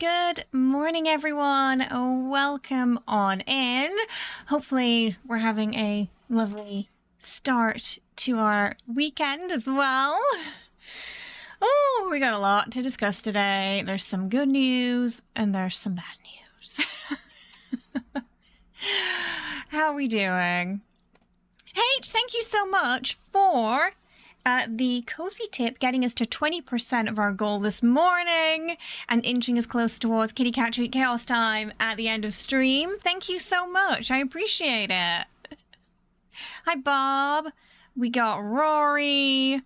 Good morning, everyone. Welcome on in. Hopefully, we're having a lovely start to our weekend as well. Oh, we got a lot to discuss today. There's some good news and there's some bad news. How are we doing? H, thank you so much for the Ko-fi tip getting us to 20% of our goal this morning and inching us closer towards Kitty Cat Treat Chaos time at the end of stream. Thank you so much. I appreciate it. Hi, Bob. We got Rory.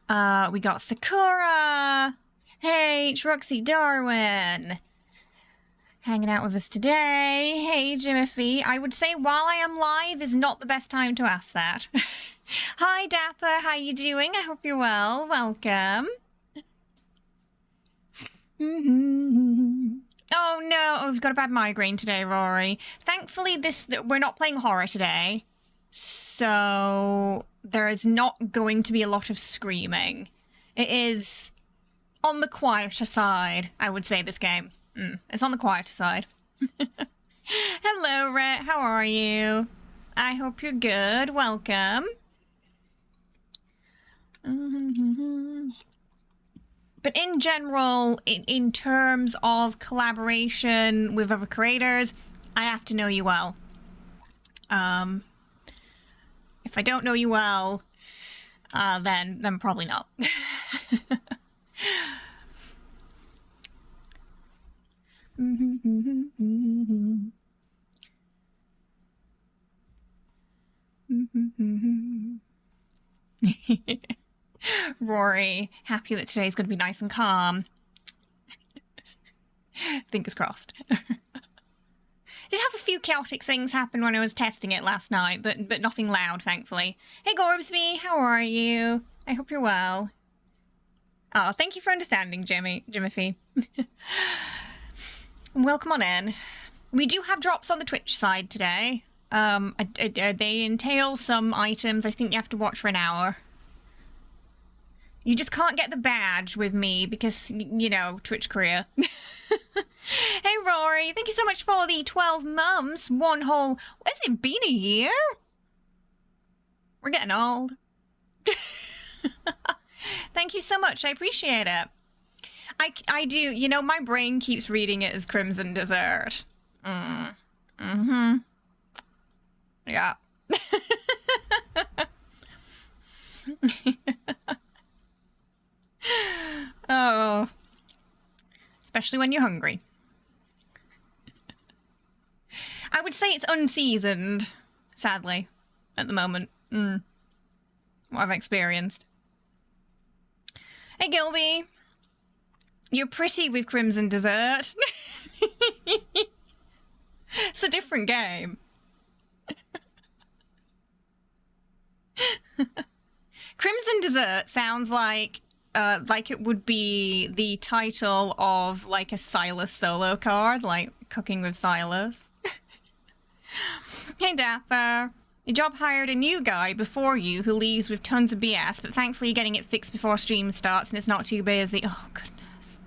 We got Sakura. Hey, Roxy Darwin. Hanging out with us today. Hey, Jimothy. I would say while I am live is not the best time to ask that. Hi, Dapper. How you doing? I hope you're well. Welcome. Oh, no. Oh, we've got a bad migraine today, Rory. Thankfully, we're not playing horror today. So there is not going to be a lot of screaming. It is on the quieter side, I would say, this game. It's on the quieter side. Hello, Rhett. How are you? I hope you're good. Welcome. But in general, in terms of collaboration with other creators, I have to know you well. If I don't know you well, then probably not. Rory, happy that today's going to be nice and calm. Fingers crossed. Did have a few chaotic things happen when I was testing it last night, but nothing loud, thankfully. Hey, Gorbsby, how are you? I hope you're well. Oh, thank you for understanding, Jimothy. Welcome on in. We do have drops on the Twitch side today. They entail some items. I think you have to watch for an hour. You just can't get the badge with me because, you know, Twitch career. Hey, Rory. Thank you so much for the 12 months. One whole... Has it been a year? We're getting old. Thank you so much. I appreciate it. I do. You know, my brain keeps reading it as Crimson Dessert. Yeah. Oh. Especially when you're hungry. I would say it's unseasoned, sadly, at the moment. What I've experienced. Hey, Gilby. You're pretty with Crimson Dessert. It's a different game. Crimson Dessert sounds like it would be the title of like a Silas solo card, like Cooking with Silas. Hey, Dapper. Your job hired a new guy before you who leaves with tons of BS, but thankfully you're getting it fixed before stream starts and it's not too busy. Oh, goodness.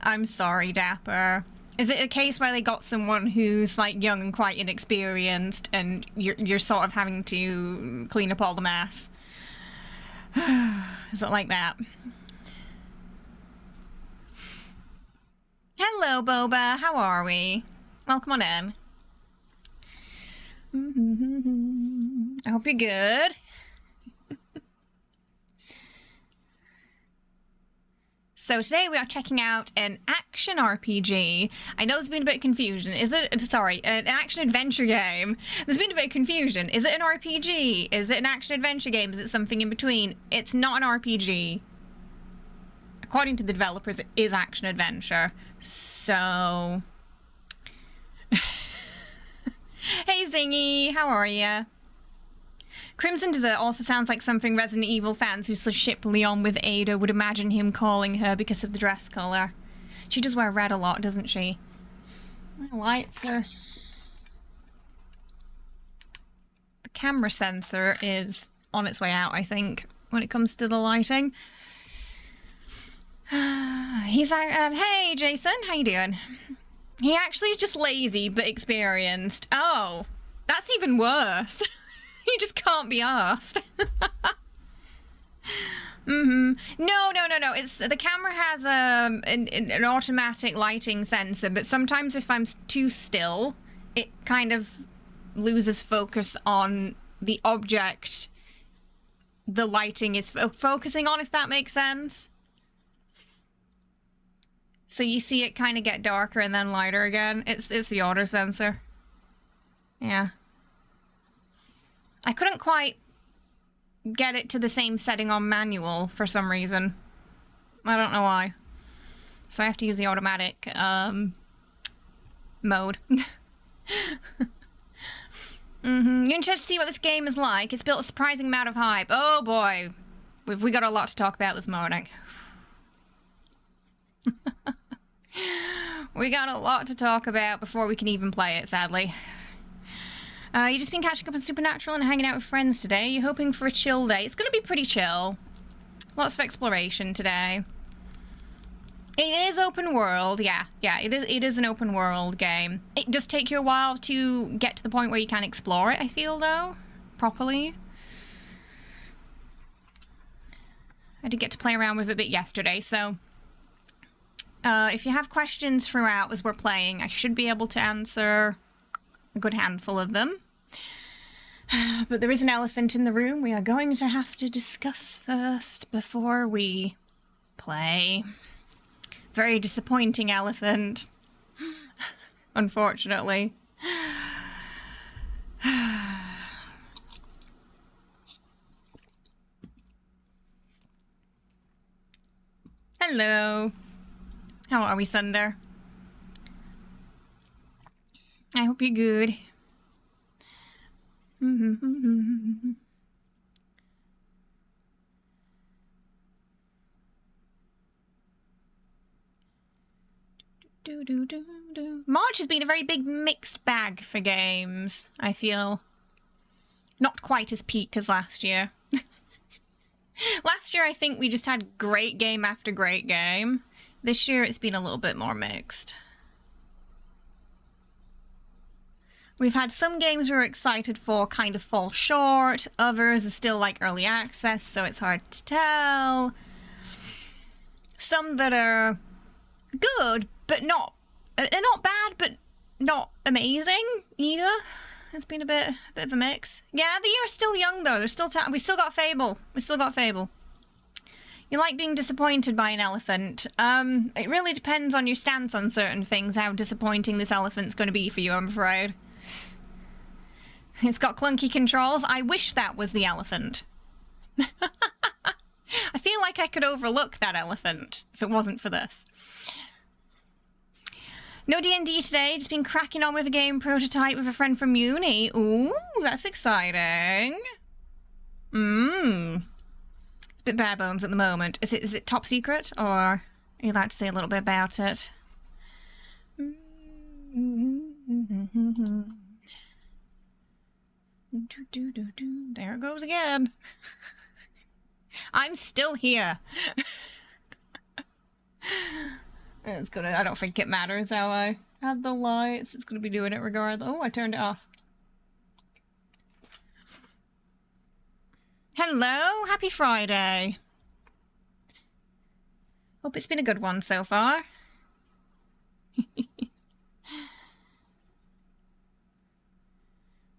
I'm sorry, Dapper. Is it a case where they got someone who's like young and quite inexperienced and you're sort of having to clean up all the mess? Is it like that? Hello, Boba. How are we? Welcome on in. I hope you're good. So today we are checking out an action RPG. I know there's been a bit of confusion. Is it, sorry, an action adventure game? There's been a bit of confusion. Is it an RPG? Is it an action adventure game? Is it something in between? It's not an RPG. According to the developers, it is action adventure. So... Hey, Zingy, how are you? Crimson Dessert also sounds like something Resident Evil fans who ship Leon with Ada would imagine him calling her because of the dress colour. She does wear red a lot, doesn't she? My lights are... The camera sensor is on its way out, I think, when it comes to the lighting. He's like, hey, Jason, how you doing? He actually is just lazy, but experienced. Oh, that's even worse. He just can't be asked. No. It's the camera has an automatic lighting sensor, but sometimes if I'm too still, it kind of loses focus on the object the lighting is focusing on, if that makes sense. So you see it kind of get darker and then lighter again. It's the auto sensor. Yeah. I couldn't quite get it to the same setting on manual for some reason. I don't know why. So I have to use the automatic mode. You're interested to see what this game is like. It's built a surprising amount of hype. Oh boy. We got a lot to talk about this morning. We got a lot to talk about before we can even play it, sadly. You just been catching up on Supernatural and hanging out with friends today. You hoping for a chill day? It's gonna be pretty chill. Lots of exploration today. It is open world, yeah, it is an open world game. It does take you a while to get to the point where you can explore it, I feel, though, properly. I did get to play around with it a bit yesterday, so if you have questions throughout as we're playing, I should be able to answer a good handful of them. But there is an elephant in the room we are going to have to discuss first before we play. Very disappointing elephant, unfortunately. Hello. How are we, Sunder? I hope you're good. March has been a very big mixed bag for games, I feel. Not quite as peak as last year. Last year, I think we just had great game after great game. This year, it's been a little bit more mixed. We've had some games we were excited for kind of fall short. Others are still like early access, so it's hard to tell. Some that are good, but not bad, but not amazing either. It's been a bit of a mix. Yeah, the year's still young though. There's still time. We still got Fable. You like being disappointed by an elephant. It really depends on your stance on certain things, how disappointing this elephant's going to be for you, I'm afraid. It's got clunky controls. I wish that was the elephant. I feel like I could overlook that elephant if it wasn't for this. No D&D today, just been cracking on with a game prototype with a friend from uni. Ooh, that's exciting. It's a bit bare bones at the moment. Is it top secret, or are you allowed to say a little bit about it? There it goes again. I'm still here. It's gonna, I don't think it matters how I have the lights. It's gonna be doing it regardless. Oh, I turned it off. Hello, happy Friday. Hope it's been a good one so far.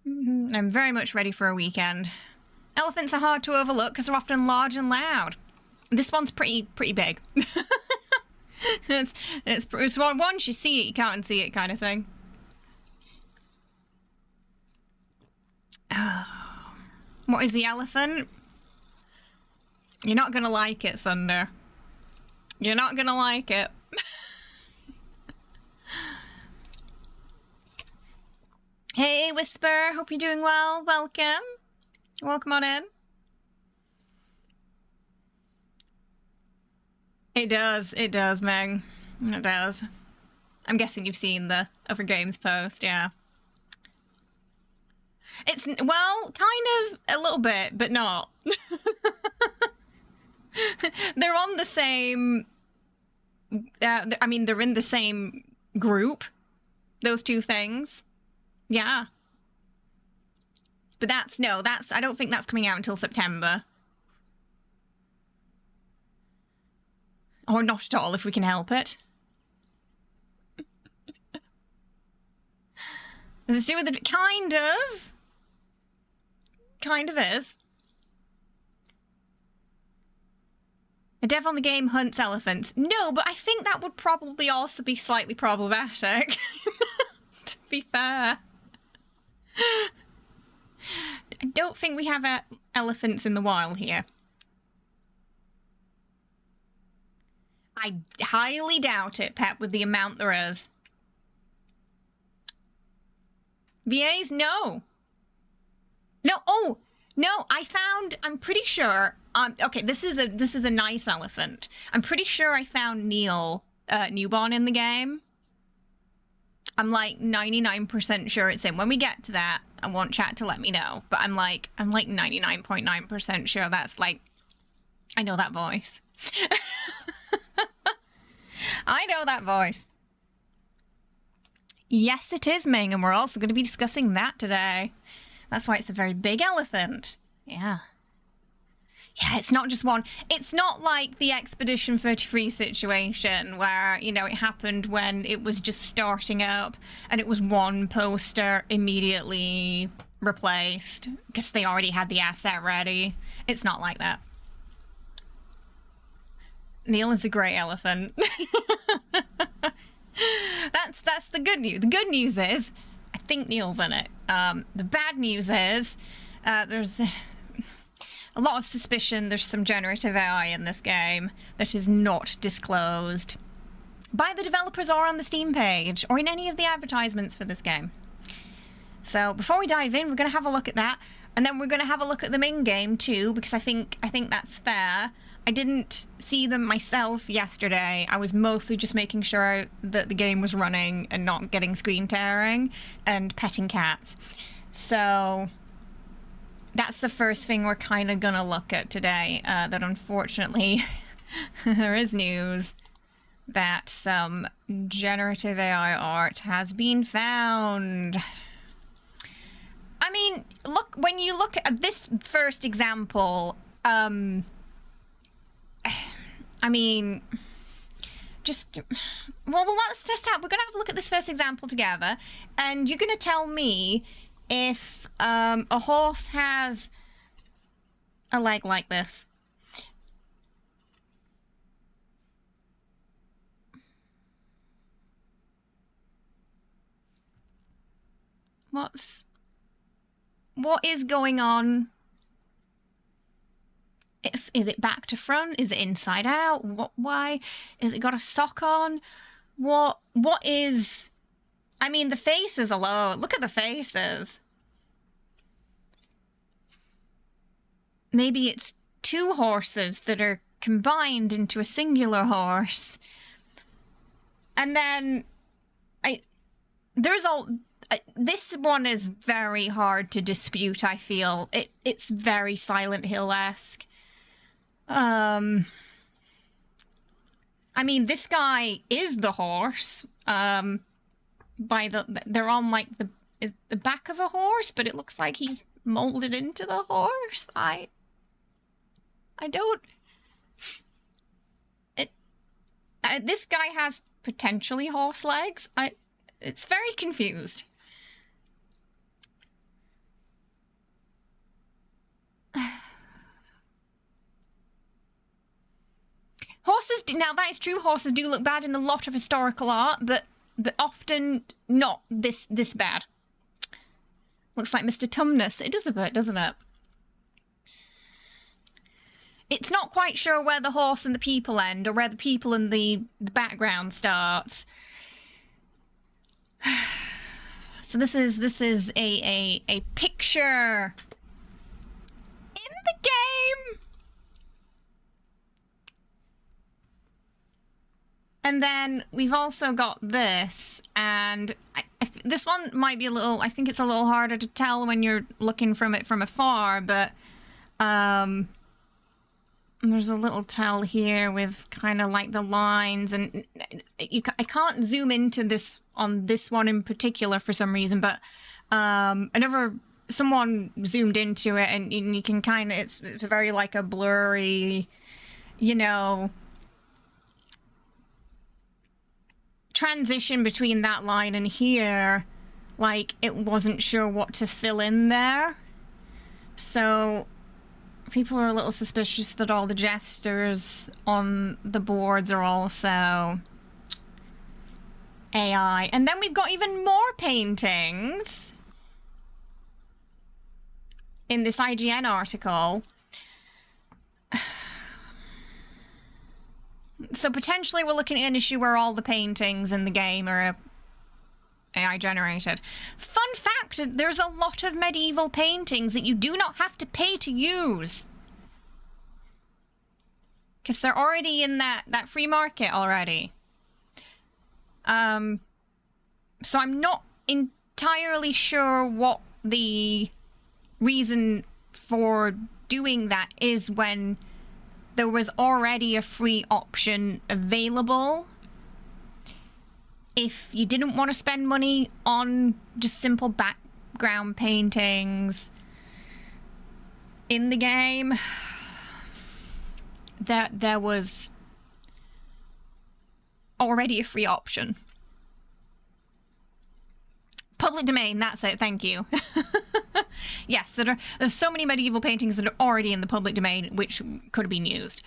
I'm very much ready for a weekend. Elephants are hard to overlook because they're often large and loud. This one's pretty big. It's once you see it, you can't unsee it kind of thing. Oh. What is the elephant? You're not gonna like it, Sunder. You're not gonna like it. Hey, Whisper. Hope you're doing well. Welcome. Welcome on in. It does, Meg. It does. I'm guessing you've seen the other games post, yeah. It's, well, kind of a little bit, but not. They're on the same I mean, they're in the same group, those two things. Yeah. But I don't think that's coming out until September. Or not at all, if we can help it. Does it do with it? Kind of. Kind of is. A dev on the game hunts elephants. No, but I think that would probably also be slightly problematic. To be fair. I don't think we have elephants in the wild here. I highly doubt it, Pep, with the amount there is. VAs? No. No, oh, no, I'm pretty sure, okay, this is a nice elephant. I'm pretty sure I found Neil, newborn in the game. I'm like 99% sure it's him. When we get to that, I want chat to let me know, but I'm like 99.9% sure that's like, I know that voice. I know that voice. Yes, it is Ming, and we're also going to be discussing that today. That's why it's a very big elephant. Yeah. Yeah, it's not just one. It's not like the Expedition 33 situation where, you know, it happened when it was just starting up and it was one poster immediately replaced because they already had the asset ready. It's not like that. Neil is a great elephant. That's the good news. The good news is, I think Neil's in it. The bad news is, there's a lot of suspicion there's some generative AI in this game that is not disclosed by the developers or on the Steam page or in any of the advertisements for this game. So before we dive in, we're going to have a look at that, and then we're going to have a look at them in game too, because I think that's fair. I didn't see them myself yesterday. I was mostly just making sure that the game was running and not getting screen tearing and petting cats. So that's the first thing we're kind of gonna look at today, that unfortunately there is news that some generative AI art has been found. I mean, look, when you look at this first example, I mean, just, well, let's just have, we're going to have a look at this first example together, and you're going to tell me if a horse has a leg like this. What is going on? Is it back to front? Is it inside out? Why? Is it got a sock on? What is... I mean, the faces alone. Look at the faces. Maybe it's two horses that are combined into a singular horse. And then... this one is very hard to dispute, I feel. It's very Silent Hill-esque. I mean, this guy is the horse. They're on like the back of a horse, but it looks like he's molded into the horse. I don't. This guy has potentially horse legs. It's very confused. Horses do, now that is true, horses do look bad in a lot of historical art, but often not this bad. Looks like Mr. Tumnus. It does a bit, doesn't it? It's not quite sure where the horse and the people end, or where the people and the background starts. So this is a picture in the game. And then we've also got this, and this one might be a little, I think it's a little harder to tell when you're looking from it from afar, but there's a little tell here with kind of like the lines, and I can't zoom into this on this one in particular for some reason, but someone zoomed into it, and you can kind of, it's very like a blurry, you know, transition between that line and here. Like, it wasn't sure what to fill in there. So people are a little suspicious that all the gestures on the boards are also AI. And then we've got even more paintings in this IGN article. So potentially we're looking at an issue where all the paintings in the game are AI generated. Fun fact, there's a lot of medieval paintings that you do not have to pay to use. Because they're already in that free market already. So I'm not entirely sure what the reason for doing that is when there was already a free option available. If you didn't want to spend money on just simple background paintings in the game, there was already a free option. Public domain, that's it, thank you. Yes, there's so many medieval paintings that are already in the public domain which could have been used.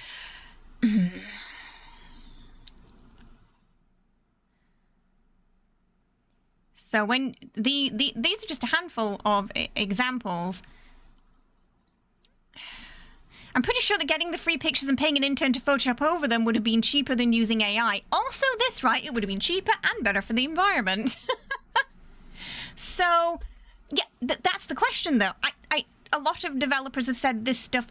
So when these are just a handful of examples. I'm pretty sure that getting the free pictures and paying an intern to Photoshop over them would have been cheaper than using AI. Also this, right? It would have been cheaper and better for the environment. So, yeah, that's the question, though. A lot of developers have said this stuff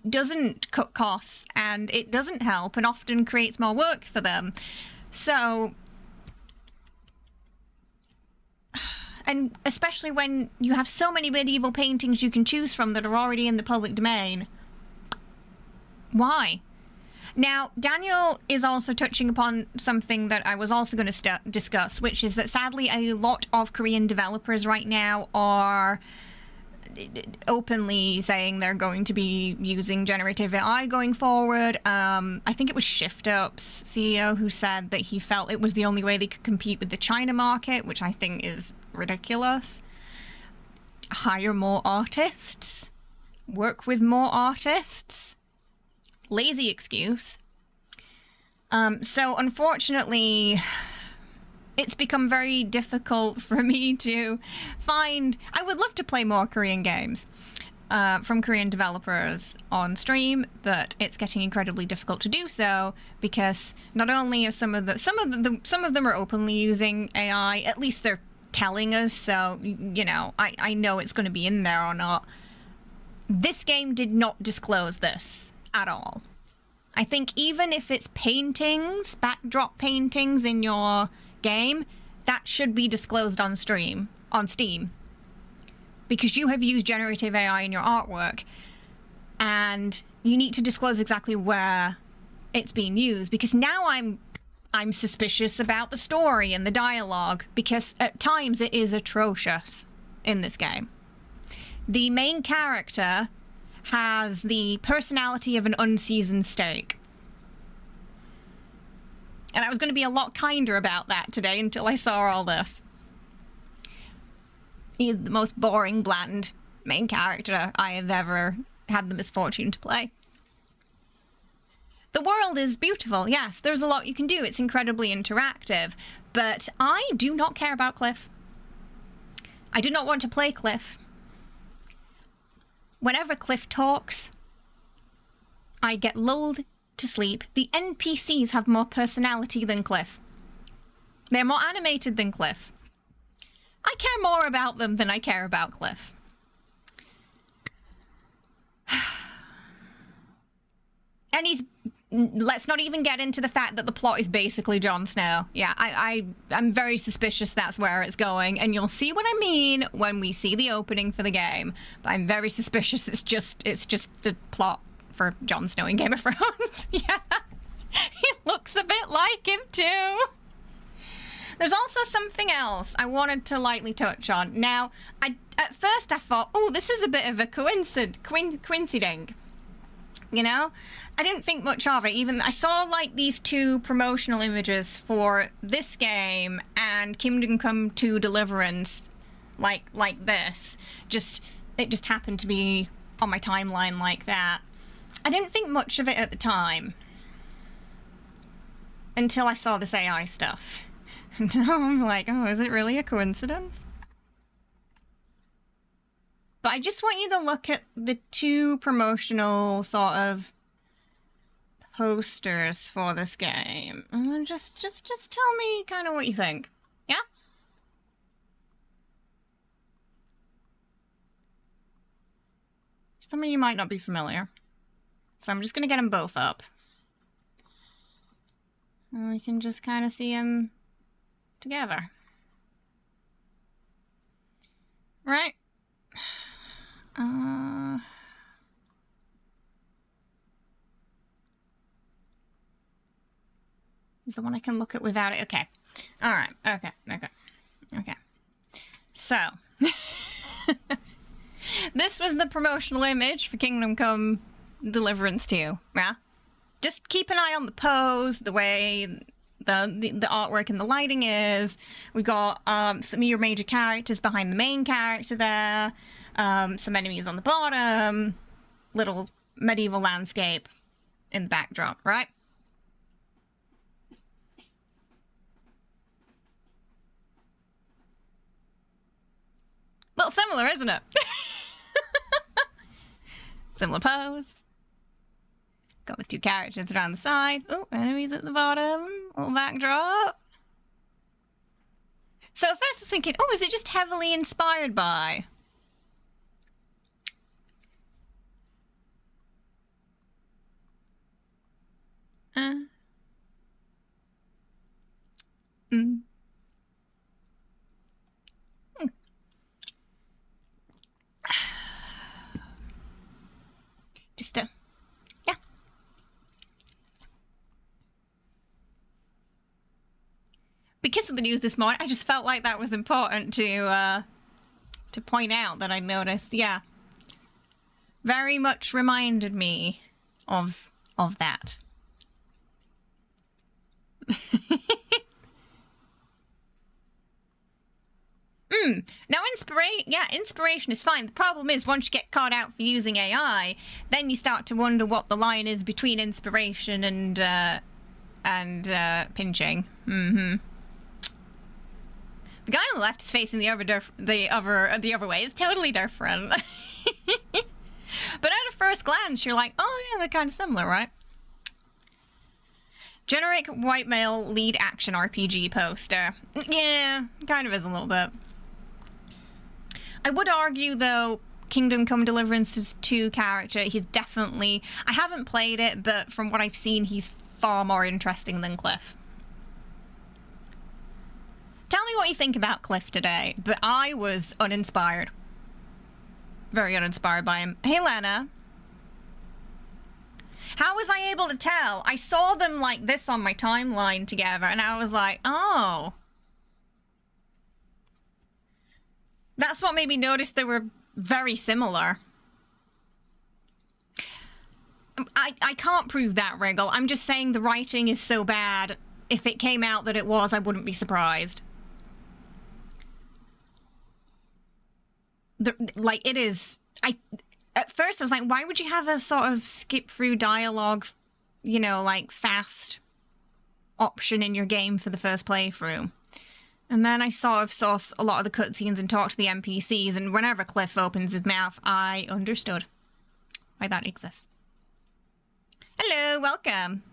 doesn't cut costs and it doesn't help and often creates more work for them. So, and especially when you have so many medieval paintings you can choose from that are already in the public domain. Why? Now, Daniel is also touching upon something that I was also going to discuss, which is that sadly a lot of Korean developers right now are openly saying they're going to be using generative AI going forward. I think it was ShiftUp's CEO who said that he felt it was the only way they could compete with the China market, which I think is ridiculous. Hire more artists. Work with more artists. Lazy excuse. So unfortunately, it's become very difficult for me to find... I would love to play more Korean games from Korean developers on stream, but it's getting incredibly difficult to do so because not only are some of them are openly using AI, at least they're telling us, so you know, I know it's going to be in there or not. This game did not disclose this at all. I think even if it's paintings, backdrop paintings in your game, that should be disclosed on Steam, because you have used generative AI in your artwork, and you need to disclose exactly where it's being used, because now I'm suspicious about the story and the dialogue, because at times it is atrocious in this game. The main character has the personality of an unseasoned steak. And I was going to be a lot kinder about that today until I saw all this. He's the most boring, bland main character I have ever had the misfortune to play. The world is beautiful, yes, there's a lot you can do, it's incredibly interactive, but I do not care about Kliff. I do not want to play Kliff. Whenever Kliff talks, I get lulled to sleep. The NPCs have more personality than Kliff. They're more animated than Kliff. I care more about them than I care about Kliff. And let's not even get into the fact that the plot is basically Jon Snow. Yeah, I'm very suspicious that's where it's going, and you'll see what I mean when we see the opening for the game. But I'm very suspicious it's just the plot for Jon Snow in Game of Thrones. Yeah. He looks a bit like him too. There's also something else I wanted to lightly touch on. Now, at first I thought, oh, this is a bit of a coinciding. You know? I didn't think much of it. Even I saw like these two promotional images for this game and Kingdom Come 2 Deliverance, like this. It just happened to be on my timeline like that. I didn't think much of it at the time. Until I saw this AI stuff. Now I'm like, oh, is it really a coincidence? But I just want you to look at the two promotional sort of posters for this game. And just tell me kind of what you think. Yeah? Some of you might not be familiar. So I'm just going to get them both up. And we can just kind of see them together. Right. Is the one I can look at without it? Okay. All right. Okay. So, this was the promotional image for Kingdom Come Deliverance 2. Yeah. Just keep an eye on the pose, the way the artwork and the lighting is. We got some of your major characters behind the main character there. Some enemies on the bottom. Little medieval landscape in the backdrop, right? A little similar, isn't it? Similar pose. Got the two characters around the side. Oh, enemies at the bottom. Little backdrop. So at first I was thinking, oh, is it just heavily inspired by? Just yeah. Because of the news this morning, I just felt like that was important to point out that I noticed. Yeah, very much reminded me of that. Now inspiration is fine. The problem is once you get caught out for using AI, then you start to wonder what the line is between inspiration and pinching. The guy on the left is facing the other way. It's totally different. But at a first glance, you're like, oh yeah, they're kind of similar, right? Generic white male lead action RPG poster. Yeah, kind of is a little bit. I would argue, though, Kingdom Come Deliverance's 2 character, he's definitely... I haven't played it, but from what I've seen, he's far more interesting than Kliff. Tell me what you think about Kliff today, but I was uninspired. Very uninspired by him. Hey, Lena. How was I able to tell? I saw them like this on my timeline together, and I was like, oh... That's what made me notice they were very similar. I can't prove that, Wriggle. I'm just saying the writing is so bad. If it came out that it was, I wouldn't be surprised. Like, it is... At first, I was like, why would you have a sort of skip-through dialogue, you know, like, fast option in your game for the first playthrough? And then I sort of saw a lot of the cutscenes and talked to the NPCs, and whenever Kliff opens his mouth, I understood why that exists. Hello, welcome.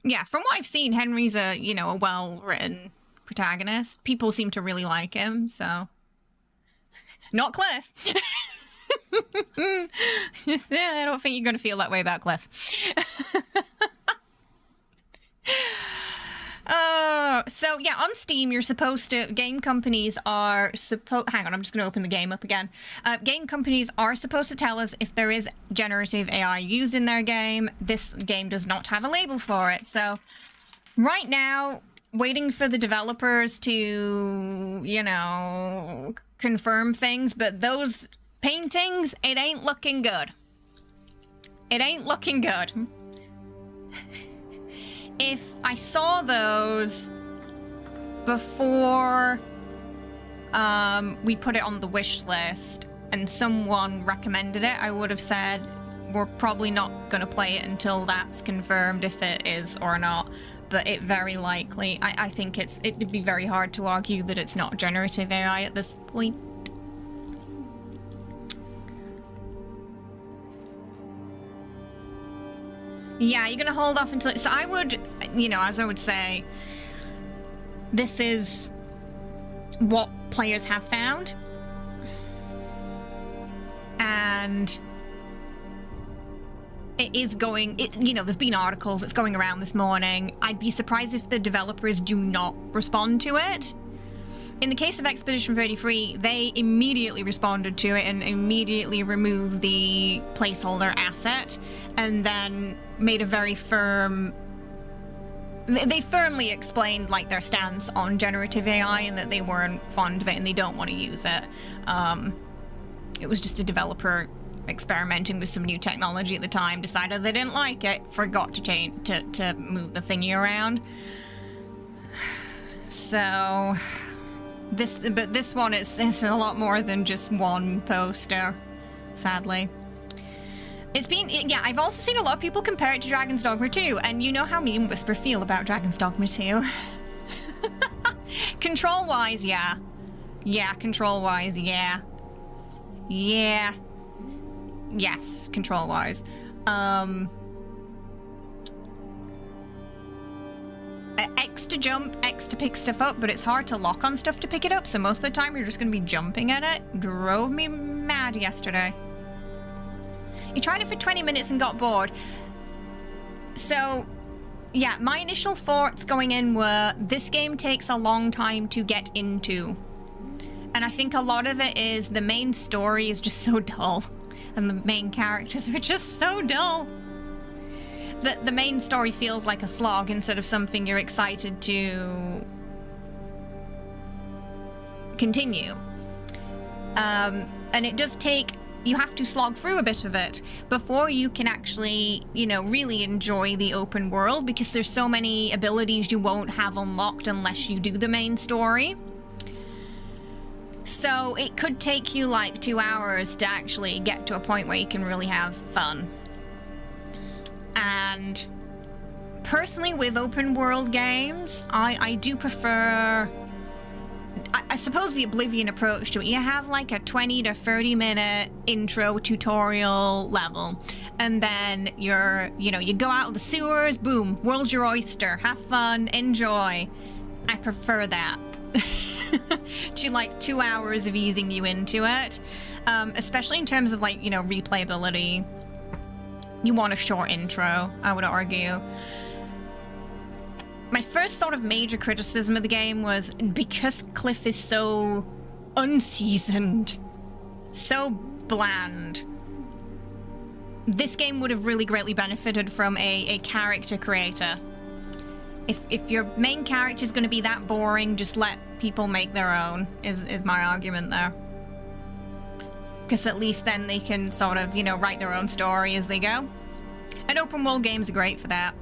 Yeah, from what I've seen, Henry's a well-written protagonist. People seem to really like him, so... Not Kliff. I don't think you're going to feel that way about Kliff. So yeah, on Steam, you're supposed to, game companies are hang on, I'm just going to open the game up again. Game companies are supposed to tell us if there is generative AI used in their game. This game does not have a label for it. So right now, waiting for the developers to, you know, confirm things, but those paintings, it ain't looking good. It ain't looking good. If I saw those before we put it on the wish list and someone recommended it, I would have said we're probably not going to play it until that's confirmed if it is or not. But it very likely, I think it'd be very hard to argue that it's not generative AI at this point. Yeah, you're gonna hold off until, so I would, you know, as I would say, this is what players have found. And it is going, you know, there's been articles, it's going around this morning. I'd be surprised if the developers do not respond to it. In the case of Expedition 33, they immediately responded to it and immediately removed the placeholder asset and then made a very firm... They firmly explained, like, their stance on generative AI and that they weren't fond of it and they don't want to use it. It was just a developer experimenting with some new technology at the time, decided they didn't like it, forgot to change, to move the thingy around. So... But this one is a lot more than just one poster, sadly. It's been, yeah, I've also seen a lot of people compare it to Dragon's Dogma 2, and you know how me and Whisper feel about Dragon's Dogma 2. Control-wise, yeah. Yeah, control-wise, yeah. Yeah. Yes, control-wise. X to jump, X to pick stuff up, but it's hard to lock on stuff to pick it up, so most of the time you're just going to be jumping at it. Drove me mad yesterday. You tried it for 20 minutes and got bored. So, yeah, my initial thoughts going in were, this game takes a long time to get into. And I think a lot of it is the main story is just so dull. And the main characters are just so dull. The main story feels like a slog instead of something you're excited to continue. And it does take, you have to slog through a bit of it before you can actually, you know, really enjoy the open world, because there's so many abilities you won't have unlocked unless you do the main story. So it could take you like 2 hours to actually get to a point where you can really have fun. And personally, with open world games, I do prefer, I suppose, the Oblivion approach to it. You have like a 20 to 30 minute intro tutorial level, and then you go out of the sewers, boom, world's your oyster, have fun, enjoy. I prefer that to like 2 hours of easing you into it, especially in terms of like, you know, replayability. You want a short intro, I would argue. My first sort of major criticism of the game was because Kliff is so unseasoned, so bland. This game would have really greatly benefited from a character creator. If your main character is going to be that boring, just let people make their own, is my argument there. Because at least then they can sort of, you know, write their own story as they go. And open world games are great for that.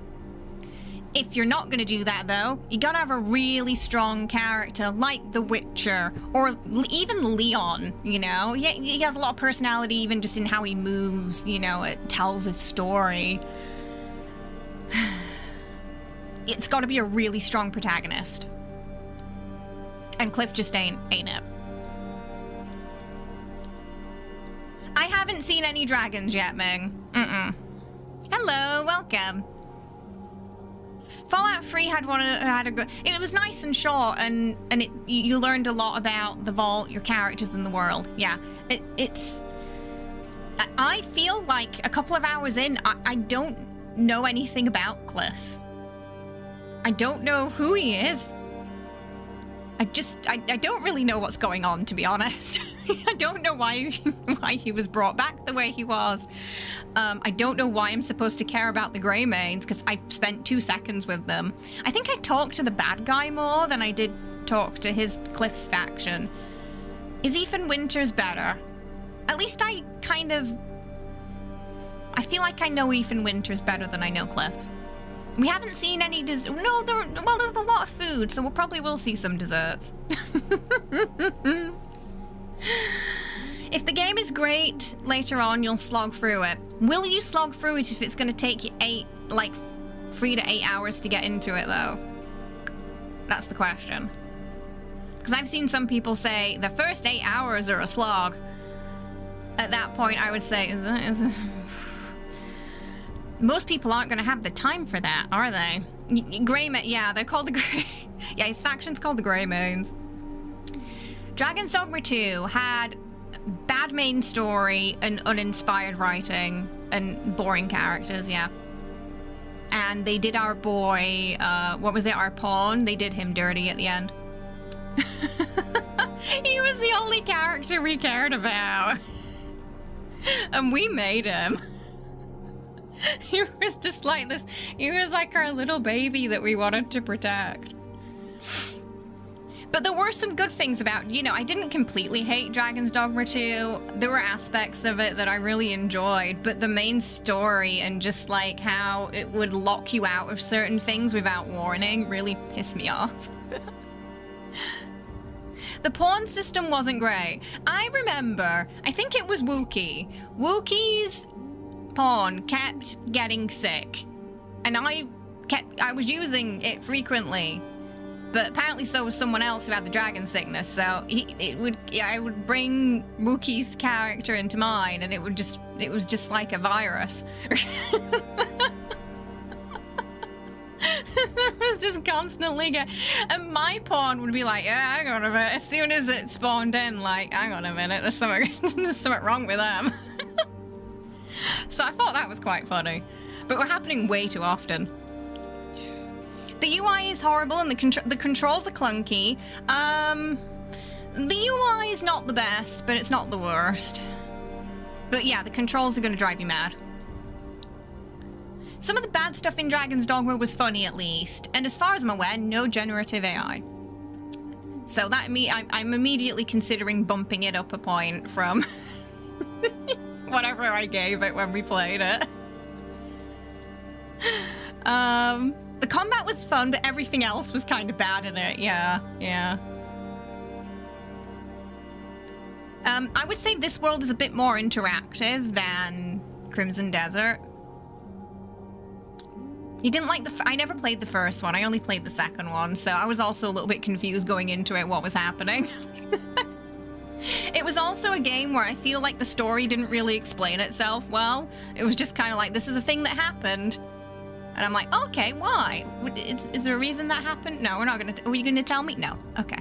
If you're not going to do that, though, you gotta have a really strong character like The Witcher, or even Leon, you know? He has a lot of personality even just in how he moves, you know, it tells his story. It's gotta be a really strong protagonist. And Kliff just ain't it. I haven't seen any dragons yet, Ming. Hello, welcome. Fallout 3 had a good... It was nice and short, and you learned a lot about the vault, your characters in the world. Yeah, it's... I feel like a couple of hours in, I don't know anything about Kliff. I don't know who he is. I don't really know what's going on, to be honest. I don't know why he was brought back the way he was. I don't know why I'm supposed to care about the Greymanes, because I spent 2 seconds with them. I think I talked to the bad guy more than I did talk to his Kliff's faction. Is Ethan Winters better? At least I feel like I know Ethan Winters better than I know Kliff. We haven't seen any there's a lot of food, so we'll probably will see some desserts. If the game is great, later on you'll slog through it. Will you slog through it if it's going to take you 3 to 8 hours to get into it, though? That's the question. Because I've seen some people say the first 8 hours are a slog. At that point, I would say, is it? Most people aren't going to have the time for that, are they? Greymane, yeah, they're called the Grey... Yeah, his faction's called the Greymanes. Dragon's Dogma 2 had bad main story and uninspired writing and boring characters, yeah. And they did our boy, what was it, our pawn? They did him dirty at the end. He was the only character we cared about. And we made him. He was just like this. He was like our little baby that we wanted to protect. But there were some good things about, you know, I didn't completely hate Dragon's Dogma 2. There were aspects of it that I really enjoyed, but the main story and just like how it would lock you out of certain things without warning really pissed me off. The pawn system wasn't great. I remember, I think it was Wookie. Wookie's pawn kept getting sick, and I was using it frequently, but apparently so was someone else who had the dragon sickness, so I would bring Wookie's character into mine, and it was just like a virus. It was just constantly and my pawn would be like, yeah, hang on a minute, as soon as it spawned in, like, hang on a minute, there's something wrong with them. So I thought that was quite funny, but we're happening way too often. The UI is horrible and the controls are clunky. The UI is not the best, but it's not the worst. But yeah, the controls are going to drive you mad. Some of the bad stuff in Dragon's Dogma was funny, at least, and as far as I'm aware, no generative AI. So that I'm immediately considering bumping it up a point from whatever I gave it when we played it. The combat was fun, but everything else was kind of bad in it. Yeah. I would say this world is a bit more interactive than Crimson Desert. You didn't like I never played the first one. I only played the second one, so I was also a little bit confused going into it what was happening. It was also a game where I feel like the story didn't really explain itself well. It was just kind of like, this is a thing that happened. And I'm like, okay, why? Is there a reason that happened? No, we're not going to... Are you going to tell me? No. Okay.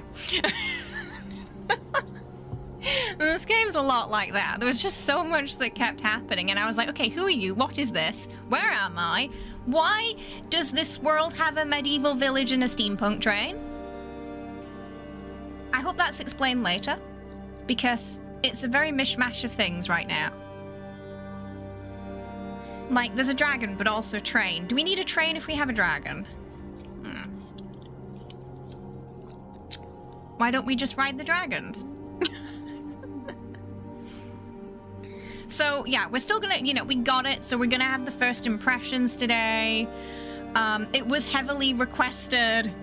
This game's a lot like that. There was just so much that kept happening. And I was like, okay, who are you? What is this? Where am I? Why does this world have a medieval village and a steampunk train? I hope that's explained later, because it's a very mishmash of things right now. Like, there's a dragon, but also a train. Do we need a train if we have a dragon? Why don't we just ride the dragons? So, yeah, we're still gonna, you know, we got it, so we're gonna have the first impressions today. It was heavily requested.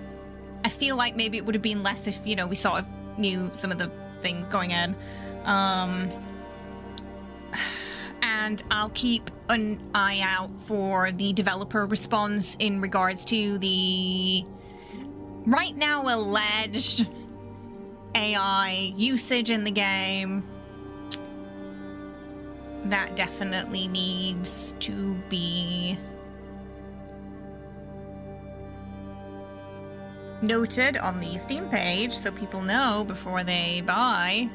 I feel like maybe it would have been less if, you know, we sort of knew some of the things going in. And I'll keep an eye out for the developer response in regards to the right now alleged AI usage in the game. That definitely needs to be noted on the Steam page so people know before they buy.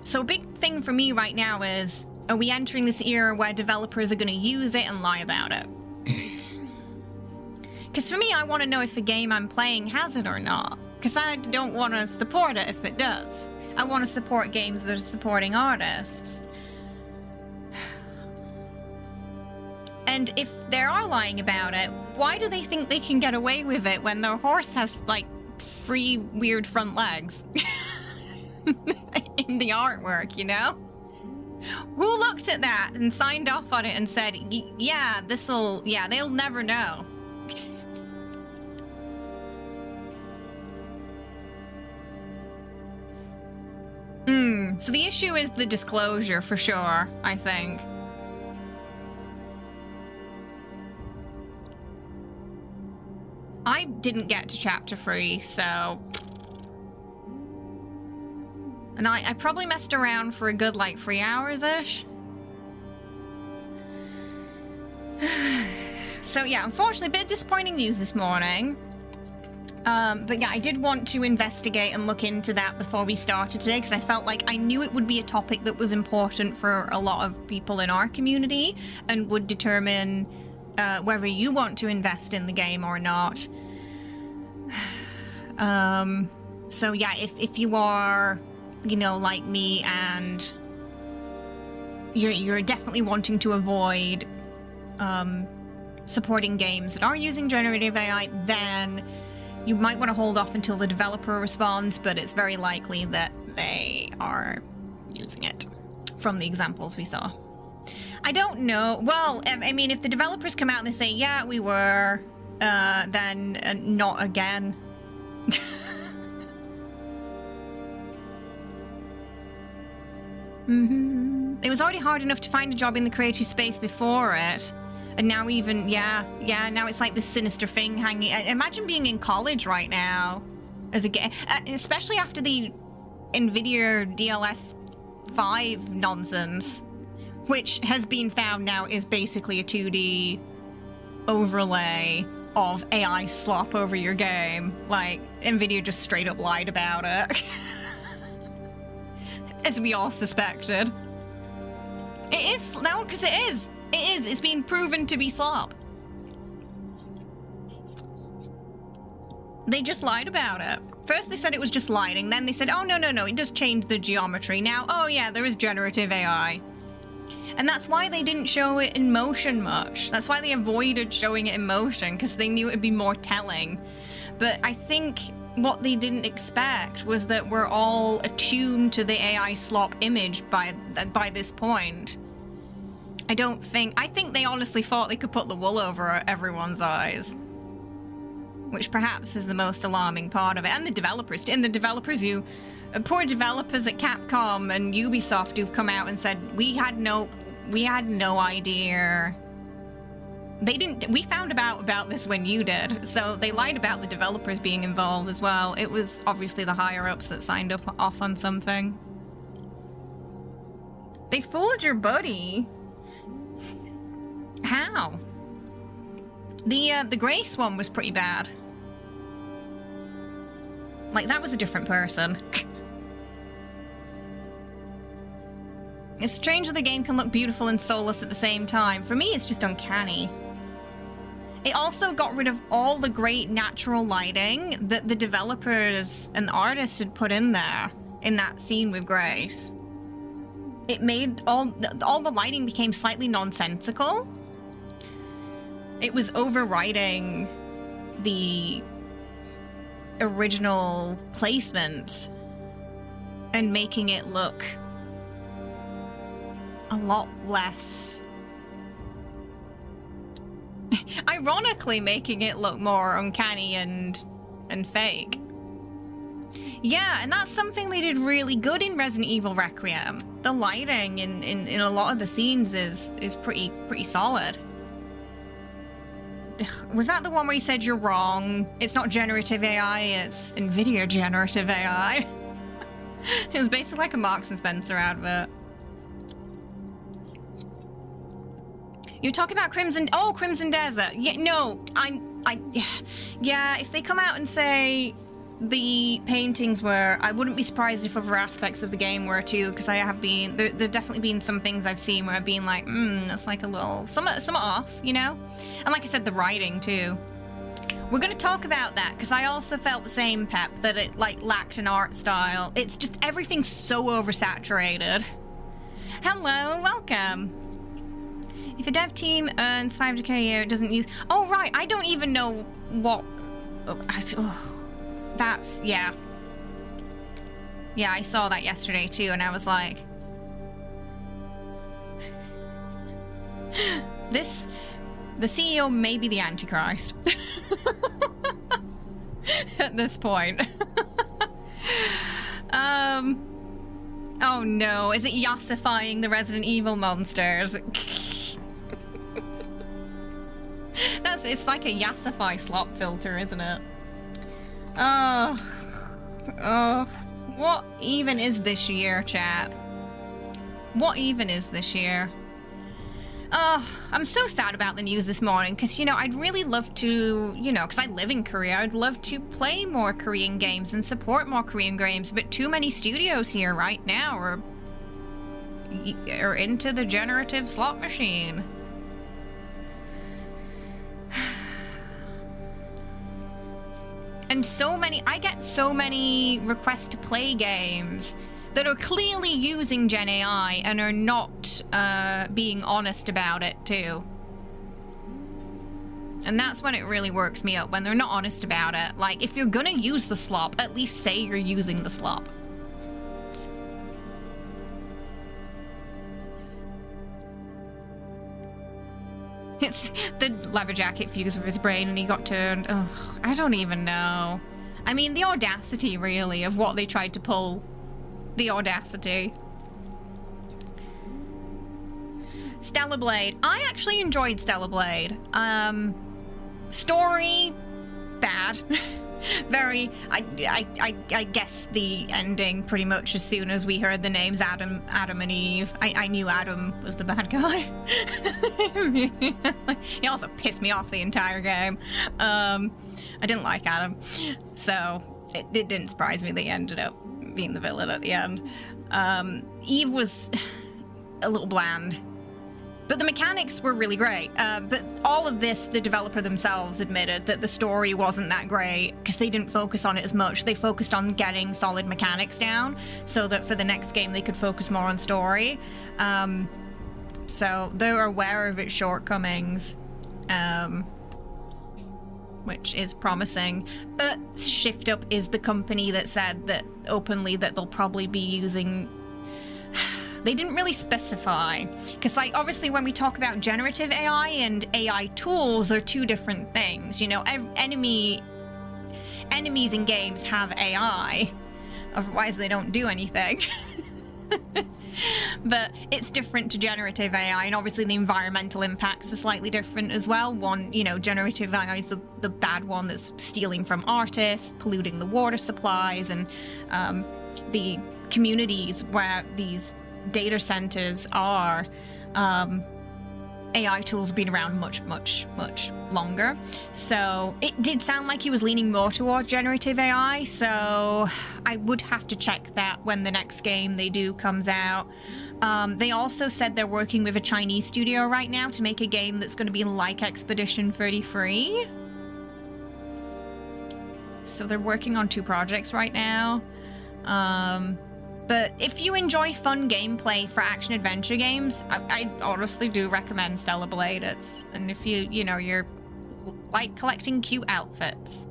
So a big thing for me right now is, are we entering this era where developers are going to use it and lie about it? Because for me, I want to know if the game I'm playing has it or not. Because I don't want to support it if it does. I want to support games that are supporting artists. And if they are lying about it, why do they think they can get away with it when their horse has, like, 3 weird front legs? In the artwork, you know? Who looked at that and signed off on it and said, yeah, they'll never know. So the issue is the disclosure for sure, I think. I didn't get to chapter 3, so... And I probably messed around for a good, like, 3 hours-ish. So, yeah, unfortunately, a bit disappointing news this morning. But yeah, I did want to investigate and look into that before we started today, because I felt like I knew it would be a topic that was important for a lot of people in our community and would determine whether you want to invest in the game or not. So yeah, if you are, you know, like me and you're definitely wanting to avoid supporting games that are using generative AI, then you might want to hold off until the developer responds, but it's very likely that they are using it from the examples we saw. I don't know. Well, I mean, if the developers come out and they say, yeah, we were, then not again. It was already hard enough to find a job in the creative space before it. And now even, yeah, now it's like this sinister thing hanging. Imagine being in college right now as a game, especially after the NVIDIA DLS 5 nonsense, which has been found now is basically a 2D overlay of AI slop over your game. Like, NVIDIA just straight up lied about it. As we all suspected. It is, no, because it is. It is. It's been proven to be slop. They just lied about it. First they said it was just lighting, then they said, oh, no, it just changed the geometry. Now, oh yeah, there is generative AI. And that's why they didn't show it in motion much. That's why they avoided showing it in motion, because they knew it would be more telling. But I think what they didn't expect was that we're all attuned to the AI slop image by this point. I think they honestly thought they could put the wool over everyone's eyes. Which perhaps is the most alarming part of it. And the developers, poor developers at Capcom and Ubisoft who've come out and said, we had no idea. We found about this when you did. So they lied about the developers being involved as well. It was obviously the higher ups that signed off on something. They fooled your buddy. How? The Grace one was pretty bad. Like, that was a different person. It's strange that the game can look beautiful and soulless at the same time. For me, it's just uncanny. It also got rid of all the great natural lighting that the developers and the artists had put in there in that scene with Grace. It made all the lighting became slightly nonsensical. It was overriding the original placements and making it look a lot less... Ironically, making it look more uncanny and fake. Yeah, and that's something they did really good in Resident Evil Requiem. The lighting in a lot of the scenes is pretty solid. Was that the one where you said you're wrong? It's not generative AI, it's NVIDIA generative AI. It was basically like a Marks and Spencer advert. You're talking about Crimson... Oh, Crimson Desert. Yeah, no, yeah, if they come out and say the paintings were... I wouldn't be surprised if other aspects of the game were too, because I have been... There definitely been some things I've seen where I've been like, that's like a little... Some off, you know? And like I said, the writing too. We're going to talk about that, because I also felt the same, Pep, that it, like, lacked an art style. It's just everything's so oversaturated. Hello, welcome. If a dev team earns 500k a year, it doesn't use... Oh, right, I don't even know what... that's... yeah. Yeah, I saw that yesterday, too, and I was like... The CEO may be the Antichrist. At this point. Oh no, is it yassifying the Resident Evil monsters? It's like a yassify slop filter, isn't it? Oh, what even is this year, chat? What even is this year? Oh, I'm so sad about the news this morning, because, you know, I'd really love to, you know, because I live in Korea, I'd love to play more Korean games and support more Korean games, but too many studios here right now are into the generative slot machine. And so many, I get so many requests to play games that are clearly using Gen AI and are not being honest about it too. And that's when it really works me up, when they're not honest about it. Like, if you're gonna use the slop, at least say you're using the slop. It's the leather jacket fused with his brain and he got turned. Ugh, I don't even know. I mean, the audacity, really, of what they tried to pull. The audacity. Stellar Blade. I actually enjoyed Stellar Blade. Story, bad. Very, I guessed the ending pretty much as soon as we heard the names Adam and Eve. I knew Adam was the bad guy. He also pissed me off the entire game. I didn't like Adam, so it didn't surprise me that he ended up being the villain at the end. Eve was a little bland, but the mechanics were really great. But all of this, the developer themselves admitted that the story wasn't that great because they didn't focus on it as much. They focused on getting solid mechanics down so that for the next game they could focus more on story. So they're aware of its shortcomings, which is promising. But Shift Up is the company that said that openly that they'll probably be using... They didn't really specify, because, like, obviously when we talk about generative AI and AI tools are two different things. You know, enemies in games have AI, otherwise they don't do anything. But it's different to generative AI, and obviously the environmental impacts are slightly different as well. One, you know, generative AI is the bad one that's stealing from artists, polluting the water supplies, and the communities where these data centers are. AI tools have been around much longer. So it did sound like he was leaning more toward generative AI, so I would have to check that when the next game they do comes out. They also said they're working with a Chinese studio right now to make a game that's going to be like Expedition 33. So they're working on 2 projects right now. But if you enjoy fun gameplay for action-adventure games, I honestly do recommend Stellar Blade. And if you're like collecting cute outfits,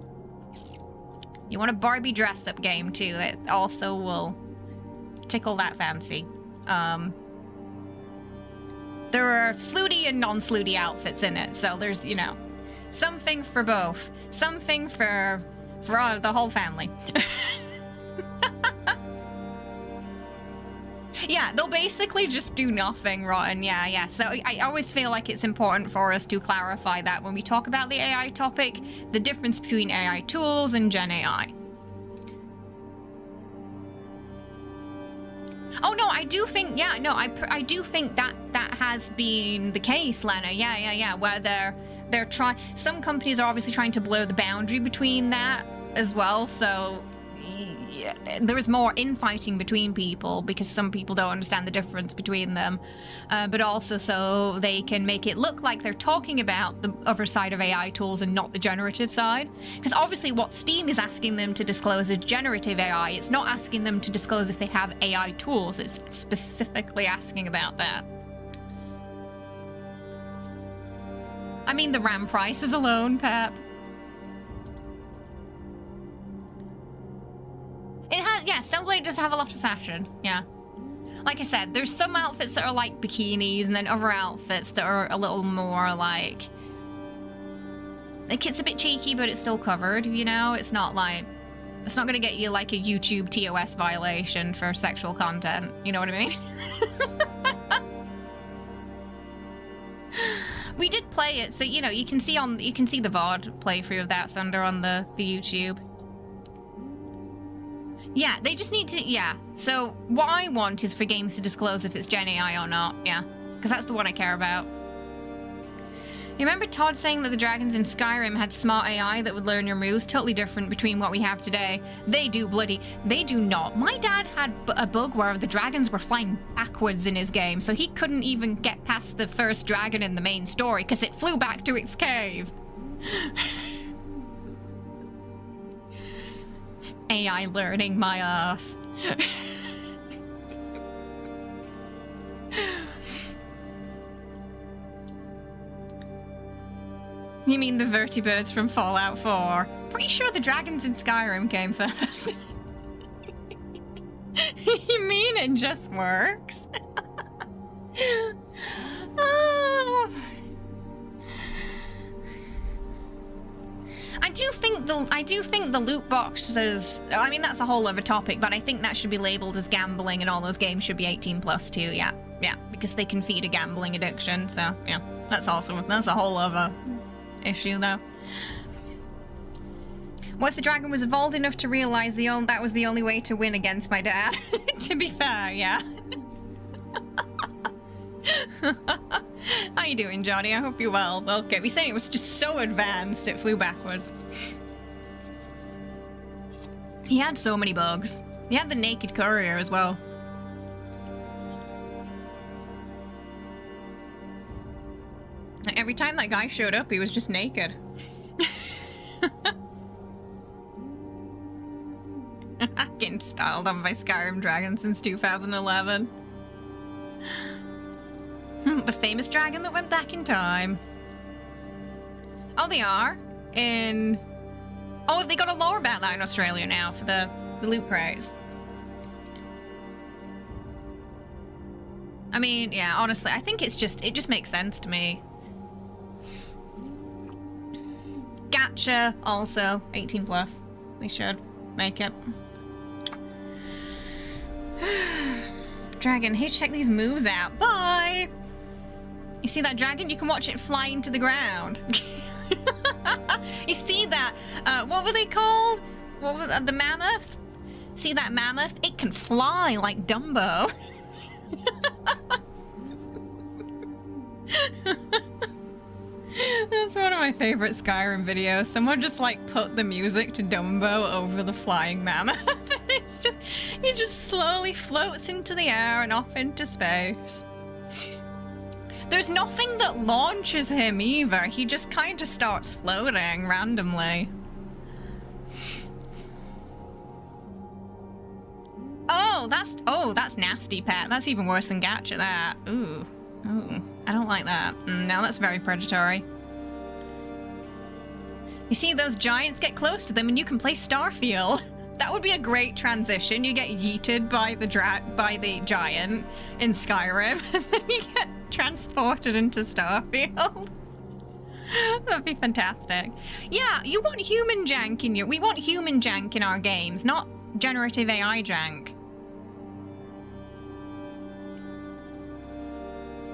you want a Barbie dress-up game too, it also will tickle that fancy. There are slutty and non-slutty outfits in it, so there's, you know, something for both. Something for the whole family. Yeah, they'll basically just do nothing, Rotten. Yeah. So I always feel like it's important for us to clarify that when we talk about the AI topic, the difference between AI tools and Gen AI. Oh no, I do think, yeah, no, I do think that has been the case, Lena. Yeah. Where they're trying. Some companies are obviously trying to blur the boundary between that as well. So there is more infighting between people because some people don't understand the difference between them, but also so they can make it look like they're talking about the other side of AI tools and not the generative side. Because obviously what Steam is asking them to disclose is generative AI. It's not asking them to disclose if they have AI tools. It's specifically asking about that. I mean, the RAM prices alone, Pep. It has, yeah, Stellblade does have a lot of fashion, yeah. Like I said, there's some outfits that are like bikinis, and then other outfits that are a little more like it's a bit cheeky, but it's still covered, you know? It's not like, it's not gonna get you like a YouTube TOS violation for sexual content, you know what I mean? We did play it, so you know, you can see the VOD playthrough of that, Sunder, on the YouTube. Yeah, they just need to, yeah. So what I want is for games to disclose if it's Gen AI or not, yeah. Because that's the one I care about. You remember Todd saying that the dragons in Skyrim had smart AI that would learn your moves? Totally different between what we have today. They do not. My dad had a bug where the dragons were flying backwards in his game, so he couldn't even get past the first dragon in the main story because it flew back to its cave. AI learning my ass. You mean the vertibirds from Fallout 4? Pretty sure the dragons in Skyrim came first. You mean it just works? Oh. I do think the loot boxes, I mean, that's a whole other topic, but I think that should be labeled as gambling, and all those games should be 18+ too. Yeah, because they can feed a gambling addiction. So yeah, that's a whole other issue though. What if the dragon was evolved enough to realize that was the only way to win against my dad? To be fair, yeah. How you doing, Johnny? I hope you're well. Okay, we said it was just so advanced it flew backwards. He had so many bugs. He had the naked courier as well. Like, every time that guy showed up, he was just naked. Getting styled on by Skyrim Dragon since 2011. The famous dragon that went back in time. Oh, they are? Oh, have they got a lore about that in Australia now for the loot craze? I mean, yeah, honestly, I think it just makes sense to me. Gacha, also 18+. They should make it. Dragon, hey, check these moves out. Bye! You see that dragon? You can watch it fly into the ground. You see that? What were they called? What was the mammoth? See that mammoth? It can fly like Dumbo. That's one of my favorite Skyrim videos. Someone just like put the music to Dumbo over the flying mammoth. It just slowly floats into the air and off into space. There's nothing that launches him either. He just kind of starts floating randomly. Oh, that's nasty, Pat. That's even worse than Gacha, that. Ooh, I don't like that. No, that's very predatory. You see those giants? Get close to them and you can play Starfield. That would be a great transition. You get yeeted by the giant in Skyrim, and then you get transported into Starfield. That'd be fantastic. Yeah, you want human jank in we want human jank in our games, not generative AI jank.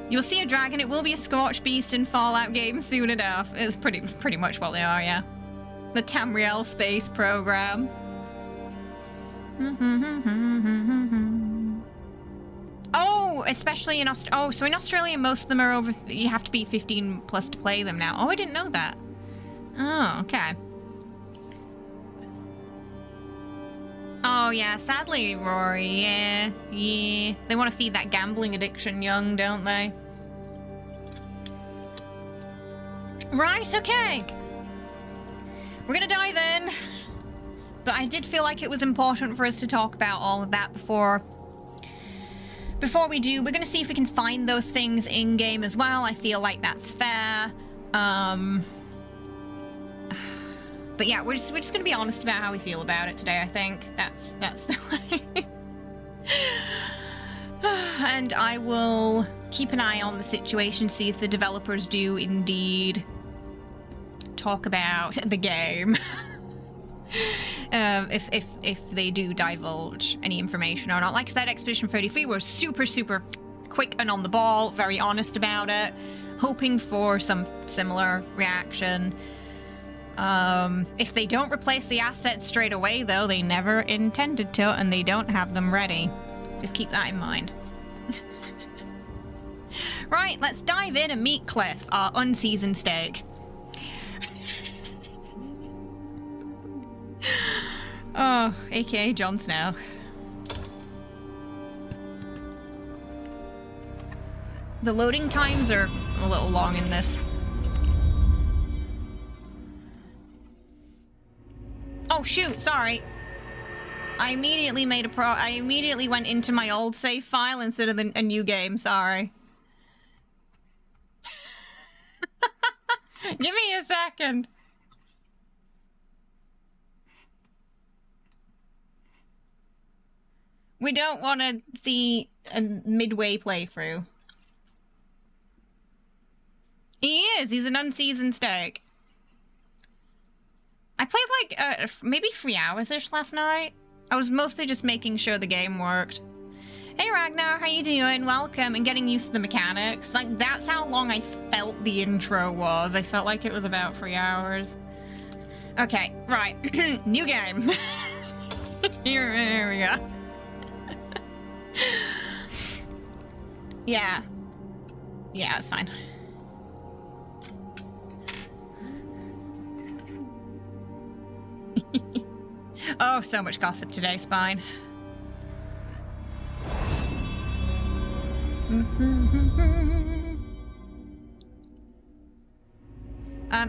You'll see a dragon, it will be a Scorched Beast in Fallout games soon enough. It's pretty much what they are, yeah. The Tamriel space program. Oh, especially in Australia. Oh, so in Australia, most of them are over. You have to be 15+ to play them now. Oh, I didn't know that. Oh, okay. Oh, Oh yeah, sadly, Rory, yeah. They want to feed that gambling addiction young, don't they? Right, okay. We're gonna dive in. But I did feel like it was important for us to talk about all of that before we do. We're gonna see if we can find those things in-game as well. I feel like that's fair. But yeah, we're just gonna be honest about how we feel about it today, I think. That's the way. And I will keep an eye on the situation, see if the developers do indeed talk about the game. If they do divulge any information or not. Like I said, Expedition 33 were super quick and on the ball, very honest about it, hoping for some similar reaction. If they don't replace the assets straight away, though, they never intended to, and they don't have them ready. Just keep that in mind. Right, let's dive in and meet Kliff, our unseasoned steak. Oh, aka Jon Snow. The loading times are a little long in this. Oh shoot, sorry. I immediately went into my old save file instead of a new game, sorry. Give me a second. We don't want to see a midway playthrough. He is. He's an unseasoned steak. I played like maybe 3 hours-ish last night. I was mostly just making sure the game worked. Hey Ragnar, how you doing? Welcome, and getting used to the mechanics. Like, that's how long I felt the intro was. I felt like it was about 3 hours. Okay, right. New game. Here we go. Yeah. Yeah, it's fine. Oh, so much gossip today, Spine.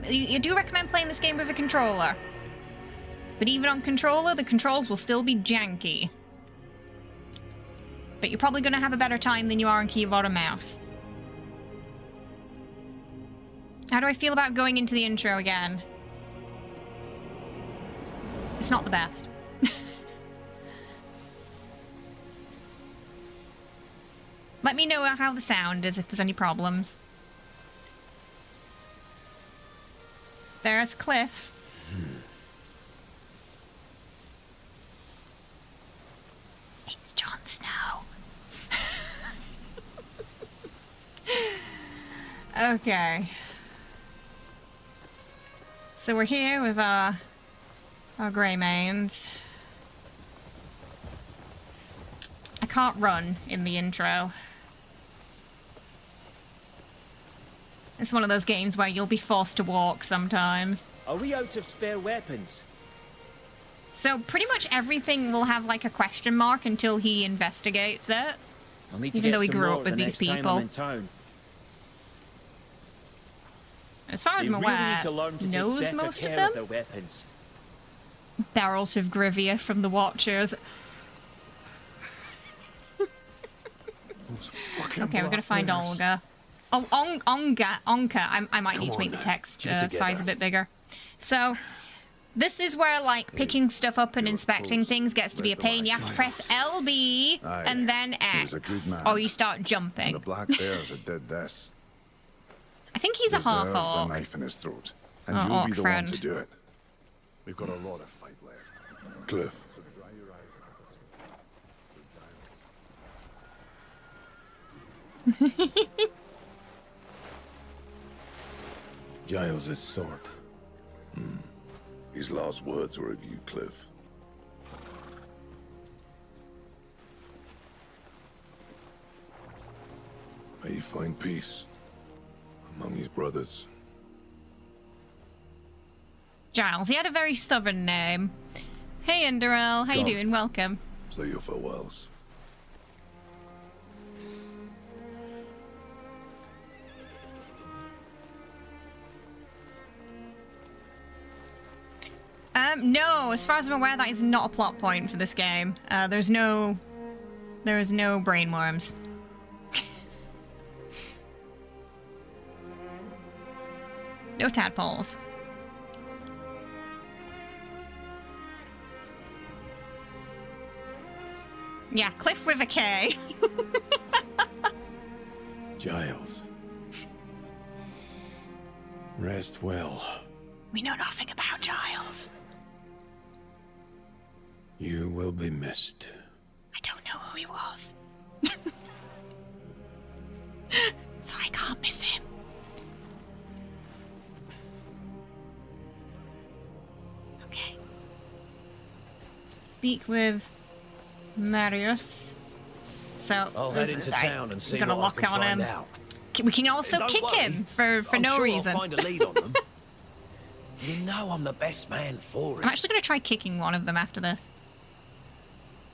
You do recommend playing this game with a controller. But even on controller, the controls will still be janky. But you're probably going to have a better time than you are on keyboard and mouse. How do I feel about going into the intro again? It's not the best. Let me know how the sound is if there's any problems. There's Kliff. It's Jon Snow. Okay. So we're here with our Greymanes. I can't run in the intro. It's one of those games where you'll be forced to walk sometimes. Are we out of spare weapons? So pretty much everything will have like a question mark until he investigates it. I'll need to Even get though he some grew more up with the these next time I'm people. in town. As far as I'm They aware, really need to learn to take knows better most of care them. their weapons. Barrels of Grivia from the Watchers. Okay, we're gonna find Olga. Oh, Onka. I might need to make the text size a bit bigger. So, this is where, like, picking stuff up and inspecting things gets to be a pain. You have to press LB and then X, or you start jumping. The black bear's a dead death. I think he's a Deserves a half-orc. knife in his throat, and Oh, you'll be orc the friend. one to do it. We've got a lot of fight left. Kliff. So dry your eyes and see. Giles' sword. His last words were of you, Kliff. May he find peace among his brothers. Giles. He had a very stubborn name. Hey, Enderell. How you Come. doing? Welcome. Say your farewells. No, as far as I'm aware, that is not a plot point for this game. There is no brain worms. No tadpoles. Yeah, Kliff with a K. Giles. Rest well. We know nothing about Giles. You will be missed. I don't know who he was. So I can't miss him. Okay. Speak with Marius. So I'll head into town and see we're gonna what lock I can on find him. out. We can also Don't kick worry. him for I'm no sure reason. I'll find a lead on them. You know I'm the best man for it. I'm actually gonna try kicking one of them after this.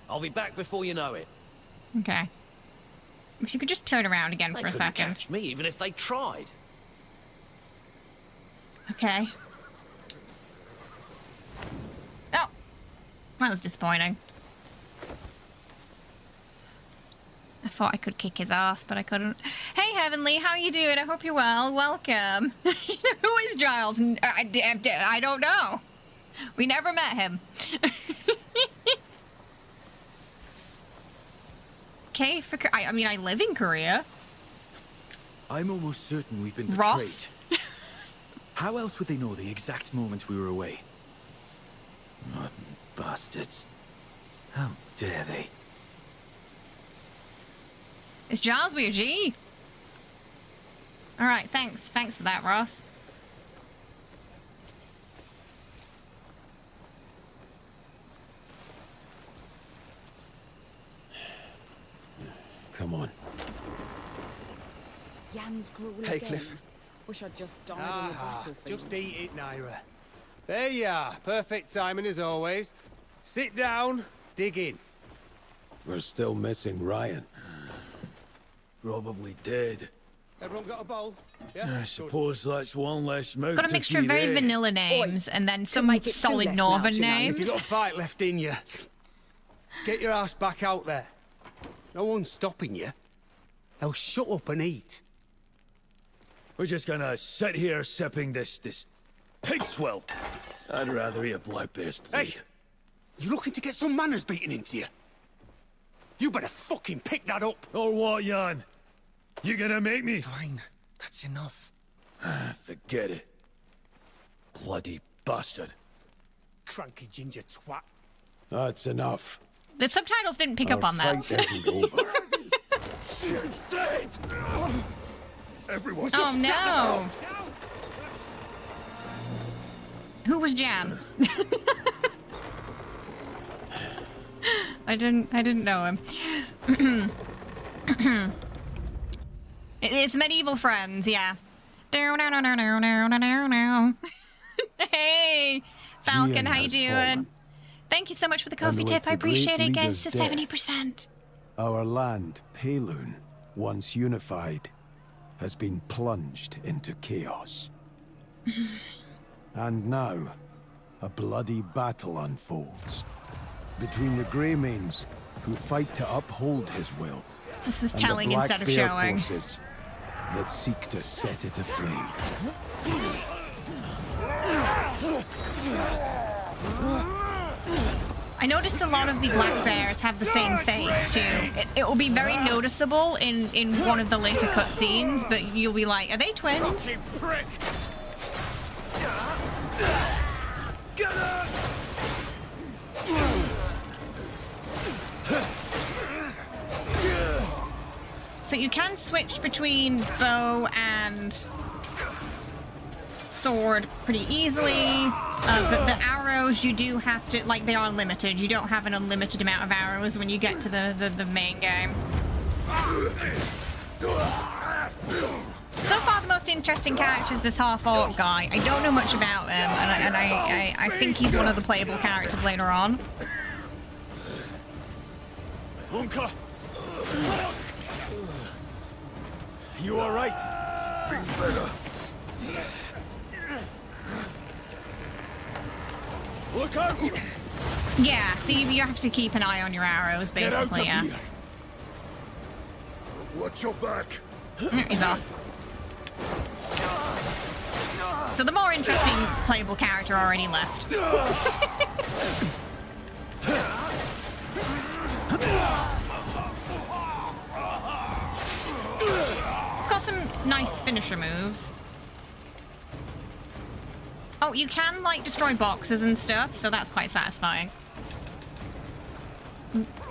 I'll be back before you know it. Okay. If you could just turn around again They for a couldn't second. catch me even if they tried. Okay. Oh, that was disappointing. I thought I could kick his ass, but I couldn't. Hey, Heavenly, how you doing? I hope you're well. Welcome. Who is Giles? I don't know. We never met him. Okay, I mean, I live in Korea. I'm almost certain we've been betrayed. Ross? How else would they know the exact moment we were away? Rotten bastards. How dare they? It's Giles with a G. All right, thanks. Thanks for that, Ross. Come on. Yams gruel Hey, again. Kliff. Wish I'd just died on the battlefield. Just eat it, Naira. There you are. Perfect timing as always. Sit down, dig in. We're still missing Ryan. Probably dead. Everyone got a bowl? Yeah? I Good. suppose that's one less mouth Got a to mixture of feed, very eh? vanilla names and then some make it two solid less northern mouths, you know. If names. you got a fight left in you, get your ass back out there. No one's stopping you. Now shut up and eat. We're just gonna sit here sipping this pig swill. I'd rather eat a black bear's Hey! bleed. You looking to get some manners beaten into you? You better fucking pick that up. Or what, Jan? You gonna make me? Fine. That's enough. Forget it. Bloody bastard. Cranky ginger twat. That's enough. The subtitles didn't pick Our up on that. fight isn't over. Shit's dead! Everyone Oh just no! Who was Jan? I didn't know him. It's medieval friends, yeah. Hey, Falcon, Gian how you has doing? fallen. Thank you so much for the And coffee with tip. I the great appreciate it. Against leader's to death, 70%. Our land, Paloon, once unified, has been plunged into chaos. And now, a bloody battle unfolds between the Greymanes, who fight to uphold his will, This was and telling the Black instead of Bear showing. forces that seek to set it aflame. I noticed a lot of the black bears have the same face too. It will be very noticeable in one of the later cutscenes, but you'll be like, are they twins? Prick! So you can switch between bow and sword pretty easily. But the arrows, you do have to, like, they are limited. You don't have an unlimited amount of arrows when you get to the main game. So far, the most interesting character is this half-orc guy. I don't know much about him, and I think he's one of the playable characters later on. Hunka! You alright? Been better. Look out! Yeah, see, you have to keep an eye on your arrows, Get out of basically, yeah. here! Watch your back. He's off. So the more interesting playable character already left. Got some nice finisher moves. Oh, you can, like, destroy boxes and stuff, so that's quite satisfying.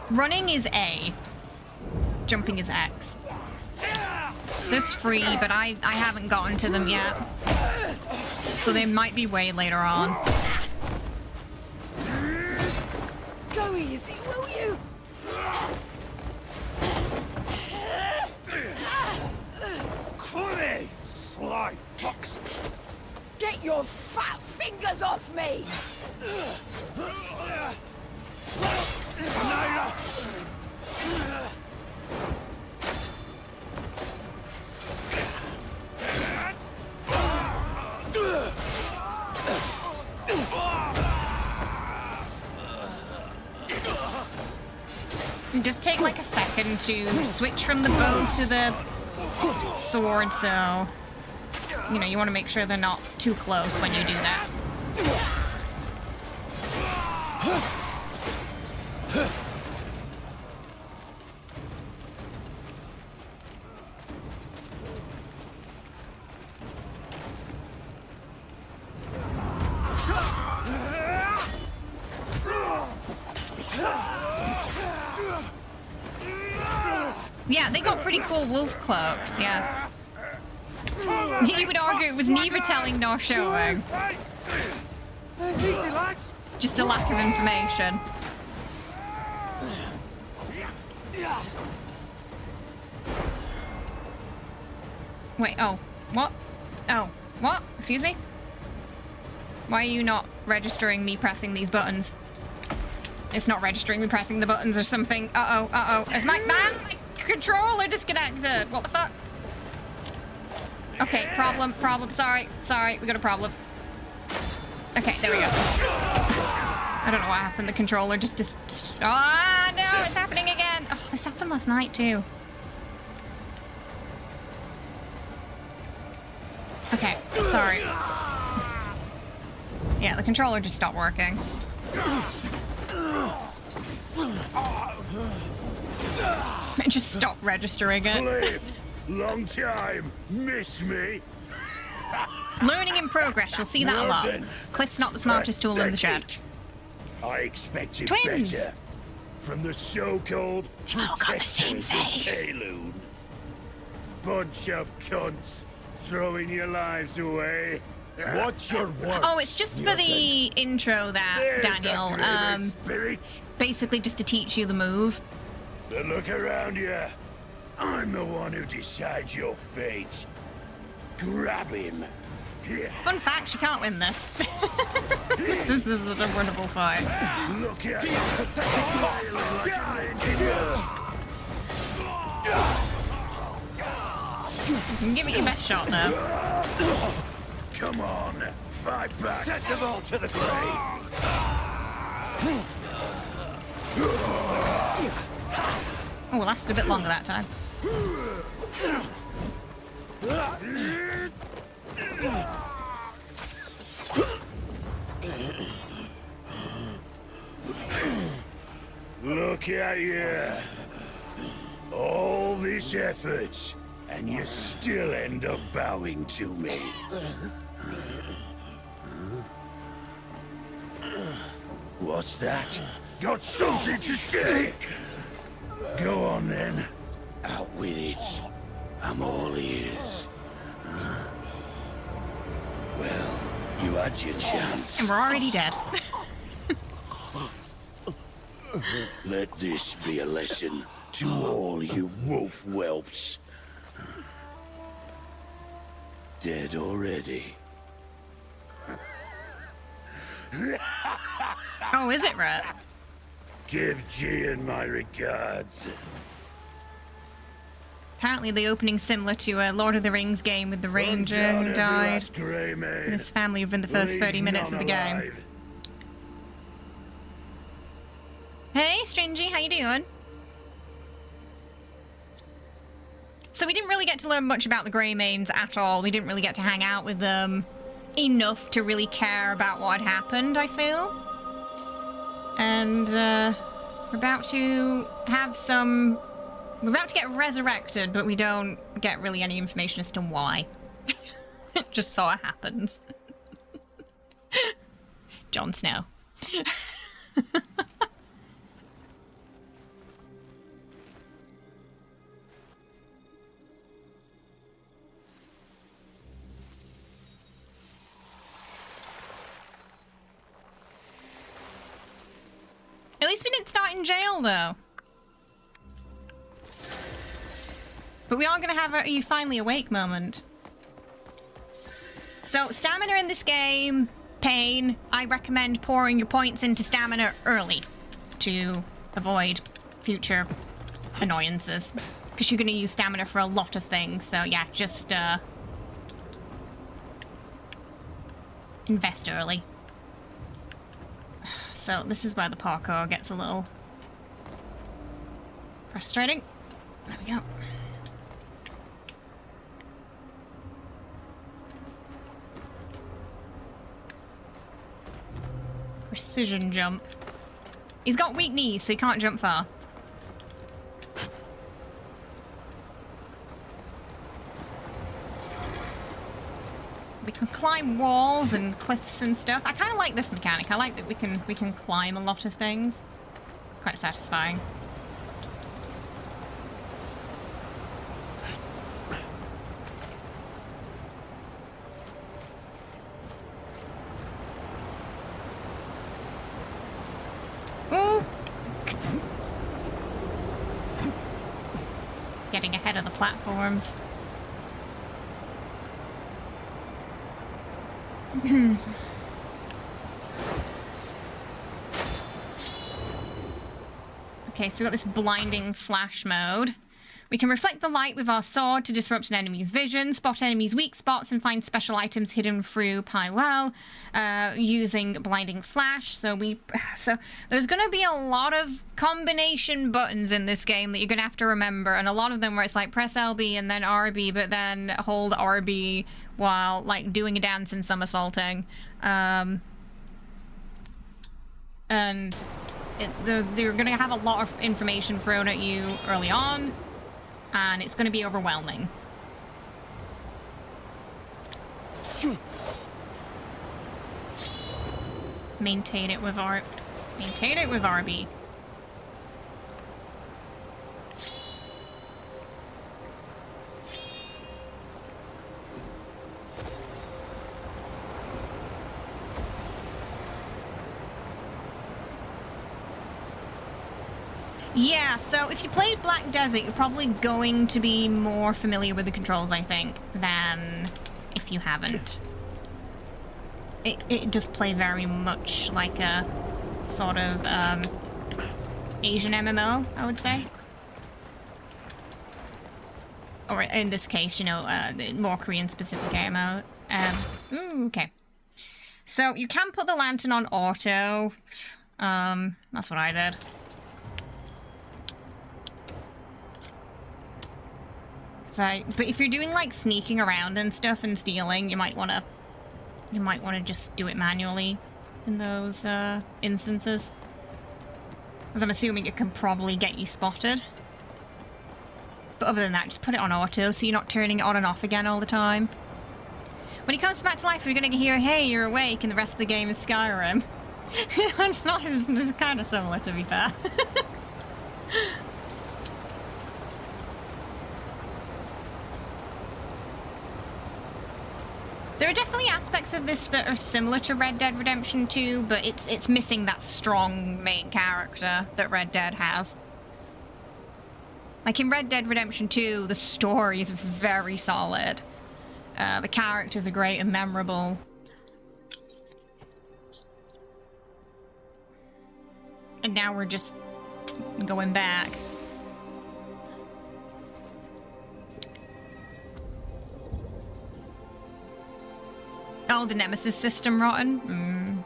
Running is A. Jumping is X. There's free, but I haven't gotten to them yet. So they might be way later on. Go easy, will you? Funny! Sly fucks! Get your fat fingers off me! And just take like a second to switch from the bow to the sword, so you know, you want to make sure they're not too close when you do that. Yeah, they got pretty cool wolf cloaks, yeah. You would argue it was neither telling nor showing. Just a lack of information. Wait, oh, what? Oh, what? Excuse me? Why are you not registering me pressing these buttons? It's not registering me pressing the buttons or something. Uh-oh, uh-oh. Is my controller disconnected? What the fuck? Okay, problem, sorry, we got a problem. Okay, there we go. I don't know what happened, the controller just oh no, it's happening again! Oh, this happened last night too. Okay, sorry. Yeah, the controller just stopped working. It just stopped registering it. Kliff! Long time. Miss me? Learning in progress, you'll see that a lot. Kliff's not the smartest tool in the shed. I expected Twins! better. From the so-called They've all got the same protectors of face. Kaloon. Bunch of cunts throwing your lives away. Watch your words. Oh, it's just for the intro that, There's Daniel. the Greymane spirit. Basically just to teach you the move. But look around you. I'm the one who decides your fate. Grab him. Here. Fun fact, she can't win this. This is a wonderful fight. Look at you. You can give it your best shot, though. Come on. Fight back. Send them all to the grave. Oh, it lasted a bit longer that time. Look at you. All this effort, and you still end up bowing to me. What's that? Got something to say? Go on then. Out with it. I'm all ears. Well, you had your chance. And we're already dead. Let this be a lesson to all you wolf whelps. dead already. Oh, is it, Rhett? Give Gian my regards. Apparently the opening's similar to a Lord of the Rings game with the ranger Run down who every died. last Greymane. And his family within the first Leave 30 minutes none of the game. alive. Hey, Stringy, how you doing? So we didn't really get to learn much about the Greymanes at all. We didn't really get to hang out with them enough to really care about what had happened, I feel. And we're about to have some... We're about to get resurrected, but we don't get really any information as to why. It just sort of happens. Jon Snow. At least we didn't start in jail, though. But we are going to have a you finally awake moment. So, stamina in this game, pain. I recommend pouring your points into stamina early to avoid future annoyances. Because you're going to use stamina for a lot of things. So, yeah, just invest early. So this is where the parkour gets a little frustrating. There we go. Precision jump. He's got weak knees, so he can't jump far. We can climb walls and cliffs and stuff. I kind of like this mechanic. I like that we can climb a lot of things. It's quite satisfying. Ooh! Getting ahead of the platforms. Okay, so we got this blinding flash mode. We can reflect the light with our sword to disrupt an enemy's vision, spot enemies' weak spots, and find special items hidden through Pywell using blinding flash. So there's going to be a lot of combination buttons in this game that you're going to have to remember, and a lot of them where it's like press LB and then RB, but then hold RB while like doing a dance and somersaulting. And they're going to have a lot of information thrown at you early on, and it's going to be overwhelming. Maintain it with RB. Yeah, so if you played Black Desert, you're probably going to be more familiar with the controls, I think, than if you haven't. It does play very much like a sort of Asian MMO, I would say. Or in this case, you know, more Korean-specific MMO. Okay. So you can put the lantern on auto. That's what I did. So, but if you're doing like sneaking around and stuff and stealing, you might want to just do it manually in those instances. Because I'm assuming it can probably get you spotted. But other than that, just put it on auto so you're not turning it on and off again all the time. When he comes back to life, you're going to hear, hey, you're awake, and the rest of the game is Skyrim. It's kind of similar, to be fair. There are definitely aspects of this that are similar to Red Dead Redemption 2, but it's missing that strong main character that Red Dead has. Like in Red Dead Redemption 2, the story is very solid. The characters are great and memorable. And now we're just going back. Oh, the Nemesis system rotten.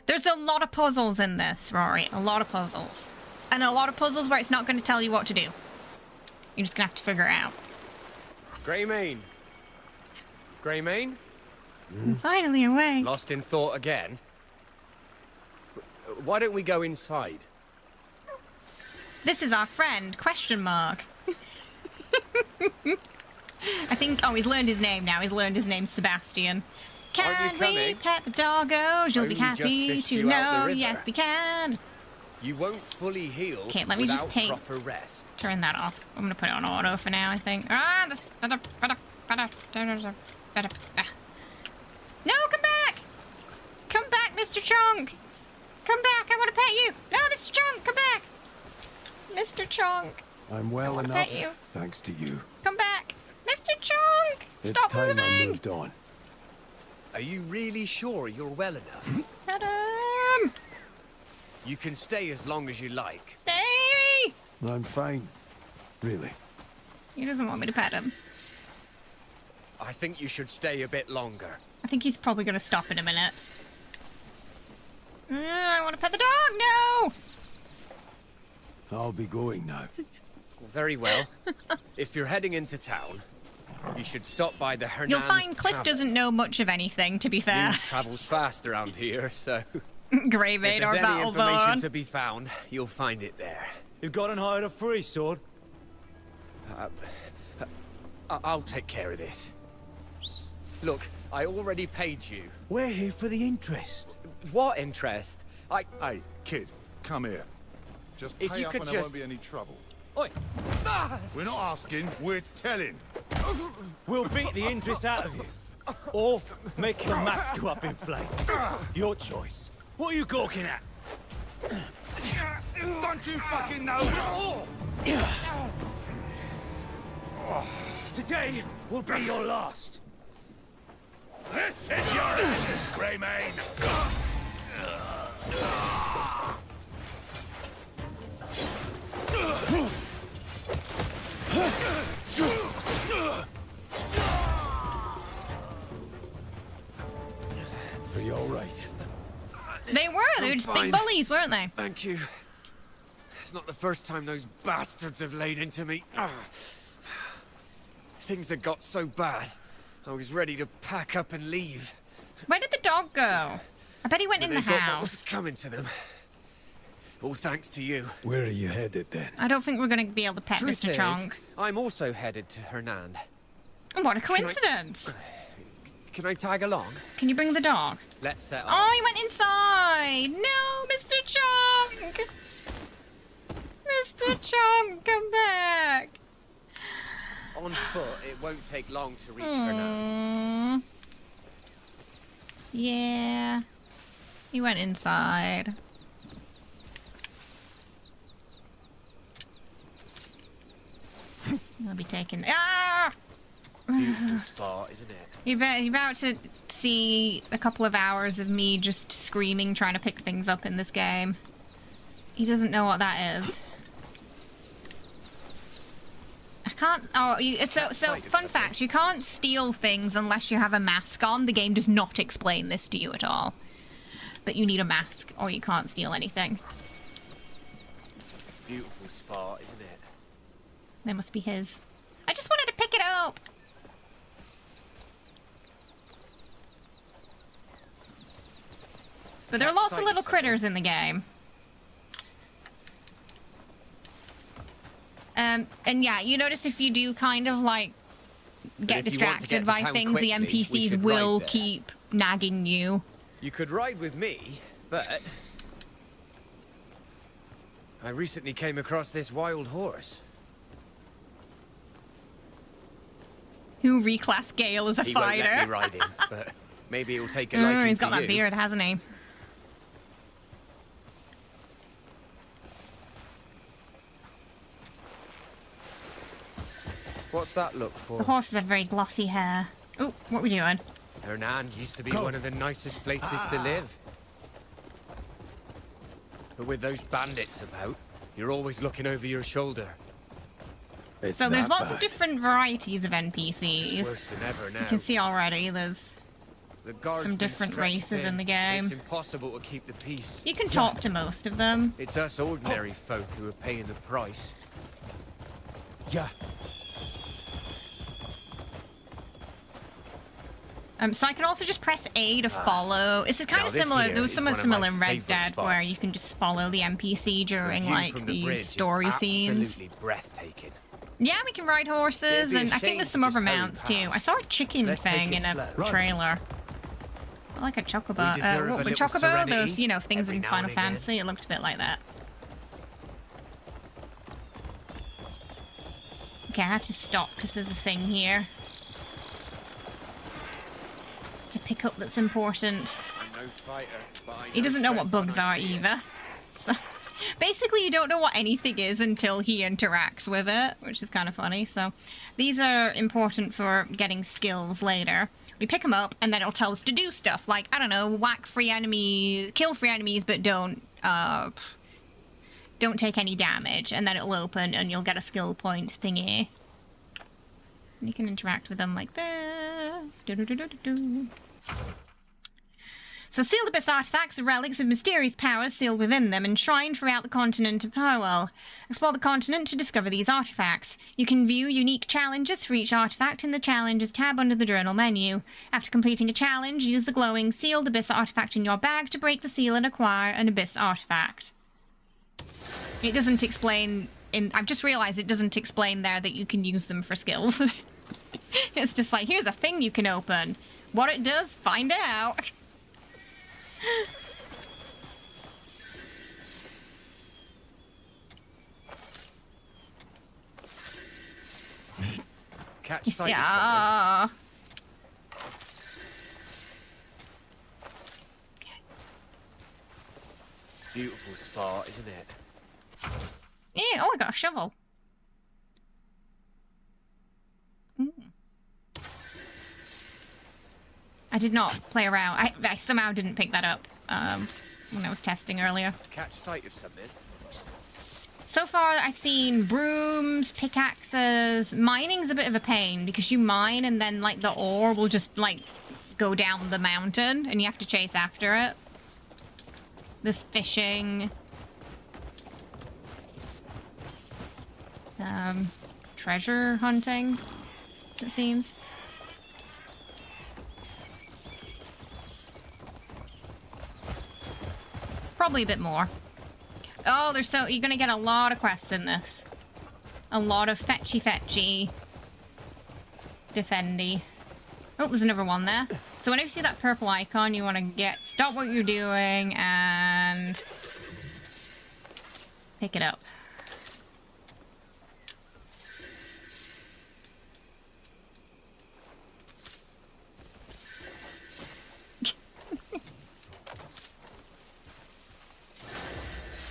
There's a lot of puzzles in this, Rory. A lot of puzzles. And a lot of puzzles where it's not going to tell you what to do. You're just going to have to figure it out. Greymane. Greymane? Finally awake. Lost in thought again? Why don't we go inside? This is our friend, question mark. I think, oh, he's learned his name now. He's learned his name, Sebastian. Can we pet the doggos? You'll be happy to know. Yes, we can. You won't fully heal. Okay, let me just without take proper rest. turn that off. I'm gonna put it on auto for now, I think. Ah, no, come back! Come back, Mr. Chunk! Come back, I want to pet you! No, Mr. Chunk, come back! Mr. Chunk, I'm well wanna enough, pet you. thanks to you. come back! Mr. Chunk! It's Stop time I moving! moved on. Are you really sure you're well enough? Pet him! You can stay as long as you like. Stay! I'm fine. Really. He doesn't want me to pet him. I think you should stay a bit longer. I think he's probably gonna stop in a minute. I want to pet the dog! No! I'll be going now. Very well. If you're heading into town, you should stop by the Hernan's You'll find Cliff Tavern. doesn't know much of anything, to be fair. News travels fast around here, so Greymane if or there's any information Battleborn. to be found, you'll find it there. You've got and hired a free sword? I'll take care of this. Look, I already paid you. We're here for the interest. What interest? Hey, kid, come here. Just If pay you up could and there just- won't be any trouble. Oi, We're not asking, we're telling. we'll beat the interest out of you. Or make your maps go up in flame. Your choice. What are you gawking at? Don't you fucking know? Today will be your last. This is your end, Greymane. Are you all right? They were just fine. big bullies, weren't they? Thank you. It's not the first time those bastards have laid into me. Things had got so bad, I was ready to pack up and leave. Where did the dog go? I bet he went in They the got what was house. coming to them. All thanks to you. Where are you headed then? I don't think we're going to be able to pet Truth Mr. is, Chong. I'm also headed to Hernan. What a coincidence. Can I tag along? Can you bring the dog? Let's set off. Oh, he went inside. No, Mr. Chong. Mr. Chong, come back. On foot, it won't take long to reach Hernan. Yeah. He went inside. I'll be taking. Ah! Beautiful spot, isn't it? You're about to see a couple of hours of me just screaming, trying to pick things up in this game. He doesn't know what that is. I can't. Oh, it's so. Fun fact: you can't steal things unless you have a mask on. The game does not explain this to you at all. But you need a mask, or you can't steal anything. Beautiful spot, isn't it? That must be his. I just wanted to pick it up. But there are lots of little critters in the game. And yeah, you notice if you do kind of like get if you want to distracted get to by town things, the quickly, we NPCs should will ride there. keep nagging you. You could ride with me, but I recently came across this wild horse. Who reclassed Gale as a He fighter? won't let me ride him, but maybe he'll take a Oh, liking he's got to that you. beard, hasn't he? What's that look The for? horses have very glossy hair. Oh, what are we doing? Hernan used to be Go. one of the nicest places to live. But with those bandits about, you're always looking over your shoulder. It's So there's that lots of bad. different varieties of NPCs. Worse than ever now. You can see already there's... The guards some been different stretched races thin, in the and It's game. impossible to keep the peace. You can talk to most of them. It's us ordinary folk who are paying the price. Yeah. So I can also just press A to follow. This is kind Now of this similar. here There was is something one of my similar in Red favourite Dead where spots. you can just follow the NPC The during view like from the bridge these is story scenes. absolutely breathtaking. Yeah, we can ride horses, It'd be a and I think shame there's to some just other hurry mounts too. past. I saw a chicken Let's take thing it in a slow. trailer. I like a chocobo. We deserve What a were little chocobo? serenity Those, you know, things every in now Final and again. Fantasy. It looked a bit like that. Okay, I have to stop because there's a thing here to pick up that's important. I'm no fighter, but I He doesn't know what strength when bugs I are see it. either. So basically, you don't know what anything is until he interacts with it, which is kind of funny. So these are important for getting skills later. We pick them up, and then it'll tell us to do stuff like, I don't know, whack free enemies, kill free enemies, but don't take any damage. And then it'll open, and you'll get a skill point thingy. And you can interact with them like this. Do-do-do-do-do-do. So sealed abyss artifacts are relics with mysterious powers sealed within them, enshrined throughout the continent of Powell. Explore the continent to discover these artifacts. You can view unique challenges for each artifact in the Challenges tab under the journal menu. After completing a challenge, use the glowing sealed abyss artifact in your bag to break the seal and acquire an abyss artifact. It doesn't explain... I've just realised it doesn't explain there that you can use them for skills. It's just like, here's a thing you can open. What it does, find out. Catch sight of something. Yeah. Beautiful spot, isn't it? Yeah, oh, I got a shovel. I did not play around. I somehow didn't pick that up when I was testing earlier. Catch sight of something. So far, I've seen brooms, pickaxes. Mining's a bit of a pain because you mine and then, like, the ore will just, like, go down the mountain and you have to chase after it. There's fishing. Treasure hunting, it seems. Probably a bit more. Oh, you're gonna get a lot of quests in this. A lot of fetchy, defendy. Oh, there's another one there. So whenever you see that purple icon, you want to stop what you're doing and pick it up.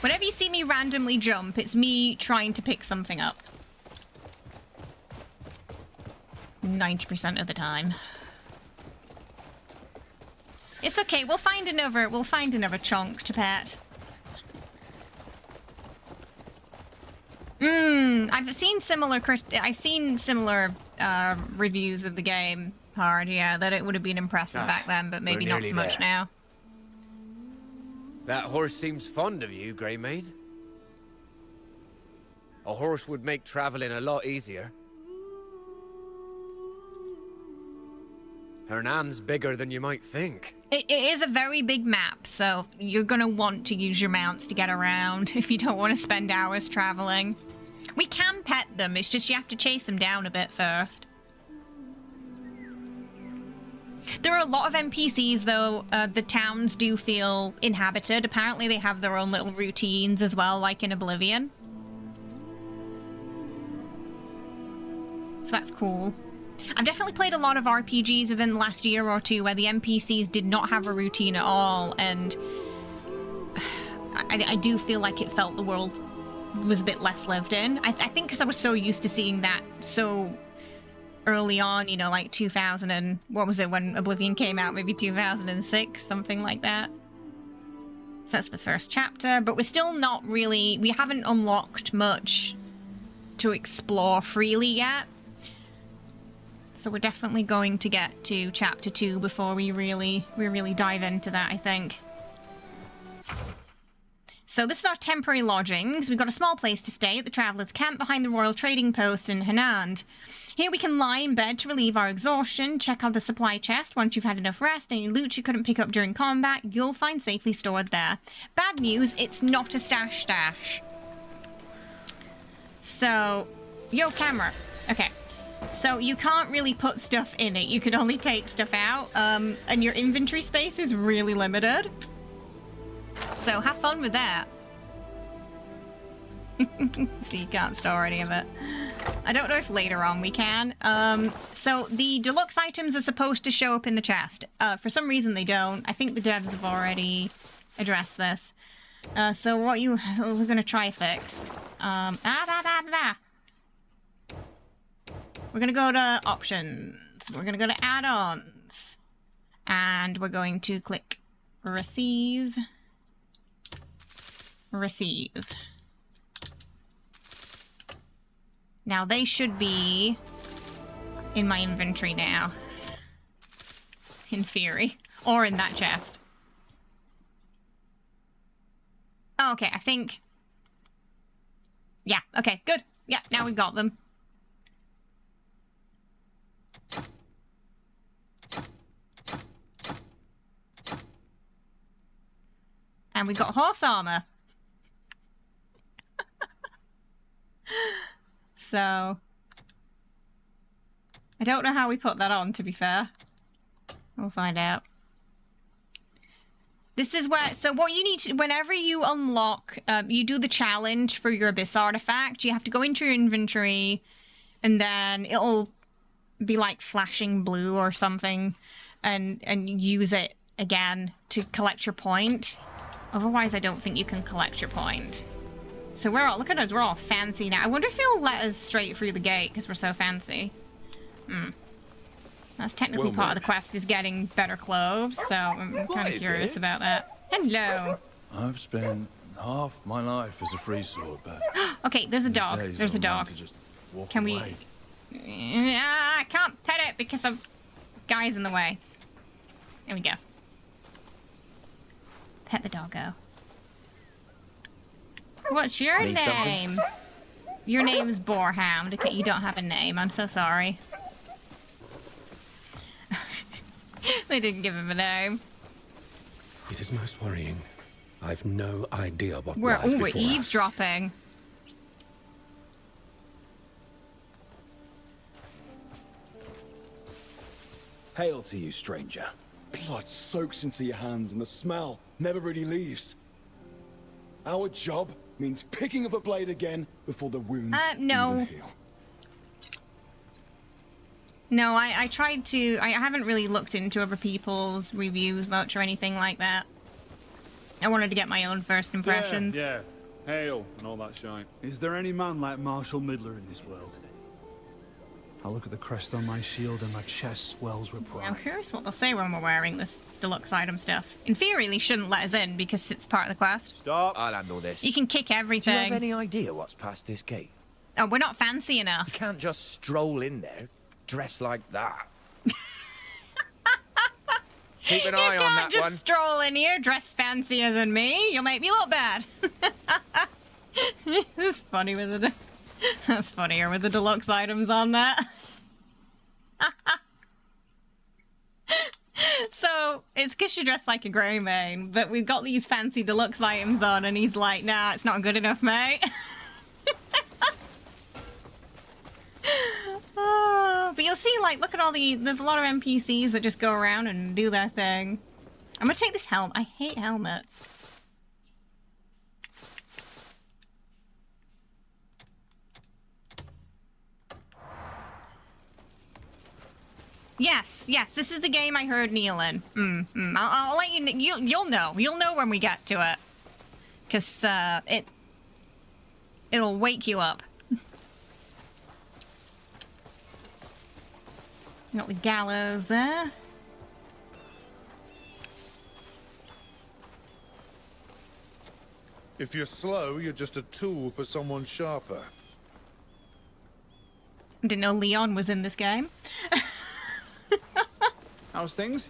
Whenever you see me randomly jump, it's me trying to pick something up. 90% of the time. It's okay, we'll find another chunk to pet. I've seen similar reviews of the game hard, yeah, that it would have been impressive back then, but maybe we're not nearly so much there. now. That horse seems fond of you, Greymane. A horse would make traveling a lot easier. Hernan's bigger than you might think. It is a very big map, so you're gonna want to use your mounts to get around if you don't want to spend hours traveling. We can pet them, it's just you have to chase them down a bit first. There are a lot of NPCs, though. The towns do feel inhabited. Apparently they have their own little routines as well, like in Oblivion. So that's cool. I've definitely played a lot of RPGs within the last year or two where the NPCs did not have a routine at all, and I do feel like it felt the world was a bit less lived in. I think because I was so used to seeing that so early on, you know, like 2000 and what was it when Oblivion came out? Maybe 2006, something like that. So that's the first chapter, but we're still not really, we haven't unlocked much to explore freely yet. So we're definitely going to get to chapter 2 before we really dive into that, I think. So this is our temporary lodgings. We've got a small place to stay at the Traveller's Camp behind the Royal Trading Post in Hanand. Here we can lie in bed to relieve our exhaustion, check out the supply chest once you've had enough rest. Any loot you couldn't pick up during combat, you'll find safely stored there. Bad news, it's not a stash. So, yo camera. Okay. So you can't really put stuff in it. You can only take stuff out, and your inventory space is really limited. So have fun with that. So you can't store any of it. I don't know if later on we can. So the deluxe items are supposed to show up in the chest. For some reason they don't. I think the devs have already addressed this. So what we're gonna try fix. We're gonna go to options. We're gonna go to add-ons. And we're going to click receive. Receive. Now they should be in my inventory now. In theory. Or in that chest. Oh, okay, I think... Yeah, okay, good. Yeah, now we've got them. And we got horse armor. So, I don't know how we put that on, to be fair. We'll find out. This is where, so what you need to, whenever you unlock, you do the challenge for your Abyss artifact, you have to go into your inventory, and then it'll be like flashing blue or something, and use it again to collect your point. Otherwise, I don't think you can collect your point. So we're all, look at us, we're all fancy now. I wonder if he'll let us straight through the gate because we're so That's technically part of the quest, is getting better clothes, so I'm kind of curious about that. Hello. I've spent half my life as a free sword, but okay, there's a dog. There's a dog. Can we... I can't pet it because of guys in the way. There we go. Pet the doggo. What's your name? Your name's Boarhound. Okay, you don't have a name. I'm so sorry. They didn't give him a name. It is most worrying. I've no idea what we're lies before us. eavesdropping. Hail to you, stranger. Blood soaks into your hands and the smell never really leaves. Our job means picking up a blade again before the wounds no. even heal. No, I tried to... I haven't really looked into other people's reviews much or anything like that. I wanted to get my own first impressions. Yeah, hail and all that shite. Is there any man like Marshal Midler in this world? I look at the crest on my shield and my chest swells with pride. I'm curious what they'll say when we're wearing this deluxe item stuff. In theory, they shouldn't let us in because it's part of the quest. Stop. I'll handle this. You can kick everything. Do you have any idea what's past this gate? Oh, we're not fancy enough. You can't just stroll in there, dressed like that. Keep an eye on that one. You can't just stroll in here, dressed fancier than me. You'll make me look bad. That's funny with the... That's funnier with the deluxe items on that. So, it's because you're dressed like a Greymane, but we've got these fancy deluxe items on, and he's like, nah, it's not good enough, mate. But you'll see, like, look at all the... There's a lot of NPCs that just go around and do their thing. I'm gonna take this helmet. I hate helmets. Yes, this is the game I heard Neil in. I'll let you know. You'll know. You'll know when we get to it. Because, it'll wake you up. Got the gallows there. If you're slow, you're just a tool for someone sharper. Didn't know Leon was in this game. How's things?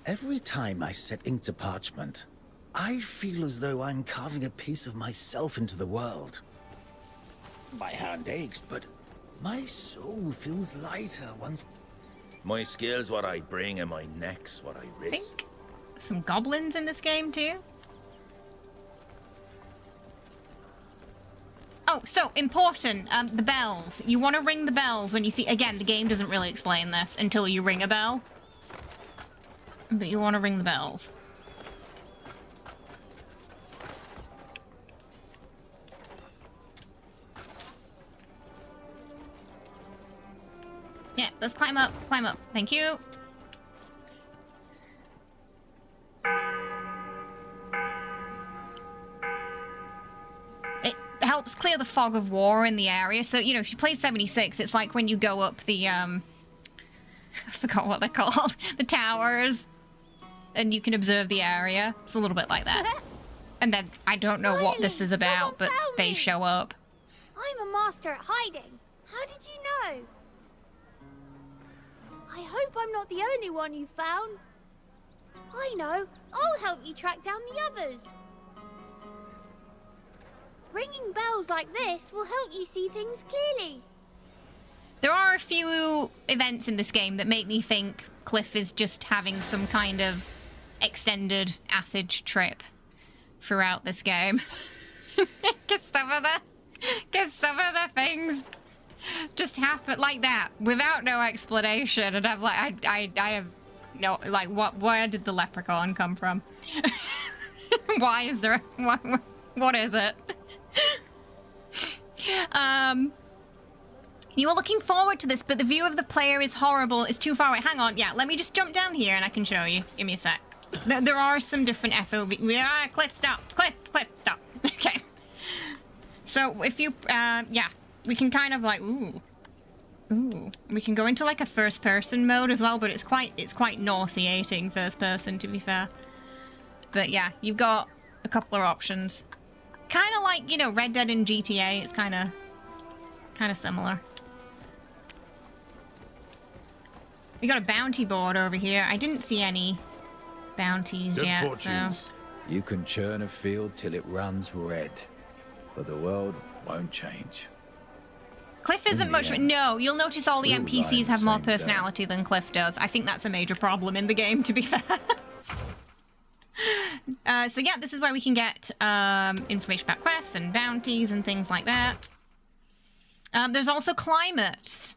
Every time I set ink to parchment, I feel as though I'm carving a piece of myself into the world. My hand aches, but my soul feels lighter once... My skill's what I bring and my neck's what I I risk. think some goblins in this game too. Oh, so important, the bells. You want to ring the bells when you see... Again, the game doesn't really explain this until you ring a bell. But you want to ring the bells. Yeah, let's climb up, climb up. Thank you. It helps clear the fog of war in the area. So, you know, if you play 76, it's like when you go up the, I forgot what they're called. The towers. And you can observe the area. It's a little bit like that. And then, I don't know what this is about, but they show up. I'm a master at hiding. How did you know? I hope I'm not the only one you found. I know. I'll help you track down the others. Ringing bells like this will help you see things clearly. There are a few events in this game that make me think Kliff is just having some kind of extended acid trip throughout this game. Cause some of the things just happen like that without no explanation, and I'm like, I have no, like, where did the leprechaun come from? Why is there what is it? You were looking forward to this, but the view of the player is horrible. It's too far away. Hang on, yeah, let me just jump down here and I can show you. Give me a sec. There are some different FOV. Kliff, stop. Kliff, stop. Okay. So if you, yeah, we can kind of like, ooh. We can go into like a first-person mode as well, but it's quite nauseating first person, to be fair. But yeah, you've got a couple of options. Kind of like, you know, Red Dead and GTA. It's kind of similar. We got a bounty board over here. I didn't see any bounties yet, fortunes. so... You can churn a field till it runs red, but the world won't change. Kliff isn't much... No, you'll notice all the We'll NPCs lie have the more same day. personality than Kliff does. I think that's a major problem in the game, to be fair. So yeah, this is where we can get information about quests and bounties and things like that. There's also climates.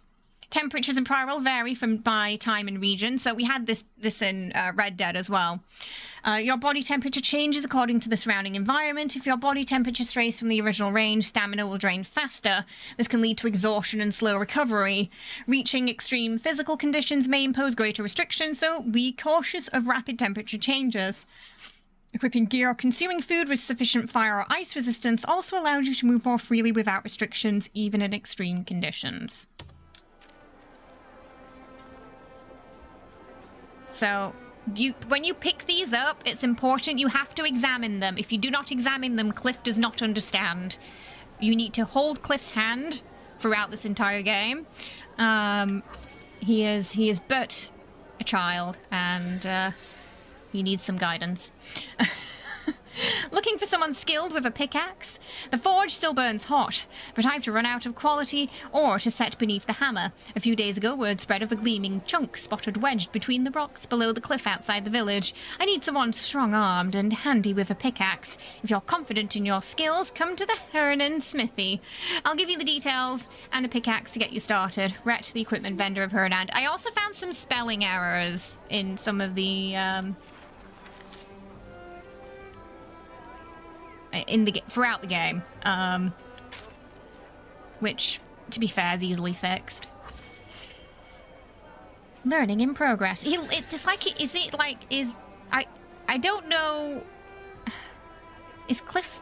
Temperatures in Prior will vary by time and region. So we had this in Red Dead as well. Your body temperature changes according to the surrounding environment. If your body temperature strays from the original range, stamina will drain faster. This can lead to exhaustion and slow recovery. Reaching extreme physical conditions may impose greater restrictions, so be cautious of rapid temperature changes. Equipping gear or consuming food with sufficient fire or ice resistance also allows you to move more freely without restrictions, even in extreme conditions. So, when you pick these up, it's important you have to examine them. If you do not examine them, Kliff does not understand. You need to hold Kliff's hand throughout this entire game. He is but a child, and he needs some guidance. Looking for someone skilled with a pickaxe? The forge still burns hot, but I have to run out of quality ore to set beneath the hammer. A few days ago, word spread of a gleaming chunk spotted wedged between the rocks below the cliff outside the village. I need someone strong-armed and handy with a pickaxe. If you're confident in your skills, come to the Hernan Smithy. I'll give you the details and a pickaxe to get you started. Rhett, the equipment vendor of Hernan. I also found some spelling errors in some of the, throughout the game, which, to be fair, is easily fixed. Learning in progress. I don't know. Is Kliff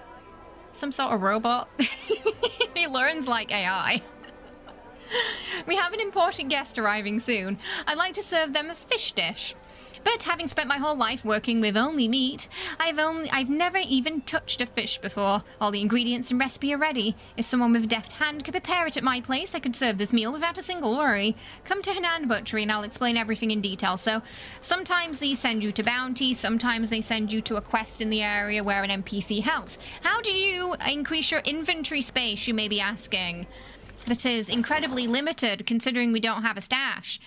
some sort of robot? He learns like AI. We have an important guest arriving soon. I'd like to serve them a fish dish. But having spent my whole life working with only meat, I've never even touched a fish before. All the ingredients and recipe are ready. If someone with a deft hand could prepare it at my place, I could serve this meal without a single worry. Come to Hanan Butchery and I'll explain everything in detail. So, sometimes they send you to bounty, sometimes they send you to a quest in the area where an NPC helps. How do you increase your inventory space, you may be asking? That is incredibly limited, considering we don't have a stash.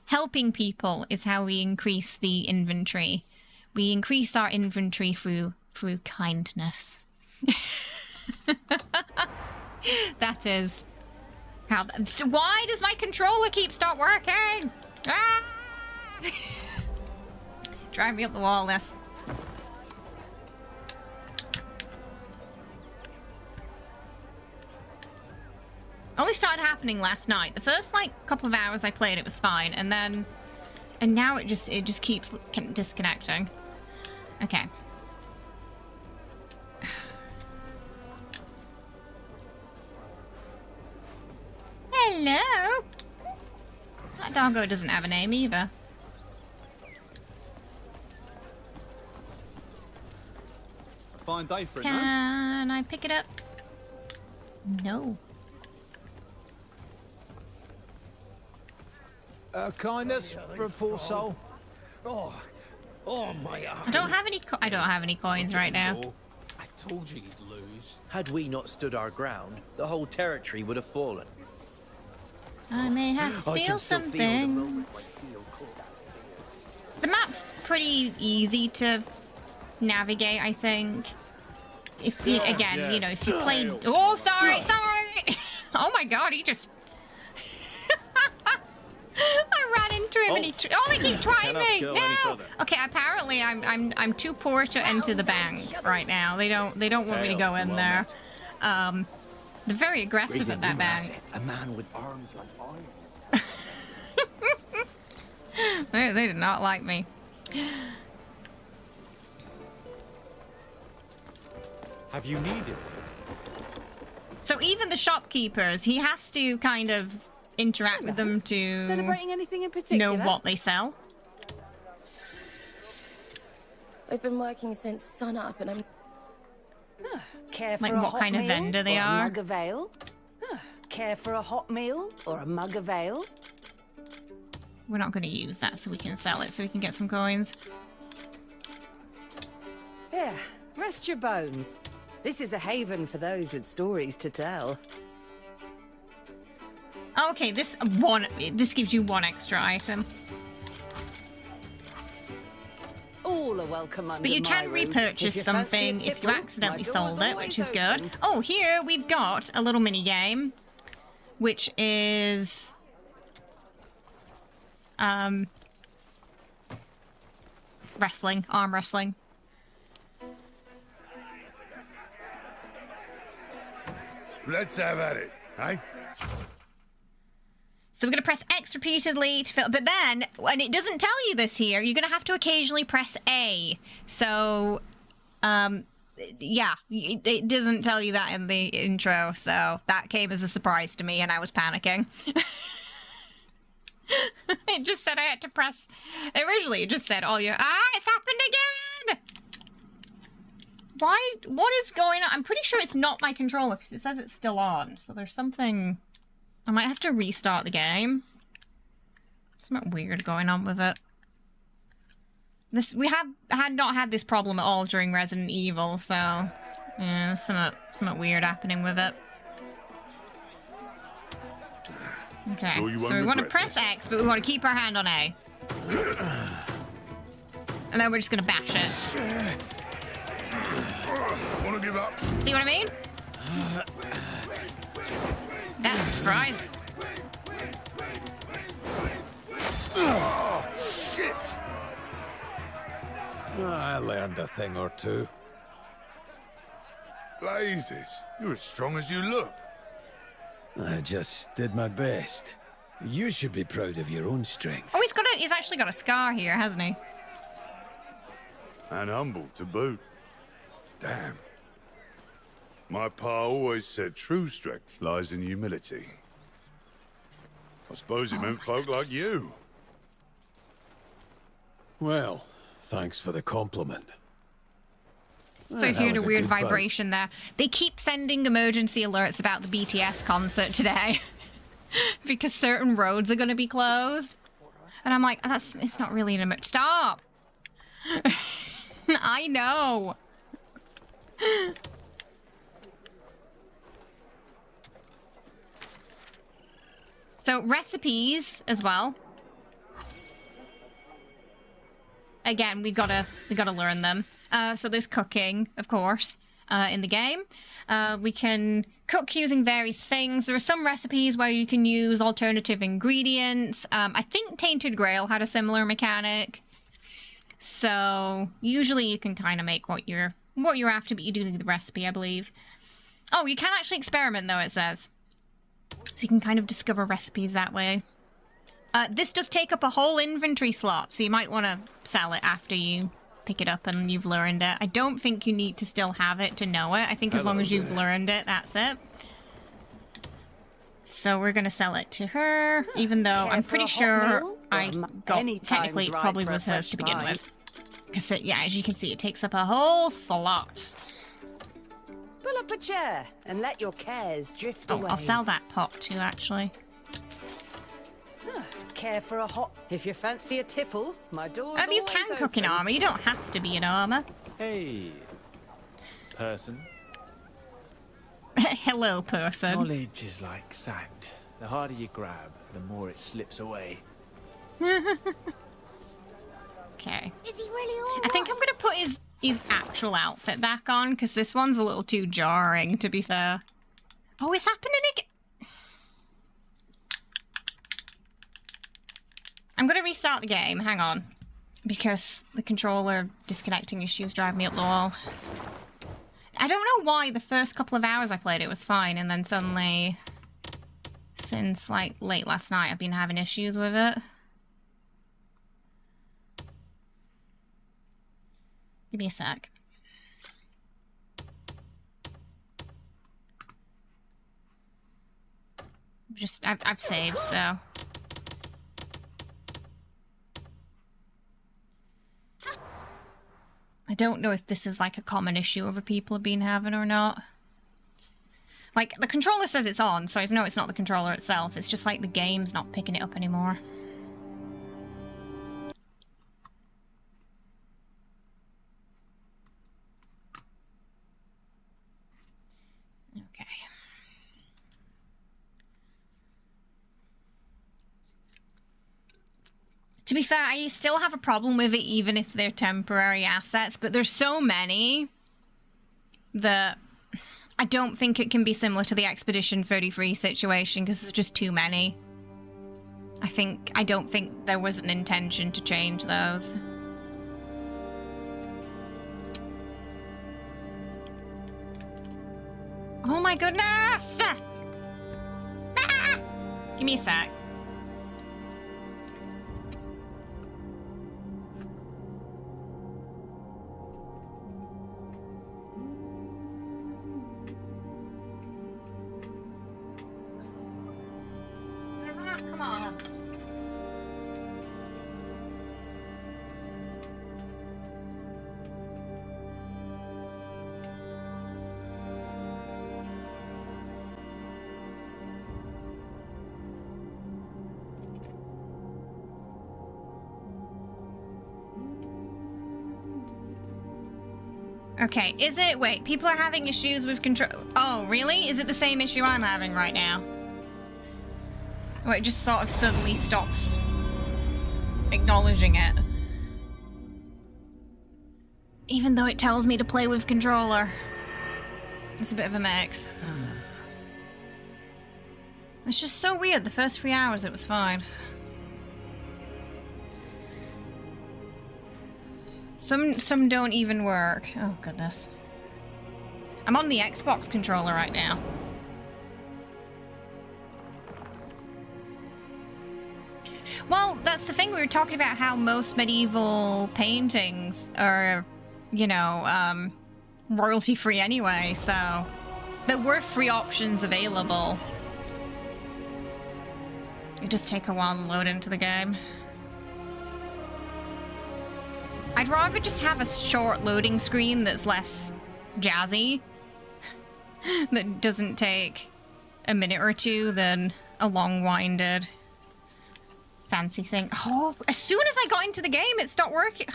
Helping people is how we increase the inventory. We increase our inventory through kindness. That is how... Why does my controller stop working? Ah! Drive me up the wall, this. Only started happening last night. The first couple of hours I played, it was fine, and now it just keeps disconnecting. Okay. Hello. That doggo doesn't have a name either. A fine day for it, Can I pick it up? No. Kindness for a poor soul. Oh my arm. I don't have any coins right now. I told you you'd lose. Had we not stood our ground, the whole territory would have fallen. I may have to I steal can still feel the something. moment my heel caught. The map's pretty easy to navigate, I think. If you, again, you know, if you played... Oh, sorry! Oh my god, he just... I ran into him and he... they keep trying me! No! Okay, apparently I'm too poor to enter the bank right now. They don't want me to go in there. They're very aggressive at that bank. A man with arms like iron. They did not like me. Have you needed? So even the shopkeepers, he has to kind of interact with them to Celebrating anything in particular? know what they sell. I've been working since sunup and I'm... Care for Like a what hot kind of meal vendor they or are? A mug of ale? Care for a hot meal or a mug of ale? We're not going to use that so we can sell it so we can get some coins. Yeah, rest your bones. This is a haven for those with stories to tell. Okay, this gives you one extra item. All are welcome under But you my can roof. repurchase If you fancy a something if you tipple, accidentally my door's sold it, always which is open. good. Oh, here we've got a little mini game, which is wrestling, arm wrestling. Let's have at it, eh? So we're going to press X repeatedly to fill... But then, and it doesn't tell you this here, you're going to have to occasionally press A. So, yeah, it doesn't tell you that in the intro. So that came as a surprise to me and I was panicking. It just said I had to press... Originally, it just said, oh, yeah, it's happened again! Why? What is going on? I'm pretty sure it's not my controller because it says it's still on. So there's something... I might have to restart the game. Something weird going on with it. We had not had this problem at all during Resident Evil, so yeah, something weird happening with it. Okay, so we want to press X, but we want to keep our hand on A. And then we're just gonna bash it. Wanna give up? See what I mean? That's a surprise. Oh, shit! I learned a thing or two. Blazes, you're as strong as you look. I just did my best. You should be proud of your own strength. Oh, he's actually got a scar here, hasn't he? And humble to boot. Damn. My pa always said true strength lies in humility. I suppose he meant folk like you. Well, thanks for the compliment. So if That you had a was weird good bite. vibration there. They keep sending emergency alerts about the BTS concert today. Because certain roads are going to be closed. And I'm like, it's not really an emergency. Stop! I know. So recipes as well. Again, we gotta learn them. So there's cooking, of course, in the game. We can cook using various things. There are some recipes where you can use alternative ingredients. I think Tainted Grail had a similar mechanic. So usually you can kind of make what you're after, but you do need the recipe, I believe. Oh, you can actually experiment though, it says. So you can kind of discover recipes that way. This does take up a whole inventory slot, so you might want to sell it after you pick it up and you've learned it. I don't think you need to still have it to know it. I think as long as you've learned it, that's it. So wewe're going to sell it to her, even though I'm pretty sure I got... Technically, it probably was hers to begin with. Because, yeah, as you can see, it takes up a whole slot. Pull up a chair and let your cares drift away. I'll sell that pot too, actually. Care for a hot... If you fancy a tipple, my door's Oh, you can cook in armor. You don't have to be in armor. Hey, person. Hello, person. Knowledge is like sand. The harder you grab, the more it slips away. Okay. Is he really all I think I'm going to put his actual outfit back on, because this one's a little too jarring, to be fair. Oh, it's happening again. I'm going to restart the game. Hang on. Because the controller disconnecting issues drive me up the wall. I don't know why the first couple of hours I played it was fine, and then suddenly, since like late last night, I've been having issues with it. Give me a sec. I've saved, so. I don't know if this is like a common issue other people have been having or not. Like, the controller says it's on, so I know it's not the controller itself. It's just like the game's not picking it up anymore. Okay. To be fair, I still have a problem with it even if they're temporary assets, but there's so many that I don't think it can be similar to the Expedition 33 situation because there's just too many. I don't think there was an intention to change those. Oh my goodness! Ah! Give me a sec. Come on. Okay, is it? Wait, people are having issues with control. Oh, really? Is it the same issue I'm having right now? Or it just sort of suddenly stops acknowledging it. Even though it tells me to play with controller. It's a bit of a mix. It's just so weird. The first 3 hours it was fine. Some don't even work. Oh, goodness. I'm on the Xbox controller right now. Well, that's the thing. We were talking about how most medieval paintings are, you know, royalty-free anyway, so there were free options available. It does take a while to load into the game. I'd rather just have a short loading screen that's less jazzy, that doesn't take a minute or two than a long-winded fancy thing. Oh, as soon as I got into the game, it stopped working.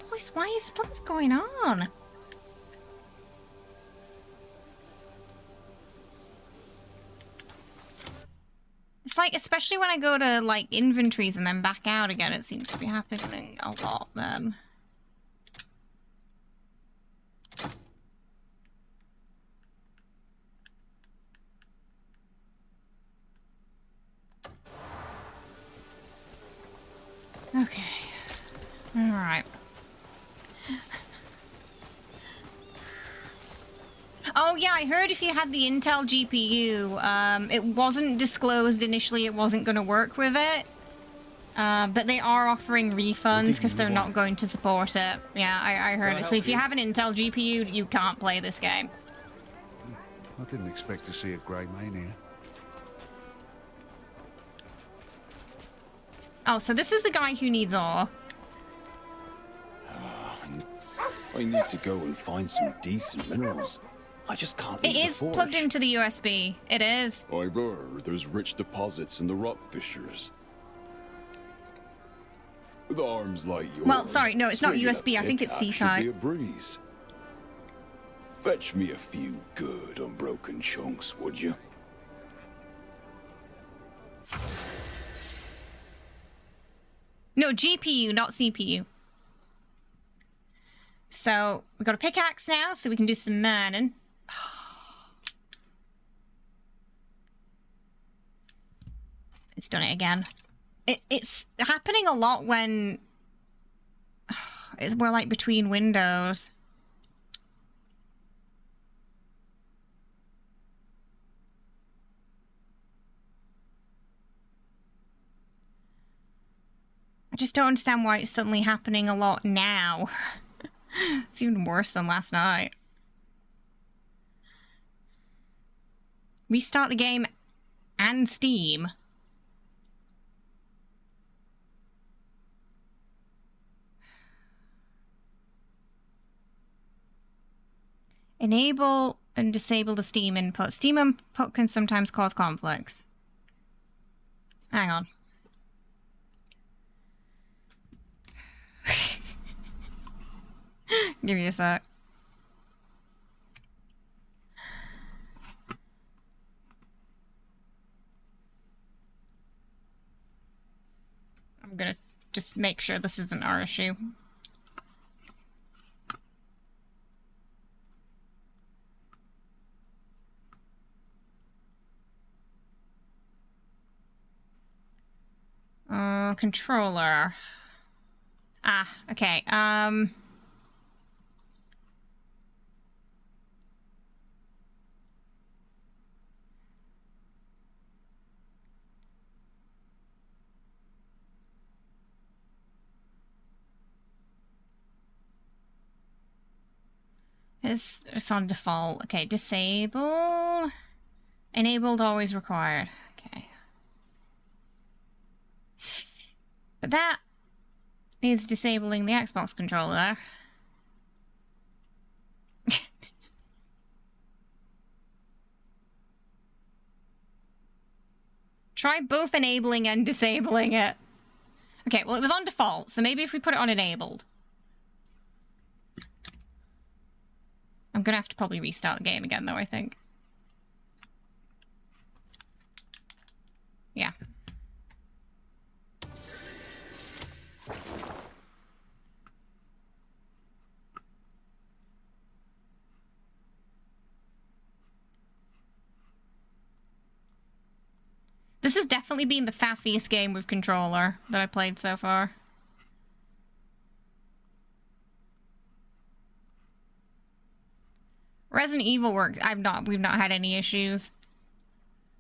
Boys, what is going on? It's like, especially when I go to, like, inventories and then back out again, it seems to be happening a lot then. Okay. Alright. Oh yeah, I heard if you had the Intel GPU, it wasn't disclosed initially it wasn't going to work with it. But they are offering refunds because they're not going to support it. Yeah, I heard it. So if you have an Intel GPU, you can't play this game. I didn't expect to see a Greymane here. Oh, so this is the guy who needs ore. I need to go and find some decent minerals. I just can't leave It the is forge. plugged into the USB. It is. I've heard there's rich deposits in the rock fissures. With arms like yours. Well, sorry, no, it's not swinging a USB. I think it's pickaxe C-type. should be a breeze. Fetch me a few good unbroken chunks, would you? No, GPU, not CPU. So, we've got a pickaxe now, so we can do some mining. It's done it again. It's happening a lot when we're like between windows. I just don't understand why it's suddenly happening a lot now. It's even worse than last night. Restart the game and Steam. Enable and disable the Steam input. Steam input can sometimes cause conflicts. Hang on. Give me a sec. I'm gonna just make sure this isn't our issue. Controller. Ah, okay. It's on default. Okay, disable. Enabled, always required. Okay. But that is disabling the Xbox controller. Try both enabling and disabling it. Okay, well it was on default, so maybe if we put it on enabled. I'm gonna have to probably restart the game again though, I think. Yeah. This has definitely been the faffiest game with controller that I played so far. Resident Evil works. We've not had any issues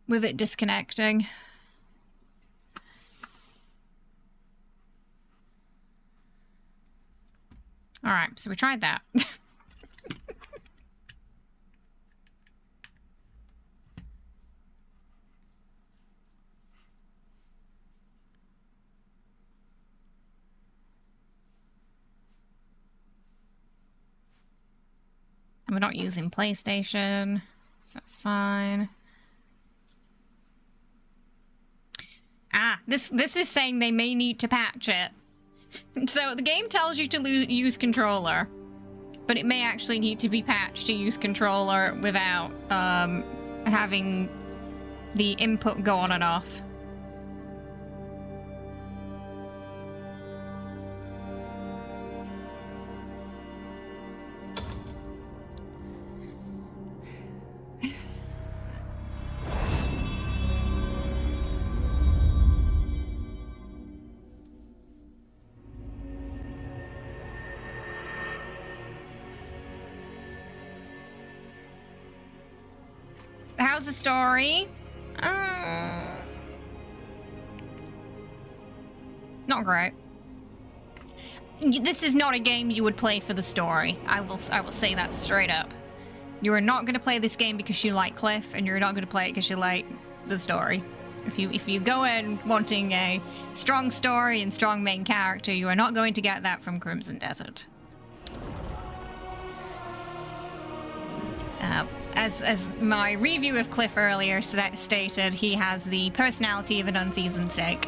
with it disconnecting. All right, so we tried that. We're not using PlayStation, so that's fine. Ah, this is saying they may need to patch it. So the game tells you to use controller, but it may actually need to be patched to use controller without having the input go on and off. How's the story? Not great. This is not a game you would play for the story. I will say that straight up. You are not going to play this game because you like Kliff, and you're not going to play it because you like the story. If you go in wanting a strong story and strong main character, you are not going to get that from Crimson Desert. As my review of Kliff earlier stated, he has the personality of an unseasoned steak.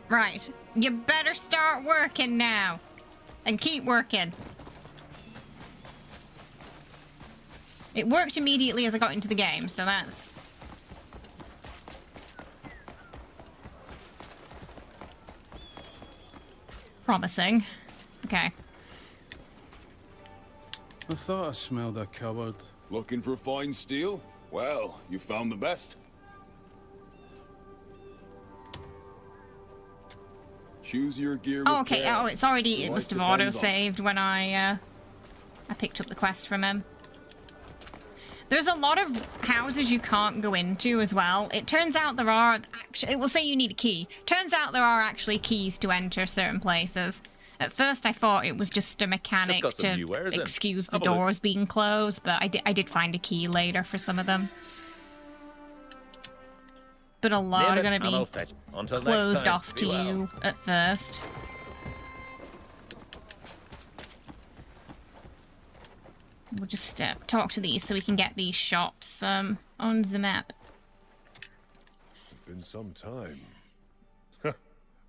Right, you better start working now. And keep working. It worked immediately as I got into the game, so that's... promising. Okay. I thought I smelled a cupboard. Looking for fine steel? Well, you found the best. Choose your gear with okay. care. Oh, it's already... Your It must have life depends on auto-saved when I picked up the quest from him. There's a lot of houses you can't go into as well. It turns out there are... Actually, it will say you need a key. Turns out there are actually keys to enter certain places. At first, I thought it was just a mechanic to excuse the doors being closed, but I did find a key later for some of them. But a lot are going to be closed off to you at first. We'll just talk to these so we can get these shops on the map. Been some time.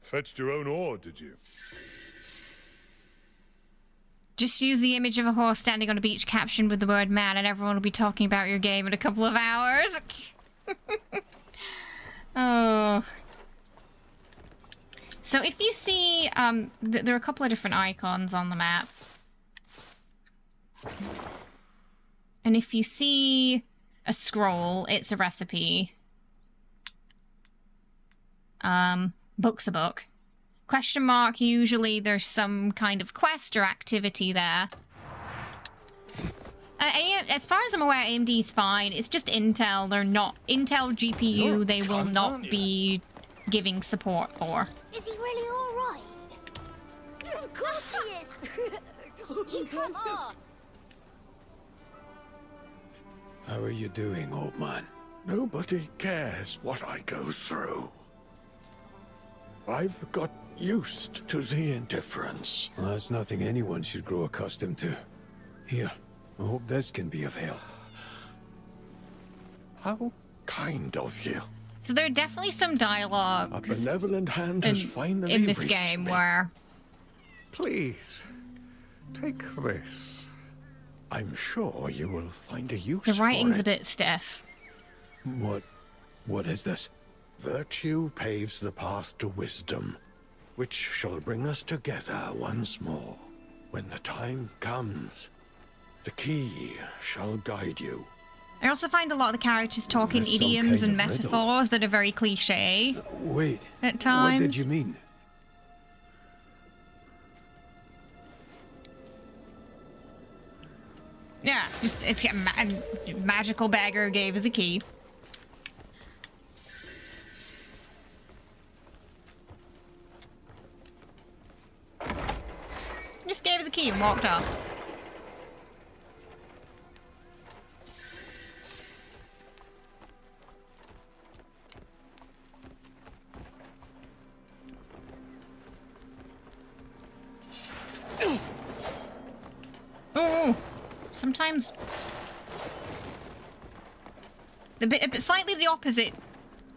Fetched your own ore, did you? Just use the image of a horse standing on a beach captioned with the word man, and everyone will be talking about your game in a couple of hours. Oh. So if you see, there are a couple of different icons on the map. And if you see a scroll, it's a recipe. Book's a book. Question mark, usually there's some kind of quest or activity there. As far as I'm aware, AMD's fine. It's just Intel. They're not... Intel GPU, they will not be giving support for. Is he really all right? Of course he is. You come on. How are you doing, old man? Nobody cares what I go through. I've got used to the indifference. Well, that's nothing anyone should grow accustomed to. Here, I hope this can be of help. How kind of you. So there are definitely some dialogue. A benevolent hand has finally in this reached game me. where... Please, take this. I'm sure you will find a use The writing's for a it. bit stiff. What is this? Virtue paves the path to wisdom, which shall bring us together once more. When the time comes, the key shall guide you. I also find a lot of the characters talking There's some idioms kind and of riddle. metaphors that are very cliche. Wait. At times. What did you mean? Yeah, it's a magical beggar gave us a key. Just gave us a key and walked off. sometimes a bit slightly the opposite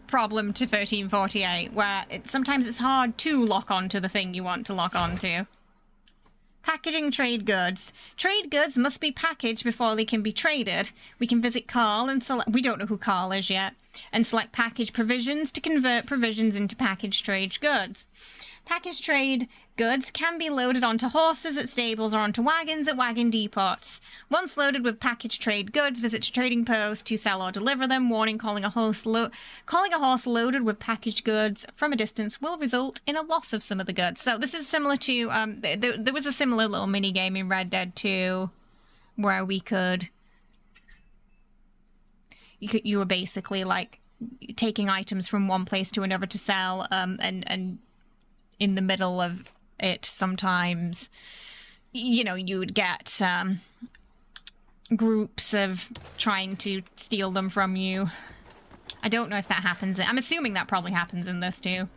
problem to 1348, where sometimes it's hard to lock onto the thing you want to lock onto. Packaging trade goods. Trade goods must be packaged before they can be traded. We can visit Carl and select... We don't know who Carl is yet. And select package provisions to convert provisions into packaged trade goods. Packaged trade goods can be loaded onto horses at stables or onto wagons at wagon depots. Once loaded with packaged trade goods, visit a trading post to sell or deliver them. Warning, calling a horse loaded with packaged goods from a distance will result in a loss of some of the goods. So this is similar to, there was a similar little mini game in Red Dead 2 where we could, you were basically like taking items from one place to another to sell, and in the middle of it, sometimes, you know, you would get groups of trying to steal them from you. I don't know if that happens. I'm assuming that probably happens in this too.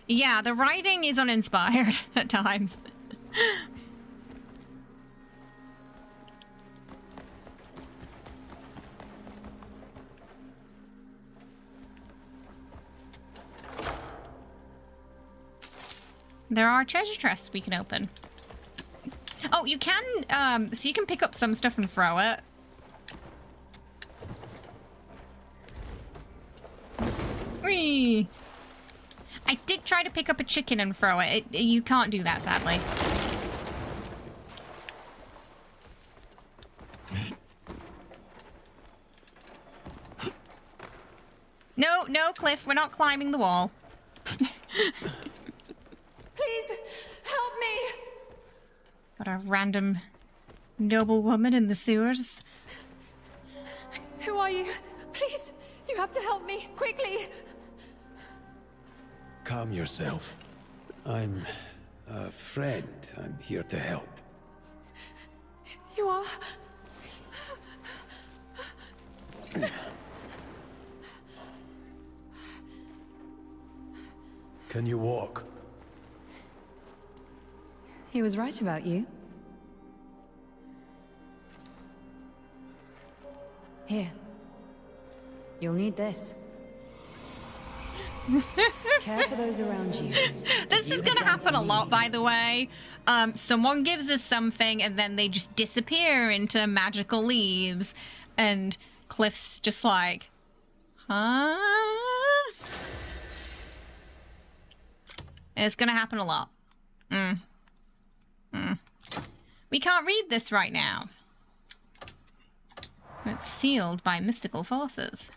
Yeah, the writing is uninspired at times. There are treasure chests we can open. Oh, you can, so you can pick up some stuff and throw it. Whee! I did try to pick up a chicken and throw it. You can't do that, sadly. No, no, Kliff, we're not climbing the wall. Please, help me! Got a random noble woman in the sewers. Who are you? Please, you have to help me, quickly! Calm yourself. I'm a friend. I'm here to help. You are? Can you walk? He was right about you. Here. You'll need this. Care for those around you. This is gonna happen a lot, by the way. Someone gives us something and then they just disappear into magical leaves. And Kliff's just like, huh? It's gonna happen a lot. We can't read this right now. It's sealed by mystical forces.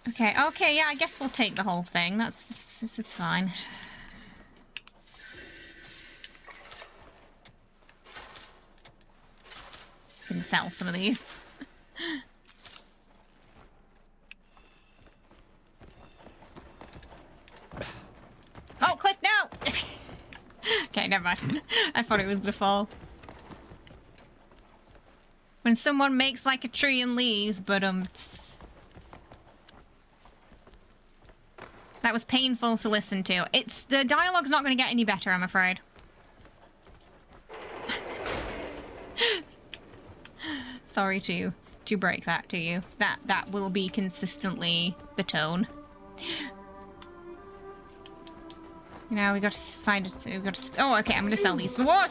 Okay, yeah, I guess we'll take the whole thing. This is fine. Can sell some of these. Oh, Kliff, no! Okay, never mind. I thought it was gonna fall. When someone makes like a tree and leaves, but that was painful to listen to. The dialogue's not gonna get any better, I'm afraid. Sorry to break that to you. That will be consistently the tone. Now we got to find it. We got to. Oh, okay. I'm gonna sell these. Whoa!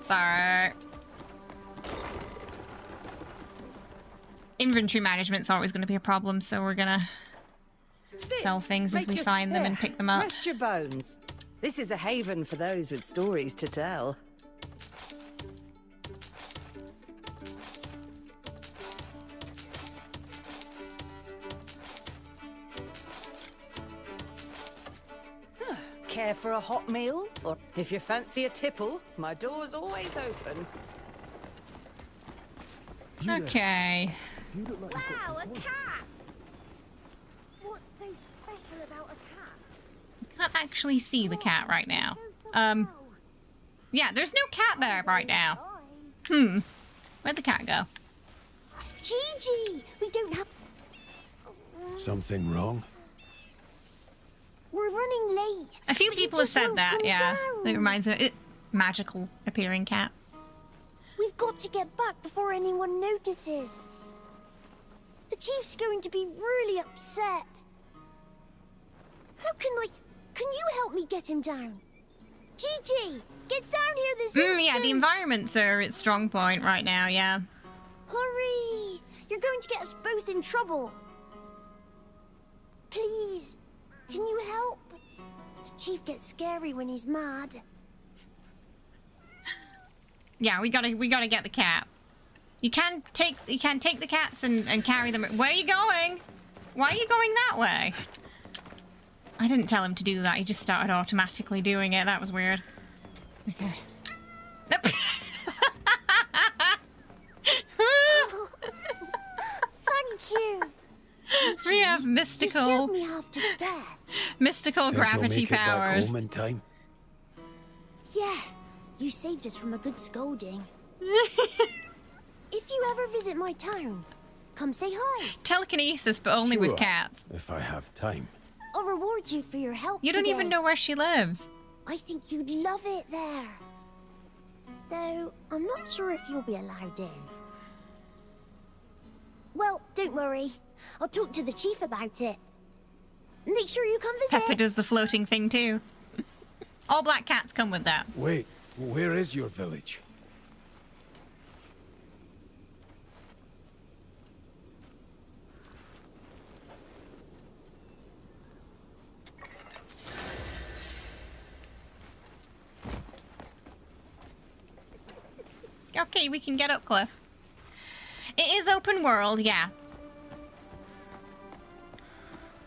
Sorry. Inventory management's always going to be a problem, so we're gonna sell things as we find them and pick them up. Rest your bones. This is a haven for those with stories to tell. Care for a hot meal? Or if you fancy a tipple, my door's always open. Okay. Wow, a cat! What's so special about a cat? I can't actually see the cat right now. Yeah, there's no cat there right now. Where'd the cat go? Gigi! We don't have... Something wrong? We're running late. A few He people have just said won't that, come yeah. down. It reminds me of magical appearing cat. We've got to get back before anyone notices. The chief's going to be really upset. How can I... Can you help me get him down? Gigi, get down here this instant! Yeah, the environments are its strong point right now, yeah. Hurry! You're going to get us both in trouble. Please, can you help? The chief gets scary when he's mad. Yeah, we gotta get the cat. You can take the cats and carry them. Where are you going? Why are you going that way? I didn't tell him to do that. He just started automatically doing it. That was weird. Okay. Nope. Thank you. We have You mystical, scared me half to death. mystical Think you'll gravity make it back powers. home in time? Yeah, you saved us from a good scolding. If you ever visit my town, come say hi. Telekinesis, but only with Sure, cats. if I have time. I'll reward you for your help You don't today. even know where she lives. I think you'd love it there. Though, I'm not sure if you'll be allowed in. Well, don't worry. I'll talk to the chief about it. Make sure you come visit. Pepper does the floating thing too. All black cats come with that. Wait, where is your village? Okay, we can get up, Kliff. It is open world, yeah.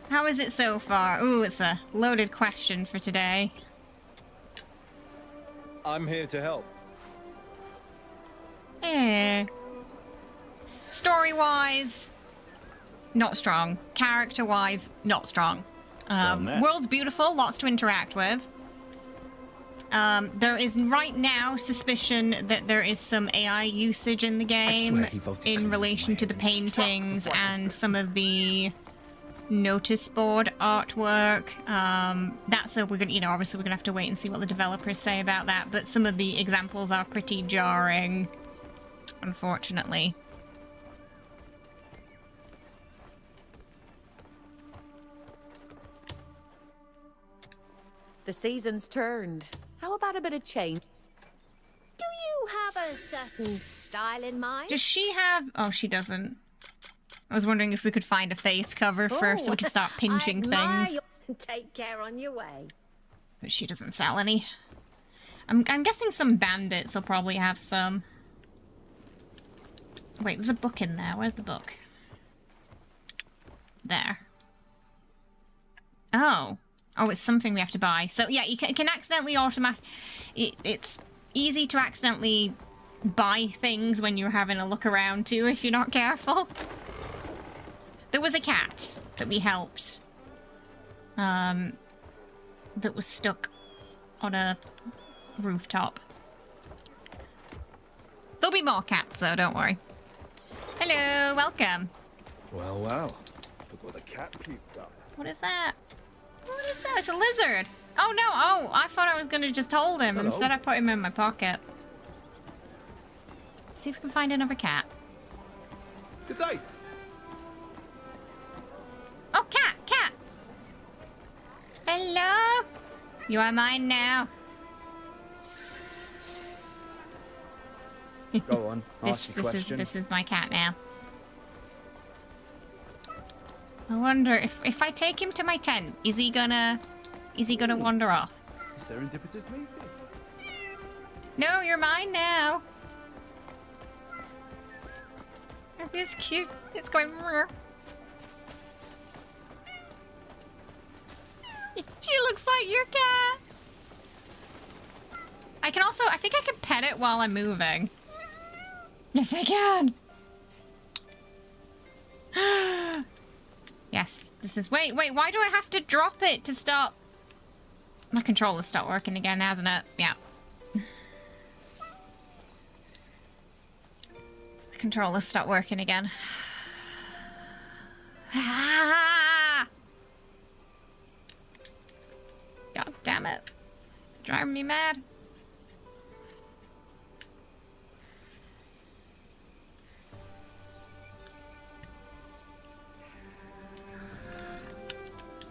How is it so far? Ooh, it's a loaded question for today. I'm here to help. Eh. Story-wise, not strong. Character-wise, not strong. met. World's beautiful, lots to interact with. There is right now suspicion that there is some AI usage in the game in relation to the paintings and some of the notice board artwork. That's we're gonna, obviously we're gonna have to wait and see what the developers say about that. But some of the examples are pretty jarring, unfortunately. The season's turned. How about a bit of change? Do you have a certain style in mind? Does she have... Oh, she doesn't. I was wondering if we could find a face cover first so we could start pinching I admire things. your- Take care on your way. But she doesn't sell any. I'm guessing some bandits will probably have some. Wait, there's a book in there. Where's the book? There. Oh. Oh, it's something we have to buy. So, yeah, you can accidentally it's easy to accidentally buy things when you're having a look around, too, if you're not careful. There was a cat that we helped. That was stuck on a rooftop. There'll be more cats, though, don't worry. Hello, welcome. Well, well. Look what the cat keeps up. What is that? What is that? It's a lizard. Oh, no. Oh, I thought I was going to just hold him. Hello. Instead, I put him in my pocket. See if we can find another cat. Good day. Oh, cat, cat. Hello. You are mine now. Go on, ask your question. This is my cat now. I wonder if I take him to my tent, is he gonna wander off? Serendipitous meeting. No, you're mine now. It's cute. It's going. She looks like your cat. I think I can pet it while I'm moving. Yes, I can. Yes, this is... Wait, why do I have to drop it to stop? My controller's stopped working again, hasn't it? Yeah. The controller's stopped working again. Damn it. Driving me mad.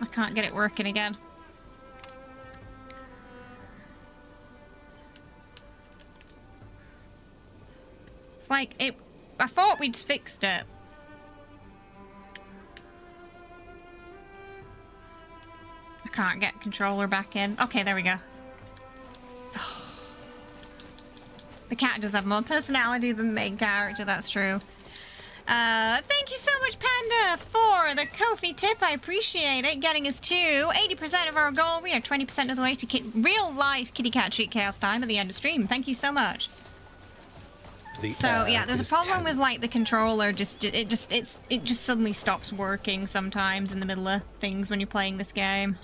I can't get it working again. It's like it. I thought we'd fixed it. I can't get controller back in. Okay, there we go. The cat does have more personality than the main character, that's true. Thank you so much, Panda, for the Ko-fi tip. I appreciate it. Getting us to 80% of our goal. We are 20% of the way to real-life kitty cat treat chaos time at the end of stream. Thank you so much. So yeah, there's a problem with like the controller. It just suddenly stops working sometimes in the middle of things when you're playing this game,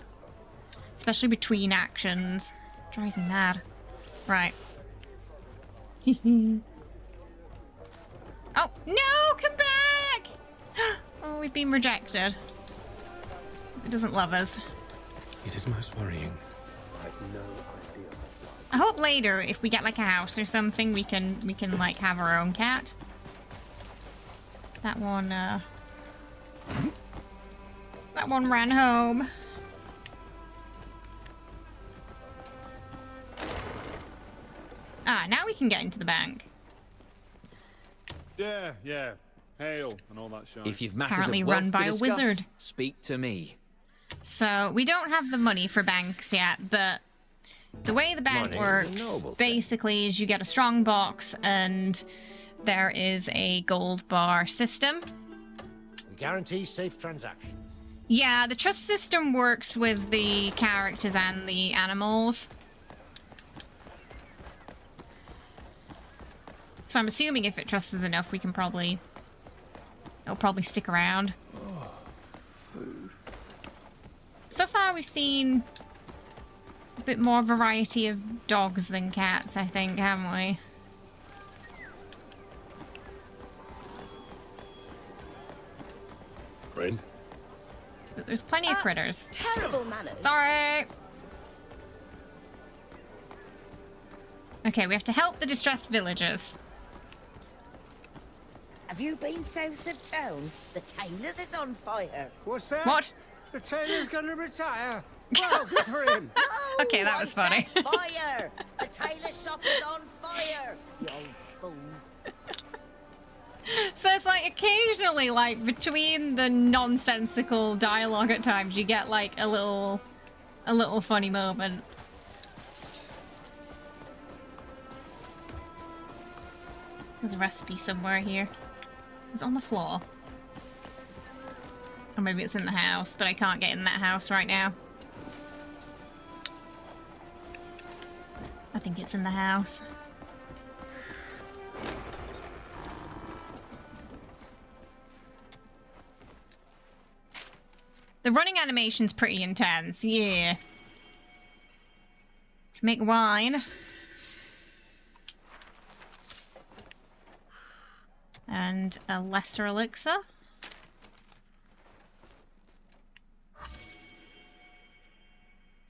especially between actions. Drives me mad. Right. Oh, no! Come back! Oh, we've been rejected. It doesn't love us. It is most worrying. I hope later, if we get like a house or something, we can like have our own cat. That one ran home. Ah, now we can get into the bank. Yeah. Hail and all that shit. If you've matters Apparently of wealth run by to a discuss, wizard. speak to me. So we don't have the money for banks yet, but the way the bank works basically is you get a strong box and there is a gold bar system. We guarantee safe transactions. Yeah, the trust system works with the characters and the animals. So I'm assuming if it trusts us enough, we can it'll probably stick around. So far we've seen a bit more variety of dogs than cats, I think, haven't we? Friend? But there's plenty of critters. Terrible manners. Sorry! Okay, we have to help the distressed villagers. Have you been south of town? The tailor's is on fire. What's that? What? The tailor's gonna retire. Well, good for him. Okay, that was funny. Fire! The tailor shop is on fire. You old fool. So it's like occasionally, like between the nonsensical dialogue at times, you get like a little funny moment. There's a recipe somewhere here. It's on the floor. Or maybe it's in the house, but I can't get in that house right now. I think it's in the house. The running animation's pretty intense, yeah. Can make wine. And a lesser elixir.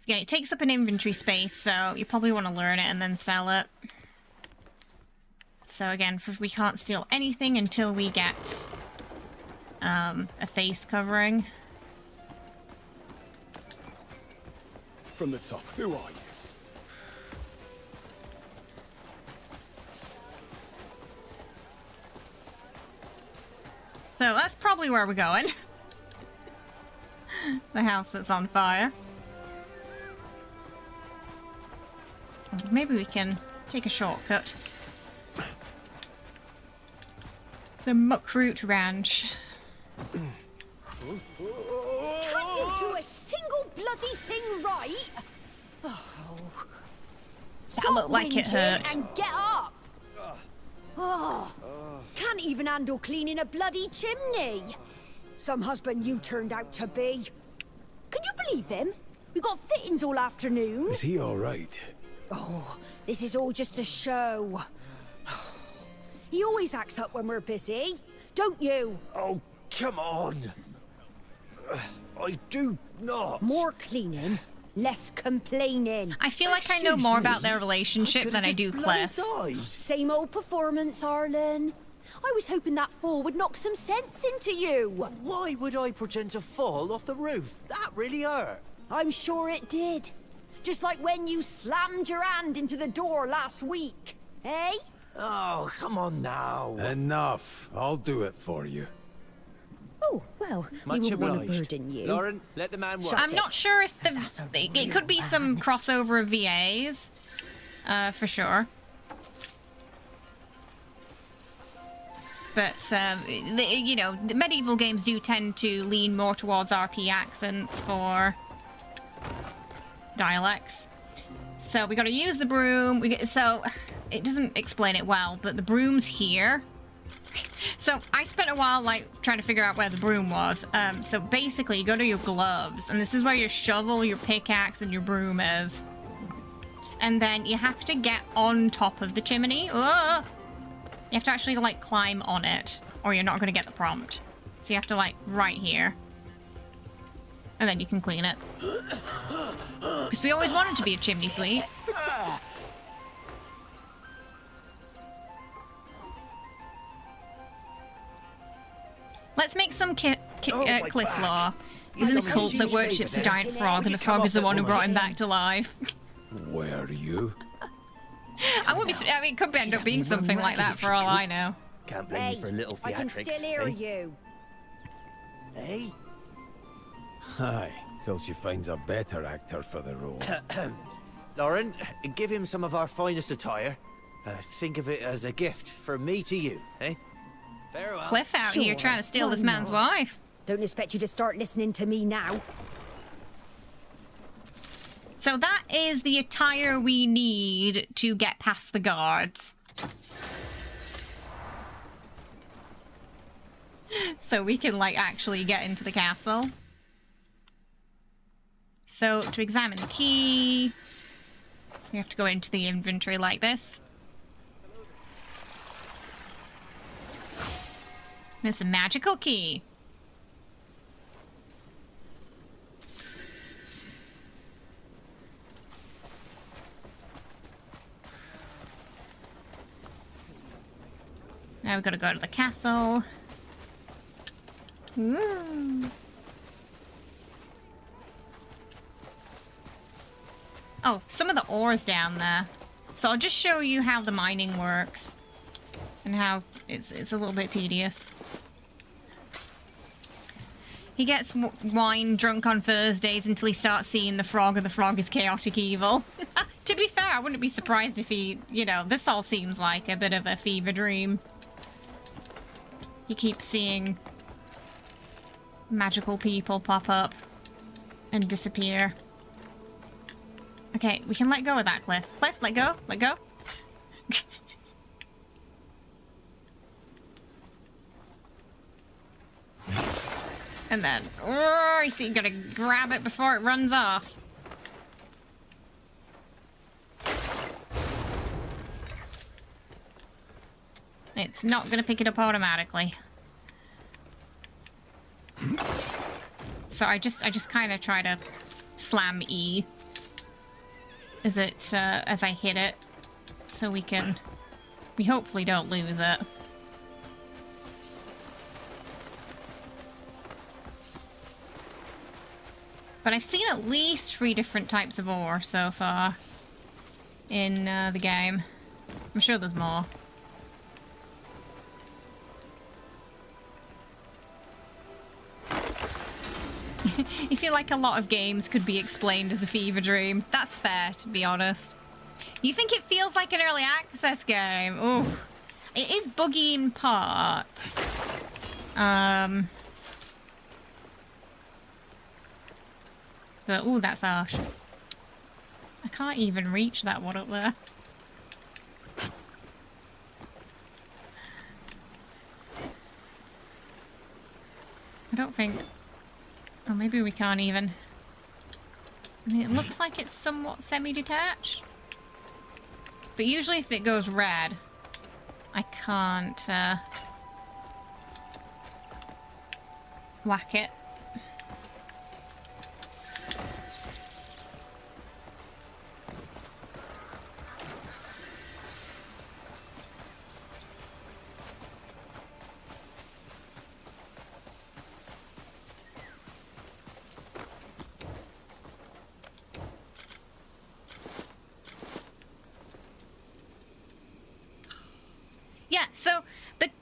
Yeah, it takes up an inventory space, so you probably want to learn it and then sell it. So again, we can't steal anything until we get a face covering. From the top, who are you? So that's probably where we're going. The house that's on fire. Maybe we can take a shortcut. The Muckroot Ranch. Can't you do a single bloody thing right? Oh. That looked like it hurt. And get up. Oh. Can't even handle cleaning a bloody chimney. Some husband you turned out to be. Can you believe him? We got fittings all afternoon. Is he all right? Oh, this is all just a show. He always acts up when we're busy, don't you? Oh, come on. I do not. More cleaning? Less complaining. I feel like I know more about their relationship than I do Kliff. Same old performance, Arlen. I was hoping that fall would knock some sense into you. Why would I pretend to fall off the roof? That really hurt. I'm sure it did. Just like when you slammed your hand into the door last week. Eh? Oh, come on now. Enough. I'll do it for you. Oh, well, we wouldn't want to burden you. Lauren, let the man work. I'm not sure if it could be some crossover of VAs, for sure. But you know, the medieval games do tend to lean more towards RP accents for dialects. So we got to use the broom. So it doesn't explain it well, but the broom's here. So I spent a while like trying to figure out where the broom was. So basically you go to your gloves and this is where your shovel, your pickaxe and your broom is. And then you have to get on top of the chimney. Ugh! You have to actually like climb on it or you're not going to get the prompt. So you have to like right here. And then you can clean it. Because we always wanted to be a chimney sweep. Let's make some Kliff lore. He's in a cult that worships a giant frog, and the frog is the one who brought him back to life. Were you? I wouldn't be. I mean, it could end up being something like that for all I know. Can't blame you for a little theatrics. I can still hear you. Hey? Aye, till she finds a better actor for the role. Lauren, give him some of our finest attire. Think of it as a gift from me to you, eh? Farewell. Kliff out here trying to steal this man's wife. Don't expect you to start listening to me now. So that is the attire we need to get past the guards. So we can, like, actually get into the castle. So, to examine the key, we have to go into the inventory like this. It's a magical key. Now we've got to go to the castle. Ooh. Oh, some of the ore's down there. So I'll just show you how the mining works. And how it's a little bit tedious. He gets wine drunk on Thursdays until he starts seeing the frog, and the frog is chaotic evil. To be fair, I wouldn't be surprised if he, you know, this all seems like a bit of a fever dream. He keeps seeing magical people pop up and disappear. Okay, we can let go of that, Kliff. Kliff, let go, let go. And then, oh, you see, you gotta grab it before it runs off. It's not gonna pick it up automatically. So I just kind of try to slam E as I hit it, so we hopefully don't lose it. But I've seen at least 3 different types of ore so far in the game. I'm sure there's more. You feel like a lot of games could be explained as a fever dream. That's fair, to be honest. You think it feels like an early access game? Ooh. It is buggy in parts. But, ooh, that's harsh. I can't even reach that one up there. I don't think... Or maybe we can't even... I mean, it looks like it's somewhat semi-detached. But usually if it goes red, I can't whack it.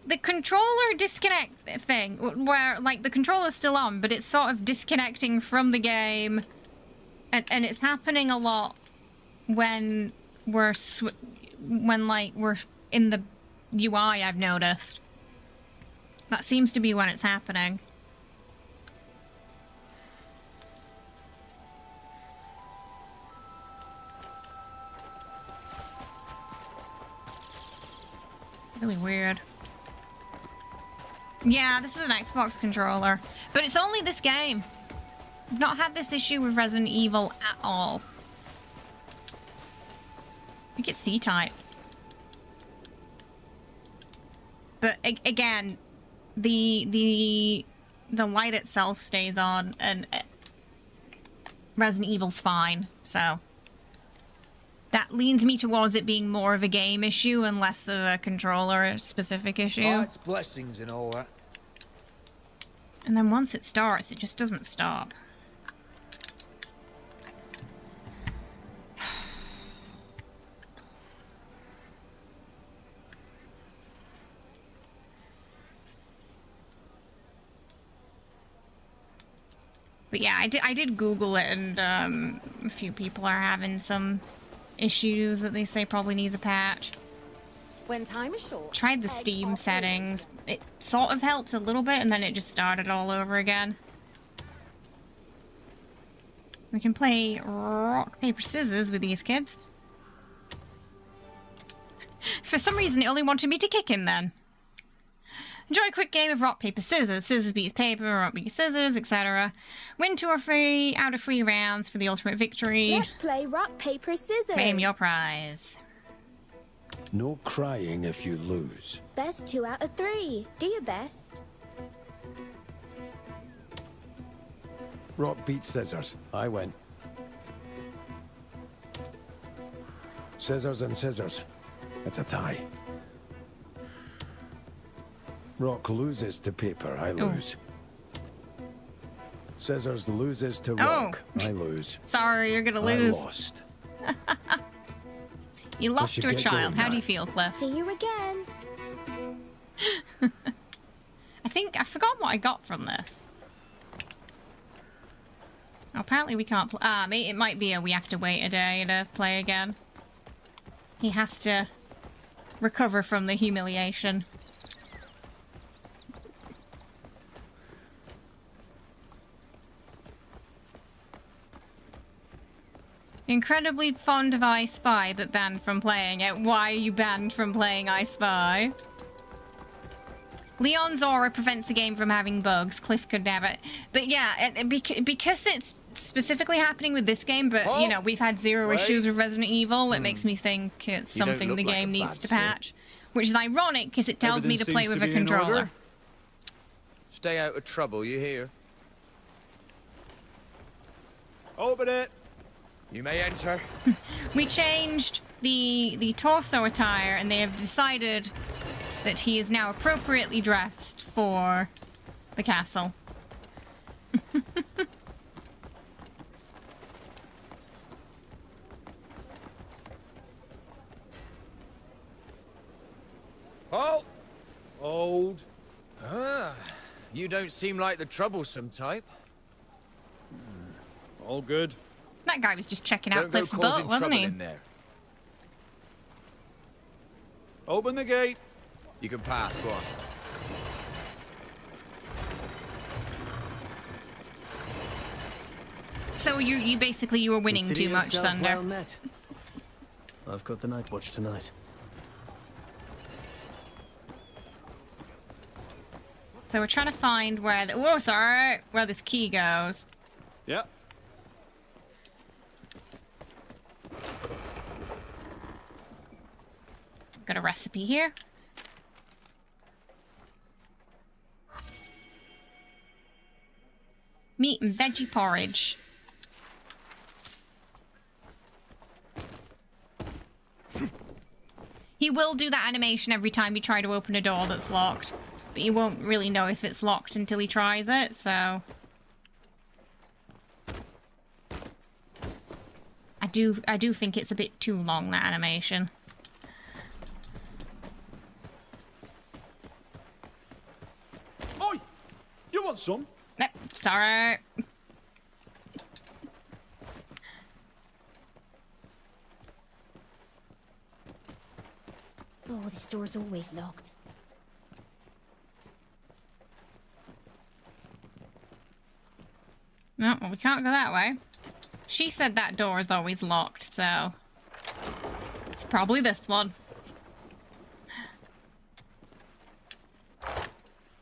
the controller disconnect thing, where like the controller's still on, but it's sort of disconnecting from the game, and it's happening a lot when we're in the UI. I've noticed that seems to be when it's happening. Really weird. Yeah, this is an Xbox controller, but it's only this game. I've not had this issue with Resident Evil at all. I think it's C-type. But again, the light itself stays on, and Resident Evil's fine, so that leans me towards it being more of a game issue and less of a controller-specific issue. Oh, it's blessings and all that. And then once it starts, it just doesn't stop. But yeah, I did Google it, and a few people are having some issues that they say probably needs a patch. When time is short. Tried the Steam settings. It sort of helped a little bit, and then it just started all over again. We can play rock, paper, scissors with these kids. For some reason, it only wanted me to kick him then. Enjoy a quick game of rock, paper, scissors. Scissors beats paper, rock beats scissors, etc. Win 2 or 3 out of 3 rounds for the ultimate victory. Let's play rock, paper, scissors. Claim your prize. No crying if you lose. Best 2 out of 3. Do your best. Rock beats scissors. I win. Scissors and scissors. It's a tie. Rock loses to paper. I lose. Scissors loses to rock. I lose. Sorry, you're gonna lose. I lost. You lost to a child. How do you feel, Kliff? See you again. I forgot what I got from this. Apparently we can't play. It might be we have to wait a day to play again. He has to recover from the humiliation. Incredibly fond of I Spy, but banned from playing it. Why are you banned from playing I Spy? Leon's aura prevents the game from having bugs. Kliff could never. But yeah, because it's specifically happening with this game, but you know, we've had zero issues with Resident Evil, it makes me think it's something the game needs to patch. Which is ironic, because it tells me to play with a controller. Stay out of trouble, you hear? Open it! You may enter. We changed the torso attire, and they have decided that he is now appropriately dressed for the castle. Oh! Old. Ah, you don't seem like the troublesome type. All good. That guy was just checking out Don't go Kliff's causing boat, wasn't trouble he? in there. Open the gate. You can pass, go on. So you basically you were winning Consider too much, yourself Thunder. well met. I've got the night watch tonight. So we're trying to find where where this key goes. Yep. Got a recipe here. Meat and veggie porridge. He will do that animation every time you try to open a door that's locked. But you won't really know if it's locked until he tries it, so... I do think it's a bit too long, that animation. some. Sorry. Oh, this door's always locked. No, well, we can't go that way. She said that door is always locked, so it's probably this one.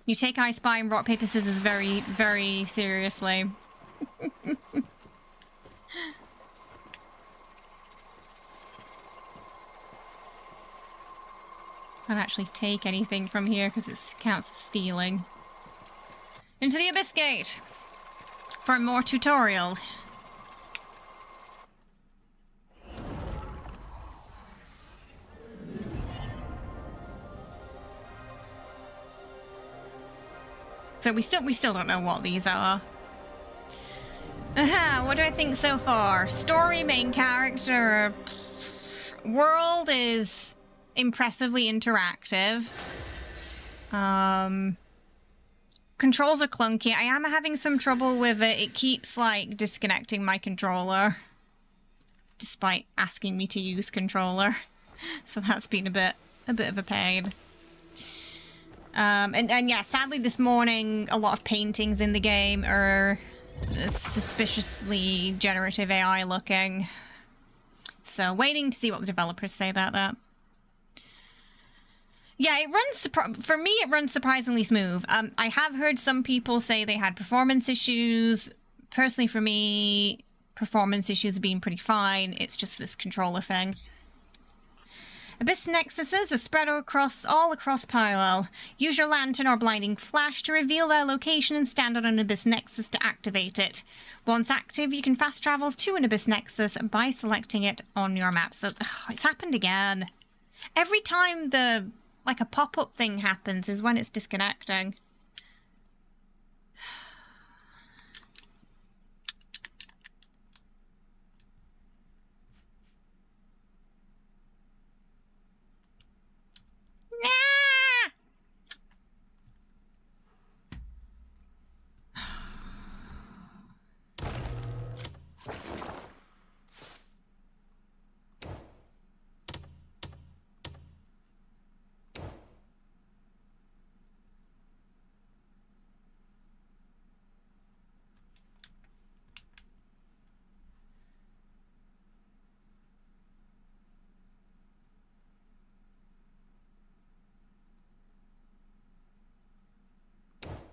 You take I Spy and rock, paper, scissors very, very seriously. Can't actually take anything from here because it counts as stealing. Into the Abyss Gate for more tutorial. So we still don't know what these are. Aha, what do I think so far? Story, main character, world is impressively interactive. Controls are clunky. I am having some trouble with it. It keeps like disconnecting my controller despite asking me to use controller. So that's been a bit of a pain. And yeah, sadly this morning a lot of paintings in the game are suspiciously generative AI looking. So waiting to see what the developers say about that. Yeah, it runs, for me it runs surprisingly smooth. I have heard some people say they had performance issues. Personally for me, performance issues have been pretty fine. It's just this controller thing. Abyss nexuses are spread all across Pyrel. Use your lantern or blinding flash to reveal their location and stand on an Abyss nexus to activate it. Once active, you can fast travel to an Abyss nexus by selecting it on your map. So, it's happened again. Every time like a pop-up thing happens is when it's disconnecting.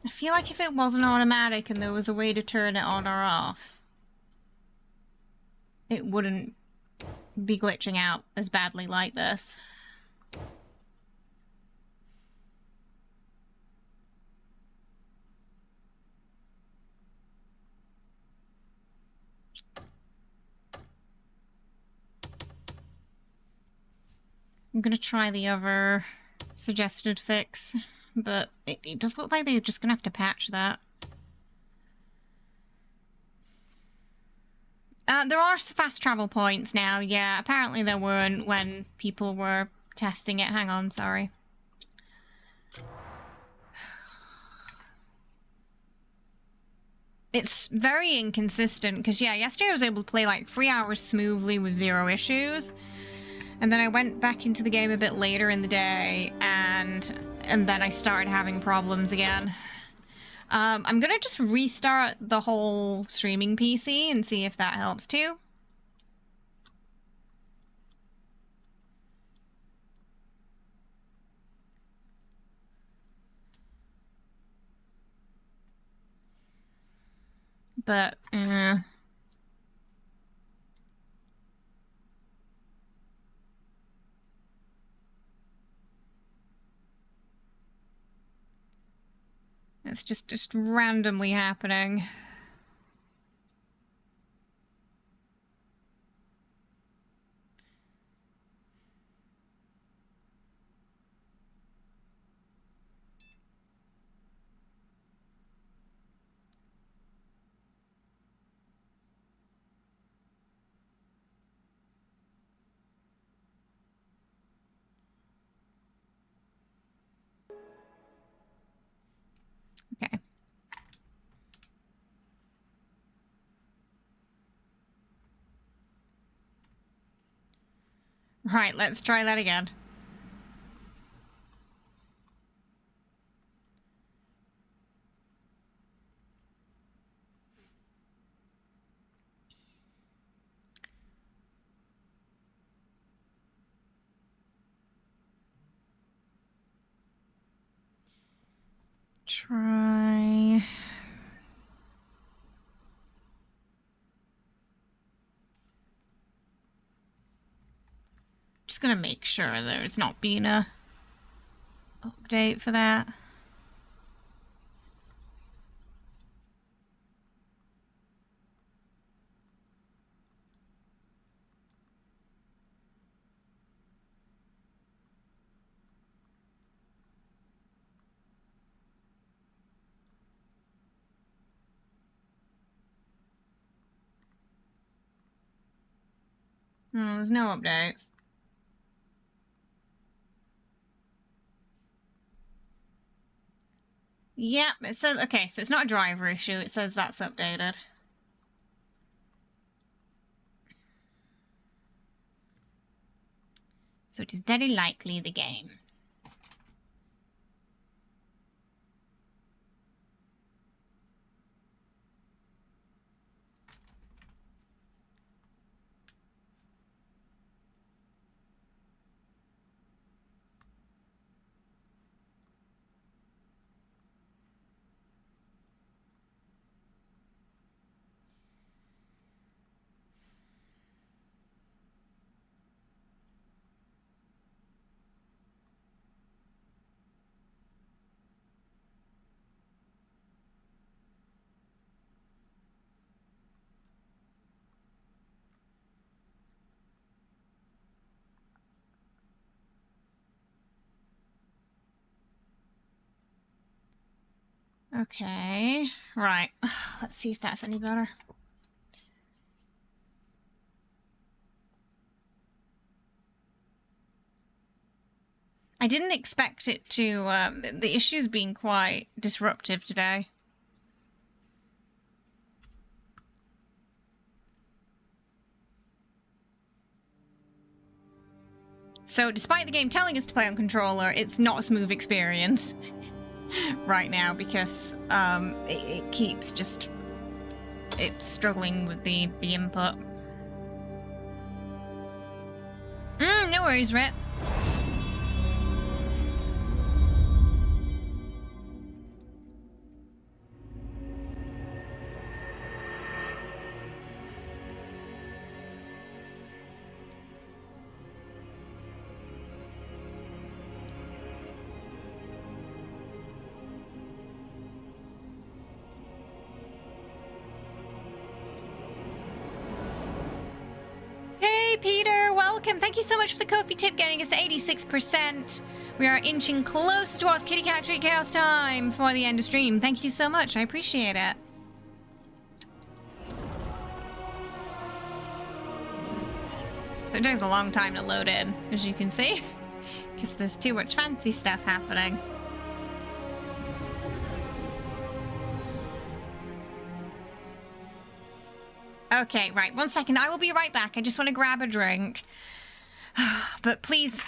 I feel like if it wasn't automatic and there was a way to turn it on or off, it wouldn't be glitching out as badly like this. I'm gonna try the other suggested fix, but it does look like they're just gonna have to patch that. There are fast travel points now, yeah. Apparently there weren't when people were testing it. Hang on, sorry. It's very inconsistent, because yeah, yesterday I was able to play like 3 hours smoothly with 0 issues. And then I went back into the game a bit later in the day, and then I started having problems again. I'm gonna just restart the whole streaming PC and see if that helps too. But, it's just randomly happening. Okay. Right, let's try that again. Try... Just gonna make sure there's not been a update for that. No, there's no updates. Yep, it says, okay, so it's not a driver issue, it says that's updated. So it is very likely the game. Okay, right. Let's see if that's any better. I didn't expect it to, the issue's been quite disruptive today. So despite the game telling us to play on controller, it's not a smooth experience right now because it keeps just, it's struggling with the input. No worries, Rip. Peter, welcome. Thank you so much for the coffee tip, getting us to 86%. We are inching close towards Kitty Cat Treat Chaos time for the end of stream. Thank you so much. I appreciate it. So it takes a long time to load in, as you can see, because there's too much fancy stuff happening. Okay, right, 1 second. I will be right back. I just want to grab a drink. But please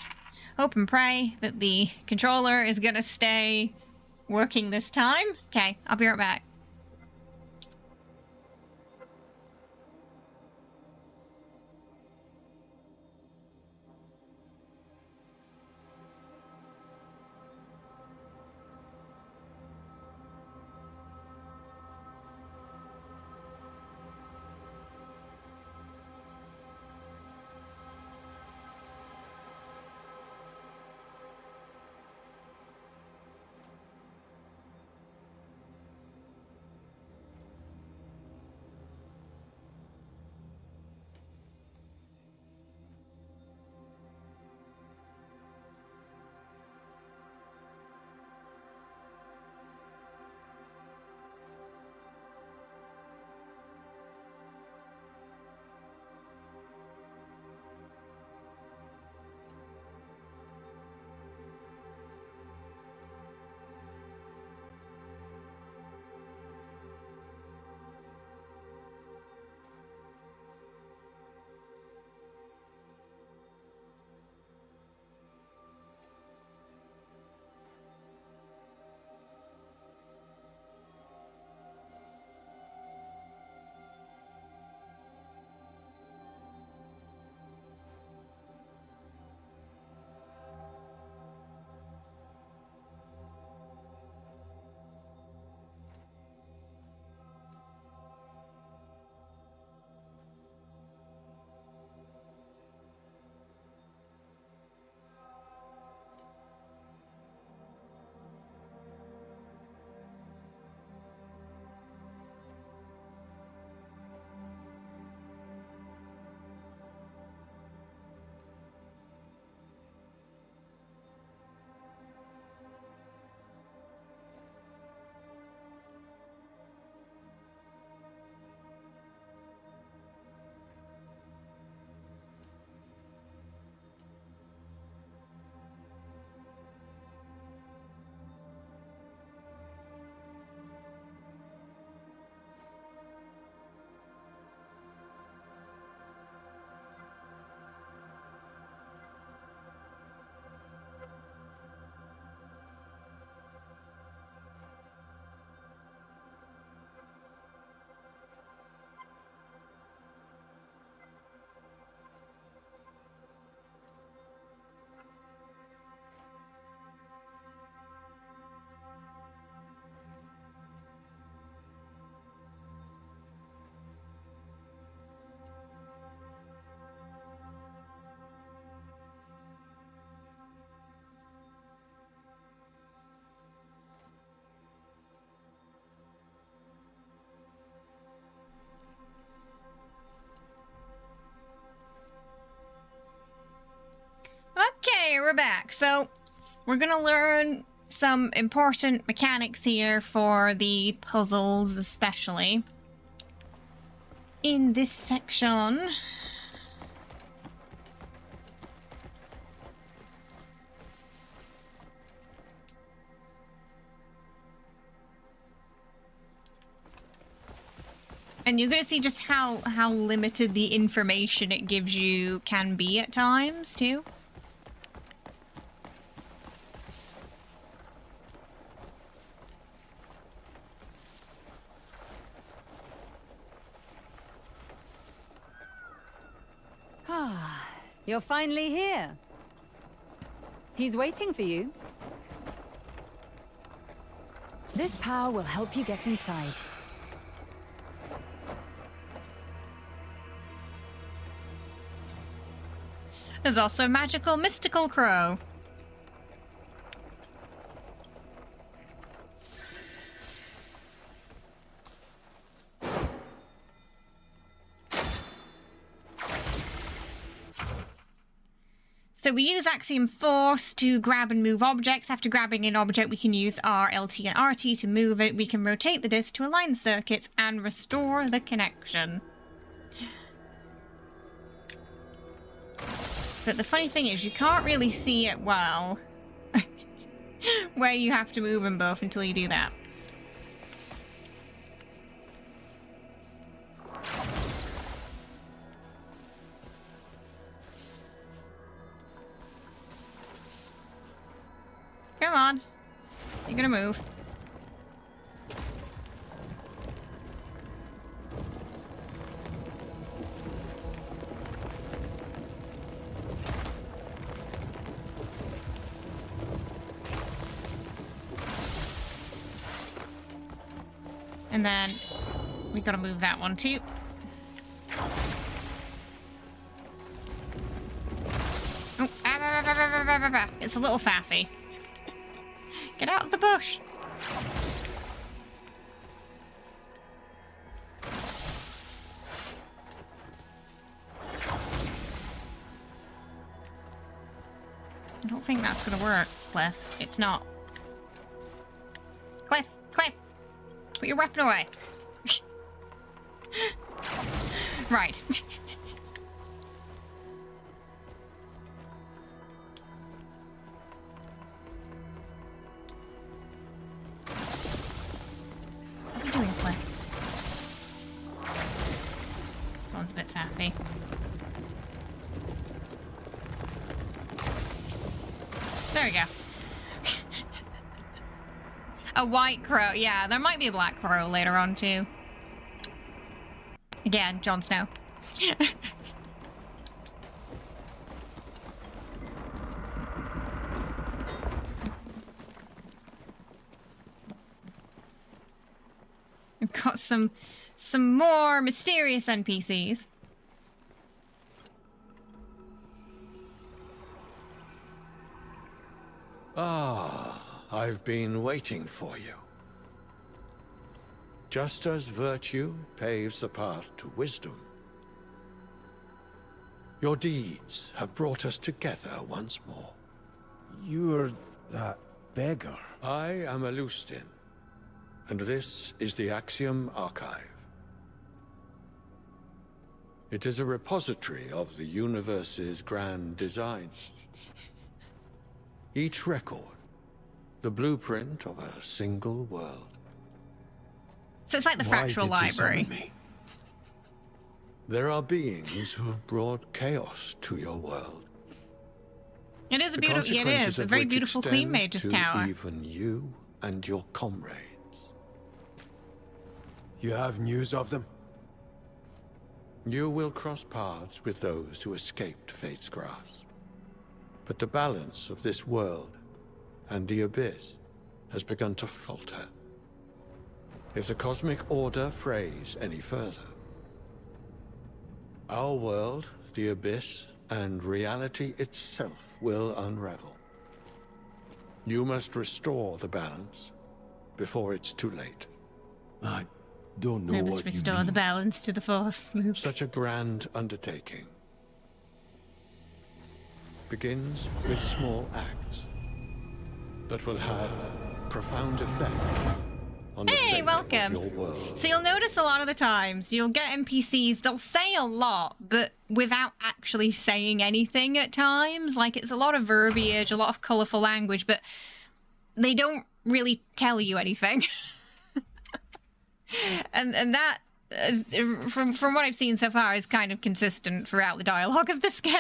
hope and pray that the controller is going to stay working this time. Okay, I'll be right back. we're back. So, we're gonna learn some important mechanics here for the puzzles, especially. In this section. And you're going to see just how limited the information it gives you can be at times, too. Ah, you're finally here. He's waiting for you. This power will help you get inside. There's also a magical, mystical crow. So we use Axiom Force to grab and move objects. After grabbing an object, we can use our LT and RT to move it. We can rotate the disc to align circuits and restore the connection. But the funny thing is, you can't really see it well where you have to move them both until you do that. Come on. You're gonna move. And then we gotta move that one too. Oh, it's a little faffy. Get out of the bush. I don't think that's gonna work, Kliff. It's not. Kliff! Kliff! Put your weapon away. Right. What are you doing, Kliff? This one's a bit faffy. There we go. A white crow. Yeah, there might be a black crow later on, too. Again, Jon Snow. We've got some more mysterious NPCs. Ah, I've been waiting for you. Just as virtue paves the path to wisdom, your deeds have brought us together once more. You're that beggar. I am a Lustin, and this is the Axiom Archive. It is a repository of the universe's grand design. Each record, the blueprint of a single world. So it's like the fractal library. There are beings who have brought chaos to your world. It is a beautiful. It is a very beautiful Queen Mage's tower. Even you and your comrades. You have news of them? You will cross paths with those who escaped Fate's grasp. But the balance of this world and the Abyss has begun to falter. If the cosmic order frays any further, our world, the Abyss, and reality itself will unravel. You must restore the balance before it's too late. I don't know Let us what you restore mean. the balance to the Force. Such a grand undertaking. begins with small acts that will have profound effect on the Hey, fate welcome. of your world. So you'll notice a lot of the times you'll get NPCs, they'll say a lot, but without actually saying anything at times. Like, it's a lot of verbiage, a lot of colourful language, but they don't really tell you anything. and that, from what I've seen so far, is kind of consistent throughout the dialogue of this game.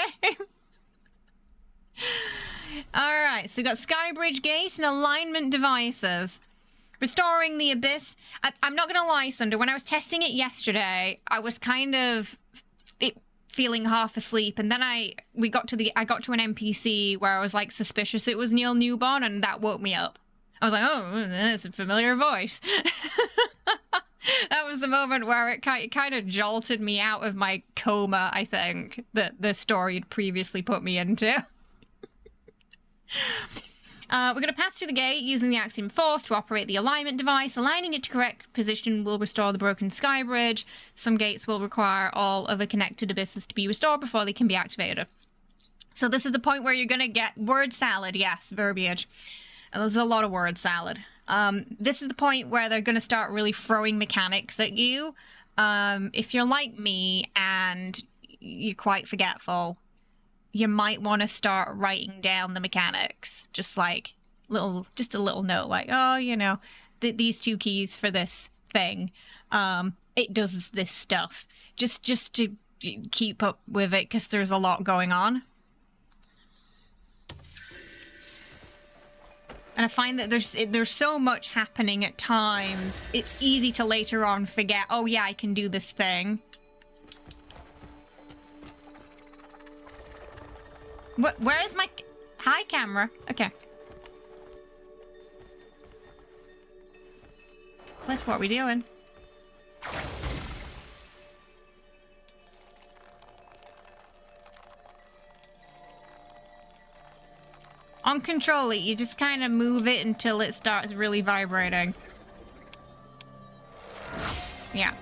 Alright, so we've got Skybridge Gate and alignment devices. Restoring the Abyss. I'm not gonna lie, Sunder, when I was testing it yesterday, I was kind of feeling half asleep, and then I got to an NPC where I was like suspicious it was Neil Newborn, and that woke me up. I was like, oh, that's a familiar voice. That was the moment where it kind of jolted me out of my coma, I think, that the story had previously put me into. We're going to pass through the gate using the Axiom Force to operate the alignment device. Aligning it to correct position will restore the broken sky bridge. Some gates will require all other connected abysses to be restored before they can be activated. So this is the point where you're going to get word salad. Yes, verbiage. And there's a lot of word salad. This is the point where they're going to start really throwing mechanics at you. If you're like me and you're quite forgetful, you might want to start writing down the mechanics. Just like just a little note, like, oh, you know, these two keys for this thing. It does this stuff. Just to keep up with it, because there's a lot going on. And I find that there's so much happening at times, it's easy to later on forget, oh yeah, I can do this thing. Where is my... Hi, camera. Okay. Kliff, what are we doing? On control it, you just kind of move it until it starts really vibrating. Yeah.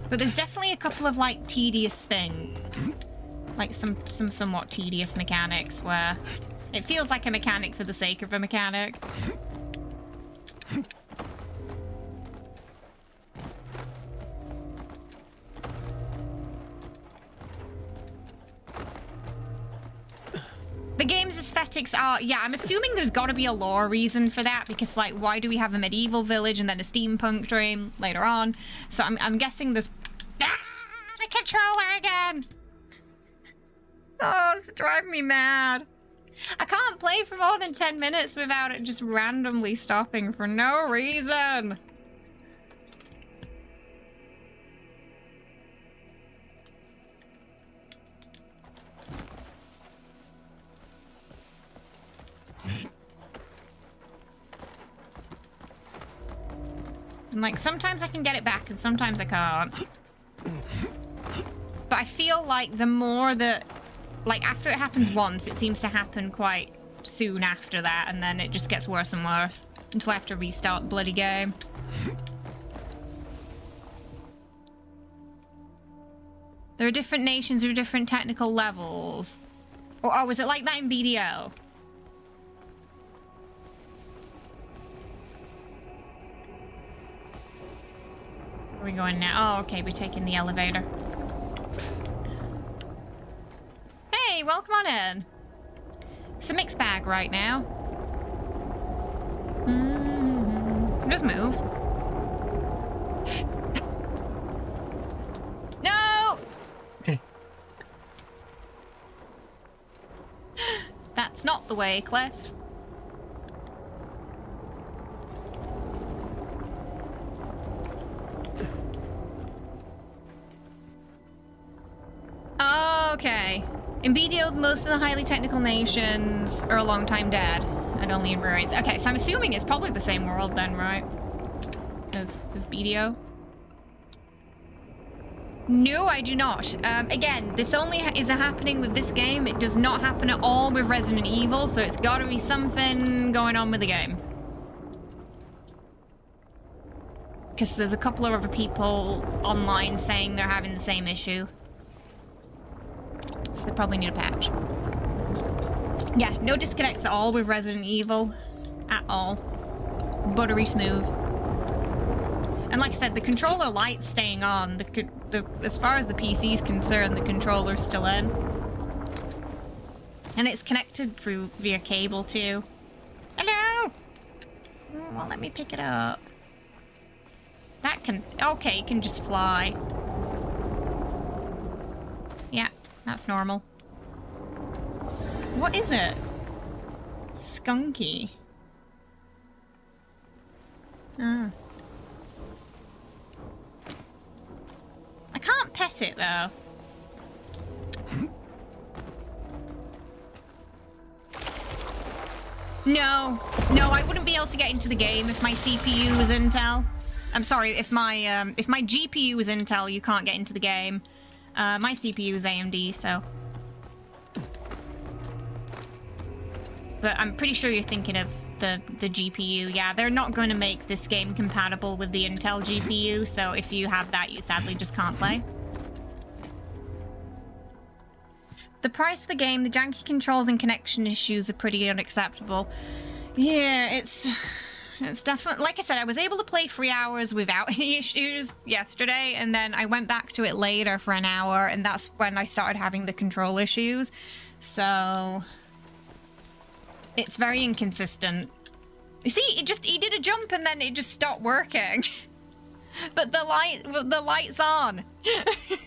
But there's definitely a couple of, like, tedious things. Like, some somewhat tedious mechanics where it feels like a mechanic for the sake of a mechanic. The game's aesthetics are... Yeah, I'm assuming there's got to be a lore reason for that, because, like, why do we have a medieval village and then a steampunk dream later on? So I'm guessing there's... Ah! The controller again! Oh, it's driving me mad. I can't play for more than 10 minutes without it just randomly stopping for no reason. And, like, sometimes I can get it back and sometimes I can't. But I feel like the more that... Like, after it happens once, it seems to happen quite soon after that, and then it just gets worse and worse until I have to restart the bloody game. There are different nations with different technical levels. Or was it like that in BDO? Where are we going now? Oh, okay, we're taking the elevator. Hey, welcome on in. It's a mixed bag right now. Just move. No! That's not the way, Kliff. Okay. In BDO, most of the highly technical nations are a long time dead, and only in raids. Okay, so I'm assuming it's probably the same world then, right? As BDO? No, I do not. Again, this only is happening with this game. It does not happen at all with Resident Evil, so it's got to be something going on with the game. Because there's a couple of other people online saying they're having the same issue. So they probably need a patch. Yeah, no disconnects at all with Resident Evil. At all. Buttery smooth. And like I said, the controller light's staying on. As far as the PC is concerned, the controller's still in. And it's connected through via cable too. Hello! Well, let me pick it up. That can... Okay, it can just fly. Yeah, that's normal. What is it? Skunky. Oh. I can't pet it though. No, I wouldn't be able to get into the game if my CPU was Intel. I'm sorry, if my GPU was Intel, you can't get into the game. My CPU is AMD, so. But I'm pretty sure you're thinking of the GPU. Yeah, they're not going to make this game compatible with the Intel GPU, so if you have that, you sadly just can't play. The price of the game, the janky controls and connection issues are pretty unacceptable. Yeah, it's definitely... Like I said, I was able to play 3 hours without any issues yesterday, and then I went back to it later for an hour, and that's when I started having the control issues. So... It's very inconsistent. You see, he did a jump and then it just stopped working. But the light's on. It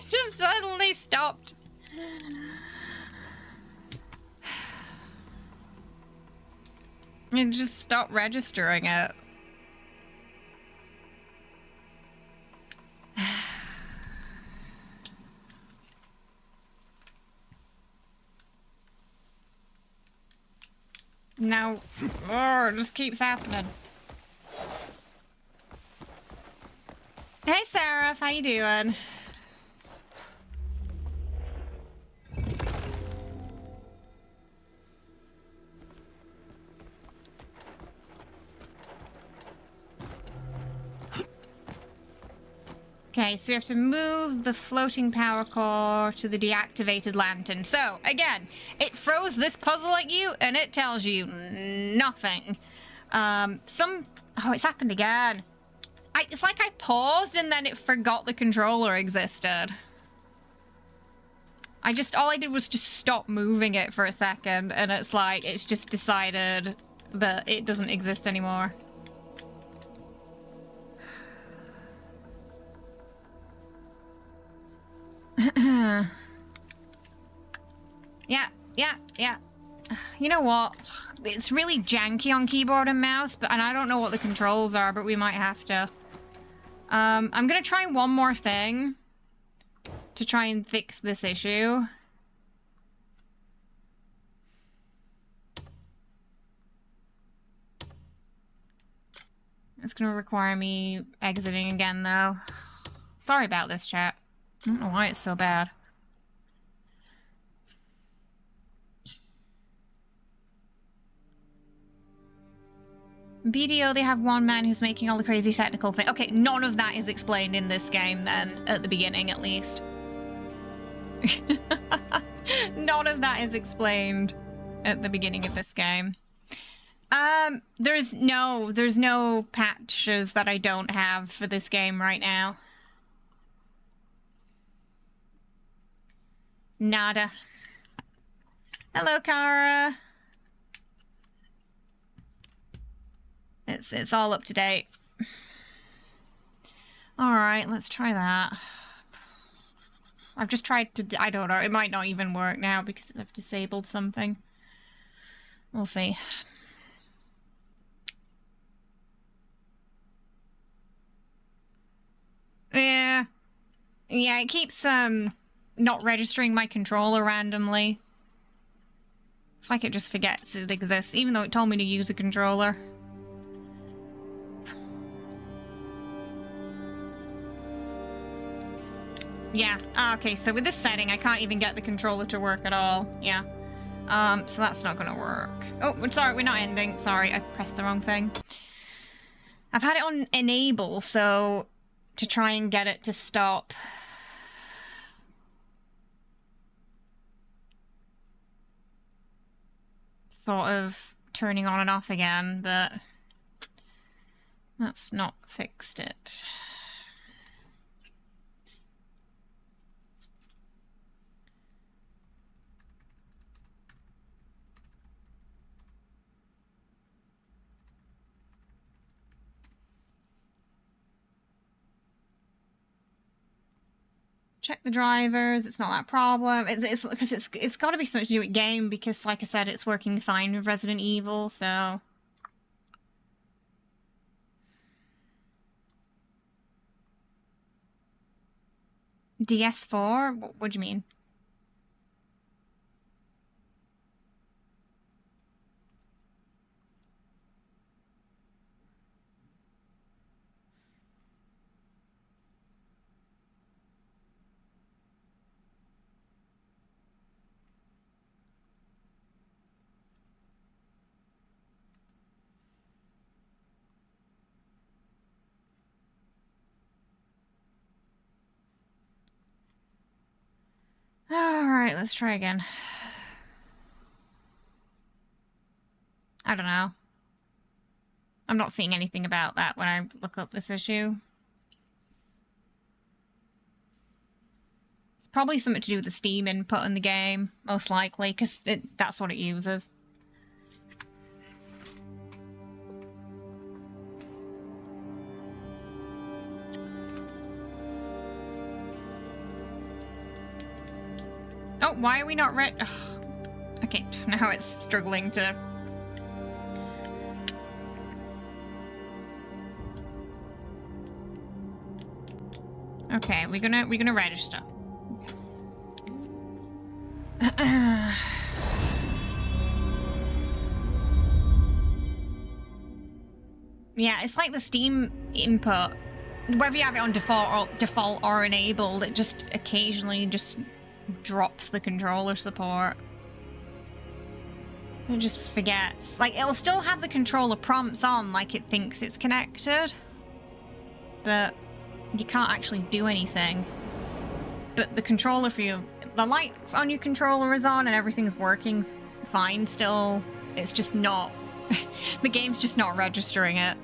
just suddenly stopped. It just stopped registering it. No. Oh, it just keeps happening. Hey, Sarah, how you doing? Okay, so you have to move the floating power core to the deactivated lantern. So, again, it throws this puzzle at you, and it tells you nothing. Oh, it's happened again. It's like I paused, and then it forgot the controller existed. All I did was just stop moving it for a second, and it's like, it's just decided that it doesn't exist anymore. Yeah. You know what? It's really janky on keyboard and mouse, and I don't know what the controls are, but we might have to. I'm gonna try one more thing to try and fix this issue. It's gonna require me exiting again, though. Sorry about this, chat. I don't know why it's so bad. BDO, they have one man who's making all the crazy technical things. Okay, none of that is explained in this game then, at the beginning at least. None of that is explained at the beginning of this game. There's no patches that I don't have for this game right now. Nada. Hello, Kara. It's all up to date. All right, let's try that. I've just tried to... I don't know. It might not even work now because I've disabled something. We'll see. Yeah. Yeah, it keeps, not registering my controller randomly. It's like it just forgets it exists, even though it told me to use a controller. Yeah, okay, so with this setting, I can't even get the controller to work at all. Yeah. So that's not gonna work. Oh, sorry, we're not ending. Sorry, I pressed the wrong thing. I've had it on enable, so to try and get it to stop. Sort of turning on and off again, but that's not fixed it. Check the drivers. It's not that problem. It's because it's got to be something to do with game, because like I said, it's working fine with Resident Evil. So DS4. What do you mean? Alright, let's try again. I don't know. I'm not seeing anything about that when I look up this issue. It's probably something to do with the Steam input in the game, most likely, because that's what it uses. Oh, why are we not ready? Okay, now it's struggling to... Okay, we're gonna register. Yeah, it's like the Steam input. Whether you have it on default or enabled, it just occasionally just drops the controller support. It just forgets. Like, it'll still have the controller prompts on, like it thinks it's connected, but you can't actually do anything. But the controller for you, the light on your controller is on and everything's working fine still. It's just not, the game's just not registering it.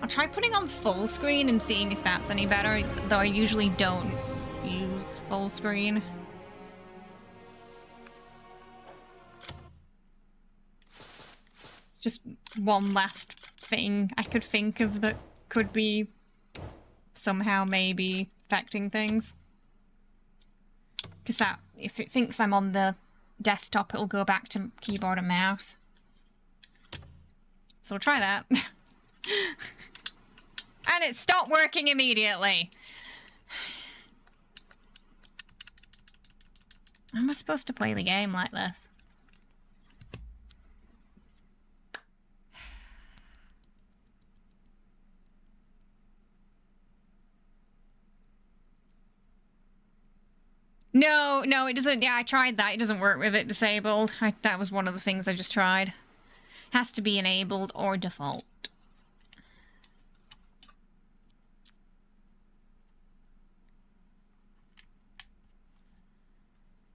I'll try putting on full screen and seeing if that's any better, though I usually don't use full screen. Just one last thing I could think of that could be somehow maybe affecting things. Because that, if it thinks I'm on the desktop, it'll go back to keyboard and mouse. So we'll try that. And it stopped working immediately. How am I supposed to play the game like this? No, it doesn't. Yeah, I tried that. It doesn't work with it disabled. That was one of the things I just tried. Has to be enabled or default.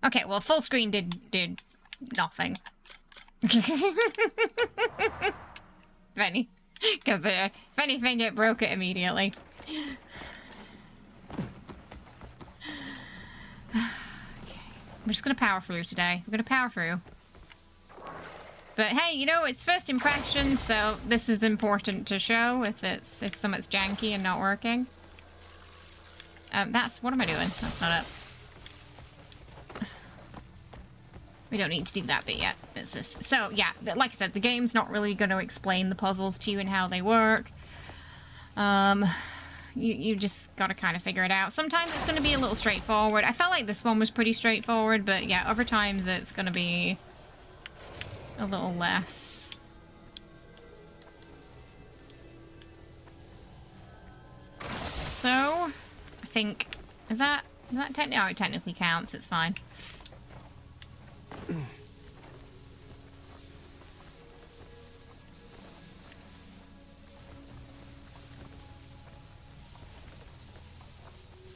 Okay, well, full screen did nothing. If anything, it broke it immediately. Okay, we're just gonna power through today. We're gonna power through. But hey, you know, it's first impressions, so this is important to show if something's janky and not working. What am I doing? That's not it. We don't need to do that bit yet. It's this. So yeah, like I said, the game's not really going to explain the puzzles to you and how they work. You just got to kind of figure it out. Sometimes it's going to be a little straightforward. I felt like this one was pretty straightforward, but yeah, other times it's going to be a little less. So, I think, is that That oh, it technically counts. It's fine.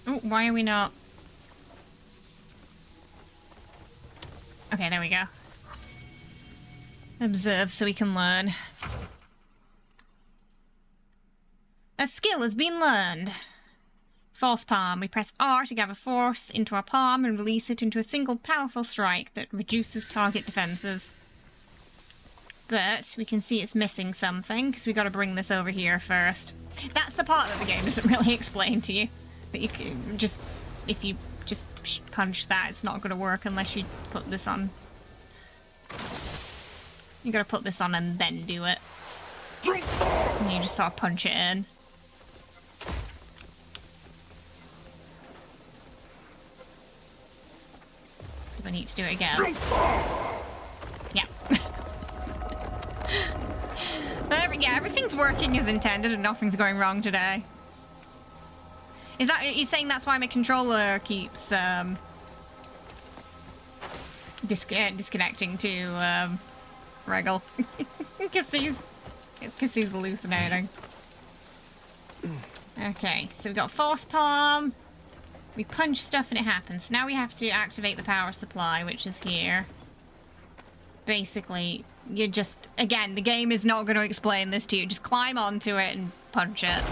Oh, why are we not? Okay, there we go. Observe so we can learn. A skill has been learned. Force palm. We press R to gather force into our palm and release it into a single powerful strike that reduces target defenses. But we can see it's missing something because we got to bring this over here first. That's the part that the game doesn't really explain to you. But you can just, if you just punch that, it's not going to work unless you put this on. You got to put this on and then do it. And you just sort of punch it in. Do I need to do it again? Yeah. Yeah, everything's working as intended and nothing's going wrong today. Is that, are you saying that's why my controller keeps disconnecting to Regal? It's because he's hallucinating. Okay, so we've got Force Palm. We punch stuff and it happens. Now we have to activate the power supply, which is here. Basically, you just... Again, the game is not going to explain this to you. Just climb onto it and punch it.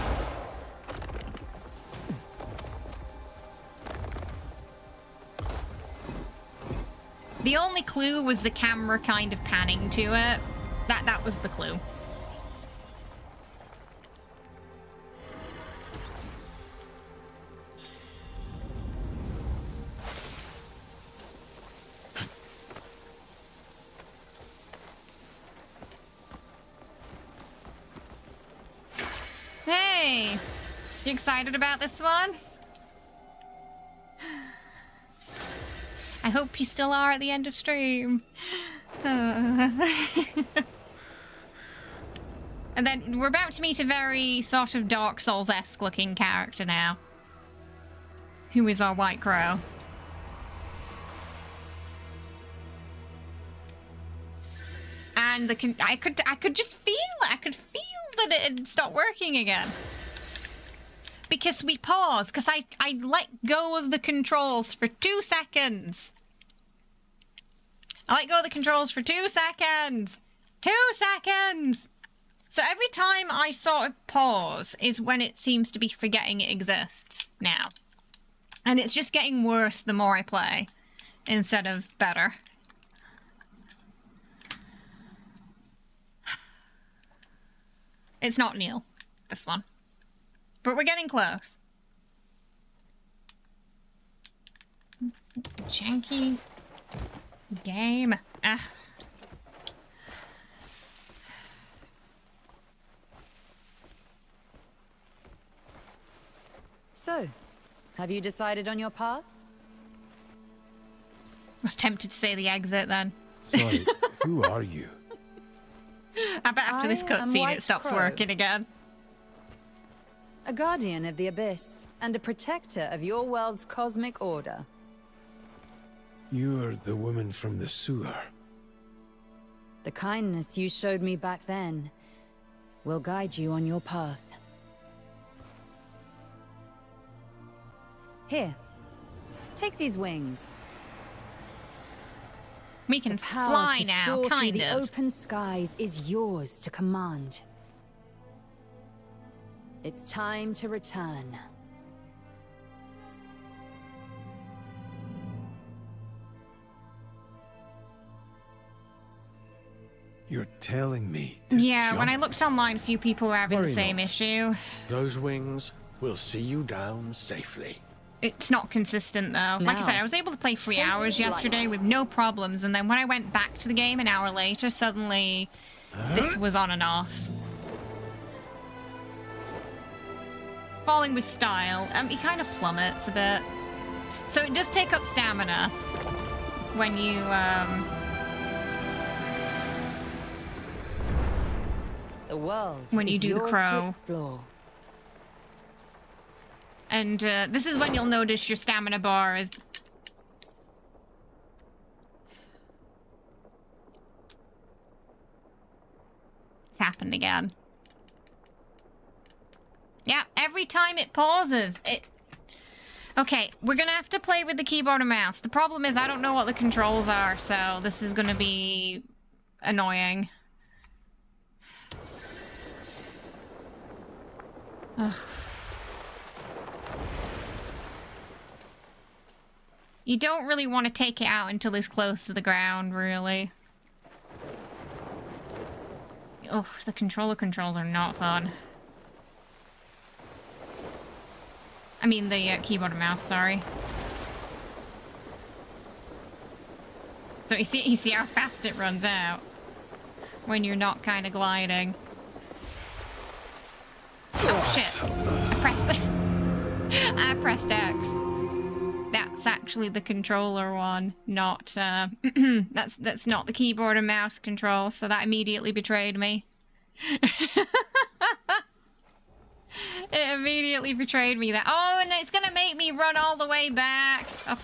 The only clue was the camera kind of panning to it. That was the clue. Hey! You excited about this one? I hope you still are at the end of stream. And then we're about to meet a very sort of Dark Souls-esque looking character now. Who is our White Crow. And I could just feel it. I could feel that it had stopped working again. Because we paused, because I let go of the controls for 2 seconds. I let go of the controls for 2 seconds. 2 seconds! So every time I sort of pause is when it seems to be forgetting it exists now. And it's just getting worse the more I play, instead of better. It's not Neil, this one. But we're getting close. Janky game. Ah. So, have you decided on your path? I was tempted to say the exit then. Sorry, who are you? I bet after this cutscene it stops working again. A guardian of the abyss, and a protector of your world's cosmic order. You're the woman from the sewer. The kindness you showed me back then will guide you on your path. Here, take these wings. We can fly now, kind the of. Open skies is yours to command. It's time to return. You're telling me Yeah, when I looked online, a few people were having the same issue. Those wings will see you down safely. It's not consistent though. Like I said, I was able to play 3 hours yesterday with no problems, and then when I went back to the game an hour later, suddenly this was on and off. Falling with style. He kind of plummets a bit. So it does take up stamina when you the world when you is do the yours crow. to explore. And this is when you'll notice your stamina bar is... It's happened again. Yeah, every time it pauses, it... Okay, we're gonna have to play with the keyboard and mouse. The problem is I don't know what the controls are, so this is gonna be annoying. Ugh. You don't really want to take it out until it's close to the ground, really. Oh, the controller controls are not fun. I mean, the keyboard and mouse, sorry. So you see how fast it runs out when you're not kind of gliding. Oh shit! I pressed X. That's actually the controller one, not that's not the keyboard and mouse control. So that immediately betrayed me. It immediately betrayed me that. Oh, and it's gonna make me run all the way back. Oh,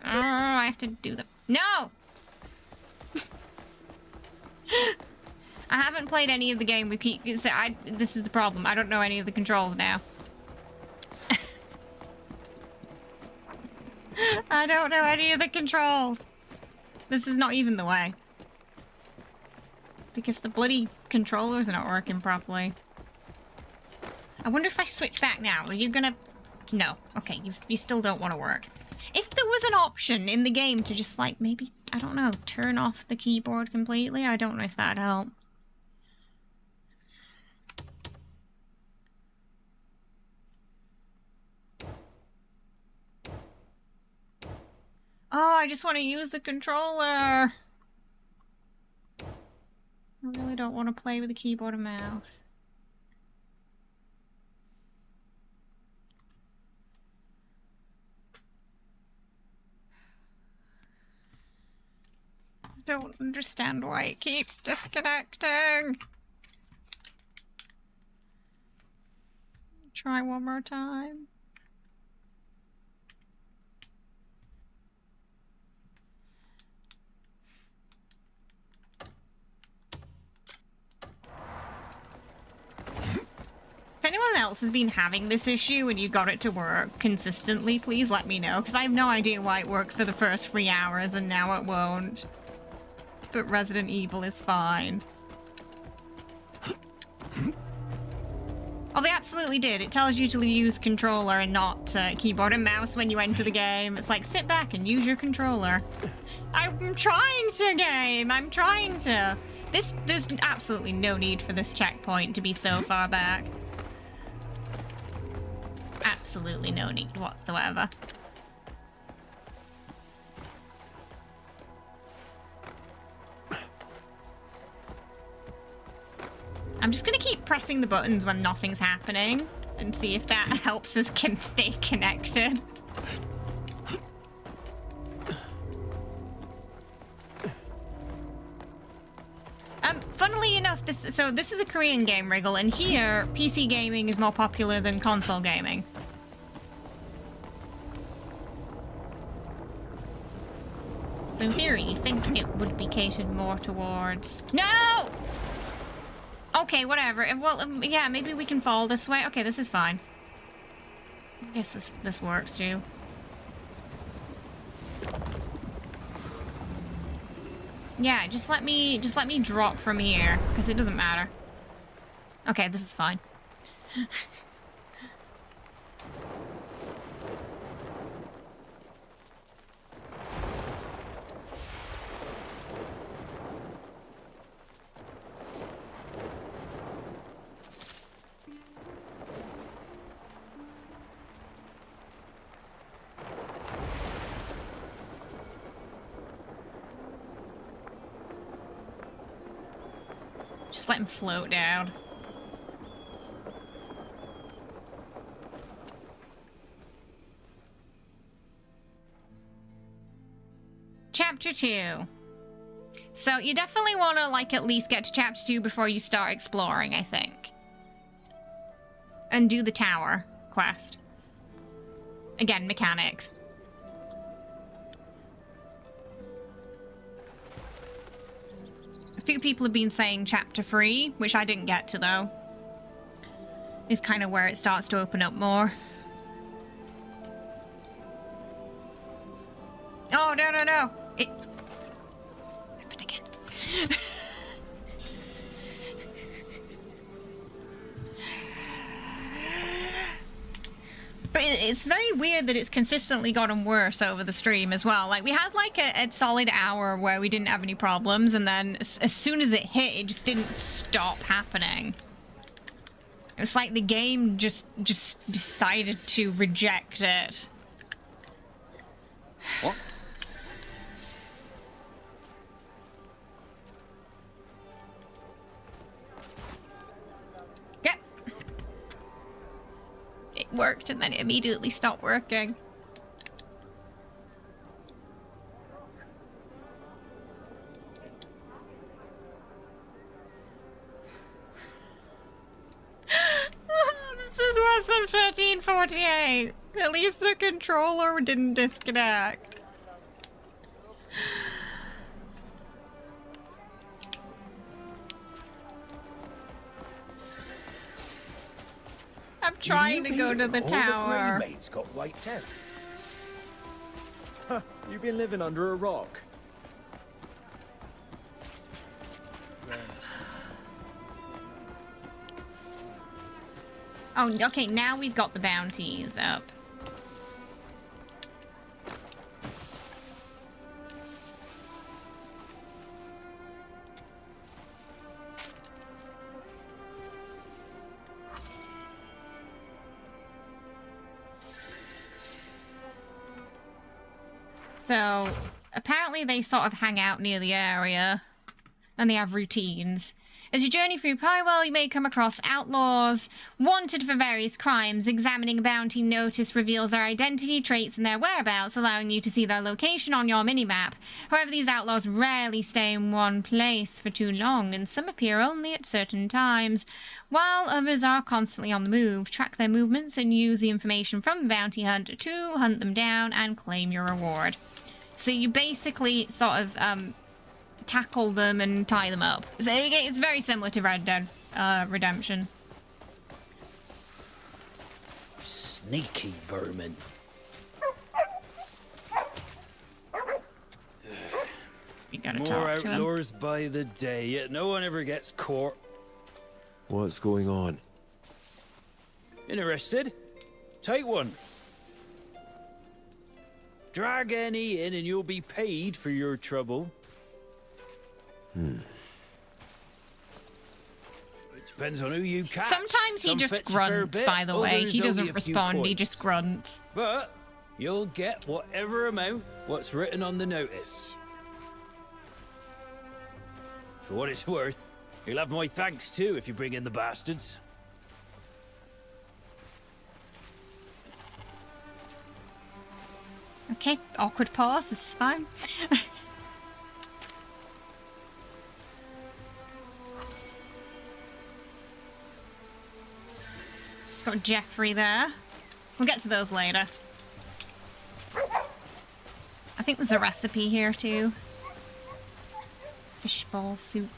I have to do the... No! I haven't played any of the game we keep... This is the problem. I don't know any of the controls now. I don't know any of the controls. This is not even the way. Because the bloody controllers are not working properly. I wonder if I switch back now, are you gonna... No. Okay, you still don't want to work. If there was an option in the game to just, like, maybe, I don't know, turn off the keyboard completely, I don't know if that'd help. Oh, I just want to use the controller. I really don't want to play with the keyboard and mouse. I don't understand why it keeps disconnecting. Try one more time. If anyone else has been having this issue and you got it to work consistently, please let me know, because I have no idea why it worked for the first 3 hours and now it won't. But Resident Evil is fine. Oh, they absolutely did. It tells you to use controller and not keyboard and mouse when you enter the game. It's like, sit back and use your controller. I'm trying to, game. I'm trying to. There's absolutely no need for this checkpoint to be so far back. Absolutely no need whatsoever. I'm just gonna keep pressing the buttons when nothing's happening and see if that helps us stay connected. Funnily enough, this is a Korean game, Wriggle, and here PC gaming is more popular than console gaming. So in theory, you think it would be catered more towards... No! Okay, whatever. Well, yeah, maybe we can fall this way. Okay, this is fine. I guess this works too. Yeah, just let me drop from here, because it doesn't matter. Okay, this is fine. Just let him float down. Chapter 2. So you definitely want to, like, at least get to Chapter 2 before you start exploring, I think. And do the tower quest. Again, mechanics. A few people have been saying chapter 3, which I didn't get to though. Is kind of where it starts to open up more. Oh, no, no, no. It happened again. But it's very weird that it's consistently gotten worse over the stream as well. Like, we had like a solid hour where we didn't have any problems, and then as soon as it hit, it just didn't stop happening. It's like the game just decided to reject it. What? Yep. It worked and then it immediately stopped working. This is worse than 1348. At least the controller didn't disconnect. I'm trying to go to the tower. All the Greymane's got wiped out. Huh, you've been living under a rock. Oh, okay, now we've got the bounties up. So, apparently they sort of hang out near the area, and they have routines. As you journey through Pywell, you may come across outlaws wanted for various crimes. Examining a bounty notice reveals their identity, traits, and their whereabouts, allowing you to see their location on your minimap. However, these outlaws rarely stay in one place for too long, and some appear only at certain times, while others are constantly on the move. Track their movements and use the information from the bounty hunt to hunt them down and claim your reward. So you basically sort of tackle them and tie them up. So it's very similar to Red Dead Redemption. Sneaky vermin. You gotta More talk to him. outlaws by the day, yet no one ever gets caught. What's going on? Interested? Take one. Drag any in and you'll be paid for your trouble. It depends on who you catch. Sometimes he Some just fetch a fair grunts, bit, by the way. others He only doesn't a few respond, he coins. just grunts. But you'll get whatever amount what's written on the notice. For what it's worth, you'll have my thanks too if you bring in the bastards. Okay, awkward pause, this is fine. Got Jeffrey there. We'll get to those later. I think there's a recipe here too. Fishball soup.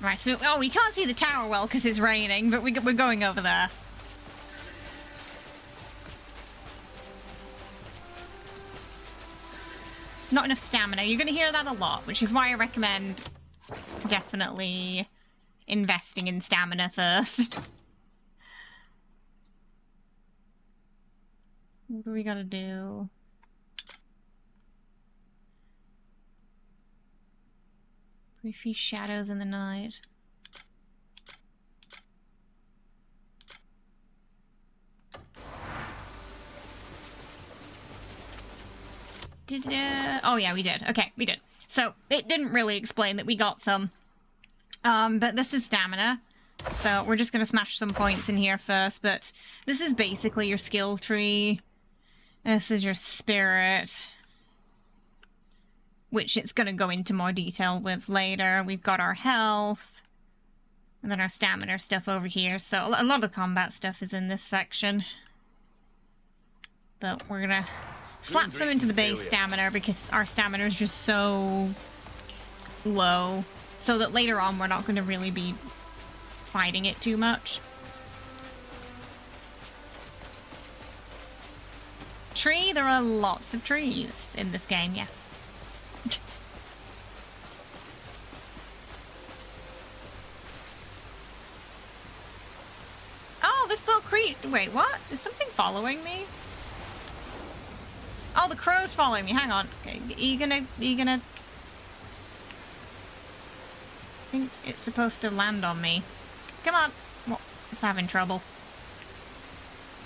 Right, so, oh, we can't see the tower well because it's raining, but we're going over there. Not enough stamina. You're going to hear that a lot, which is why I recommend definitely investing in stamina first. What do we gotta do? Briefy shadows in the night. Oh yeah, we did. Okay, we did. So it didn't really explain that we got some. But this is stamina. So we're just going to smash some points in here first, but this is basically your skill tree. This is your spirit, which it's going to go into more detail with later. We've got our health, and then our stamina stuff over here. So a lot of combat stuff is in this section. But we're going to slap some into the base stamina because our stamina is just so low. So that later on we're not going to really be fighting it too much. Tree, there are lots of trees in this game, yes. Oh, this little wait, what? Is something following me? Oh, the crow's following me. Hang on. Okay, you gonna... I think it's supposed to land on me. Come on. Well, it's having trouble.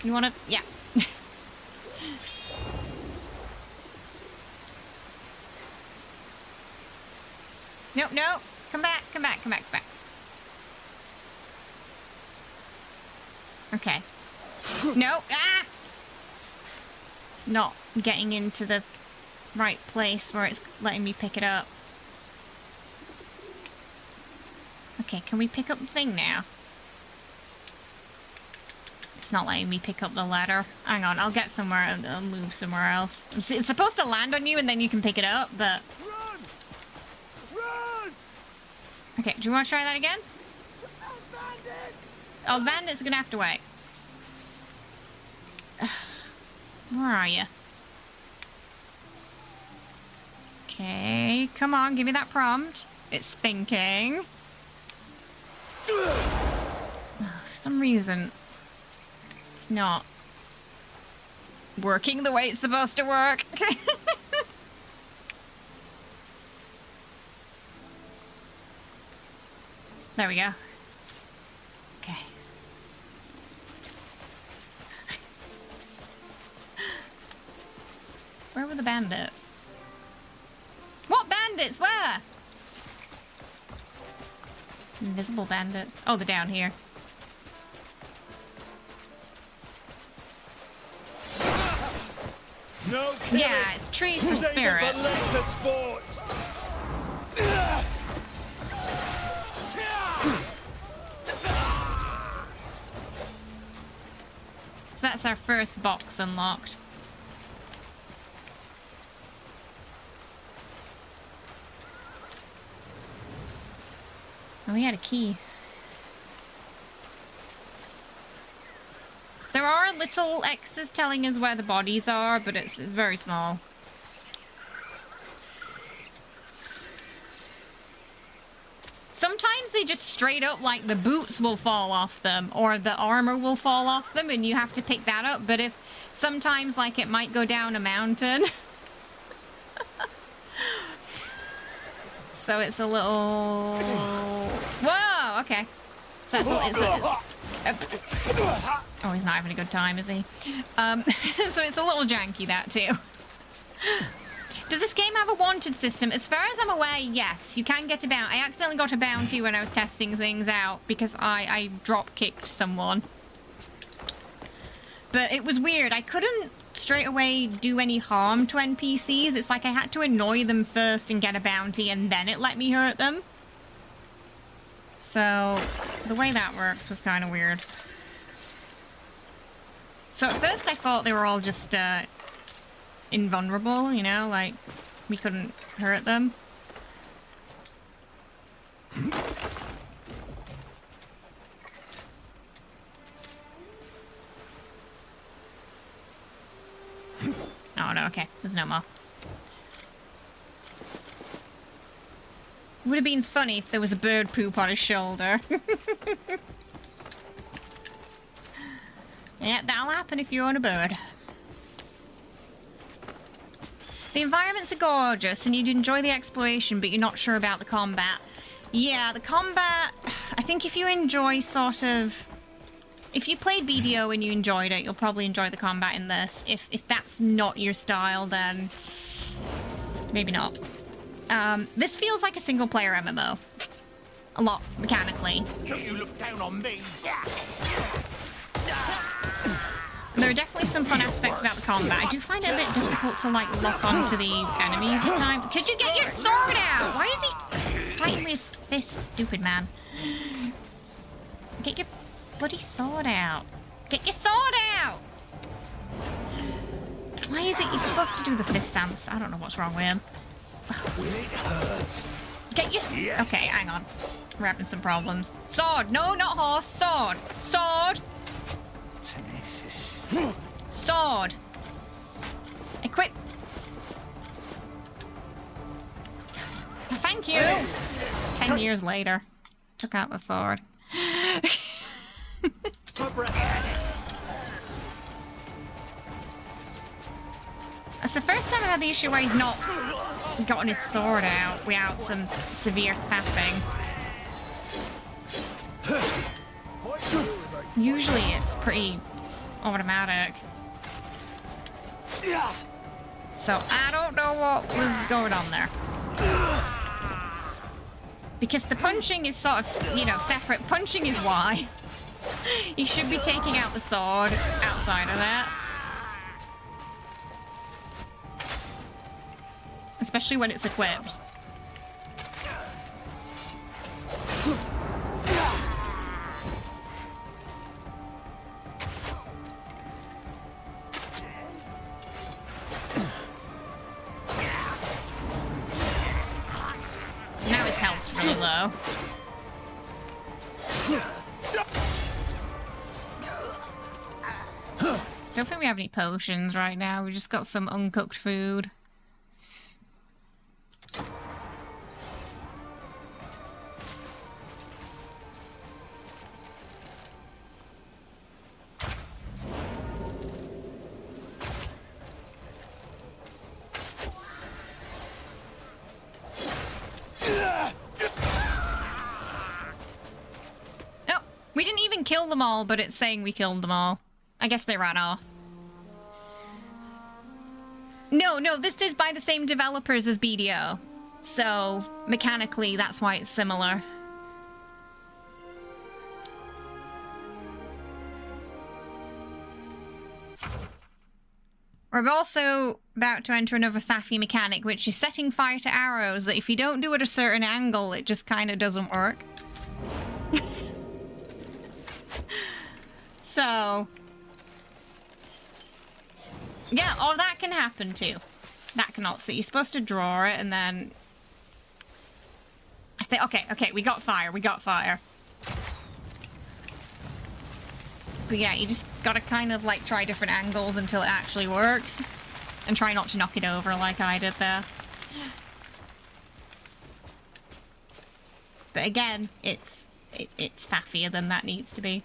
You wanna... Yeah. No, no. Come back, come back, come back, come back. Okay. No. Ah! It's not getting into the right place where it's letting me pick it up. Okay, can we pick up the thing now? It's not letting me pick up the ladder. Hang on, I'll get somewhere. I'll move somewhere else. It's supposed to land on you and then you can pick it up, but... Run! Run! Okay, do you want to try that again? Oh, bandit's gonna have to wait. Where are you? Okay, come on, give me that prompt. It's thinking. For some reason, it's not working the way it's supposed to work. There we go. Okay. Where were the bandits? What bandits? Where? Invisible bandits. Oh, they're down here. No. Yeah, it's trees for spirit. So that's our first box unlocked. Oh, we had a key. There are little X's telling us where the bodies are, but it's very small. Sometimes they just straight up, like, the boots will fall off them, or the armor will fall off them, and you have to pick that up. But if sometimes, like, it might go down a mountain. So it's a little... Whoa, okay. So oh, he's not having a good time, is he? So it's a little janky, that too. Does this game have a wanted system? As far as I'm aware, yes. You can get a bounty. I accidentally got a bounty when I was testing things out because I drop-kicked someone. But it was weird. I couldn't straight away do any harm to NPCs. It's like I had to annoy them first and get a bounty, and then it let me hurt them. So the way that works was kind of weird. So at first I thought they were all just invulnerable, you know, like we couldn't hurt them. Oh no, okay, there's no more. Would have been funny if there was a bird poop on his shoulder. Yeah, that'll happen if you own a bird. The environments are gorgeous and you'd enjoy the exploration, but you're not sure about the combat. Yeah, the combat... I think if you enjoy sort of... If you played BDO and you enjoyed it, you'll probably enjoy the combat in this. If that's not your style, then... maybe not. This feels like a single-player MMO. a lot mechanically. Don't you look down on me. There are definitely some fun aspects about the combat. I do find it a bit difficult to, like, lock onto the enemies at times. Could you get your sword out? Why is he fighting with his fist, stupid man? Get your bloody sword out. Get your sword out! Why is it he's supposed to do the fist sounds? I don't know what's wrong with him. Will it hurt? Get your... Yes. Okay, hang on. We're having some problems. Sword! No, not horse. Sword! Sword! Sword! Equip! Oh, thank you! 10 years later. Took out the sword. That's the first time I've had the issue where he's not gotten his sword out without some severe faffing. Usually it's pretty automatic. So I don't know what was going on there. Because the punching is sort of, you know, separate. Punching is why. You should be taking out the sword outside of that. Especially when it's equipped. So now his health's really low. Don't think we have any potions right now. We just got some uncooked food. We didn't even kill them all, but it's saying we killed them all. I guess they ran off. No, this is by the same developers as BDO. So, mechanically, that's why it's similar. We're also about to enter another faffy mechanic, which is setting fire to arrows, that if you don't do it at a certain angle, it just kind of doesn't work. So, yeah, oh, that can happen too. That can also, you're supposed to draw it and then, I think, okay, we got fire. But yeah, you just gotta kind of like try different angles until it actually works. And try not to knock it over like I did there. But again, it's faffier than that needs to be.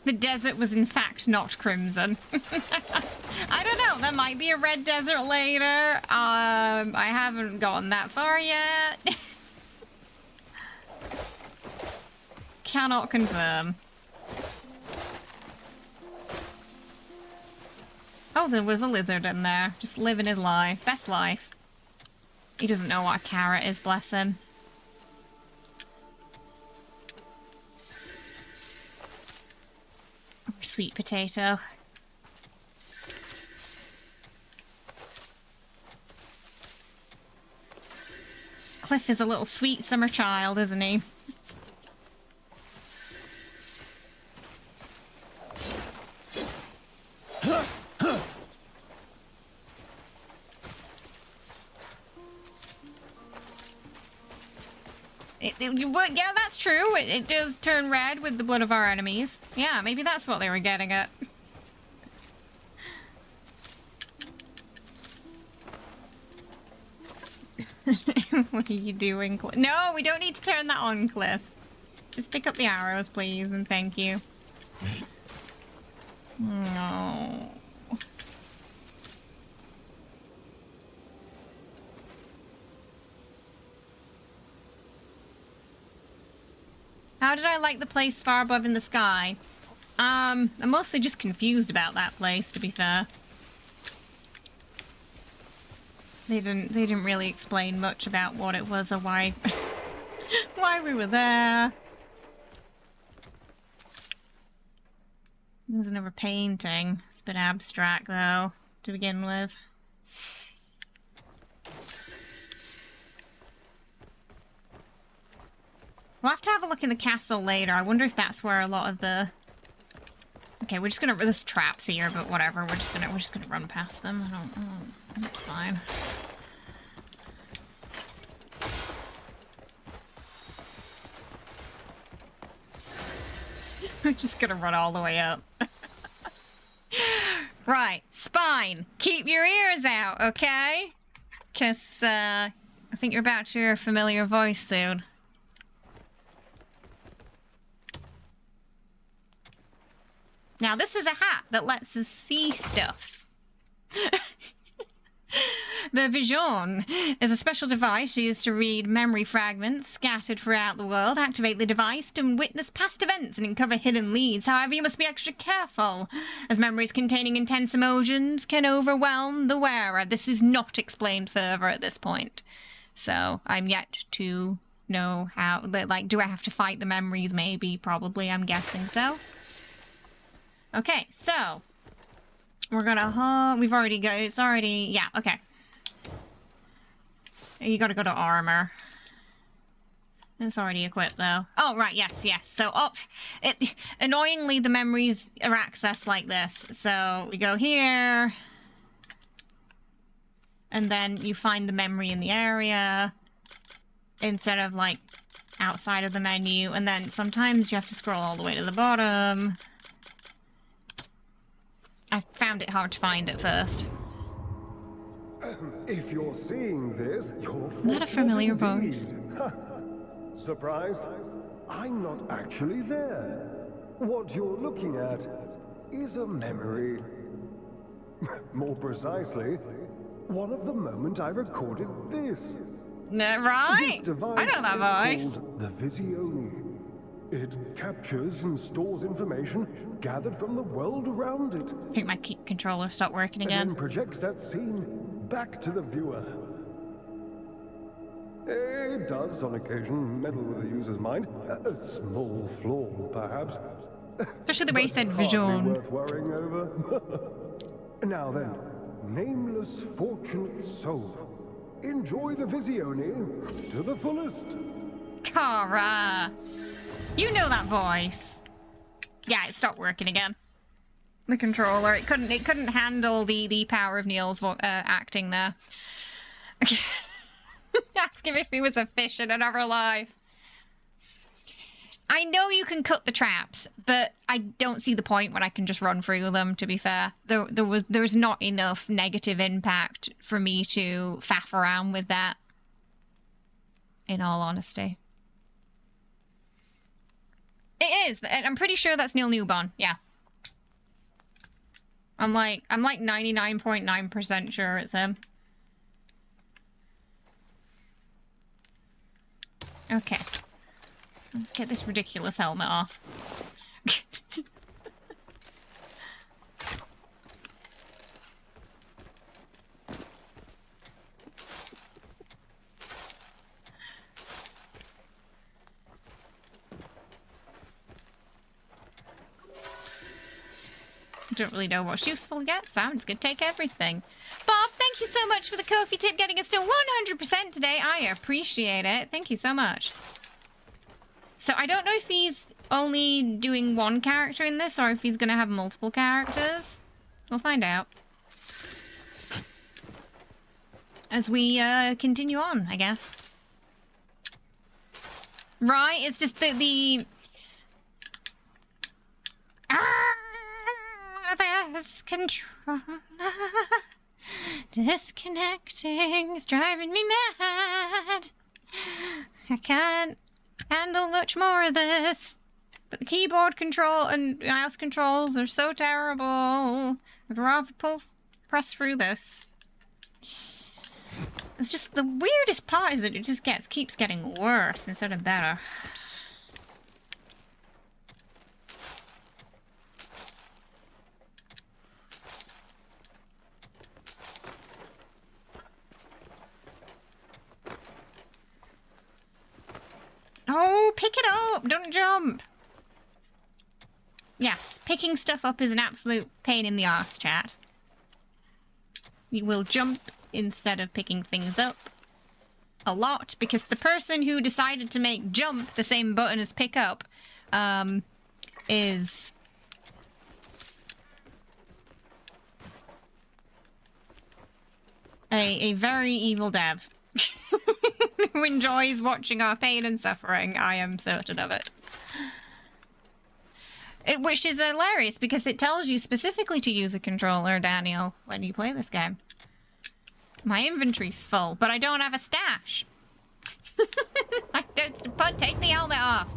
The desert was in fact not crimson. I don't know, there might be a red desert later. I haven't gotten that far yet. Cannot confirm. Oh, there was a lizard in there, just living his life. Best life. He doesn't know what a carrot is, bless him. Sweet potato. Kliff is a little sweet summer child, isn't he? Yeah, that's true. It does turn red with the blood of our enemies. Yeah, maybe that's what they were getting at. What are you doing, Cliff? No, we don't need to turn that on, Cliff. Just pick up the arrows, please, and thank you. No. How did I like the place far above in the sky? I'm mostly just confused about that place, to be fair. They didn't really explain much about what it was or why why we were there. There's another painting. It's a bit abstract though, to begin with. We'll have to have a look in the castle later. I wonder if that's where a lot of the... Okay, we're just gonna... There's traps here, but whatever. We're just gonna run past them. I don't... That's fine. We're just gonna run all the way up. Right, Spine. Keep your ears out, okay? Because, I think you're about to hear a familiar voice soon. Now, this is a hat that lets us see stuff. The Vision is a special device used to read memory fragments scattered throughout the world. Activate the device to witness past events and uncover hidden leads. However, you must be extra careful, as memories containing intense emotions can overwhelm the wearer. This is not explained further at this point. So, I'm yet to know how... Like, do I have to fight the memories? Maybe, probably, I'm guessing so. Okay, so... We're gonna... we've already got... It's already... Yeah, okay. You gotta go to armor. It's already equipped, though. Oh, right, yes. So up... Annoyingly, the memories are accessed like this. So, we go here... And then you find the memory in the area... Instead of, like, outside of the menu. And then sometimes you have to scroll all the way to the bottom... I found it hard to find at first. If you're seeing this, you're not a familiar voice. Surprised? I'm not actually there. What you're looking at is a memory. More precisely, one of the moment I recorded this. Right? I know that voice. The Visione. It captures and stores information gathered from the world around it. I think my controller stopped working again. And then projects that scene back to the viewer. It does, on occasion, meddle with the user's mind. A small flaw, perhaps. Especially the way you said Vision. Worth worrying over. Now then, nameless fortunate soul. Enjoy the Visione to the fullest. Kara. You know that voice. Yeah, it stopped working again. The controller, it couldn't handle the power of Neil's acting there. Ask him if he was a fish in another life. I know you can cut the traps, but I don't see the point when I can just run through them, to be fair. There's not enough negative impact for me to faff around with that. In all honesty. It is. I'm pretty sure that's Neil Newbon. Yeah. I'm like 99.9% sure it's him. Okay. Let's get this ridiculous helmet off. Don't really know what's useful yet, so I'm just gonna take everything. Bob, thank you so much for the Ko-fi tip, getting us to 100% today. I appreciate it. Thank you so much. So I don't know if he's only doing one character in this, or if he's gonna have multiple characters. We'll find out. As we continue on, I guess. Right? It's just the this controller disconnecting is driving me mad. I can't handle much more of this. But the keyboard control and mouse controls are so terrible. I'd rather press through this. It's just the weirdest part is that it just keeps getting worse instead of better. Oh, pick it up! Don't jump! Yes, picking stuff up is an absolute pain in the arse, chat. You will jump instead of picking things up a lot, because the person who decided to make jump the same button as pick up is a very evil dev who enjoys watching our pain and suffering. I am certain of it. Which is hilarious because it tells you specifically to use a controller, Daniel, when you play this game. My inventory's full, but I don't have a stash. I don't. Take the helmet off.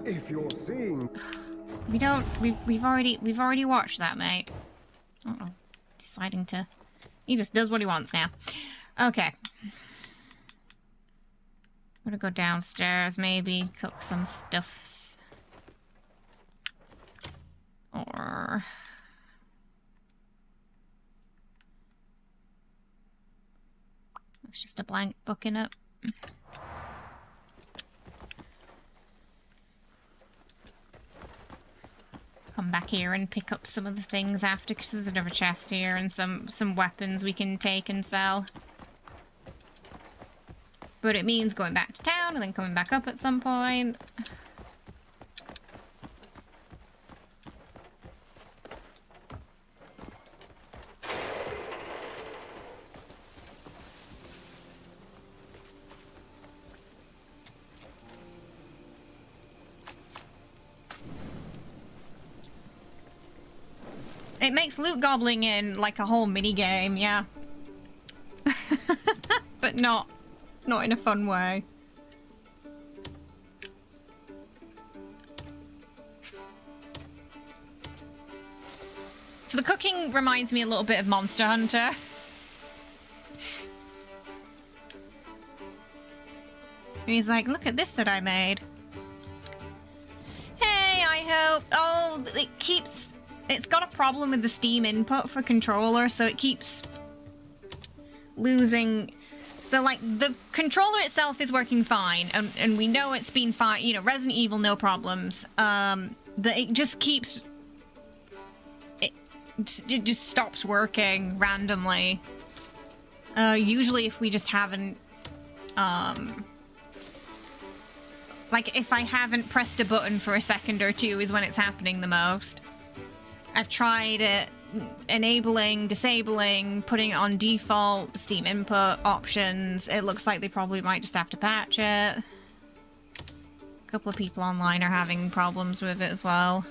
If you're seeing, we've already watched that, mate. I don't know. Deciding to. He just does what he wants now. Okay. I'm gonna go downstairs, maybe cook some stuff. Or it's just a blank book in it. Come back here and pick up some of the things after, because there's another chest here and some weapons we can take and sell. But it means going back to town and then coming back up at some point. It makes loot gobbling in like a whole mini game, yeah. But not in a fun way. So the cooking reminds me a little bit of Monster Hunter. He's like, look at this that I made. Hey, I hope. Oh, it's got a problem with the Steam input for controller, so it keeps losing. So, like, the controller itself is working fine, and we know it's been fine. You know, Resident Evil, no problems. But it just keeps. It just stops working randomly. Usually, if we just haven't. Like, if I haven't pressed a button for a second or two is when it's happening the most. I've tried it, enabling, disabling, putting it on default, Steam input options. It looks like they probably might just have to patch it. A couple of people online are having problems with it as well.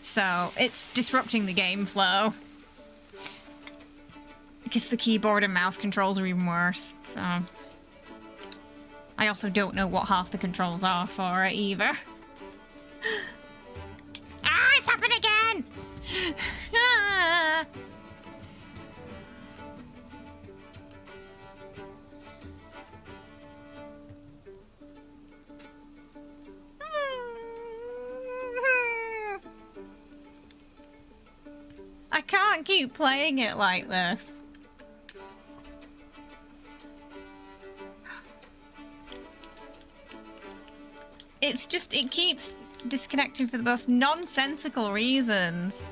So, it's disrupting the game flow. Because the keyboard and mouse controls are even worse, so... I also don't know what half the controls are for it either. Ah, it's happened again! Ah. I can't keep playing it like this. It's just, it keeps disconnecting for the most nonsensical reasons.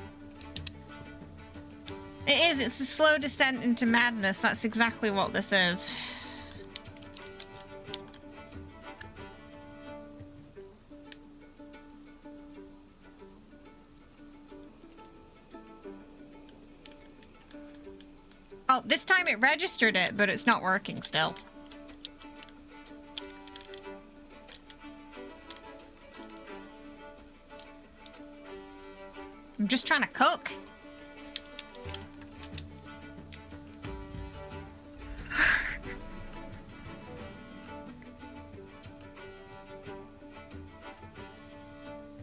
It is, it's a slow descent into madness. That's exactly what this is. Oh, this time it registered it, but it's not working still. I'm just trying to cook.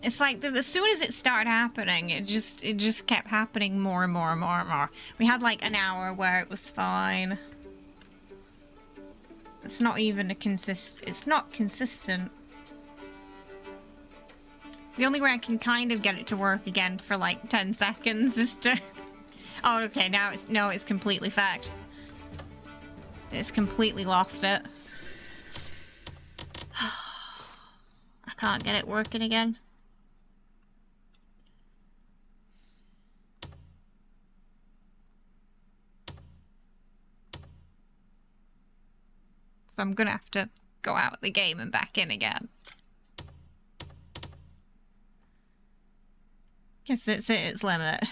It's like as soon as it started happening, it just kept happening more and more and more and more. We had like an hour where it was fine. It's not even it's not consistent. The only way I can kind of get it to work again for like 10 seconds is to... Oh, okay, now it's completely fucked. It's completely lost it. I can't get it working again. So I'm gonna have to go out of the game and back in again. Guess it's at its limit.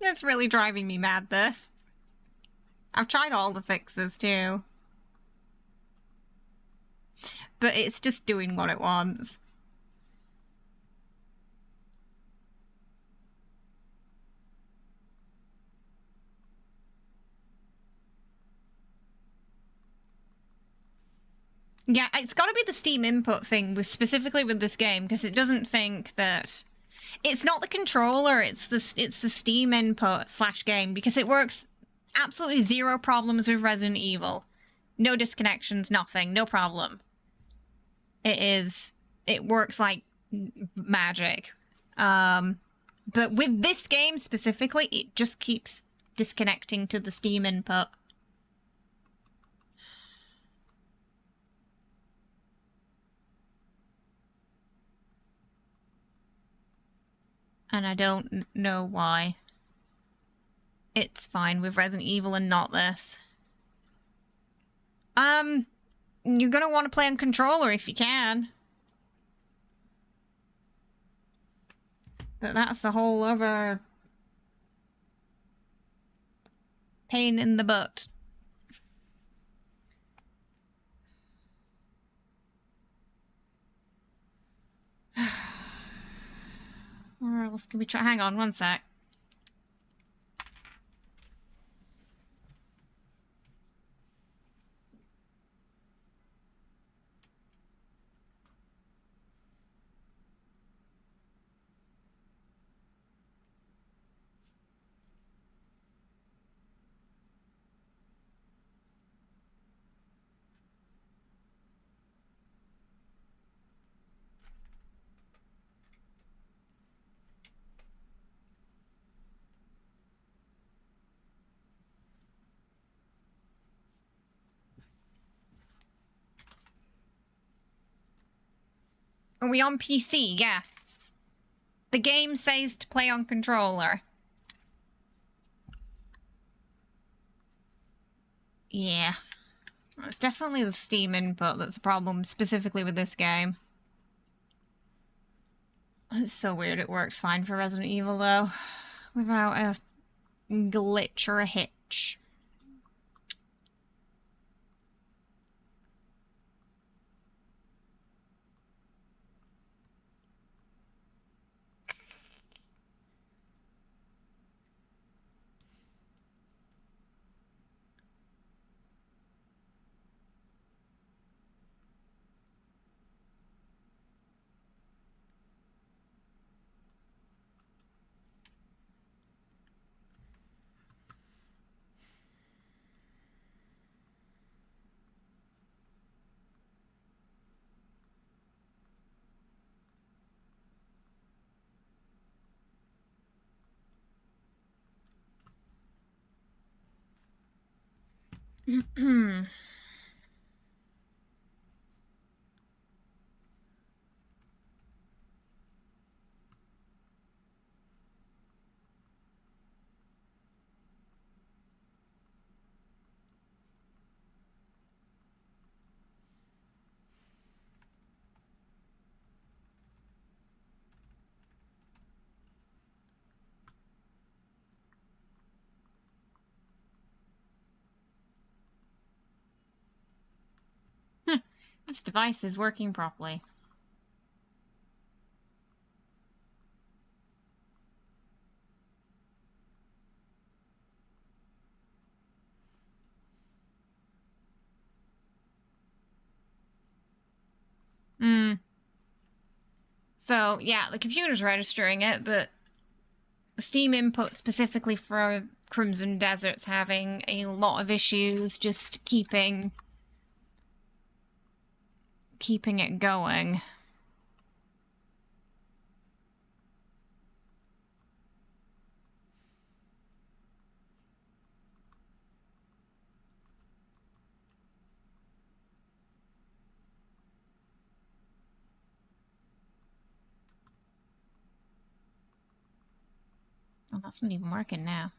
It's really driving me mad, this. I've tried all the fixes too. But it's just doing what it wants. Yeah, it's got to be the Steam input thing, specifically with this game, because it doesn't think that... It's not the controller, it's the Steam input / game, because it works absolutely zero problems with Resident Evil. No disconnections, nothing, no problem. It works like magic. But with this game specifically, it just keeps disconnecting to the Steam input. And I don't know why. It's fine with Resident Evil and not this. You're gonna want to play on controller if you can. But that's a whole other pain in the butt. Where else can we try? Hang on one sec. Are we on PC? Yes. The game says to play on controller. Yeah. It's definitely the Steam input that's a problem, specifically with this game. It's so weird it works fine for Resident Evil, though. Without a glitch or a hitch. This device is working properly. So, yeah, the computer's registering it, but the Steam input specifically for Crimson Desert's having a lot of issues just keeping it going. Oh, that's not even working now.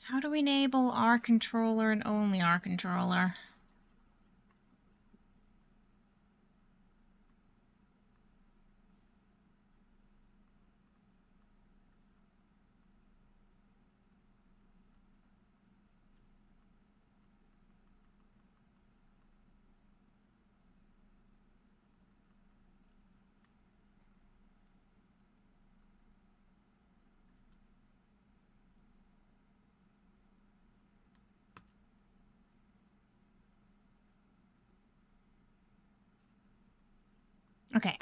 How do we enable our controller and only our controller?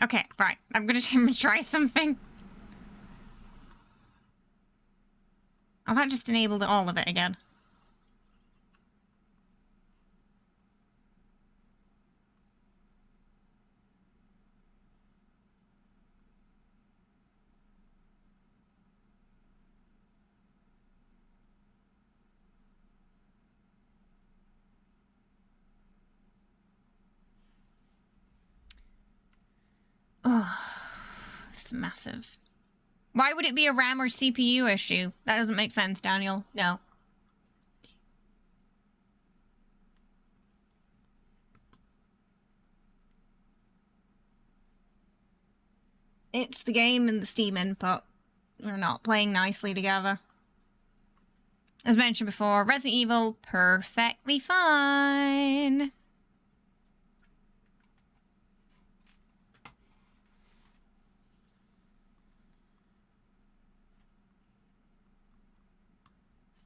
Okay, right. I'm gonna try something. Oh, that just enabled all of it again. Oh, it's massive. Why would it be a RAM or CPU issue? That doesn't make sense, Daniel. No. It's the game and the Steam input. We're not playing nicely together. As mentioned before, Resident Evil, perfectly fine.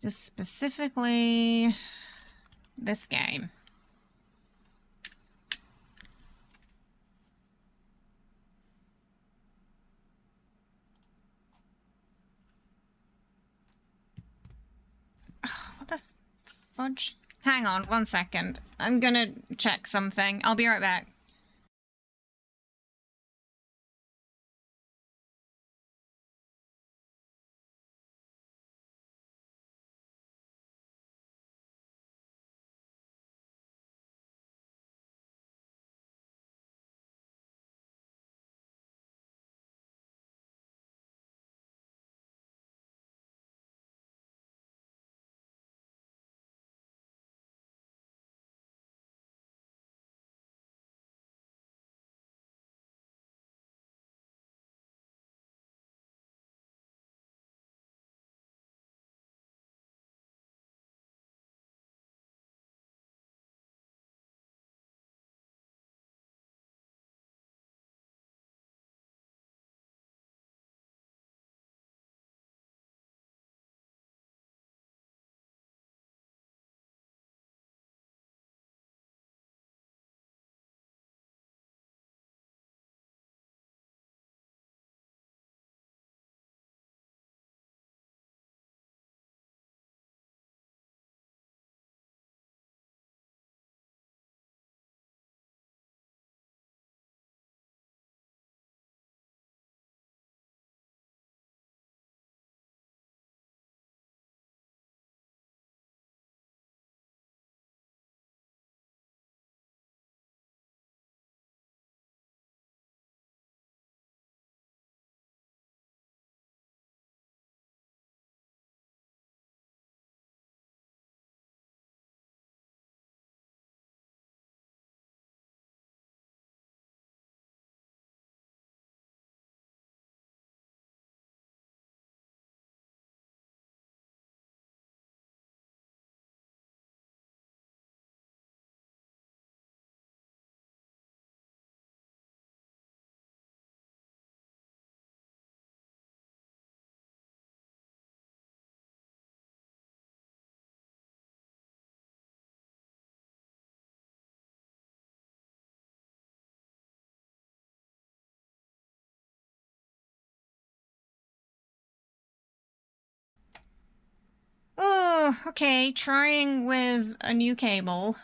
Just specifically this game. What the fudge? Hang on 1 second. I'm gonna check something. I'll be right back. okay, trying with a new cable.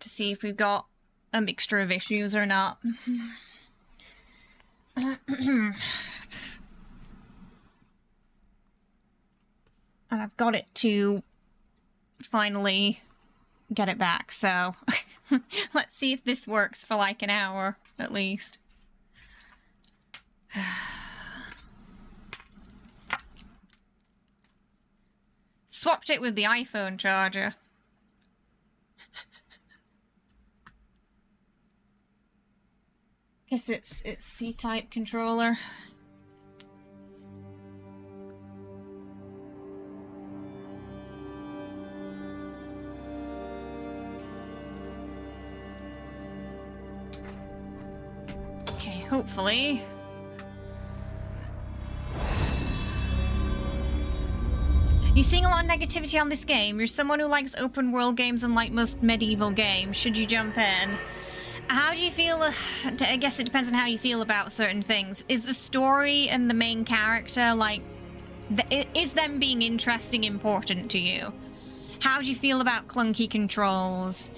To see if we've got a mixture of issues or not. And I've got it to finally get it back, so let's see if this works for like an hour at least. Swapped it with the iPhone charger. Guess it's C-type controller. Okay, hopefully. You seeing a lot of negativity on this game? You're someone who likes open world games and like most medieval games. Should you jump in? How do you feel? I guess it depends on how you feel about certain things. Is the story and the main character, like, is them being interesting important to you? How do you feel about clunky controls?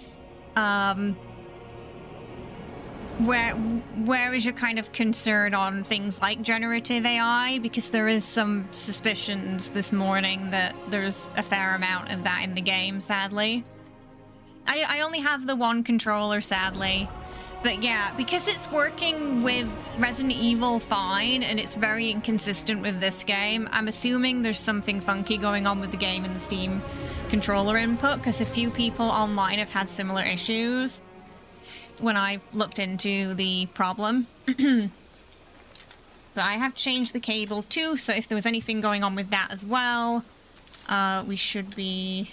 Where is your kind of concern on things like generative AI? Because there is some suspicions this morning that there's a fair amount of that in the game, sadly. I only have the one controller, sadly. But yeah, because it's working with Resident Evil fine and it's very inconsistent with this game, I'm assuming there's something funky going on with the game and the Steam controller input, because a few people online have had similar issues when I looked into the problem. But I have changed the cable too, so if there was anything going on with that as well, we should be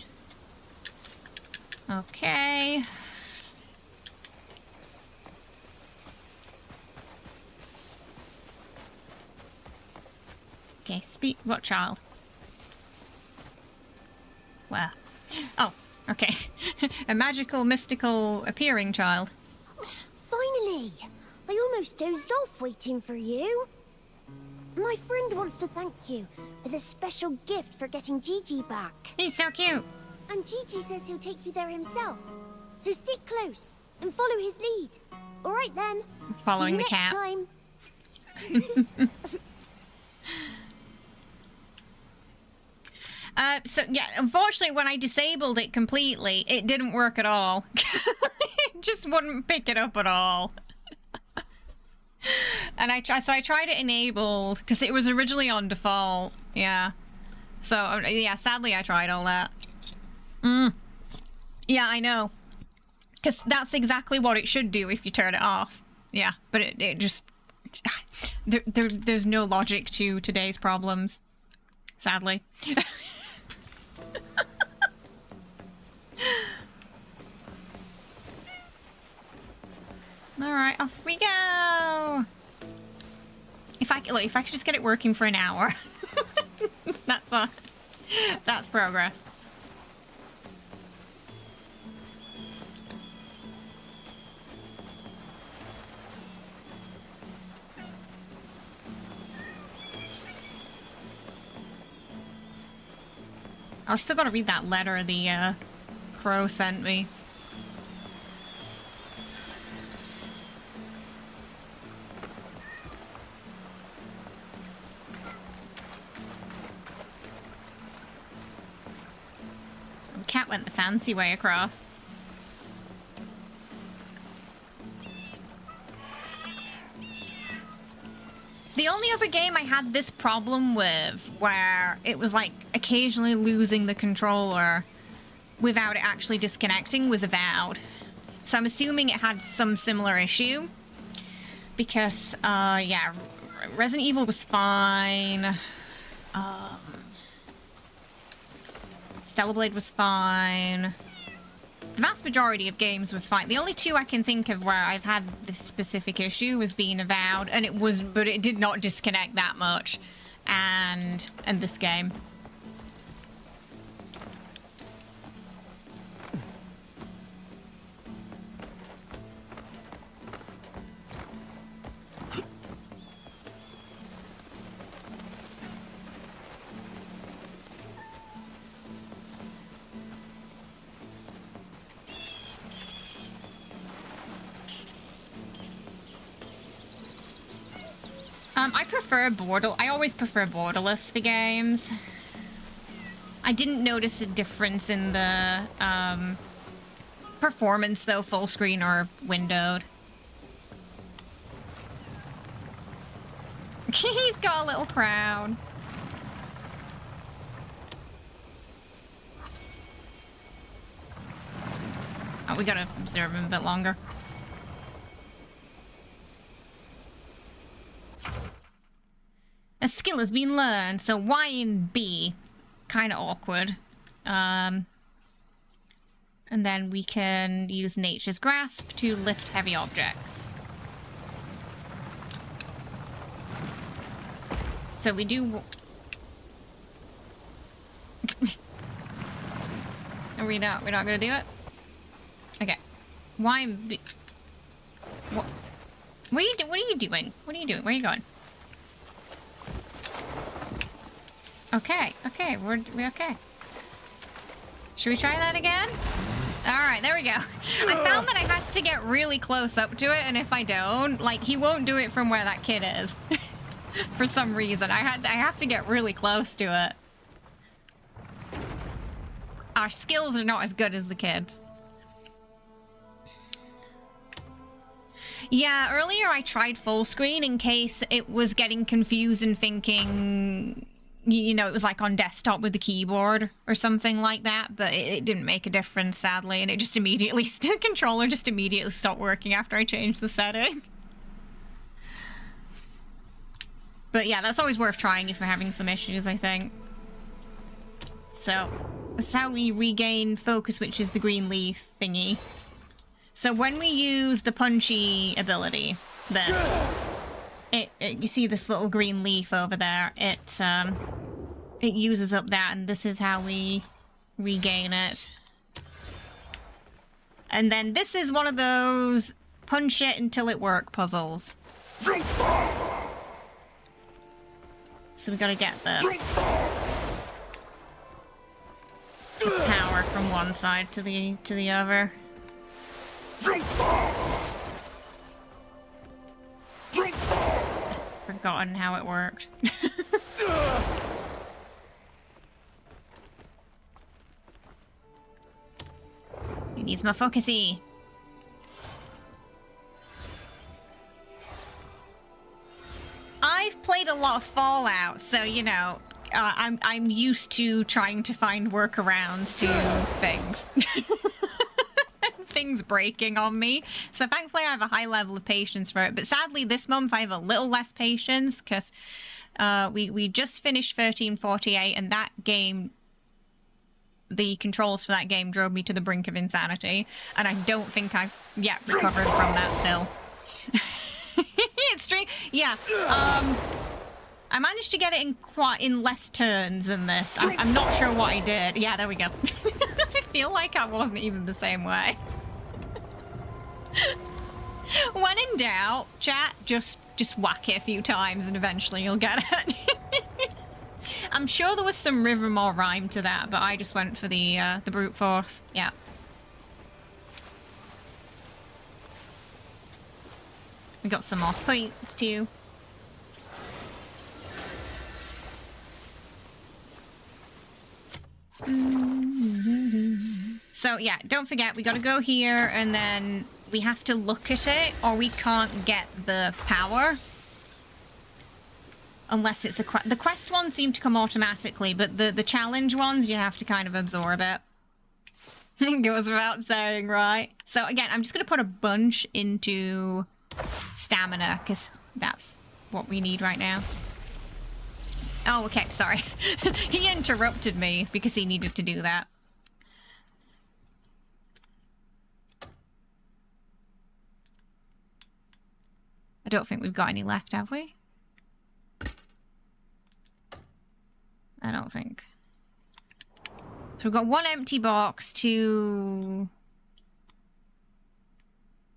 okay. Okay, speak. What child? Where? Oh, okay. A magical, mystical, appearing child. Finally! I almost dozed off waiting for you. My friend wants to thank you with a special gift for getting Gigi back. He's so cute. And Gigi says he'll take you there himself. So stick close and follow his lead. All right then. Following See you the cat. next time. So yeah, unfortunately when I disabled it completely, it didn't work at all. It just wouldn't pick it up at all. And I tried it enabled, because it was originally on default, yeah. So, yeah, sadly I tried all that. Yeah, I know. Because that's exactly what it should do if you turn it off. Yeah, but it just... There's no logic to today's problems, sadly. Alright, off we go! If I could just get it working for an hour. That's progress. I still gotta read that letter the crow sent me. Cat went the fancy way across. The only other game I had this problem with, where it was like occasionally losing the controller without it actually disconnecting, was Avowed. So I'm assuming it had some similar issue. Because, yeah, Resident Evil was fine. Stellar Blade was fine. The vast majority of games was fine. The only two I can think of where I've had this specific issue was being Avowed, and but it did not disconnect that much. And this game. I prefer I always prefer borderless for games. I didn't notice a difference in the performance though, full screen or windowed. He's got a little crown. Oh, we gotta observe him a bit longer. A skill has been learned, so Y and B. Kind of awkward. And then we can use Nature's Grasp to lift heavy objects. So we do... we're not gonna do it? Okay. Y and B... What are you doing? What are you doing? What are you doing? Where are you going? Okay, okay, we're okay. Should we try that again? Alright, there we go. I found that I had to get really close up to it, and if I don't, like, he won't do it from where that kid is. For some reason. I have to get really close to it. Our skills are not as good as the kids. Yeah, earlier I tried full screen in case it was getting confused and thinking... You know, it was like on desktop with the keyboard or something like that, but it didn't make a difference, sadly, and it just immediately, the controller just immediately stopped working after I changed the setting. But yeah, that's always worth trying if we're having some issues, I think. So, this is how we regain focus, which is the green leaf thingy. So when we use the punchy ability, then... you see this little green leaf over there, it uses up that, and this is how we regain it. And then this is one of those punch it until it work puzzles. So we gotta get the power from one side to the other. Forgotten how it worked. He needs my focusy. I've played a lot of Fallout, so you know, I'm used to trying to find workarounds to things. Things breaking on me, so thankfully I have a high level of patience for it, but sadly this month I have a little less patience because we just finished 1348, and that game, the controls for that game drove me to the brink of insanity, and I don't think I've yet recovered from that still. It's true. Yeah, I managed to get it in less turns than this. I'm not sure what I did. Yeah, there we go. I feel like I wasn't even the same way. When in doubt, chat, just whack it a few times and eventually you'll get it. I'm sure there was some rhythm or rhyme to that, but I just went for the brute force. Yeah. We got some more points too. So yeah, don't forget, we gotta go here and then we have to look at it or we can't get the power. Unless it's a quest. The quest ones seem to come automatically, but the challenge ones, you have to kind of absorb it. It goes without saying, right? So again, I'm just gonna put a bunch into stamina, because that's what we need right now. Oh, okay, sorry. He interrupted me because he needed to do that. I don't think we've got any left, have we? I don't think. So we've got one empty box, two...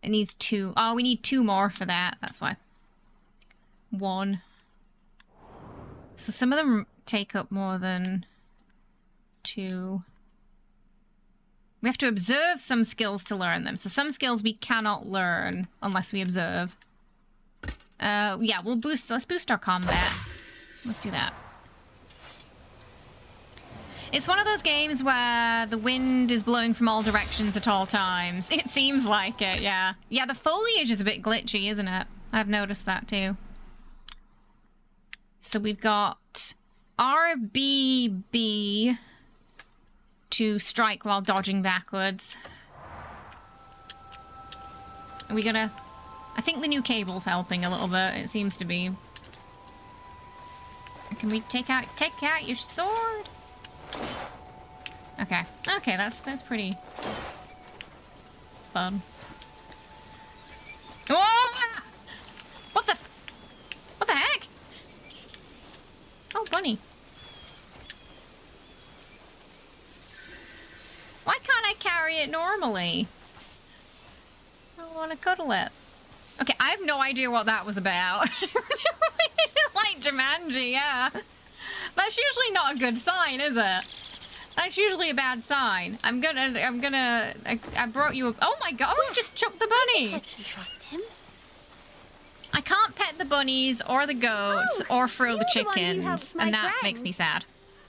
It needs two. Oh, we need two more for that. That's why. One. So some of them take up more than two. We have to observe some skills to learn them. So some skills we cannot learn unless we observe. Yeah, let's boost our combat. Let's do that. It's one of those games where the wind is blowing from all directions at all times. It seems like it, yeah. Yeah, the foliage is a bit glitchy, isn't it? I've noticed that too. So we've got RBB to strike while dodging backwards. Are we gonna... I think the new cable's helping a little bit, it seems to be. Can we take out your sword? Okay. Okay, that's pretty fun. Whoa! What the heck? Oh, bunny. Why can't I carry it normally? I want to cuddle it. Okay, I have no idea what that was about. Like Jumanji, yeah. That's usually not a good sign, is it? That's usually a bad sign. I brought you a... Oh my god, we just chucked the bunny! I can trust him. I can't pet the bunnies, or the goats, or throw the chickens, and that makes me sad.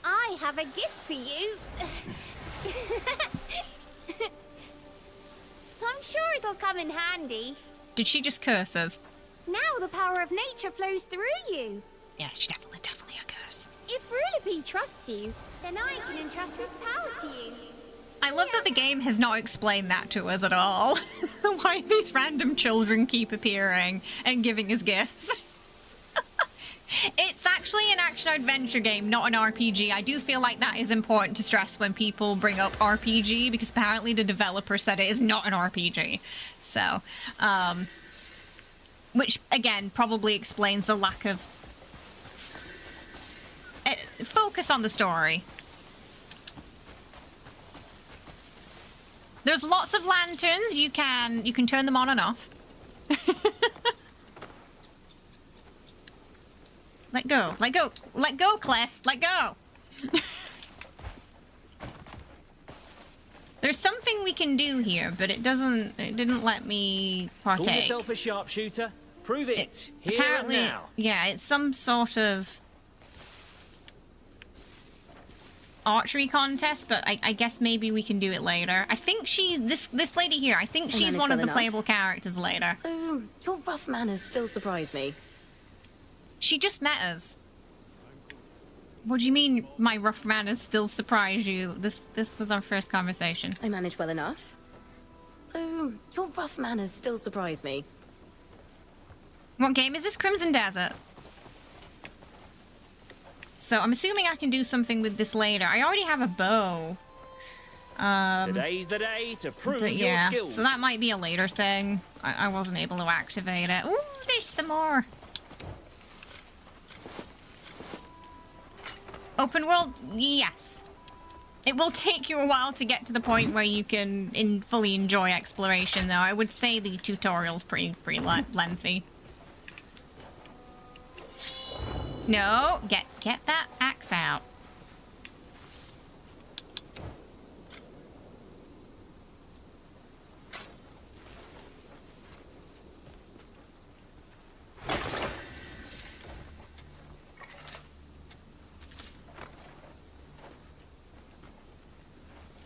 I have a gift for you. I'm sure it'll come in handy. Did she just curse us? Now the power of nature flows through you. Yeah, she definitely a curse. If Rulepi trusts you, then I can entrust this power to you. I love that the game has not explained that to us at all. Why these random children keep appearing and giving us gifts. It's actually an action-adventure game, not an RPG. I do feel like that is important to stress when people bring up RPG, because apparently the developer said it is not an RPG. So, which, again, probably explains the lack of focus on the story. There's lots of lanterns. You can turn them on and off. Let go. Let go. Let go, Kliff. Let go. There's something we can do here, but it didn't let me partake. Call yourself a sharpshooter? Prove it. Here Apparently, and now. yeah, it's some sort of archery contest, but I guess maybe we can do it later. I think this lady here, I think she's one of the playable characters later. Your rough manners still surprise me. She just met us. What do you mean my rough manners still surprise you? This was our first conversation. I manage well enough. Your rough manners still surprise me. What game is this? Crimson Desert. So I'm assuming I can do something with this later. I already have a bow. Today's the day to prove your skills. So that might be a later thing. I wasn't able to activate it. Ooh, there's some more. Open world? Yes. It will take you a while to get to the point where you can fully enjoy exploration, though. I would say the tutorial's pretty lengthy. No, get that axe out.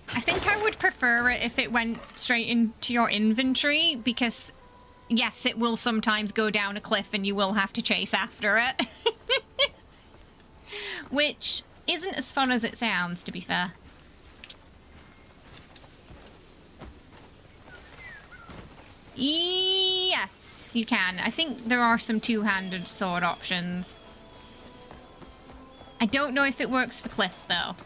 I think I would prefer it if it went straight into your inventory, because yes, it will sometimes go down a cliff and you will have to chase after it. Which isn't as fun as it sounds, to be fair. Yes, you can. I think there are some two-handed sword options. I don't know if it works for Kliff, though.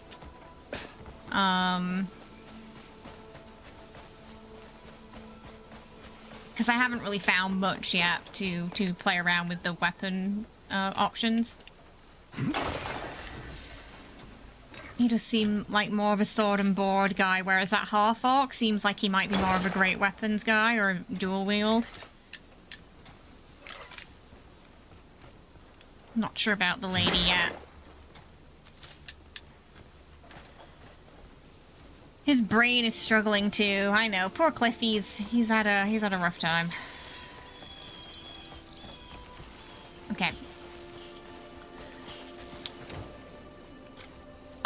Because I haven't really found much yet to play around with the weapon options. He does seem like more of a sword and board guy, whereas that half-orc seems like he might be more of a great weapons guy or a dual wield. Not sure about the lady yet. His brain is struggling too. I know, poor Kliff. He's had a rough time.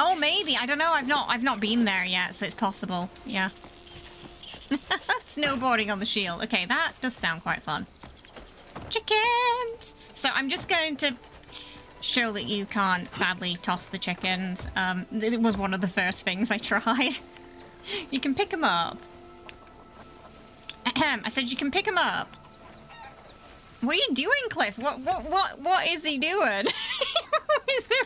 Oh, maybe. I don't know. I've not been there yet, so it's possible. Yeah. Snowboarding on the shield. Okay, that does sound quite fun. Chickens! So I'm just going to show that you can't, sadly, toss the chickens. It was one of the first things I tried. You can pick them up. I said you can pick them up. What are you doing, Kliff? What is he doing?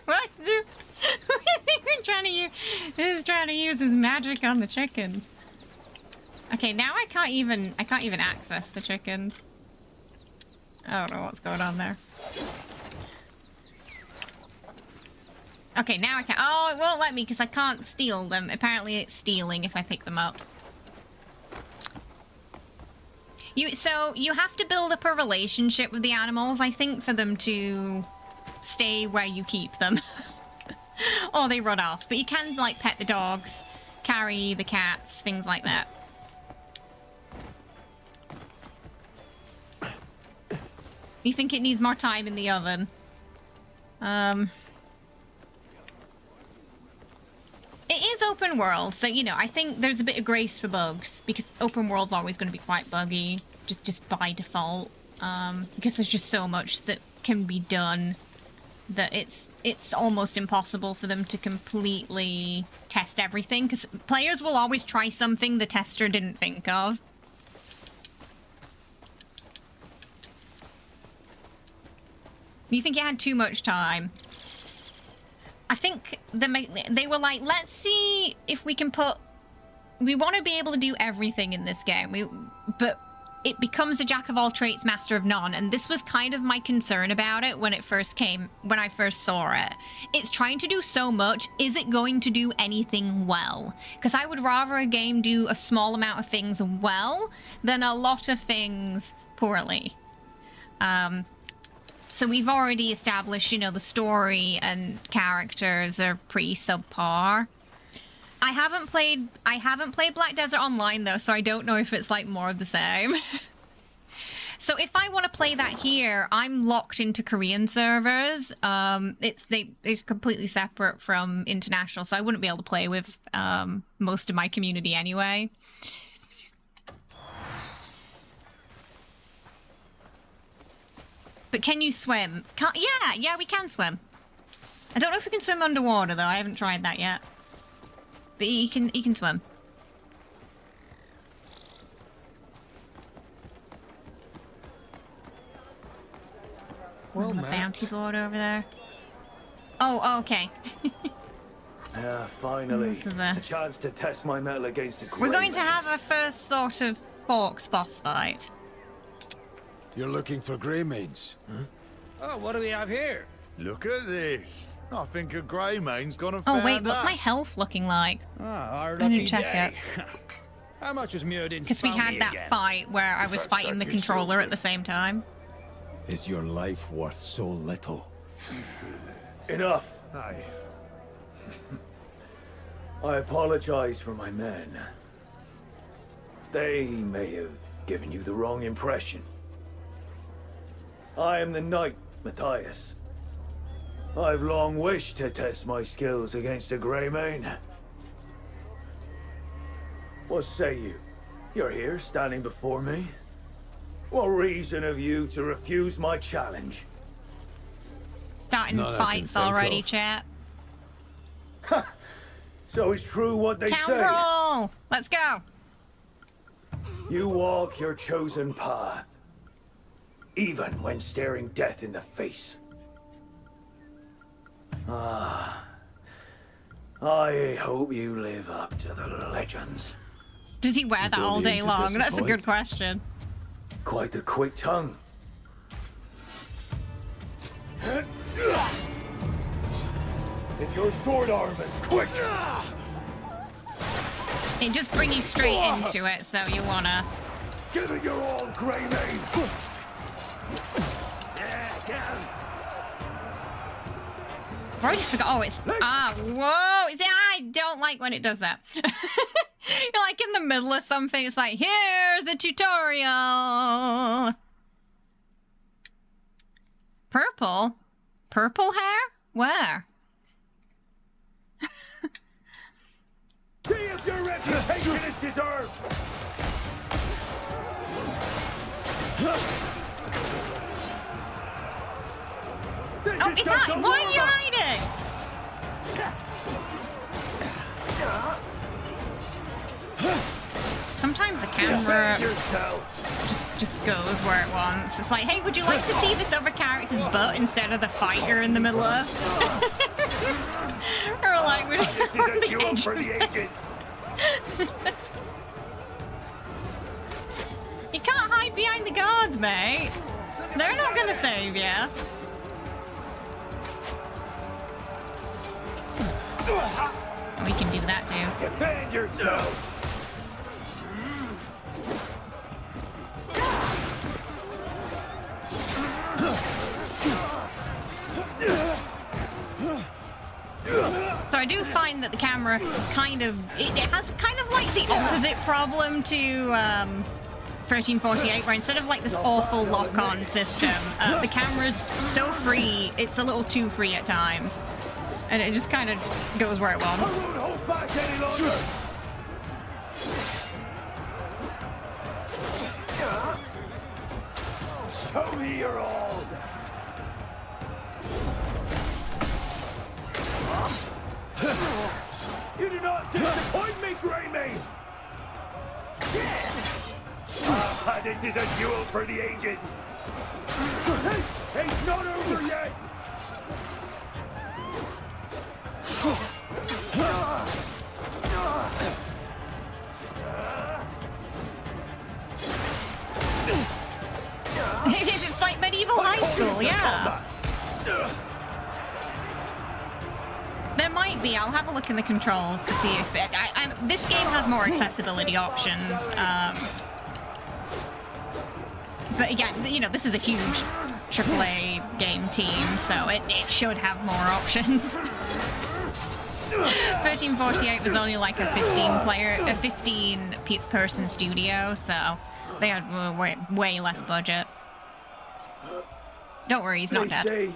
What is he trying to use? He's trying to use his magic on the chickens. Okay, now I can't even access the chickens. I don't know what's going on there. Okay, now I can. Oh, it won't let me because I can't steal them. Apparently, it's stealing if I pick them up. So you have to build up a relationship with the animals, I think, for them to stay where you keep them. Or they run off. But you can, like, pet the dogs, carry the cats, things like that. You think it needs more time in the oven? It is open world, so, you know, I think there's a bit of grace for bugs, because open world's always going to be quite buggy, just by default, because there's just so much that can be done that it's almost impossible for them to completely test everything, because players will always try something the tester didn't think of. You think you had too much time? I think they were like, let's see if we can put... We want to be able to do everything in this game, but it becomes a jack of all trades, master of none, and this was kind of my concern about it when it first came, when I first saw it. It's trying to do so much, is it going to do anything well? Because I would rather a game do a small amount of things well than a lot of things poorly. So we've already established, you know, the story and characters are pretty subpar. I haven't played Black Desert Online though, so I don't know if it's like more of the same. So if I want to play that here, I'm locked into Korean servers. They're completely separate from international, so I wouldn't be able to play with most of my community anyway. But can you swim? Yeah, we can swim. I don't know if we can swim underwater though. I haven't tried that yet. But you can swim. Well, a bounty board over there. Oh, okay. Finally, This is a chance to test my mettle against a We're going to Greymane. have our first sort of Forks boss fight. You're looking for Greymanes, huh? Oh, what do we have here? Look at this. I think a Greymane's gone and Oh found wait, what's us. my health looking like? Our I didn't lucky check day. it. How much was Muradin? Because we had that fight where I was fighting the controller at the same time. Is your life worth so little? Enough. Aye. I apologize for my men. They may have given you the wrong impression. I am the knight, Matthias. I've long wished to test my skills against a Greymane. What say you? You're here, standing before me. What reason have you to refuse my challenge? Starting None I fights can think already, of. chat. So it's true what they Town say. roll! Let's go! You walk your chosen path, even when staring death in the face. Ah, I hope you live up to the legends. Does he wear that don't all need day to long? That's a disappoint. good question. Quite the quick tongue. Is your sword arm as quick? It just brings you straight into it, so you wanna... Give it your all, Greymane! I already forgot. Oh, it's... Ah, whoa! See, I don't like when it does that. You're like in the middle of something, it's like, here's the tutorial! Purple? Purple hair? Where? Vengeance is deserved! Oh, is that? Why are you hiding? Sometimes the camera just goes where it wants. It's like, hey, would you like to see this other character's butt instead of the fighter in the middle of? Or like, we're on the edge for the ages. You can't hide behind the guards, mate. They're not gonna save you. We can do that too. Defend yourself! So I do find that the camera kind of, it has kind of like the opposite problem to 1348, where instead of like this awful lock-on system, the camera's so free, it's a little too free at times. And it just kind of goes where it wants. I won't hold back any longer! Show me your all! You do not disappoint me, Greymane! Ah, this is a duel for the ages! Hey, it's not over yet! It's like medieval high school, yeah. There might be. I'll have a look in the controls to see if it... this game has more accessibility options. But again, you know, this is a huge AAA game team, so it should have more options. 1348 was only like a 15-person studio, so they had way less budget. Don't worry, he's not dead.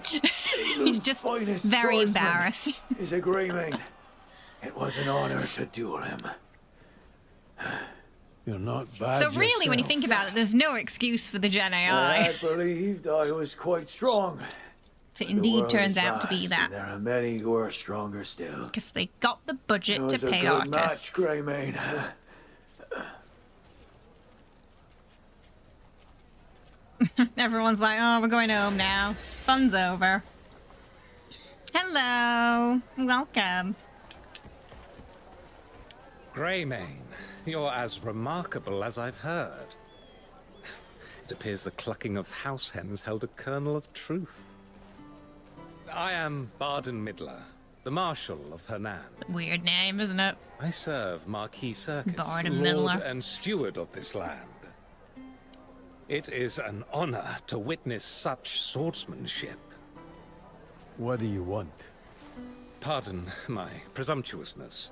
He's just very embarrassed. He's a Greymane. It was an honor to duel him. You're not bad. So really, when you think about it, there's no excuse for the Gen AI. I believed I was quite strong. If it indeed turns out to be that. There are many who are stronger still. Because they got the budget to pay artists. Match, Greymane. Everyone's like, oh, we're going home now. Fun's over. Hello. Welcome. Greymane, you're as remarkable as I've heard. It appears the clucking of house hens held a kernel of truth. I am Barden Midler, the Marshal of Hernan. Weird name, isn't it? I serve Marquis Circus, Barden Lord Midler. and Steward of this land. It is an honor to witness such swordsmanship. What do you want? Pardon my presumptuousness,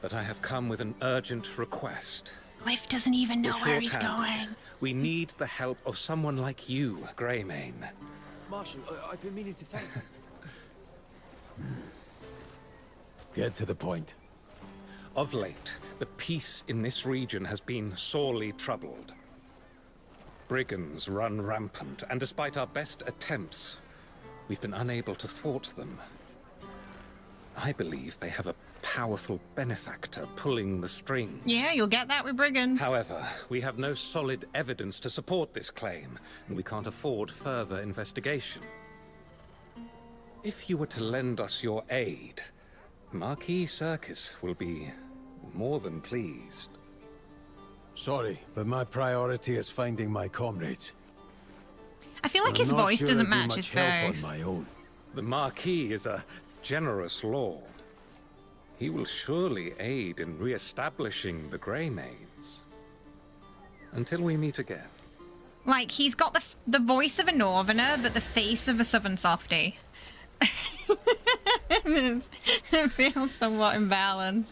but I have come with an urgent request. Kliff doesn't even know where he's Shorthand, going. We need the help of someone like you, Greymane. Marshal, I've been meaning to thank you. Get to the point. Of late, the peace in this region has been sorely troubled. Brigands run rampant, and despite our best attempts, we've been unable to thwart them. I believe they have a powerful benefactor pulling the strings. Yeah, you'll get that with brigands. However, we have no solid evidence to support this claim, and we can't afford further investigation. If you were to lend us your aid, Marquis Circus will be more than pleased. Sorry, but my priority is finding my comrades. I feel like his voice doesn't match his face. On my own. The Marquis is a generous lord. He will surely aid in re-establishing the Greymanes. Until we meet again. Like, he's got the voice of a Northerner, but the face of a Southern softie. It feels somewhat imbalanced.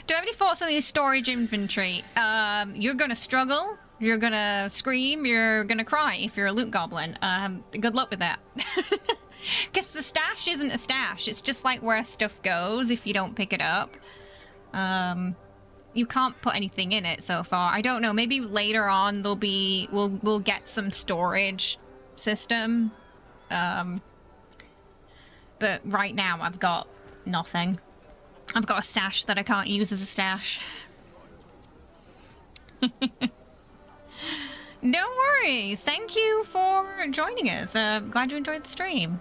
Do you have any thoughts on the storage inventory? You're gonna struggle, you're gonna scream, you're gonna cry if you're a loot goblin. Good luck with that. Because the stash isn't a stash, it's just like where stuff goes if you don't pick it up. You can't put anything in it so far. I don't know. Maybe later on we'll get some storage system. But right now I've got nothing. I've got a stash that I can't use as a stash. No worries. Thank you for joining us. Glad you enjoyed the stream.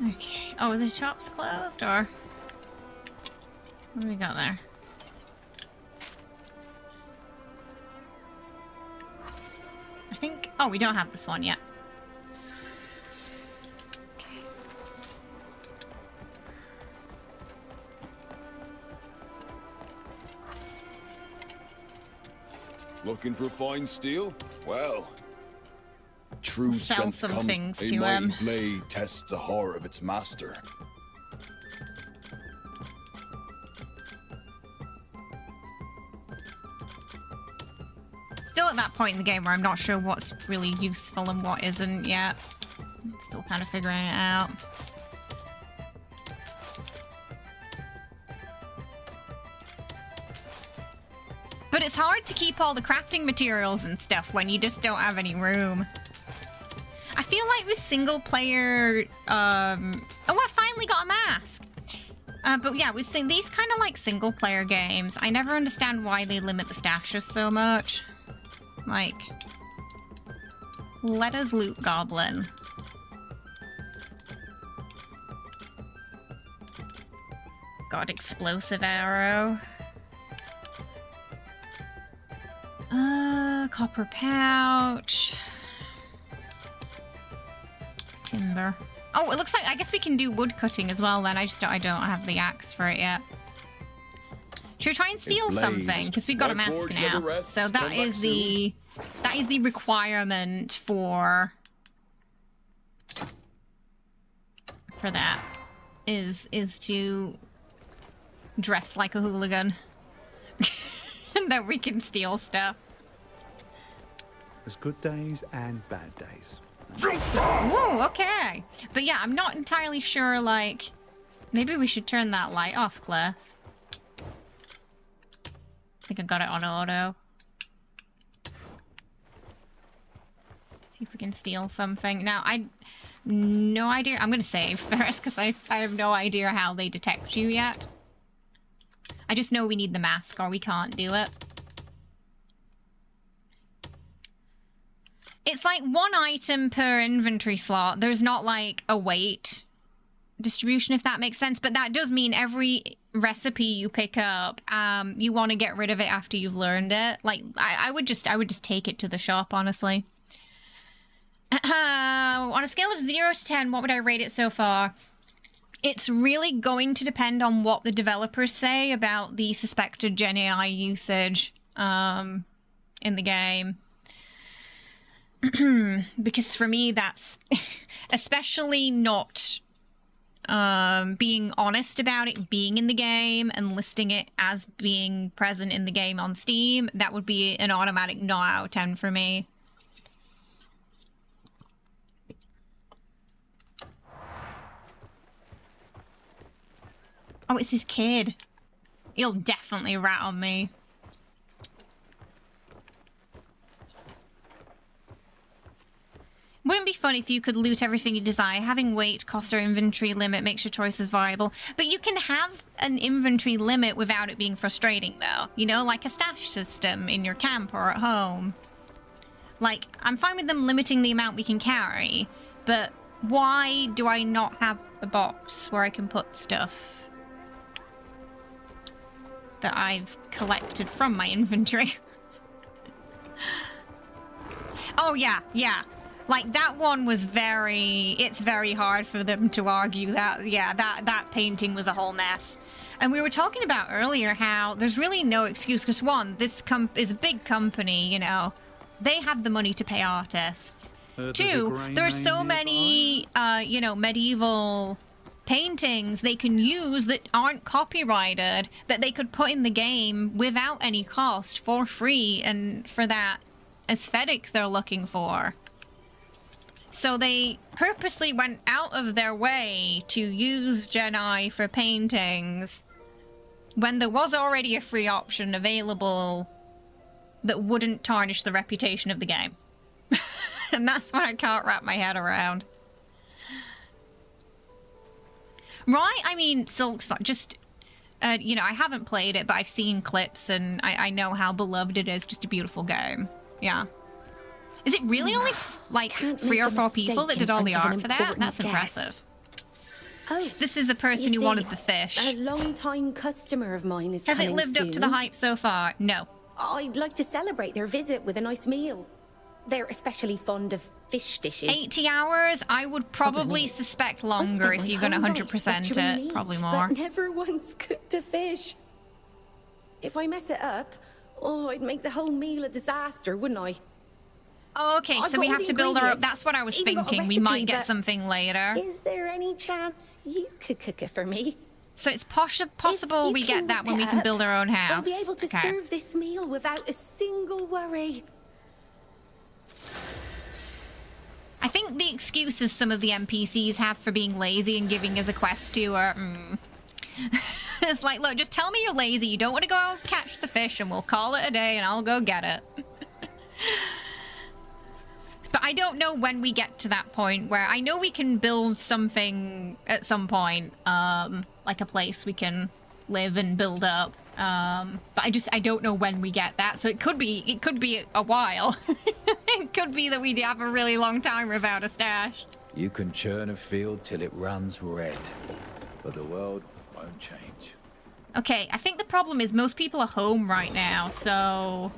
Okay. Oh, are the shops closed, or what do we got there? I think... Oh, we don't have this one yet. Okay. Looking for fine steel? Well, true Sell strength some comes things a to mighty him. blade tests the horror of its master. Still at that point in the game where I'm not sure what's really useful and what isn't yet. Still kind of figuring it out. But it's hard to keep all the crafting materials and stuff when you just don't have any room. I feel like with single player, oh, I finally got a mask. But yeah, with these kind of like single player games, I never understand why they limit the stashes so much. Like, let us loot Goblin. God, explosive arrow. Copper pouch. Timber. Oh, it looks like, I guess we can do wood cutting as well then. I don't have the axe for it yet. Should we try and steal something? Because we've got a mask now. So that is the requirement for that is to dress like a hooligan. And then we can steal stuff. There's good days and bad days. Ooh, okay. But yeah, I'm not entirely sure, like, maybe we should turn that light off, Kliff. I think I got it on auto. See if we can steal something. Now, no idea. I'm gonna save first, because I have no idea how they detect you yet. I just know we need the mask or we can't do it. It's like one item per inventory slot. There's not like a weight distribution, if that makes sense. But that does mean every recipe you pick up, you want to get rid of it after you've learned it. Like, I would just take it to the shop, honestly. On a scale of 0 to 10, what would I rate it so far? It's really going to depend on what the developers say about the suspected Gen AI usage in the game. Because for me, that's especially not being honest about it being in the game and listing it as being present in the game on Steam. That would be an automatic no out of 10 for me. Oh, it's his kid. He'll definitely rat on me. Wouldn't it be fun if you could loot everything you desire? Having weight, cost, or inventory limit makes your choices viable. But you can have an inventory limit without it being frustrating, though. You know, like a stash system in your camp or at home. Like, I'm fine with them limiting the amount we can carry, but why do I not have a box where I can put stuff that I've collected from my inventory? Oh, yeah. Like, that one was it's very hard for them to argue that, yeah, that painting was a whole mess. And we were talking about earlier how there's really no excuse, because one, this is a big company, you know. They have the money to pay artists. Two, there are so many, you know, medieval paintings they can use that aren't copyrighted that they could put in the game without any cost for free and for that aesthetic they're looking for. So they purposely went out of their way to use Jedi for paintings when there was already a free option available that wouldn't tarnish the reputation of the game. And that's what I can't wrap my head around. Right? I mean, Silksong, just, you know, I haven't played it, but I've seen clips and I know how beloved it is. Just a beautiful game. Yeah. Is it really only, like, 3 or 4 people that did all the art for that? That's impressive. Oh, this is the person who wanted the fish. A long-time customer of mine is Has coming it lived up to the hype so far? No. I'd like to celebrate their visit with a nice meal. They're especially fond of fish dishes. 80 hours? I would probably suspect longer if you're going to 100% it. Probably more. But never once cooked a fish. If I mess it up, oh, I'd make the whole meal a disaster, wouldn't I? Oh, okay, so we have to build our... That's what I was thinking. We might get something later. Is there any chance you could cook it for me? So it's possible we get that when we can build our own house. I'll be able to serve this meal without a single worry. I think the excuses some of the NPCs have for being lazy and giving us a quest to are... It's like, look, just tell me you're lazy. You don't want to go out and catch the fish and we'll call it a day and I'll go get it. But I don't know when we get to that point where I know we can build something at some point, like a place we can live and build up. But I don't know when we get that. So it could be a while. It could be that we have a really long time without a stash. You can churn a field till it runs red, but the world won't change. Okay, I think the problem is most people are home right now, so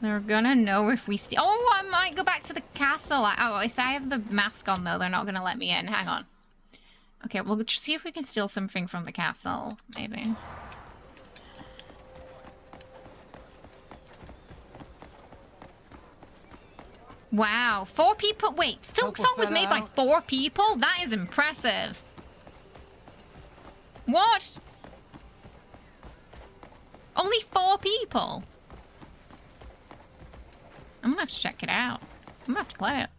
they're gonna know if we steal. Oh, I might go back to the castle. Oh, if I have the mask on though, they're not gonna let me in. Hang on. Okay, we'll just see if we can steal something from the castle, maybe. Wow, 4 people. Wait, Silksong was made by 4 people? That is impressive. What? Only 4 people? I'm gonna have to check it out. I'm gonna have to play it.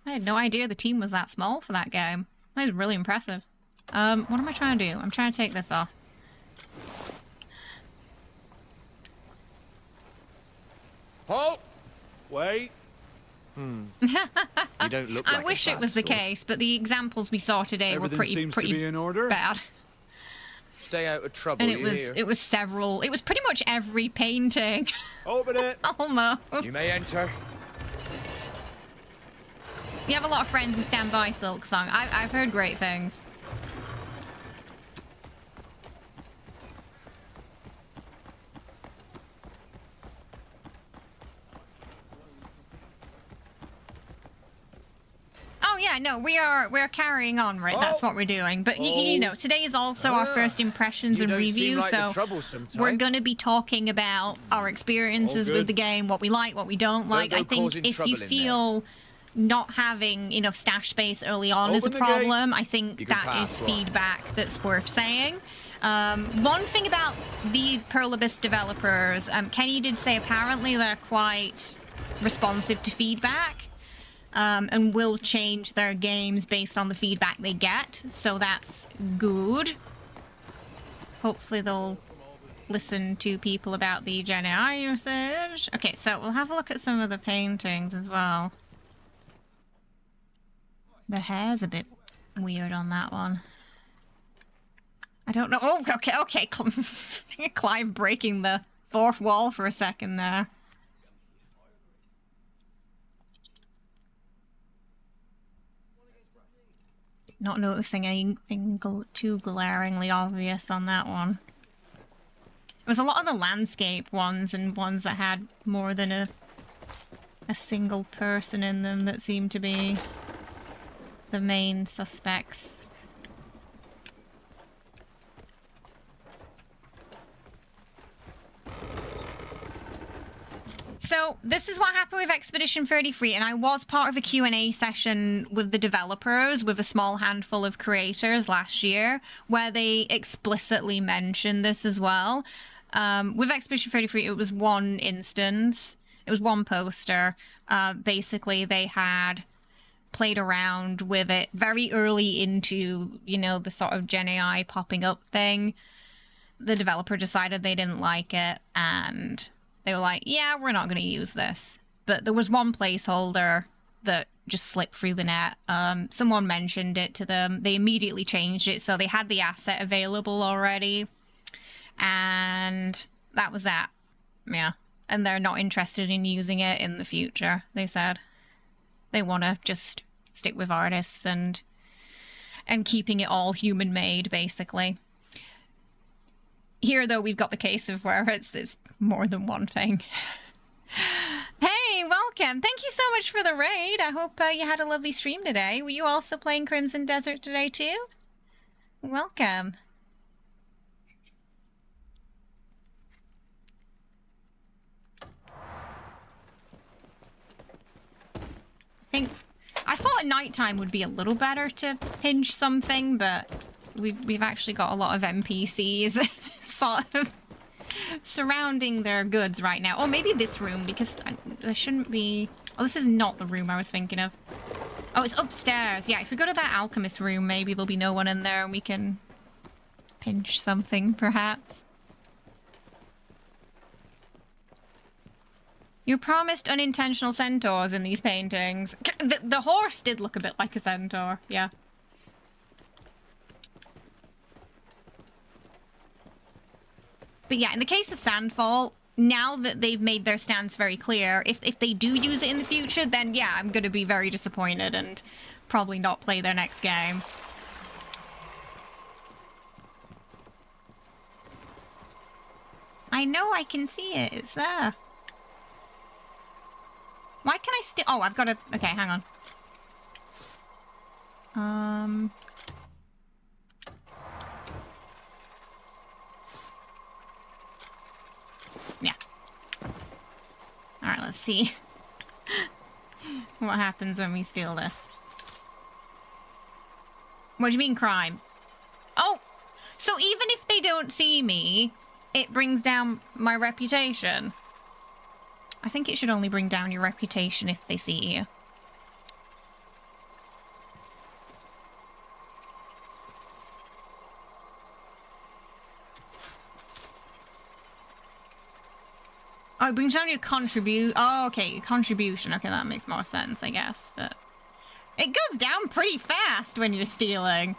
I had no idea the team was that small for that game. That is really impressive. What am I trying to do? I'm trying to take this off. Halt! Wait. You don't look like I wish it was the case, but the examples we saw today were pretty in order. bad. Stay out of trouble. And it was several. It was pretty much every painting. Open it. Almost. You may enter. You have a lot of friends who stand by Silksong. I've heard great things. Oh yeah, no, we're carrying on, right? That's what we're doing. But you know, today is also our first impressions and review, so we're gonna be talking about our experiences with the game, what we like, what we don't like. I think if you feel not having enough stash space early on is a problem, I think that is feedback that's worth saying. One thing about the Pearl Abyss developers, Kenny did say apparently they're quite responsive to feedback. And will change their games based on the feedback they get, so that's good. Hopefully they'll listen to people about the Jedi usage. Okay, so we'll have a look at some of the paintings as well. The hair's a bit weird on that one. I don't know. Oh, okay. Clive breaking the fourth wall for a second there. Not noticing anything too glaringly obvious on that one. It was a lot of the landscape ones and ones that had more than a single person in them that seemed to be the main suspects. So this is what happened with Expedition 33, and I was part of a Q&A session with the developers, with a small handful of creators last year, where they explicitly mentioned this as well. With Expedition 33, it was one instance. It was one poster. Basically, they had played around with it very early into, you know, the sort of Gen AI popping up thing. The developer decided they didn't like it, and they were like, yeah, we're not going to use this. But there was one placeholder that just slipped through the net. Someone mentioned it to them. They immediately changed it, so they had the asset available already. And that was that. Yeah. And they're not interested in using it in the future, they said. They want to just stick with artists and keeping it all human-made, basically. Here, though, we've got the case of where it's more than one thing. Hey, welcome. Thank you so much for the raid. I hope you had a lovely stream today. Were you also playing Crimson Desert today, too? Welcome. I thought nighttime would be a little better to pinch something, but we've actually got a lot of NPCs sort of surrounding their goods right now. Or maybe this room, because there shouldn't be... Oh, this is not the room I was thinking of. Oh, it's upstairs. Yeah, if we go to that alchemist room, maybe there'll be no one in there and we can pinch something, perhaps. You promised unintentional centaurs in these paintings. The horse did look a bit like a centaur, yeah. But yeah, in the case of Sandfall, now that they've made their stance very clear, if they do use it in the future, then yeah, I'm going to be very disappointed and probably not play their next game. I know, I can see it. It's there. Why can I still... Oh, I've got to... Okay, hang on. Yeah. Alright, let's see what happens when we steal this. What do you mean, crime? Oh! So even if they don't see me, it brings down my reputation. I think it should only bring down your reputation if they see you. Oh, it brings down your Oh, okay, your contribution. Okay, that makes more sense, I guess, but... It goes down pretty fast when you're stealing.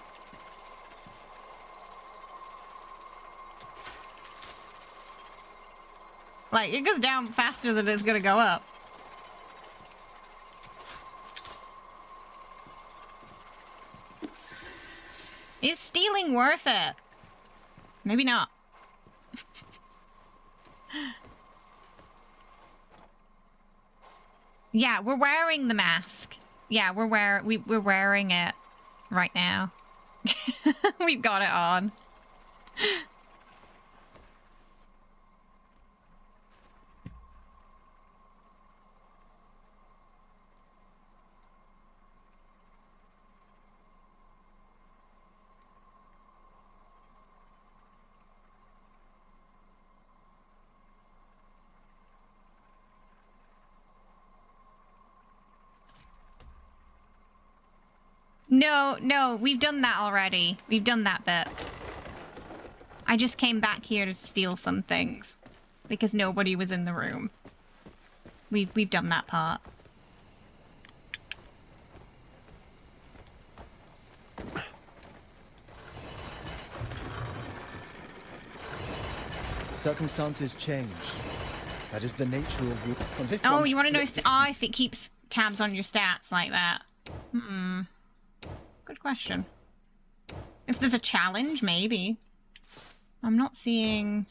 Like, it goes down faster than it's gonna go up. Is stealing worth it? Maybe not. Yeah, we're wearing the mask. Yeah, we're wearing it right now. We've got it on. No, we've done that already. We've done that bit. I just came back here to steal some things because nobody was in the room. We've done that part. Circumstances change. That is the nature of this. Oh, you want to know if it keeps tabs on your stats like that? Good question. If there's a challenge, maybe. I'm not seeing...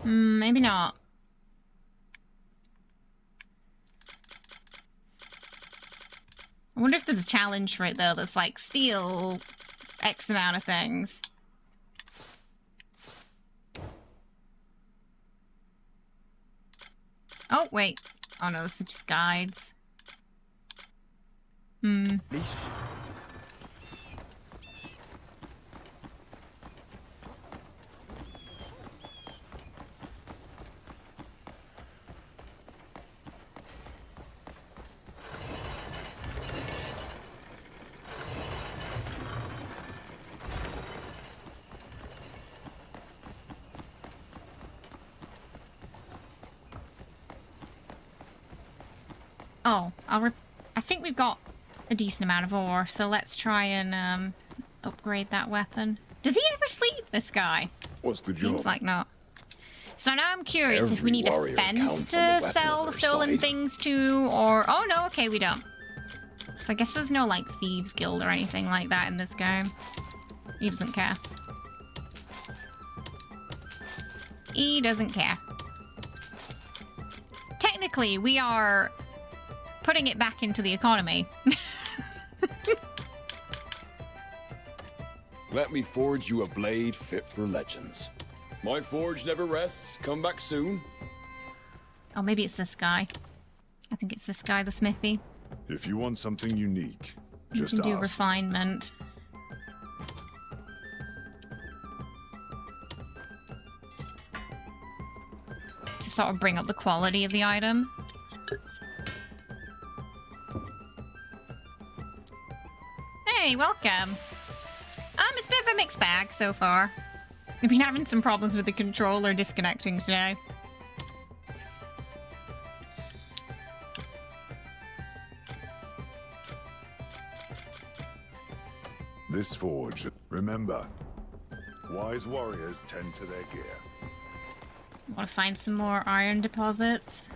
maybe not. I wonder if there's a challenge for it, though, that's like, steal X amount of things. Oh, wait. Oh, no, this is just guides. Leash. Oh, I think we've got a decent amount of ore, so let's try and upgrade that weapon. Does he ever sleep, this guy? What's the job? Seems like not. So now I'm curious if we Every need a warrior fence counts on the to weapon sell on the their stolen side. things to, or... Oh no, okay, we don't. So I guess there's no, like, Thieves Guild or anything like that in this game. He doesn't care. He doesn't care. Technically, we are putting it back into the economy. Let me forge you a blade fit for legends. My forge never rests. Come back soon. Oh, maybe it's this guy. I think it's this guy, the smithy. If you want something unique, just You can do ask. refinement. To sort of bring up the quality of the item. Hey, welcome. It's a bit of a mixed bag so far. We've been having some problems with the controller disconnecting today. This forge, remember, wise warriors tend to their gear. Want to find some more iron deposits.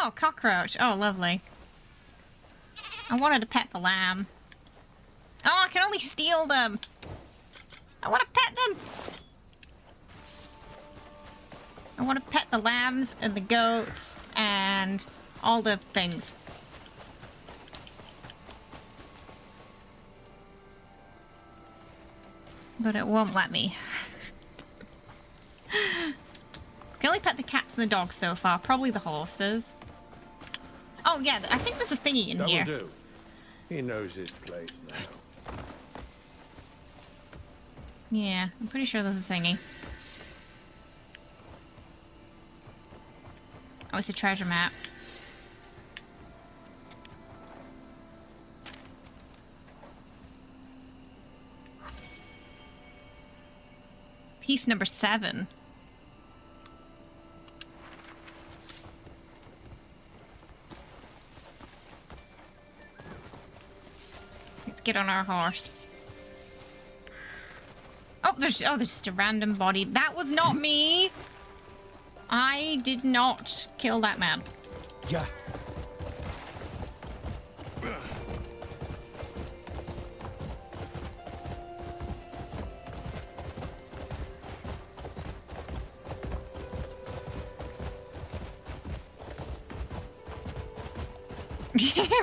Oh, cockroach. Oh, lovely. I wanted to pet the lamb. Oh, I can only steal them. I want to pet them. I want to pet the lambs and the goats and all the things. But it won't let me. Can only pet the cats and the dogs so far. Probably the horses. Oh yeah, I think there's a thingy in here. That'll do. He knows his place now. Yeah, I'm pretty sure there's a thingy. Oh, it's a treasure map. Piece number 7. Let's get on our horse. Oh, there's just a random body. That was not me. I did not kill that man. Yeah.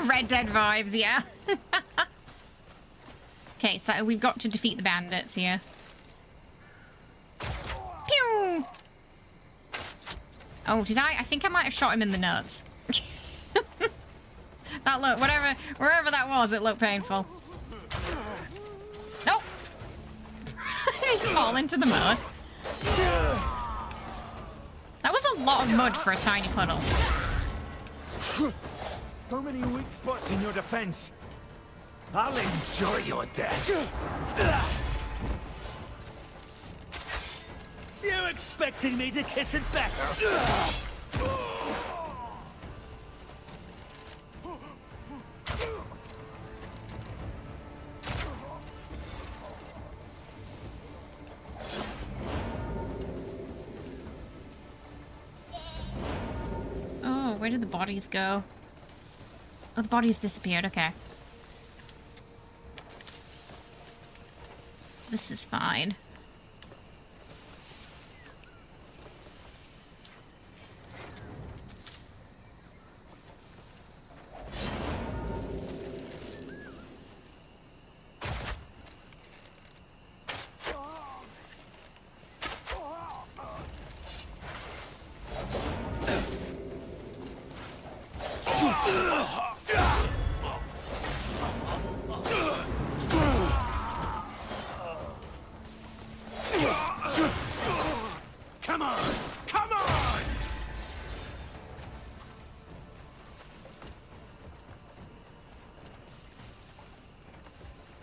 Red Dead vibes, yeah. Okay, so we've got to defeat the bandits here. Pew! Oh, did I? I think I might have shot him in the nuts. That look, wherever that was, it looked painful. Nope. He fall into the mud. That was a lot of mud for a tiny puddle. So many weak spots in your defense. I'll enjoy your death. You expecting me to kiss it better? Oh, where did the bodies go? Oh, the bodies disappeared, okay. This is fine. Come on! Come on!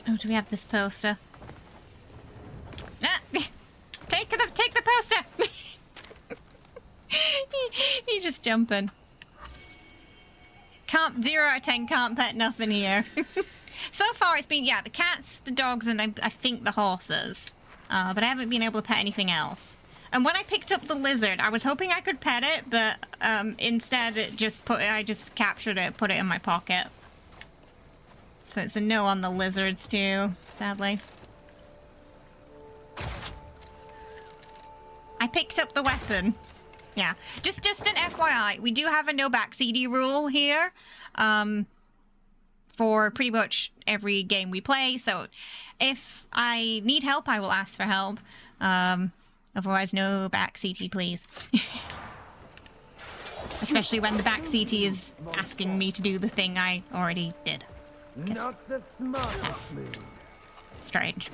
Oh, do we have this poster? just jumping. Can't 0 out of 10 can't pet nothing here. So far it's been, yeah, the cats, the dogs, and I think the horses. But I haven't been able to pet anything else. And when I picked up the lizard, I was hoping I could pet it, but instead I just captured it, put it in my pocket. So it's a no on the lizards too, sadly. I picked up the weapon. Yeah, just an FYI, we do have a no backseaty rule here. For pretty much every game we play, so if I need help, I will ask for help. Otherwise, no backseaty, please. Especially when the backseaty is asking me to do the thing I already did. Not the smartest move. Strange.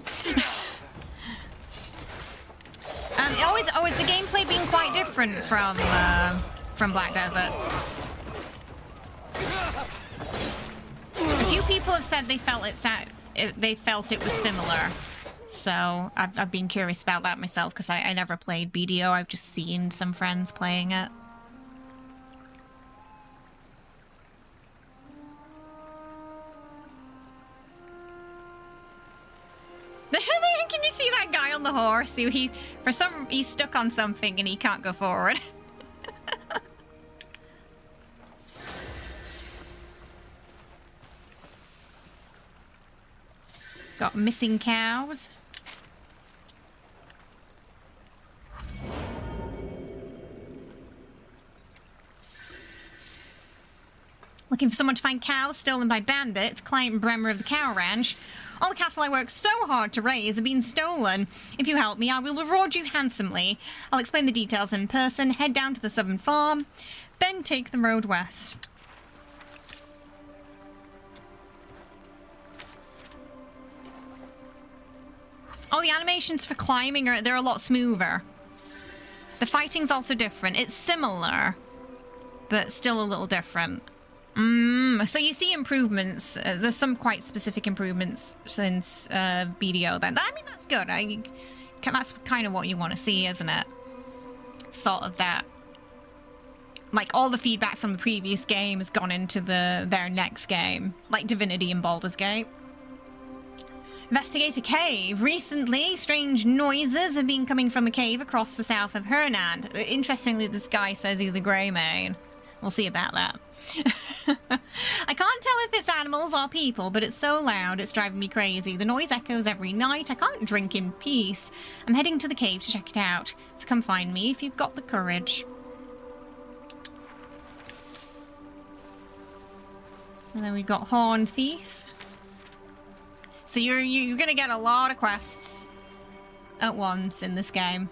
Always the gameplay being quite different from Black Desert. A few people have said they felt it was similar, so I've been curious about that myself because I never played BDO. I've just seen some friends playing it. Can you see that guy on the horse? He's stuck on something and he can't go forward. Got missing cows. Looking for someone to find cows stolen by bandits. Client Bremer of the Cow Ranch. All the cattle I worked so hard to raise have been stolen. If you help me, I will reward you handsomely. I'll explain the details in person. Head down to the southern farm, then take the road west. Oh, the animations for climbing they're a lot smoother. The fighting's also different. It's similar, but still a little different. So you see improvements. There's some quite specific improvements since BDO then. I mean, that's good. That's kind of what you want to see, isn't it? Sort of that. Like, all the feedback from the previous game has gone into their next game. Like Divinity and Baldur's Gate. Investigate a cave. Recently, strange noises have been coming from a cave across the south of Hernand. Interestingly, this guy says he's a Greymane. We'll see about that. I can't tell if it's animals or people, but it's so loud it's driving me crazy. The noise echoes every night. I can't drink in peace. I'm heading to the cave to check it out. So come find me if you've got the courage. And then we've got Horn Thief. So you're gonna get a lot of quests at once in this game.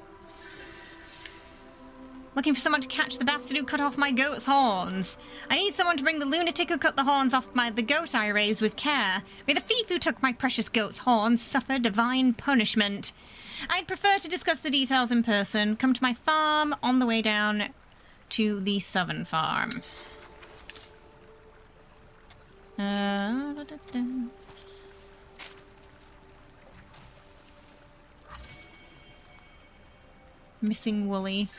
Looking for someone to catch the bastard who cut off my goat's horns. I need someone to bring the lunatic who cut the horns off the goat I raised with care. May the thief who took my precious goat's horns suffer divine punishment. I'd prefer to discuss the details in person. Come to my farm on the way down to the southern farm. Missing Wooly.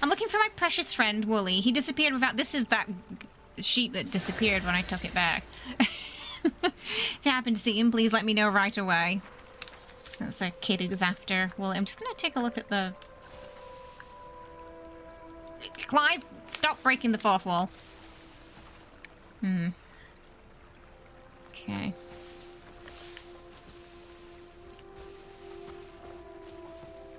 I'm looking for my precious friend, Wooly. He disappeared without... This is that sheep that disappeared when I took it back. If you happen to see him, please let me know right away. That's a kid who's after Wooly. I'm just going to take a look at the... Clive, stop breaking the fourth wall. Okay.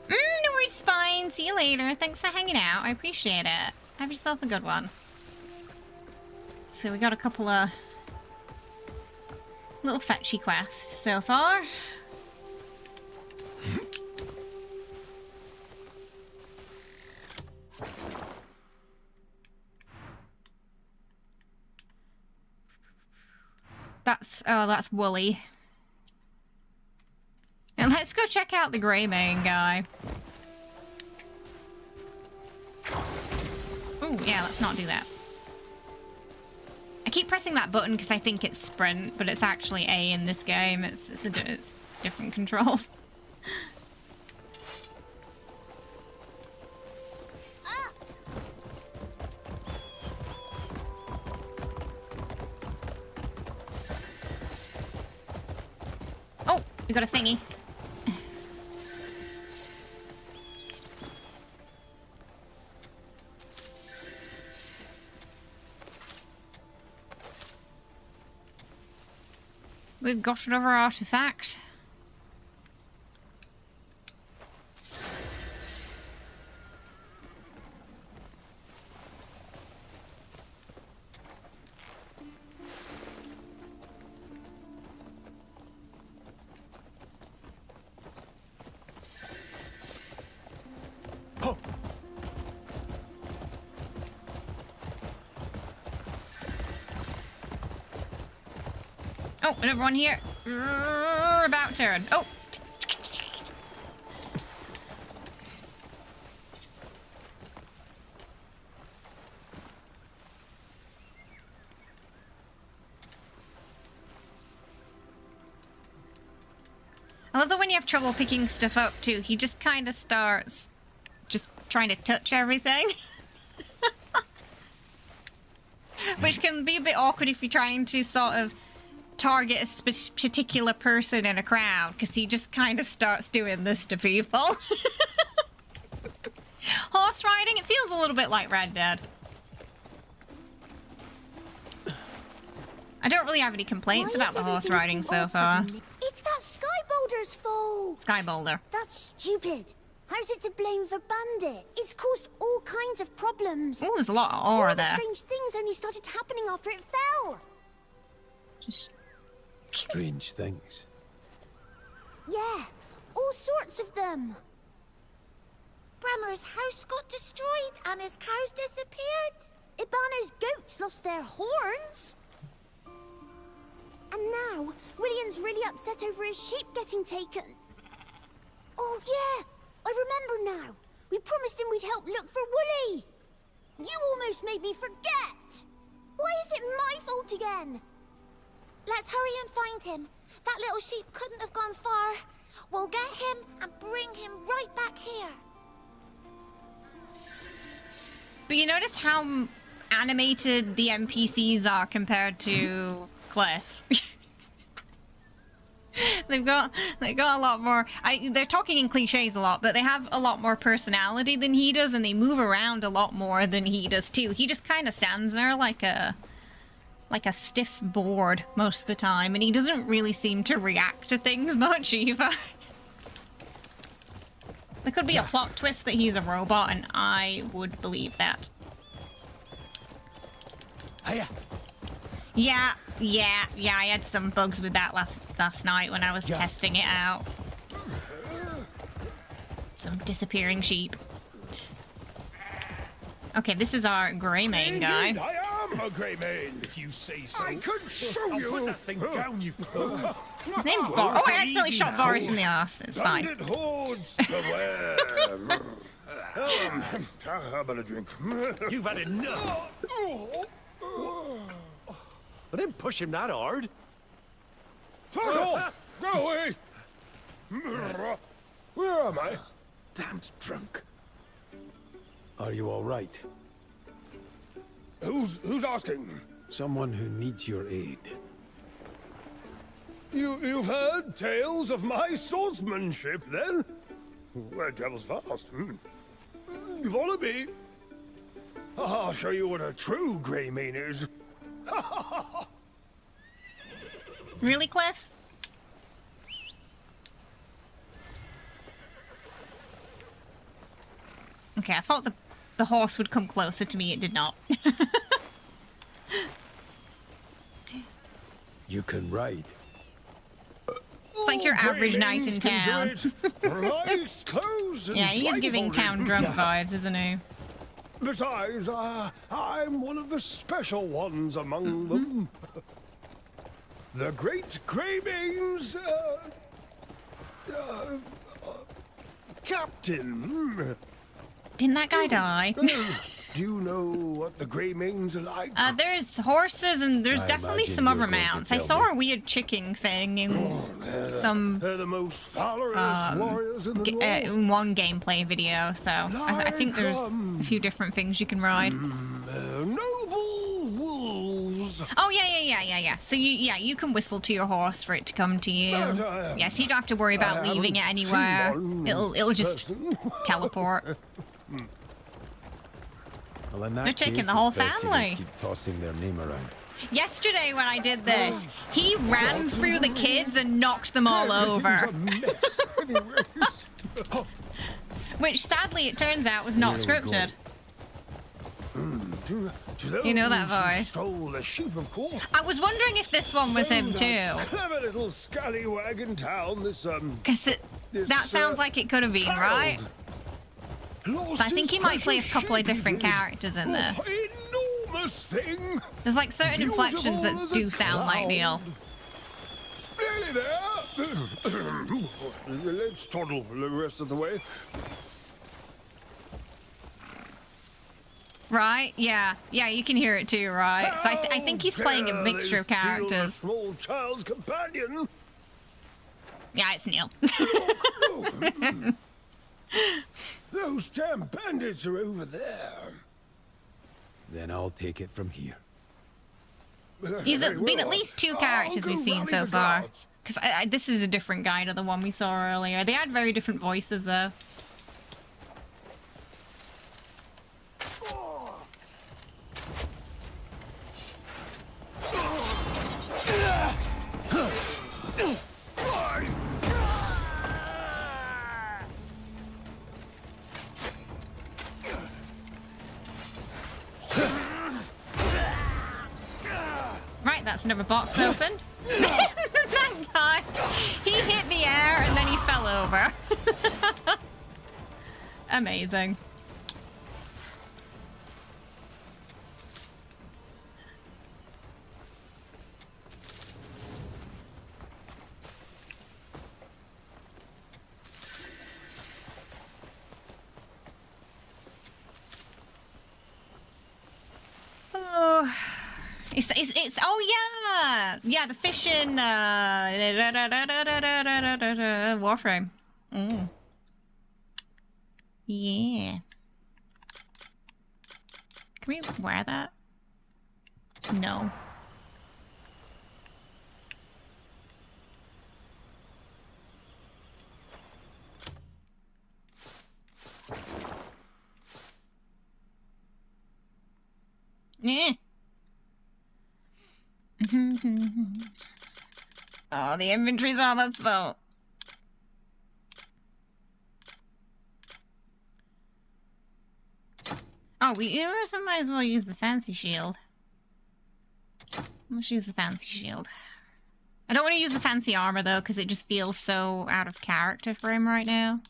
No worries, fine. See you later. Thanks for hanging out. I appreciate it. Have yourself a good one. So we got a couple of little fetchy quests so far. That's Wooly. And let's go check out the Greymane guy. Oh, yeah, let's not do that. I keep pressing that button because I think it's sprint, but it's actually A in this game. It's different controls. we got a thingy. We've got another artifact. Oh, another one here. About turn. Oh. I love that when you have trouble picking stuff up too, he just kind of starts just trying to touch everything. Which can be a bit awkward if you're trying to sort of target a particular person in a crowd, because he just kind of starts doing this to people. Horse riding, it feels a little bit like Red Dead. I don't really have any complaints about the horse riding so far. It's that Sky Boulder's fault! Sky Boulder. That's stupid. How's it to blame for bandits? It's caused all kinds of problems. Oh, there's a lot of ore there. All the strange things only started happening after it fell. Just strange things. Yeah, all sorts of them. Brammer's house got destroyed and his cows disappeared. Ibano's goats lost their horns. And now, William's really upset over his sheep getting taken. Oh yeah, I remember now. We promised him we'd help look for Wooly. You almost made me forget. Why is it my fault again? Let's hurry and find him. That little sheep couldn't have gone far. We'll get him and bring him right back here. But you notice how animated the NPCs are compared to Kliff. They've got a lot more. They're talking in cliches a lot, but they have a lot more personality than he does, and they move around a lot more than he does too. He just kind of stands there like a stiff board most of the time, and he doesn't really seem to react to things much either. There could be a plot twist that he's a robot, and I would believe that. Hiya. Yeah, I had some bugs with that last night when I was testing it out. Some disappearing sheep. Okay, this is our Greymane guy. Indeed, I am a Greymane, if you say so. I could show I'll you. put that thing down, you fool. His name's Boris. Oh, I accidentally shot Boris in the ass. It's fine. Bandit hordes beware. How about a drink? You've had enough. I didn't push him that hard. Fuck off! Go away! Where am I? Damned drunk. Are you all right? Who's asking? Someone who needs your aid. You've heard tales of my swordsmanship, then? Where travels fast. You follow me? I'll show you what a true Greymane is. Really, Kliff? Okay, I thought the horse would come closer to me. It did not. You can ride. It's like your average night in town. Yeah, he is giving town drunk vibes, isn't he? Besides, I'm one of the special ones among them. The great Greymane's captain. Didn't that guy die? Do you know what the Greymanes are like? There's horses and there's I definitely imagine some you're other going to mounts. I tell saw a weird chicken thing in some They're the most valorous warriors in the world. in one gameplay video. So I think there's a few different things you can ride. Noble wolves. Oh yeah, yeah. So you can whistle to your horse for it to come to you. But, Yeah, so you don't have to worry about I leaving it haven't anywhere. seen one It'll just person. teleport. Well, in that They're taking case, the whole it's best you don't family. keep tossing their name around. Yesterday when I did this, he ran through the kids and knocked them all over. Everything's a mess anyways. Which sadly it turns out was not Here we go. scripted. To You know that those who voice. Stole the sheep, of course. I was wondering if this one was him Found too. that Clever little scallywag in town. This Because that sounds like it could have been, child. right? Lost So I think his he might play a precious couple of sheep, he different did. characters in this. Enormous thing. There's like certain inflections Beautiful that as a do sound like cloud. Neil. Nearly there. Let's toddle the rest of the way. Right? Yeah. Yeah, you can hear it too, right? So I think he's playing a Dare mixture of they steal a characters. small child's companion. Yeah, it's Neil. Those damn bandits are over there. Then I'll take it from here. He's Very been at well. least 2 I'll characters go we've seen rally so the far. guards. Because this is a different guy to the one we saw earlier. They had very different voices though. Right, that's another box opened. That guy, he hit the air and then he fell over. Amazing. Oh, it's oh yeah, the fishing Warframe. Yeah. Can we wear that? No. Yeah. Oh, the inventory's on its phone. Oh, we might as well use the fancy shield. Let's use the fancy shield. I don't want to use the fancy armor though, because it just feels so out of character for him right now.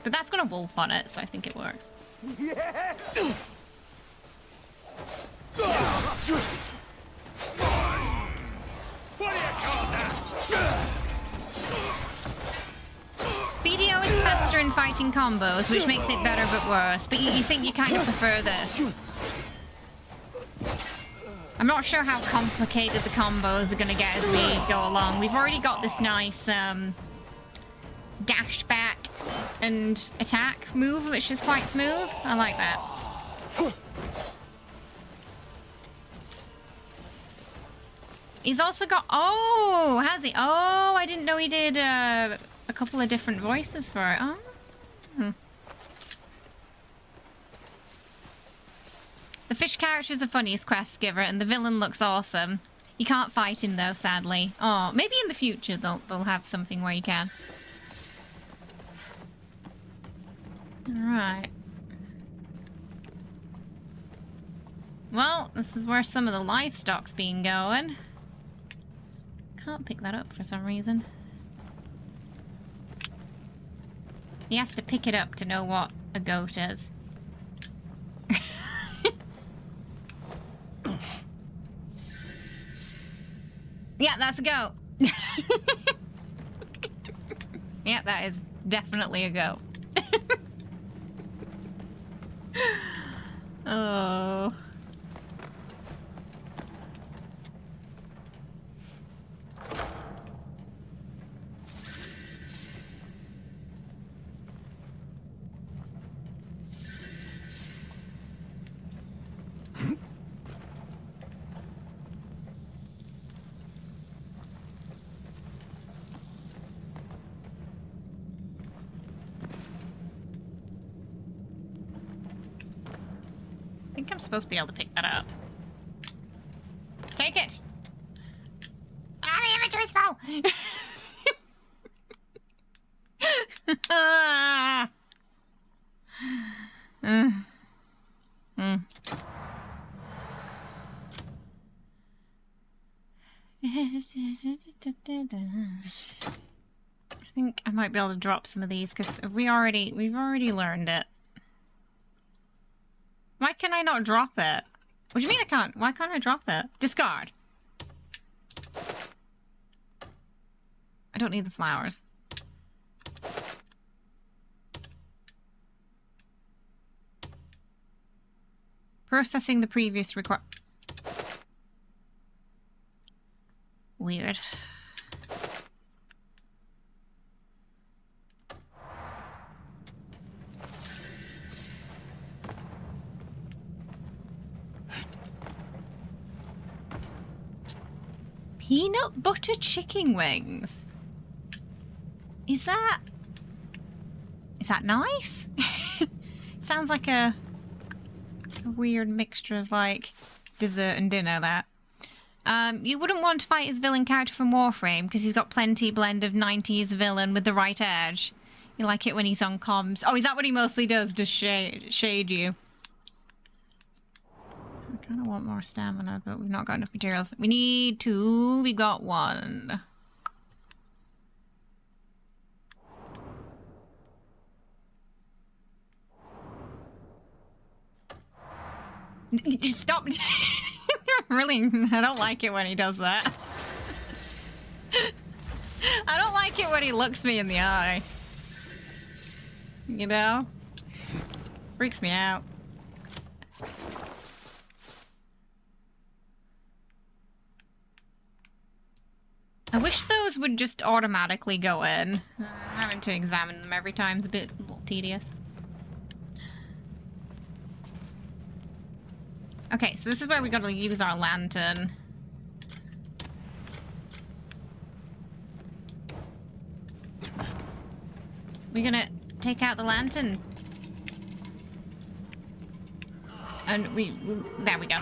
But that's got a wolf on it, so I think it works. Yeah. BDO is faster in fighting combos, which makes it better but worse. But you think you kind of prefer this. I'm not sure how complicated the combos are going to get as we go along. We've already got this nice dash back and attack move, which is quite smooth. I like that. He's also got... Oh, has he? Oh, I didn't know he did a couple of different voices for it. Oh. The fish character is the funniest quest giver, and the villain looks awesome. You can't fight him, though, sadly. Oh, maybe in the future they'll have something where you can. Alright. Well, this is where some of the livestock's been going. Can't pick that up for some reason. He has to pick it up to know what a goat is. Yeah, that's a goat. Yeah, that is definitely a goat. Oh. supposed to be able to pick that up. Take it! Ah, my inventory's full! I think I might be able to drop some of these because we've already learned it. Why can I not drop it? What do you mean I can't? Why can't I drop it? Discard. I don't need the flowers. Processing the previous request. Weird. Peanut butter chicken wings. Is that nice? Sounds like a weird mixture of like dessert and dinner, that. You wouldn't want to fight his villain character from Warframe because he's got plenty blend of 90s villain with the right edge. You like it when he's on comms. Oh, is that what he mostly does? Just shade you? I kind of want more stamina, but we've not got enough materials. We need 2. We got 1. Just stop. Really, I don't like it when he does that. I don't like it when he looks me in the eye. You know? Freaks me out. I wish those would just automatically go in. Having to examine them every time is a little tedious. Okay, so this is where we gotta use our lantern. We're gonna take out the lantern. And there we go.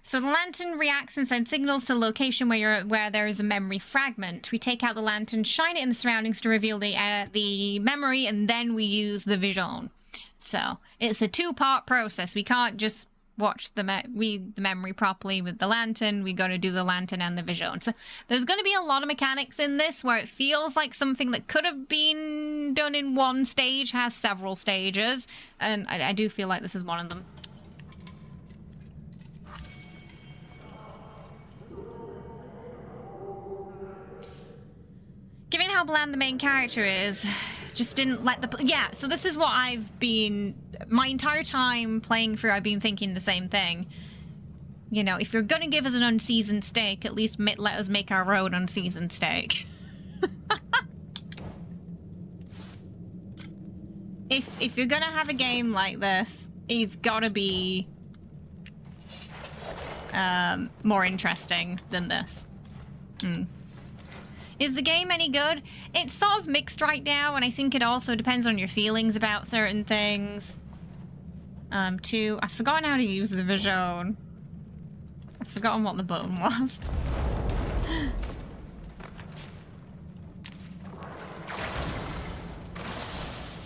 So the lantern reacts and sends signals to the location where there is a memory fragment. We take out the lantern, shine it in the surroundings to reveal the memory, and then we use the vision. So it's a 2-part process. We can't just watch read the memory properly with the lantern. We got to do the lantern and the vision. So there's going to be a lot of mechanics in this where it feels like something that could have been done in one stage has several stages, and I do feel like this is one of them. Given how bland the main character is, just didn't let the... Yeah, so this is what I've been... My entire time playing through, I've been thinking the same thing. You know, if you're gonna give us an unseasoned steak, at least let us make our own unseasoned steak. If you're gonna have a game like this, it's gotta be... more interesting than this. Is the game any good? It's sort of mixed right now, and I think it also depends on your feelings about certain things. Too, I've forgotten how to use the vision. I've forgotten what the button was.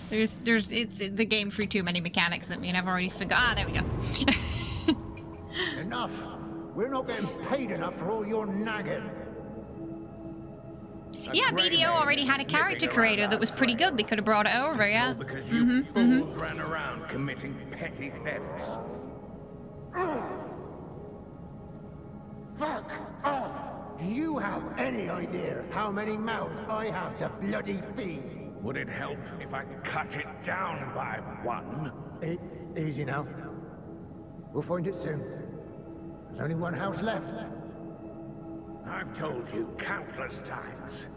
it's the game threw too many mechanics at me, and I've already forgot. Ah, there we go. Enough. We're not getting paid enough for all your nagging. Yeah, BDO already had a character creator that was pretty good. They could have brought it over, yeah. Because you fools ran around committing petty thefts. Fuck off! Do you have any idea how many mouths I have to bloody feed? Would it help if I cut it down by 1? Easy now. We'll find it soon. There's only one house left. I've told you countless times.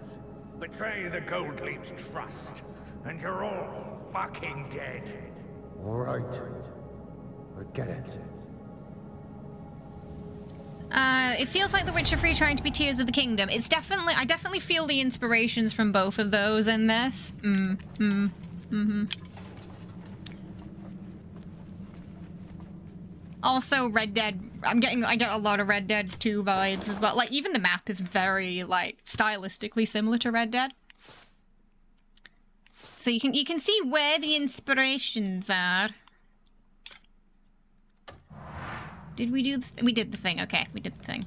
Betray the Gold Leap's trust, and you're all fucking dead. All right. I get it. It feels like The Witcher 3 trying to be Tears of the Kingdom. It's definitely... I definitely feel the inspirations from both of those in this. Also, Red Dead, I get a lot of Red Dead 2 vibes as well. Like, even the map is very, like, stylistically similar to Red Dead. So you can see where the inspirations are. Did we do we did the thing, okay, we did the thing.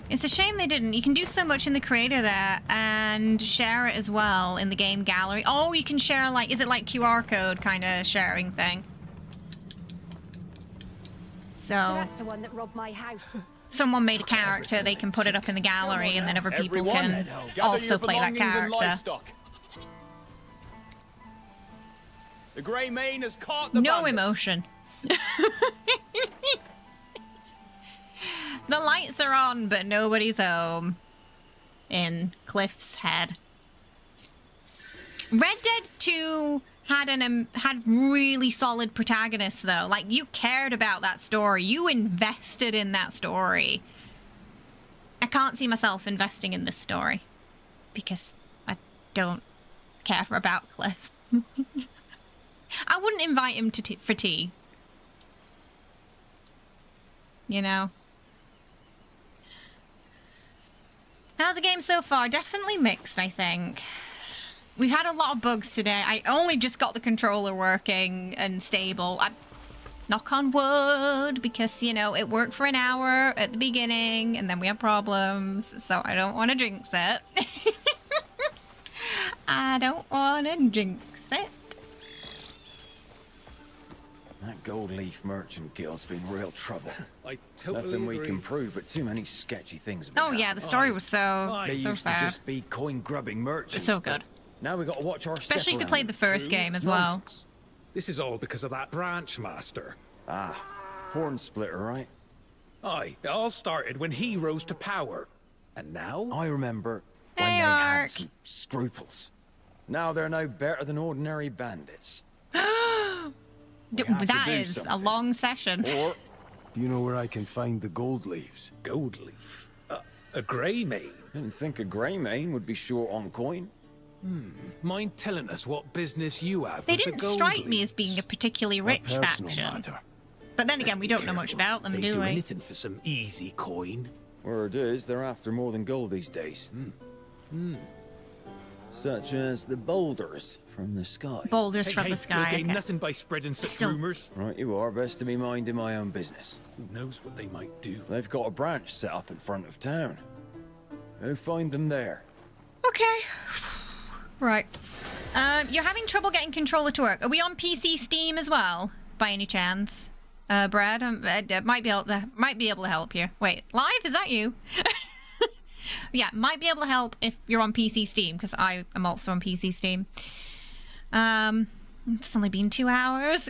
It's a shame they didn't. You can do so much in the creator there and share it as well in the game gallery. Oh, you can share, like, is it like QR code kind of sharing thing? So that's the one that robbed my house. Someone made a character, they can put it up in the gallery and then other people can also play that character. The Greymane has caught the No bandits. emotion. The lights are on, but nobody's home. In Kliff's head. Red Dead 2 had really solid protagonists, though. Like, you cared about that story. You invested in that story. I can't see myself investing in this story. Because I don't care about Kliff. I wouldn't invite him to for tea. You know? How's the game so far? Definitely mixed, I think. We've had a lot of bugs today. I only just got the controller working and stable. Knock on wood, because, you know, it worked for an hour at the beginning, and then we had problems, so I don't want to jinx it. I don't want to jinx it. That Gold Leaf Merchant Guild's been real trouble. I totally Nothing we agree. can prove, but too many sketchy things have been Oh yeah, the story was so They so used to sad. just be coin-grubbing merchants. So good. Now we got to watch our step Especially if you around played the them. first game as well. This is all because of that branch master. Ah, horn splitter, right? Aye, it all started when he rose to power. And now? I remember when Hey, they Ark. had some scruples. Now they're no better than ordinary bandits. have to That do is something. a long session. Or do you know where I can find the gold leaves? Gold leaf? A Greymane? Didn't think a Greymane would be short on coin. Mind telling us what business you have They with didn't the gold strike me leaf? as being a particularly rich personal faction. matter. But then again, we don't know much about them, They do do we? anything for some easy coin. Word is, they're after more than gold these days. Such as the boulders from the sky. Boulders from the We'll sky. gain Okay. nothing by spreading such Still- rumors. Right, you are. Best to be minding my own business. Who knows what they might do? They've got a branch set up in front of town. Go find them there. Okay. Right. You're having trouble getting controller to work. Are we on PC Steam as well, by any chance? Brad, might be able to help you. Wait, live? Is that you? Yeah, might be able to help if you're on PC Steam, because I am also on PC Steam. It's only been 2 hours.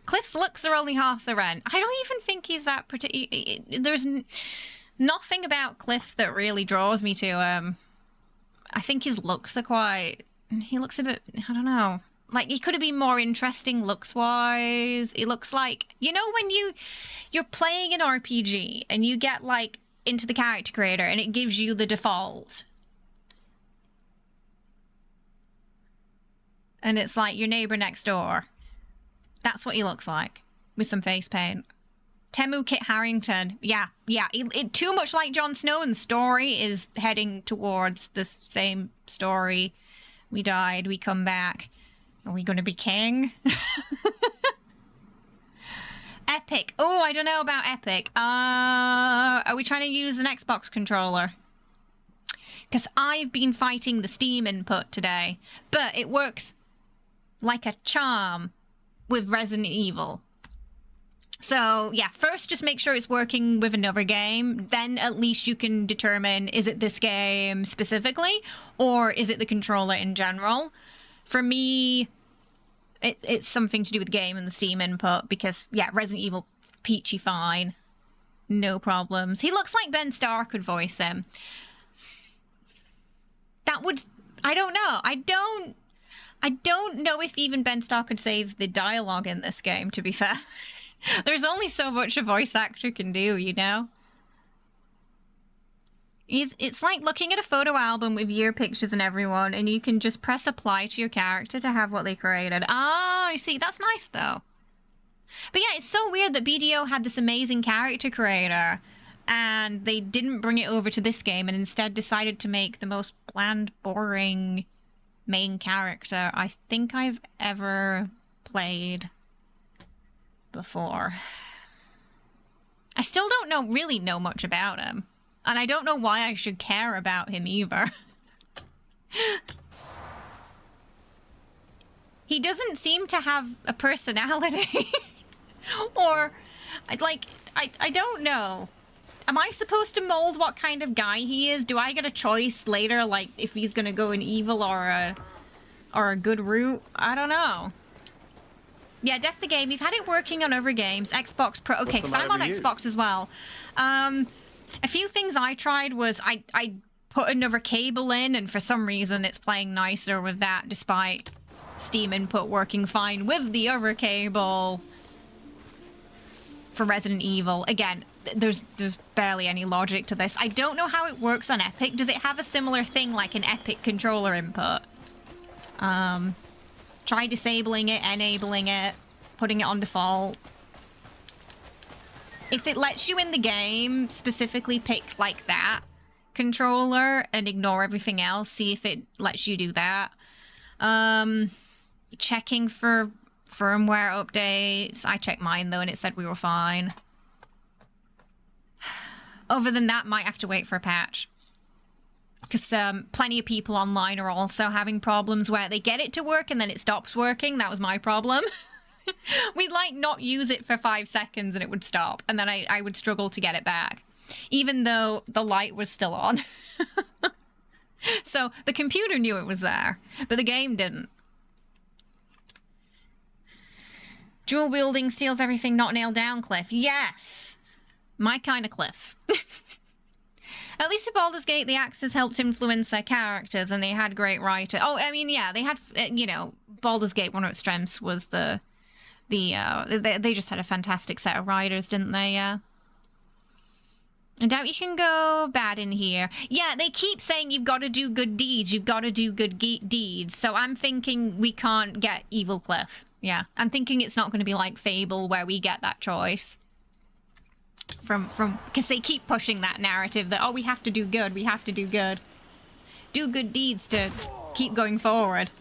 Kliff's looks are only half the rent. I don't even think he's that pretty. There's nothing about Kliff that really draws me to him. I think his looks are quite... He looks a bit... I don't know. Like, he could have been more interesting looks-wise. It looks like... You know when you're playing an RPG and you get, like, into the character creator and it gives you the default. And it's like your neighbor next door. That's what he looks like. With some face paint. Temu Kit Harington. Yeah. Too much like Jon Snow, and the story is heading towards the same story. We died, we come back. Are we going to be king? Epic. Oh, I don't know about Epic. Are we trying to use an Xbox controller? Because I've been fighting the Steam input today. But it works like a charm with Resident Evil. So, yeah, first just make sure it's working with another game. Then at least you can determine, is it this game specifically? Or is it the controller in general? For me, it's something to do with the game and the Steam input. Because, yeah, Resident Evil, peachy fine. No problems. He looks like Ben Starr could voice him. That would... I don't know. I don't know if even Ben Starr could save the dialogue in this game, to be fair. There's only so much a voice actor can do, you know? It's like looking at a photo album with your pictures and everyone, and you can just press apply to your character to have what they created. Oh, you see, that's nice though. But yeah, it's so weird that BDO had this amazing character creator, and they didn't bring it over to this game and instead decided to make the most bland, boring main character I think I've ever played before. I still don't really know much about him. And I don't know why I should care about him either. He doesn't seem to have a personality. Or, like, I don't know. Am I supposed to mold what kind of guy he is? Do I get a choice later, like, if he's gonna go an evil or a good route? I don't know. Yeah, Def the Game. You've had it working on other games. Xbox Pro. Okay, because I'm on Xbox as well. A few things I tried was I put another cable in, and for some reason it's playing nicer with that, despite Steam input working fine with the other cable for Resident Evil. Again, there's barely any logic to this. I don't know how it works on Epic. Does it have a similar thing like an Epic controller input? Try disabling it, enabling it, putting it on default. If it lets you in the game specifically pick like that controller and ignore everything else, see if it lets you do that. Checking for firmware updates. I checked mine though and it said we were fine. Other than that, might have to wait for a patch. Because plenty of people online are also having problems where they get it to work and then it stops working. That was my problem. We'd like not use it for 5 seconds and it would stop. And then I would struggle to get it back. Even though the light was still on. So the computer knew it was there, but the game didn't. Dual wielding steals everything not nailed down, Kliff. Yes! My kind of Kliff. At least at Baldur's Gate, the axes helped influence their characters, and they had great writers. Oh, I mean, yeah, they had, you know, Baldur's Gate, one of its strengths was they just had a fantastic set of writers, didn't they? Yeah. I doubt you can go bad in here. Yeah, they keep saying you've got to do good deeds. You've got to do good deeds. So I'm thinking we can't get Evil Kliff. Yeah, I'm thinking it's not going to be like Fable where we get that choice. Because they keep pushing that narrative that, oh, we have to do good. We have to do good. Do good deeds to keep going forward.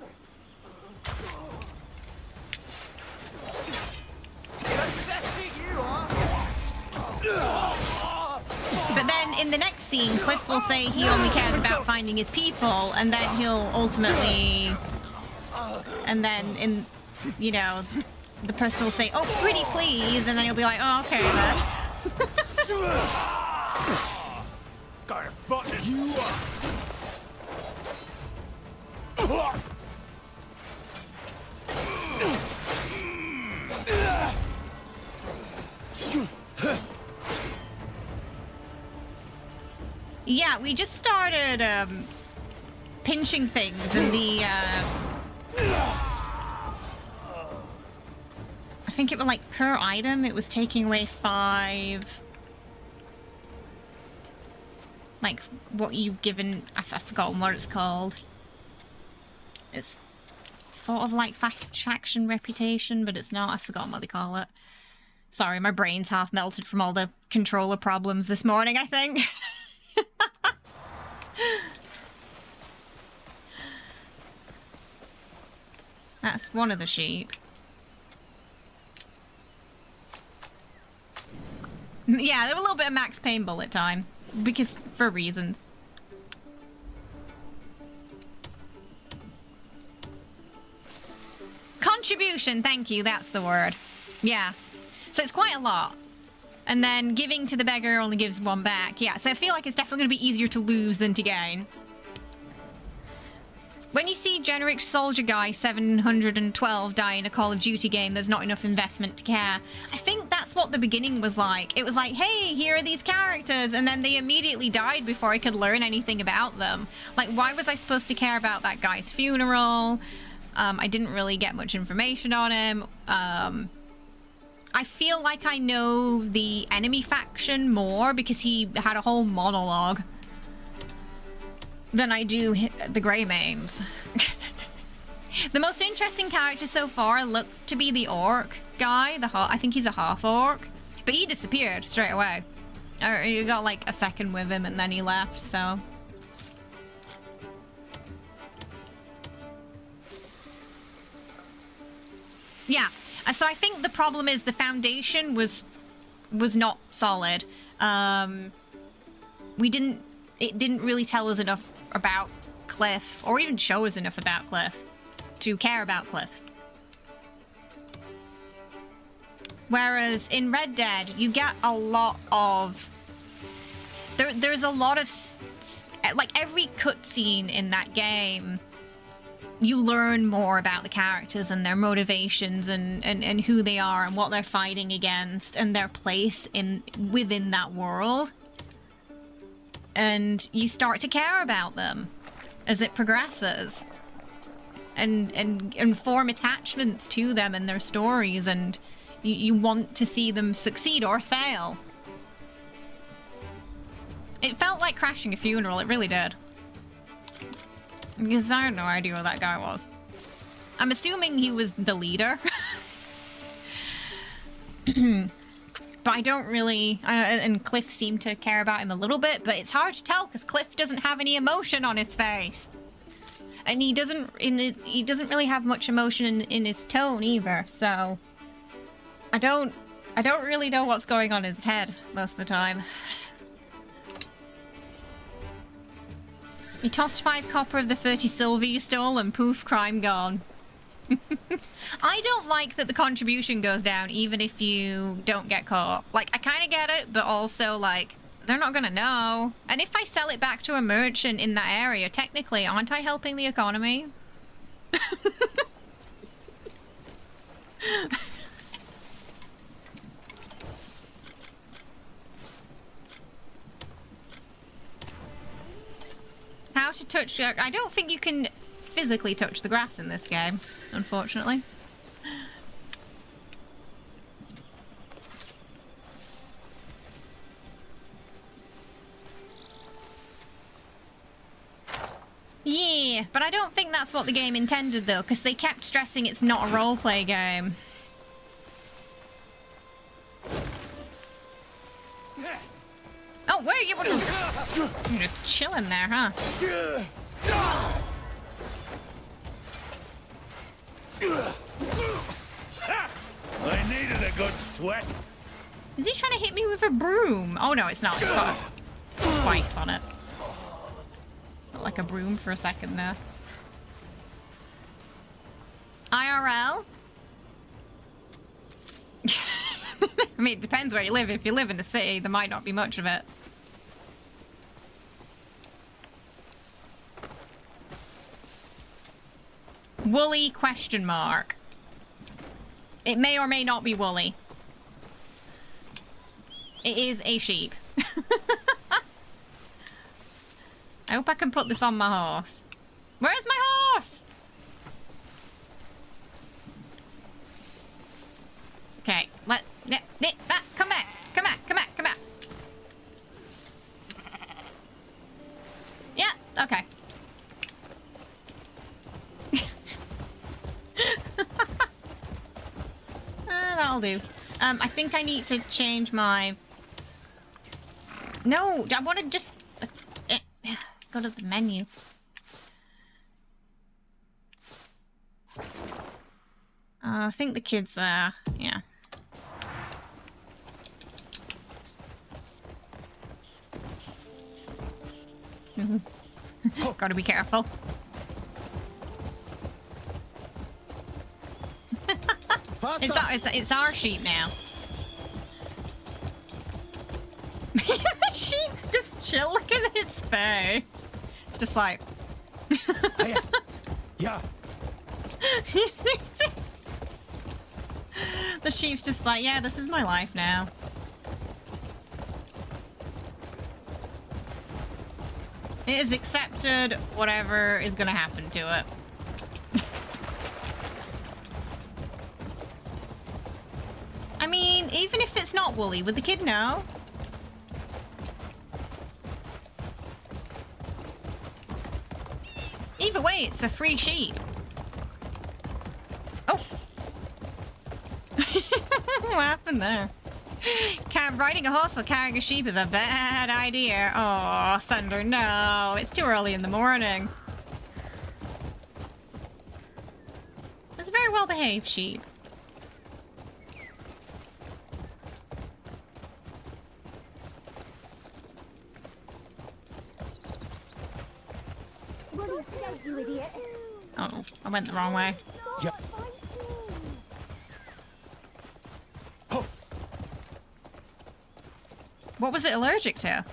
But then in the next scene, Kliff will say he only cares about finding his people, and then he'll ultimately... And then, you know, the person will say, oh, pretty please, and then he'll be like, oh, okay then. Gotta fuck you Yeah, we just started pinching things in the I think it was like per item it was taking away 5, like what you've given. I've forgotten what it's called. It's sort of like faction reputation, but it's not. I've forgotten what they call it. Sorry, my brain's half melted from all the controller problems this morning, I think. That's one of the sheep. Yeah, there was a little bit of Max Payne bullet time. Because, for reasons. Contribution, thank you, that's the word. Yeah. So it's quite a lot. And then giving to the beggar only gives 1 back. Yeah, so I feel like it's definitely going to be easier to lose than to gain. When you see generic soldier guy 712 die in a Call of Duty game, there's not enough investment to care. I think that's what the beginning was like. It was like, hey, here are these characters, and then they immediately died before I could learn anything about them. Like, why was I supposed to care about that guy's funeral? I didn't really get much information on him. I feel like I know the enemy faction more because he had a whole monologue. than I do the Greymanes. The most interesting character so far looked to be the orc guy. I think he's a half orc, but he disappeared straight away. Or you got like a second with him and then he left. So yeah. So I think the problem is the foundation was not solid. It didn't really tell us enough about Kliff, or even show us enough about Kliff to care about Kliff. Whereas in Red Dead, you get a lot of... There's a lot of... Like, every cutscene in that game, you learn more about the characters and their motivations and who they are and what they're fighting against and their place within that world. And you start to care about them as it progresses. And form attachments to them and their stories, and you want to see them succeed or fail. It felt like crashing a funeral, it really did. Because I had no idea who that guy was. I'm assuming he was the leader. But I don't really... and Kliff seemed to care about him a little bit, but it's hard to tell because Kliff doesn't have any emotion on his face. And he doesn't really have much emotion in his tone either, so... I don't really know what's going on in his head most of the time. You tossed 5 copper of the 30 silver you stole and poof, crime gone. I don't like that the contribution goes down even if you don't get caught. Like, I kind of get it, but also, like, they're not gonna know. And if I sell it back to a merchant in that area, technically, aren't I helping the economy? How to touch... I don't think you can physically touch the grass in this game, unfortunately. Yeah, but I don't think that's what the game intended, though, because they kept stressing it's not a roleplay game. Oh, where are you? You're just chilling there, huh? I needed a good sweat. Is he trying to hit me with a broom? Oh no, it's not. It's got spikes on it. Felt like a broom for a second there. IRL? I mean, it depends where you live. If you live in the city, there might not be much of it. Woolly question mark. It may or may not be woolly. It is a sheep. I hope I can put this on my horse. Where's my horse? Okay, come back, come back, come back, come back. Yeah, okay. That'll do. I think I need to change my... No, I want to just... go to the menu. I think the kid's there. Yeah. Gotta be careful. It's our sheep now. The sheep's just chill. Look at his face. It's just like... Yeah. The sheep's just like, yeah, this is my life now. It has accepted whatever is gonna happen to it. I mean, even if it's not woolly, would the kid know? the way, it's a free sheep. Oh. What happened there? Riding a horse while carrying a sheep is a bad idea. Oh, Thunder, no. It's too early in the morning. It's a very well-behaved sheep. Oh, I went the wrong way. Yep. What was it allergic to?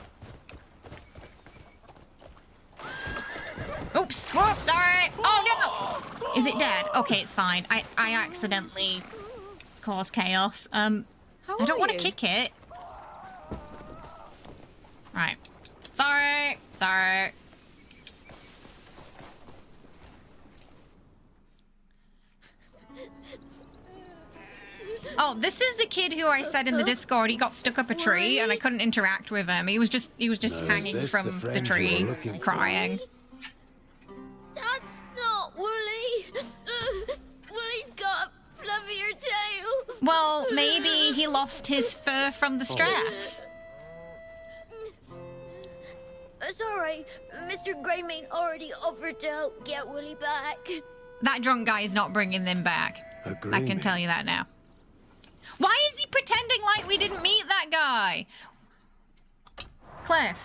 Oops, whoops, sorry. Oh no! Is it dead? Okay, it's fine. I accidentally caused chaos. I don't want to kick it. Right. Sorry. Oh, this is the kid who I said in the Discord he got stuck up a tree and I couldn't interact with him. He was just hanging from the tree, crying. That's not Wooly. Wooly's got a fluffier tail. Well, maybe he lost his fur from the stress. It's alright. Mr. Greymane already offered to help get Wooly back. That drunk guy is not bringing them back. I can tell you that now. Why is he pretending like we didn't meet that guy? Kliff,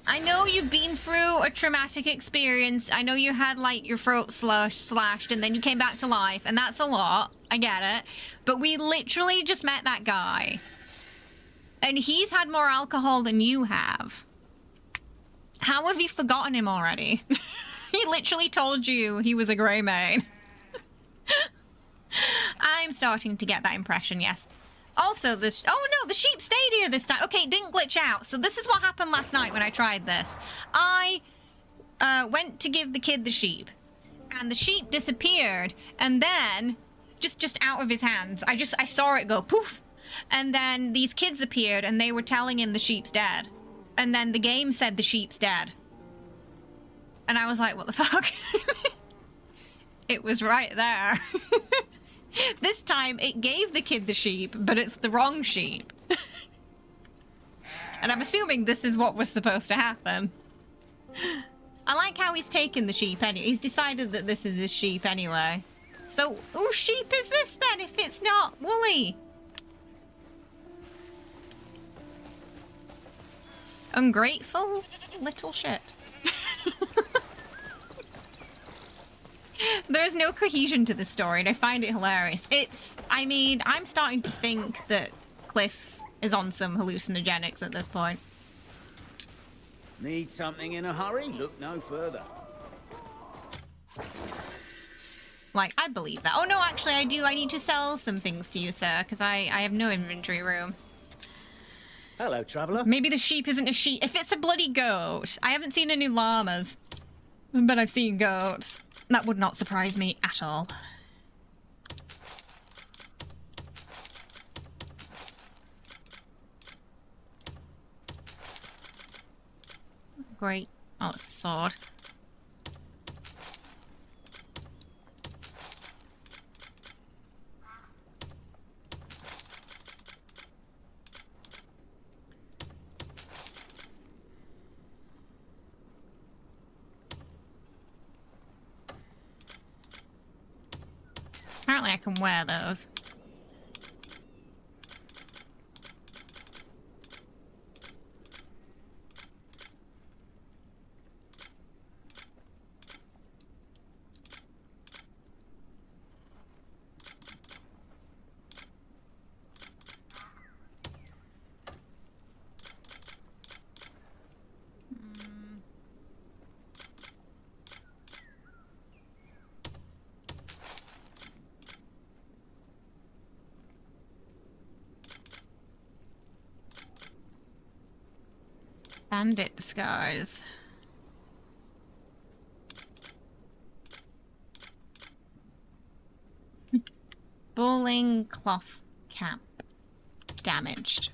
I know you've been through a traumatic experience. I know you had, like, your throat slashed and then you came back to life, and that's a lot. I get it. But we literally just met that guy. And he's had more alcohol than you have. How have you forgotten him already? He literally told you he was a Greymane. I'm starting to get that impression, yes. Also, oh no, the sheep stayed here this time. Okay, it didn't glitch out. So this is what happened last night when I tried this. I went to give the kid the sheep, and the sheep disappeared, and then just out of his hands. I saw it go poof, and then these kids appeared, and they were telling him the sheep's dead, and then the game said the sheep's dead, and I was like, what the fuck? It was right there. This time, it gave the kid the sheep, but it's the wrong sheep. And I'm assuming this is what was supposed to happen. I like how he's taken the sheep anyway. He's decided that this is his sheep anyway. So, whose sheep is this then, if it's not Wooly? Ungrateful little shit. There's no cohesion to this story, and I find it hilarious. I mean, I'm starting to think that Kliff is on some hallucinogenics at this point. Need something in a hurry? Look no further. Like, I believe that. Oh no, actually I do. I need to sell some things to you, sir, because I have no inventory room. Hello, traveller. Maybe the sheep isn't a sheep. If it's a bloody goat. I haven't seen any llamas, but I've seen goats. That would not surprise me at all. Great. Oh, it's a sword. Apparently I can wear those. Bandit disguise. Bowling cloth cap. Damaged.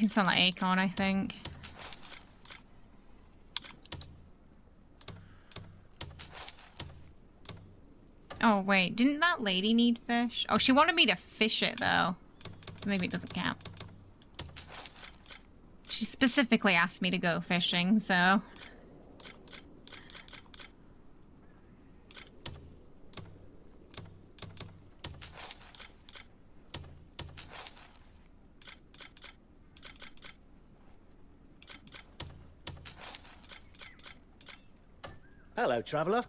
can sell that acorn, I think. Oh, wait. Didn't that lady need fish? Oh, she wanted me to fish it, though. Maybe it doesn't count. She specifically asked me to go fishing, so... Hello, traveller.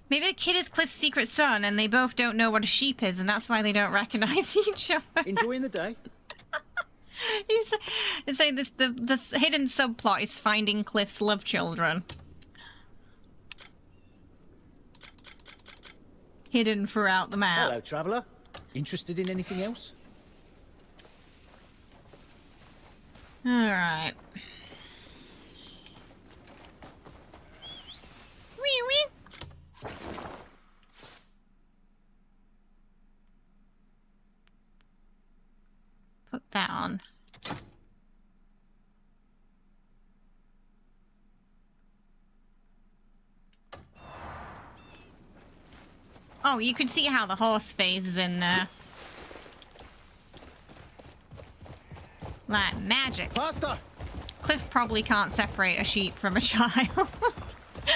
Maybe the kid is Kliff's secret son, and they both don't know what a sheep is, and that's why they don't recognize each other. Enjoying the day? It's saying this hidden subplot is finding Kliff's love children. Hidden throughout the map. Hello, traveller. Interested in anything else? Alright. Wee wee. Put that on. Oh, you can see how the horse phase is in there. Like magic. Faster! Kliff probably can't separate a sheep from a child.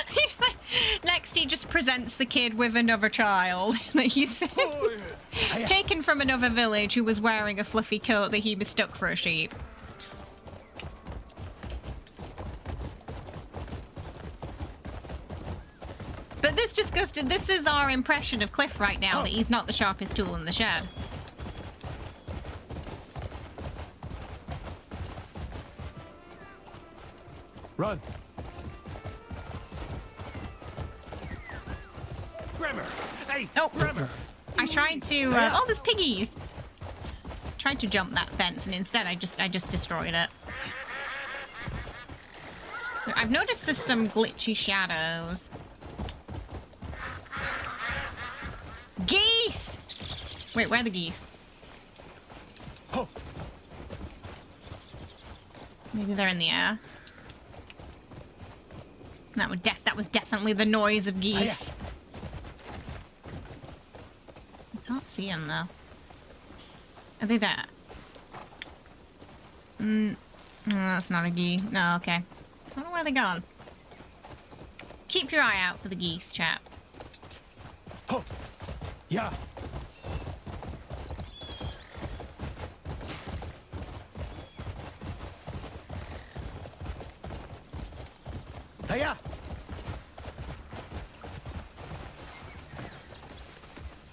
He's like, next he just presents the kid with another child that he's taken from another village who was wearing a fluffy coat that he mistook for a sheep. But this just goes to, this is our impression of Kliff right now, that he's not the sharpest tool in the shed. Run! Bremer! Hey, oh, Bremer! I tried to, oh, there's piggies! Tried to jump that fence, and instead I just destroyed it. I've noticed there's some glitchy shadows. Geese! Wait, where are the geese? Oh. Maybe they're in the air. That was definitely the noise of geese. I can't see them though. Are they there? No, that's not a geese. No, okay. I don't know where they're gone. Keep your eye out for the geese, chap. Oh. Yeah. Hiya.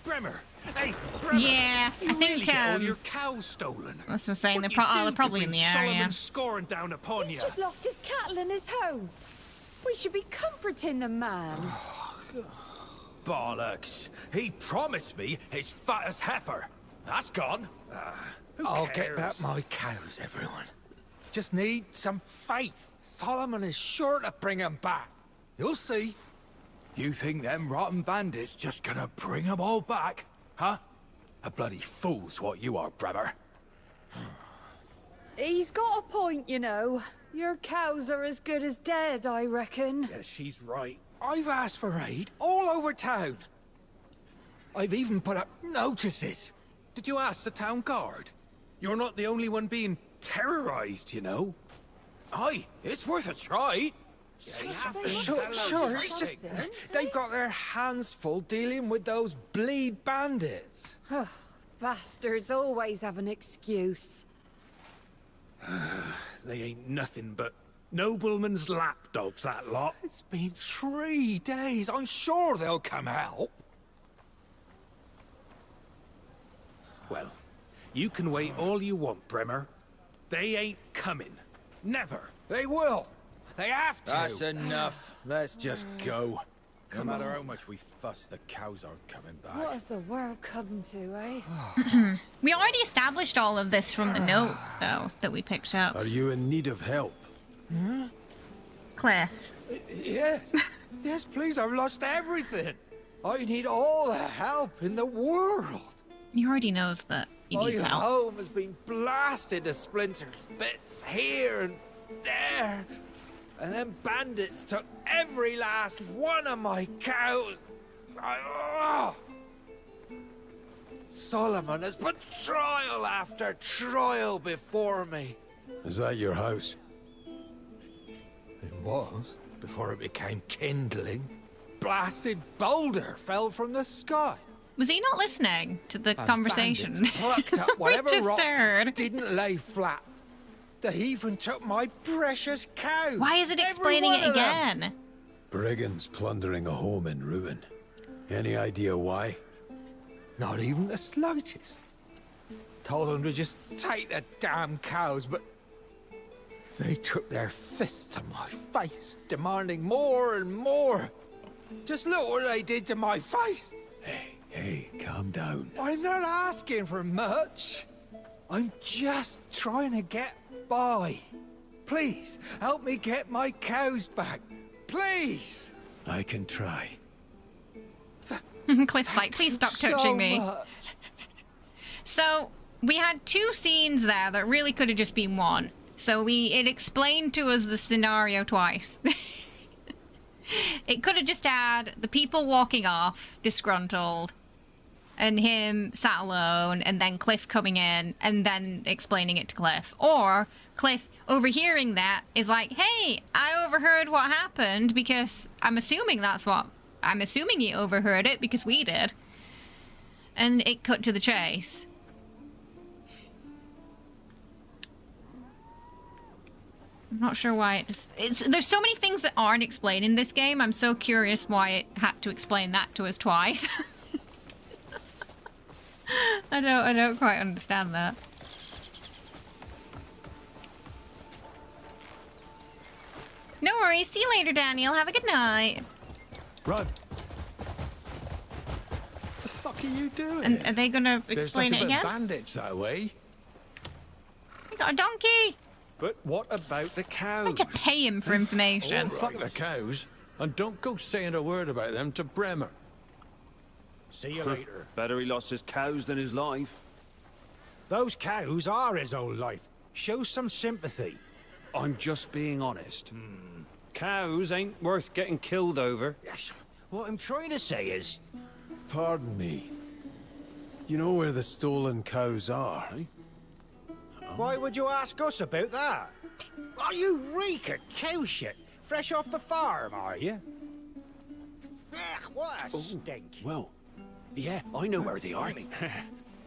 Bremer! Hey, Bremer! Yeah, you I think really get all your cows stolen. That's what I'm saying. They're, What they're probably in the area. Solomon's scoring down upon He's you. just lost his cattle and his home. We should be comforting the man. Bollocks! He promised me his fattest heifer. That's gone. I'll get back my cows, everyone. Just need some faith. Solomon is sure to bring them back. You'll see. You think them rotten bandits just gonna bring them all back? Huh? A bloody fool's what you are, Bremer. He's got a point, you know. Your cows are as good as dead, I reckon. Yeah, she's right. I've asked for aid all over town. I've even put up notices. Did you ask the town guard? You're not the only one being terrorized, you know. Aye, it's worth a try. Sure, it's just they've got their hands full dealing with those bleed bandits. Bastards always have an excuse. They ain't nothing but noblemen's lapdogs, that lot. It's been 3 days. I'm sure they'll come help. Well, you can wait all you want, Bremer. They ain't coming. Never. They will. They have to. That's enough. Let's just go. No matter how much we fuss, the cows aren't coming back. What has the world come to, eh? We already established all of this from the note, though, that we picked up. Are you in need of help? Huh? Kliff. Yes. Yes, please. I've lost everything. I need all the help in the world. He already knows that You My need help. home has been blasted to splinters, bits here and there. And then bandits took every last one of my cows. Solomon has put trial after trial before me. Is that your house? It was, before it became kindling. Blasted boulder fell from the sky. Was he not listening to the And conversation? bandits plucked up We whatever just rock heard. didn't lay flat. They even took my precious cows. Why is it every explaining one it of them. again? Brigands plundering a home in ruin. Any idea why? Not even the slightest. Told them to just take the damn cows, but they took their fists to my face, demanding more and more. Just look what they did to my face. Hey, calm down. I'm not asking for much. I'm just trying to get by. Please, help me get my cows back. Please. I can try. Cliff's like, please stop touching so me. much. So we had two scenes there that really could have just been one. So it explained to us the scenario twice. It could have just had the people walking off, disgruntled, and him sat alone, and then Kliff coming in, and then explaining it to Kliff. Or Kliff overhearing that is like, hey, I overheard what happened, because I'm assuming he overheard it because we did. And it cut to the chase. I'm not sure why there's so many things that aren't explained in this game. I'm so curious why it had to explain that to us twice. I don't quite understand that. No worries. See you later, Daniel. Have a good night. Run. The fuck are you doing? And are they gonna There's explain it nothing but again? bandits that way. We got a donkey. But what about the I cows? had to pay him for information. Fuck the cows, and don't go saying a word about them to Bremer. See you later. Better he lost his cows than his life. Those cows are his old life. Show some sympathy. I'm just being honest. Cows ain't worth getting killed over. Yes. What I'm trying to say is... Pardon me. You know where the stolen cows are? Why would you ask us about that? Oh, you reek of cow shit. Fresh off the farm, are you? Ugh, what a stink. Well, yeah, I know where they are.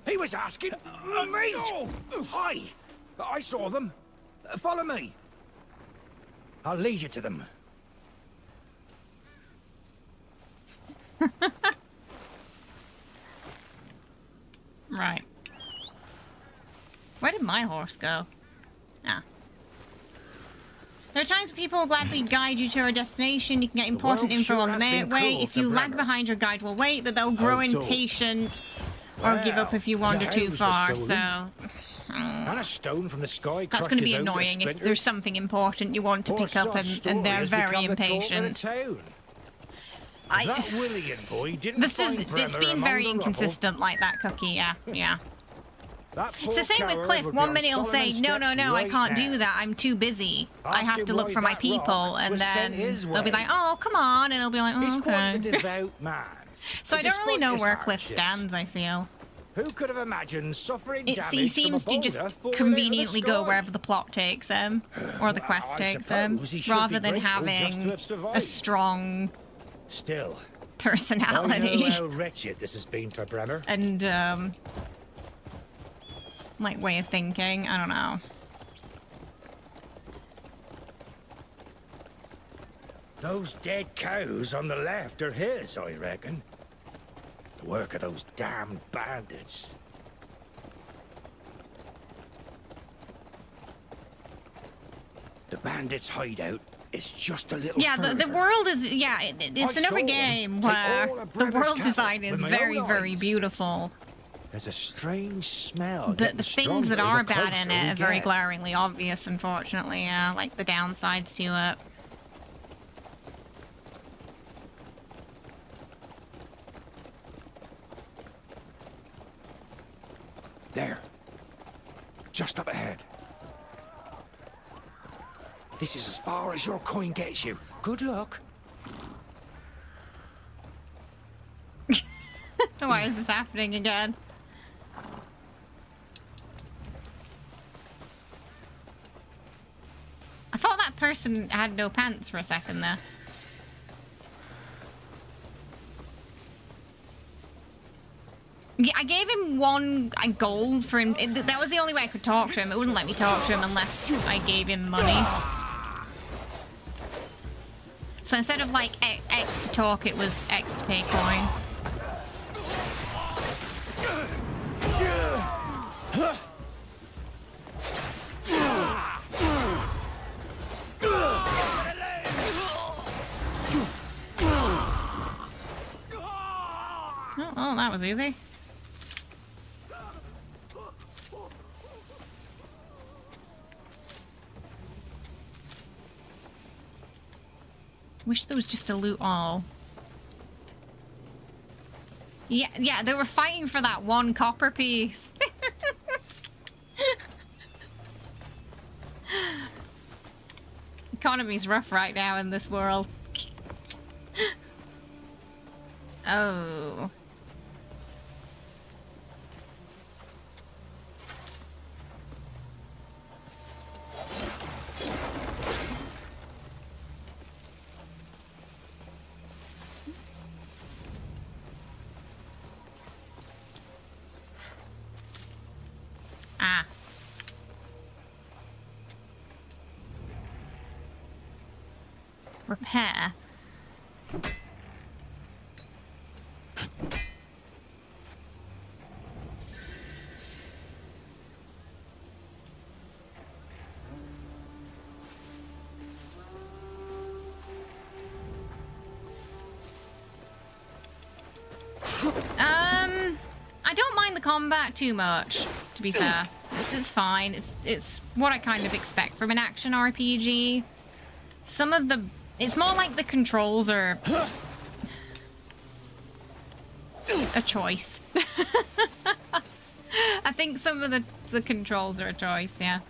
He was asking me! Hi! I saw them. Follow me. I'll lead you to them. Right. Where did my horse go? Ah. There are times when people will gladly guide you to a destination. You can get important info on the way. If you lag behind, your guide will wait, but they'll grow impatient or give up if you wander too far. So And a stone from the sky. that's going to be annoying if there's something important you want to pick up and they're very impatient. That Willian boy didn't It's been very inconsistent like that, Cookie. Yeah. It's the same with Kliff. One minute he'll say, no, I can't do that. I'm too busy. I have to look for my people. And then they'll be like, oh, come on. And he'll be like, oh, He's okay. quite a devout man. So I don't really know where Kliff stands, I feel. Who could have imagined suffering damage He seems from a to just boulder falling conveniently out of the go sky? wherever the plot takes him, or the quest I takes him, suppose he should rather be than grateful just to having have survived. a strong Still, personality. I know how wretched this has been for Bremer. And, like, way of thinking. I don't know. Those dead cows on the left are his, I reckon. The work of those damned bandits. The bandits' hideout is just a little Yeah, the further. world is, it's I another saw game them take where all of the Bremer's world cattle design is with my very, own very eyes. beautiful. There's a strange smell. But getting the things stronger that are the bad closer in it we are very get. glaringly obvious, unfortunately. Yeah, like the downsides to it. There. Just up ahead. This is as far as your coin gets you. Good luck. Why is this happening again? I thought that person had no pants for a second there. Yeah, I gave him 1 gold for him. That was the only way I could talk to him. It wouldn't let me talk to him unless I gave him money. So instead of like X to talk, it was X to pay coin. Oh, that was easy. Wish there was just a loot all. Yeah, they were fighting for that 1 copper piece. Economy's rough right now in this world. Oh. Ah. Repair. I don't mind the combat too much, to be fair. It's fine. It's what I kind of expect from an action RPG. Some of the... It's more like the controls are... a choice. I think some of the controls are a choice, yeah.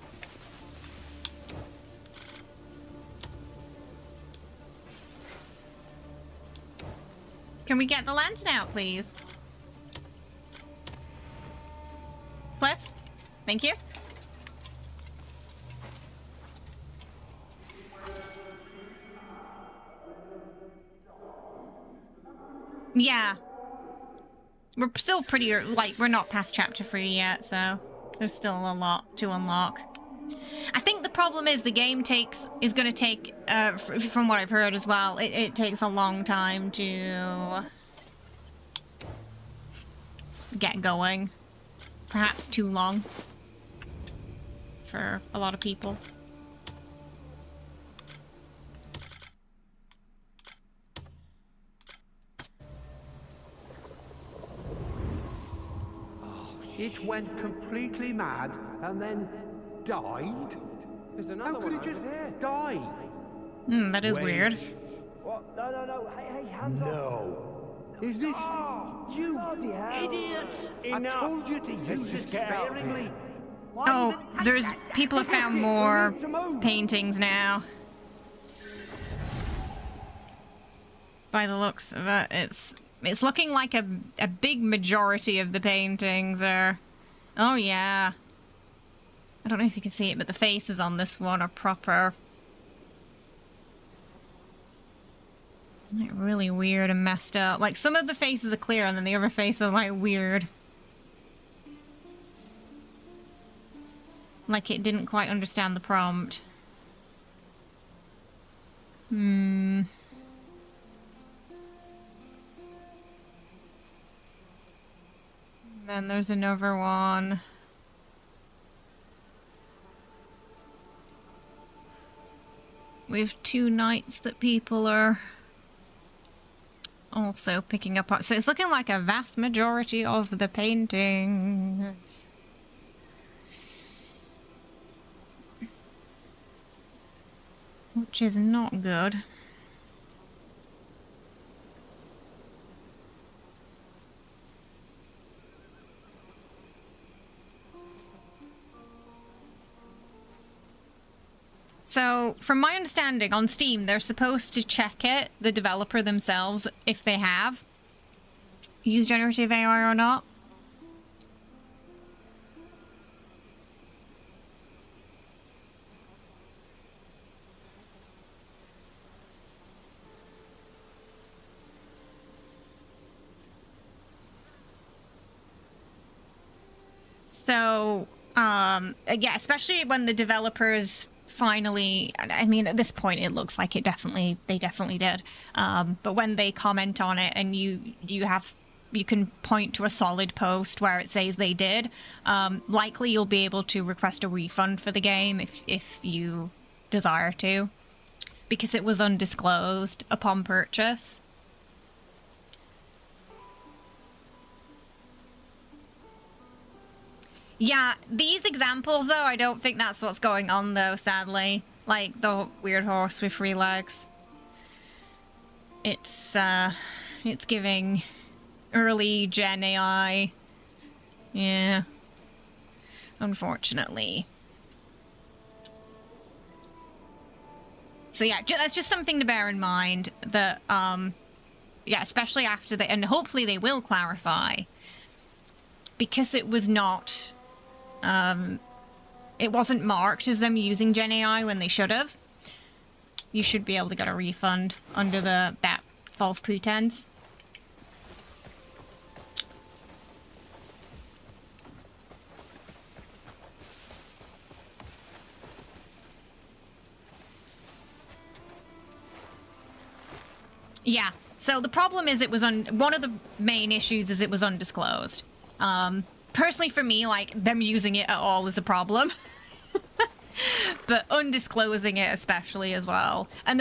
Can we get the lantern out, please? Kliff? Thank you. Yeah. We're still pretty, like, we're not past chapter 3 yet, so there's still a lot to unlock. I think the problem is the game is going to take, from what I've heard as well, it takes a long time to get going. Perhaps too long for a lot of people. It went completely mad and then died? There's another How could it just die? That is weird. What? No. Hey, hands off. No. Is this... you idiots! Enough. I told you to use it sparingly. Oh, people have found more paintings now. By the looks of it, it's looking like a big majority of the paintings are... Oh yeah. I don't know if you can see it, but the faces on this one are proper... like really weird and messed up. Like some of the faces are clear and then the other faces are like weird. Like it didn't quite understand the prompt. Then there's another one. We have 2 knights that people are also picking up on. So it's looking like a vast majority of the paintings. Which is not good. So, from my understanding, on Steam, they're supposed to check it, the developer themselves, if they have used generative AI or not. So, yeah, especially when the developers finally, I mean, at this point, it looks like they definitely did. But when they comment on it and you can point to a solid post where it says they did, likely you'll be able to request a refund for the game if you desire to, because it was undisclosed upon purchase. Yeah, these examples, though, I don't think that's what's going on, though, sadly. Like, the weird horse with 3 legs. It's giving early Gen AI. Yeah. Unfortunately. So, yeah, that's just something to bear in mind, that, yeah, especially after and hopefully they will clarify, because it was not... it wasn't marked as them using Gen AI when they should have. You should be able to get a refund under that false pretense. Yeah. So the problem is one of the main issues is it was undisclosed. Personally, for me, like, them using it at all is a problem. But undisclosing it especially as well. And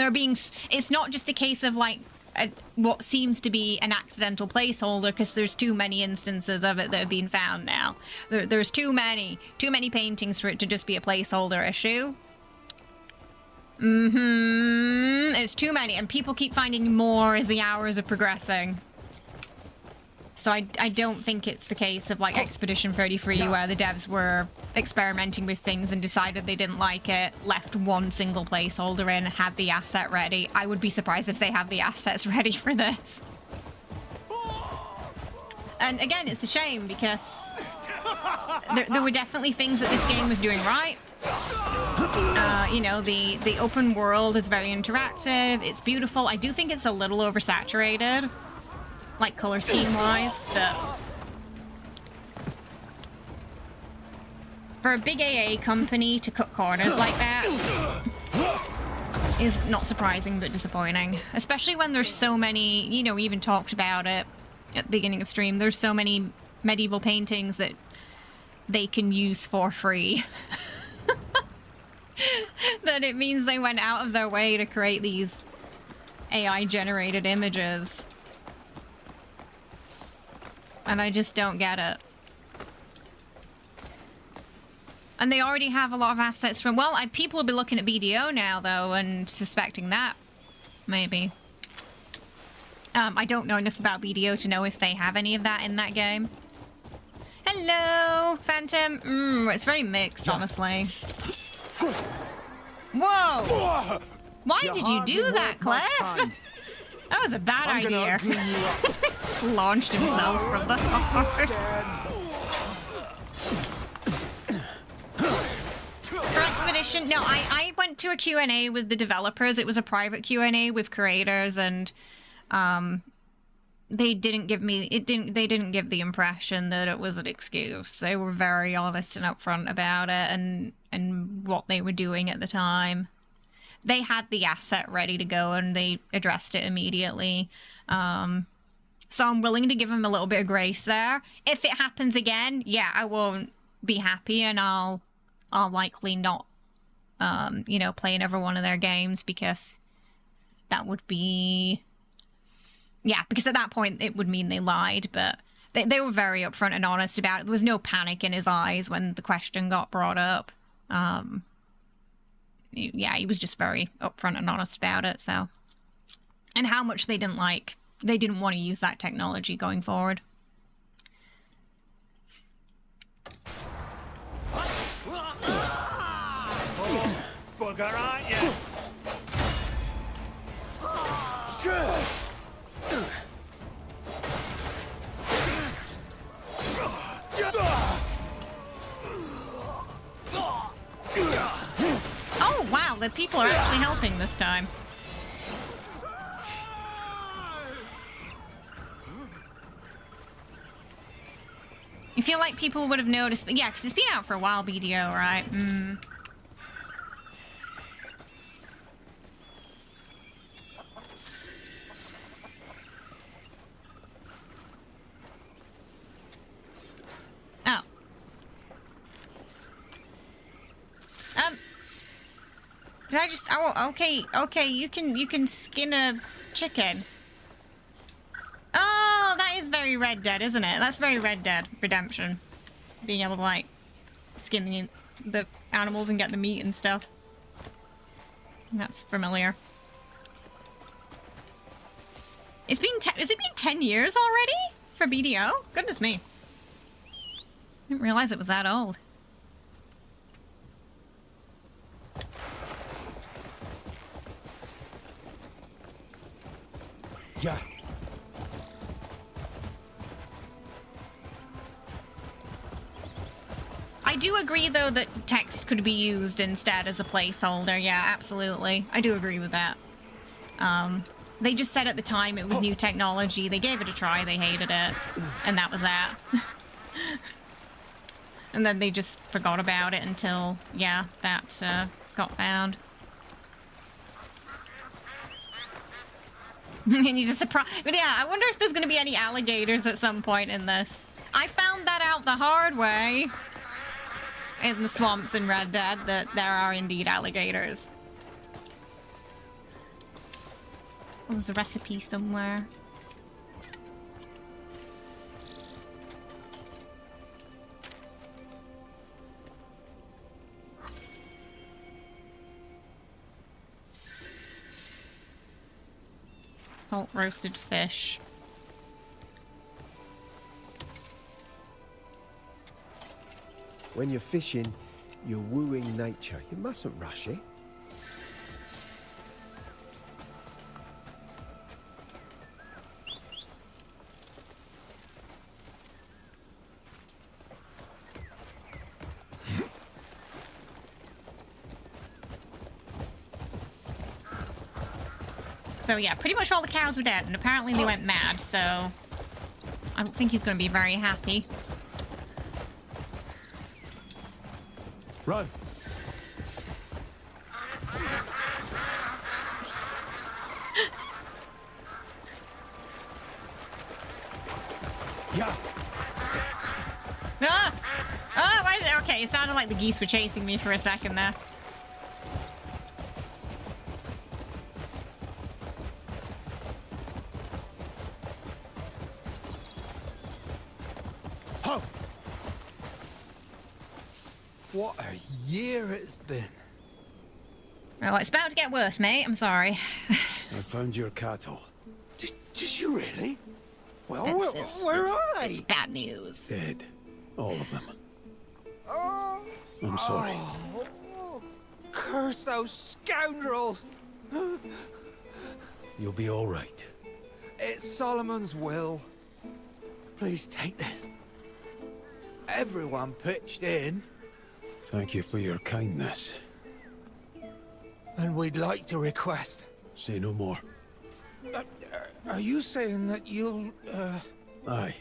it's not just a case of, like, what seems to be an accidental placeholder, because there's too many instances of it that have been found now. There's too many paintings for it to just be a placeholder issue. It's too many, and people keep finding more as the hours are progressing. So I don't think it's the case of, like, Expedition 33, where the devs were experimenting with things and decided they didn't like it, left one single placeholder in, had the asset ready. I would be surprised if they have the assets ready for this. And again, it's a shame, because there were definitely things that this game was doing right. You know, the open world is very interactive, it's beautiful. I do think it's a little oversaturated, like, color scheme-wise, but for a big AA company to cut corners like that is not surprising, but disappointing. Especially when there's so many, you know, we even talked about it at the beginning of stream, there's so many medieval paintings that they can use for free. That it means they went out of their way to create these AI-generated images. And I just don't get it. And they already have a lot of assets from... Well, people will be looking at BDO now, though, and suspecting that. Maybe. I don't know enough about BDO to know if they have any of that in that game. Hello, Phantom. It's very mixed, honestly. Whoa! Why did you do that, Kliff? That was a bad idea. Just launched himself from the horse. For Expedition, no, I went to a Q&A with the developers. It was a private Q&A with creators, and they didn't give the impression that it was an excuse. They were very honest and upfront about it and what they were doing at the time. They had the asset ready to go, and they addressed it immediately. So I'm willing to give them a little bit of grace there. If it happens again, yeah, I won't be happy, and I'll likely not, you know, play another one of their games, because that would be... Yeah, because at that point it would mean they lied, but they were very upfront and honest about it. There was no panic in his eyes when the question got brought up. Yeah, he was just very upfront and honest about it, so. And how much they didn't want to use that technology going forward. bugger, aren't you? Oh, wow, the people are actually helping this time. I feel like people would have noticed, but yeah, because it's been out for a while, BDO, right? Oh. Did I just? Oh, okay. You can skin a chicken. Oh, that is very Red Dead, isn't it? That's very Red Dead Redemption. Being able to, like, skin the animals and get the meat and stuff. That's familiar. Has it been 10 years already for BDO? Goodness me. I didn't realize it was that old. Yeah. I do agree, though, that text could be used instead as a placeholder. Yeah, absolutely. I do agree with that. They just said at the time it was new technology. They gave it a try. They hated it. And that was that. And then they just forgot about it until, yeah, that got found. And you just surprise. But yeah, I wonder if there's going to be any alligators at some point in this. I found that out the hard way in the swamps in Red Dead, that there are indeed alligators. Oh, there's a recipe somewhere. Salt roasted fish. When you're fishing, you're wooing nature. You mustn't rush it. So yeah, pretty much all the cows were dead, and apparently they went mad, so I don't think he's going to be very happy. Run! Yeah! Ah! Oh, why is it? Okay, it sounded like the geese were chasing me for a second there. What a year it's been. Well, it's about to get worse, mate. I'm sorry. I found your cattle. Did you really? Well, It's where are they? It's bad news. Dead. All of them. Oh, I'm sorry. oh, curse those scoundrels! You'll be all right. It's Solomon's will. Please take this. Everyone pitched in. Thank you for your kindness. And we'd like to request... Say no more. Are you saying that you'll, Aye.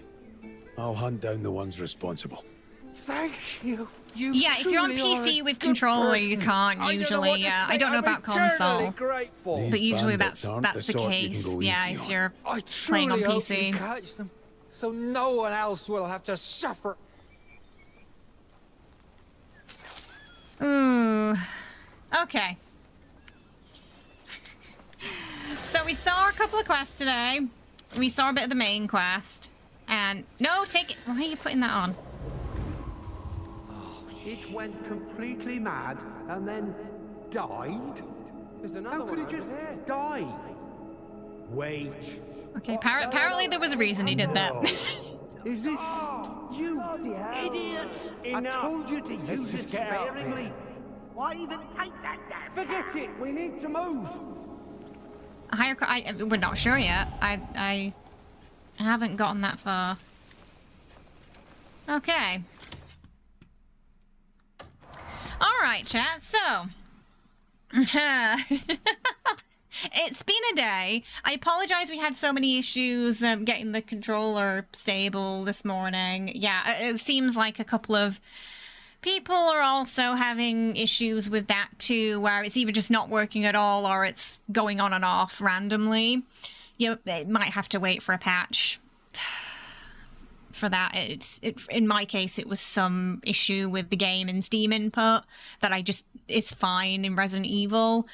I'll hunt down the ones responsible. Thank you. You Yeah, if you're on truly are PC a with good controller, person. you can't I don't know usually. what to Yeah, say. I don't know I'm about eternally console. grateful. These But usually bandits that's aren't the the sort you case. can go Yeah, easy if on. you're I playing on truly hope PC. you catch them, so no one else will have to suffer. Ooh. Okay. So we saw a couple of quests today. We saw a bit of the main quest. And no, take it. Why are you putting that on? It went completely mad and then died? There's another How could it just die? Wait. Okay, apparently there was a reason he did that. Is this... You idiots! I told you to use it sparingly. Why even take that damn? Forget it. We need to move. We're not sure yet. I haven't gotten that far. Okay. Alright, chat, so... It's been a day. I apologize we had so many issues getting the controller stable this morning. Yeah, it seems like a couple of people are also having issues with that too, where it's either just not working at all or it's going on and off randomly. You might have to wait for a patch for that. In my case, it was some issue with the game and Steam input that is fine in Resident Evil.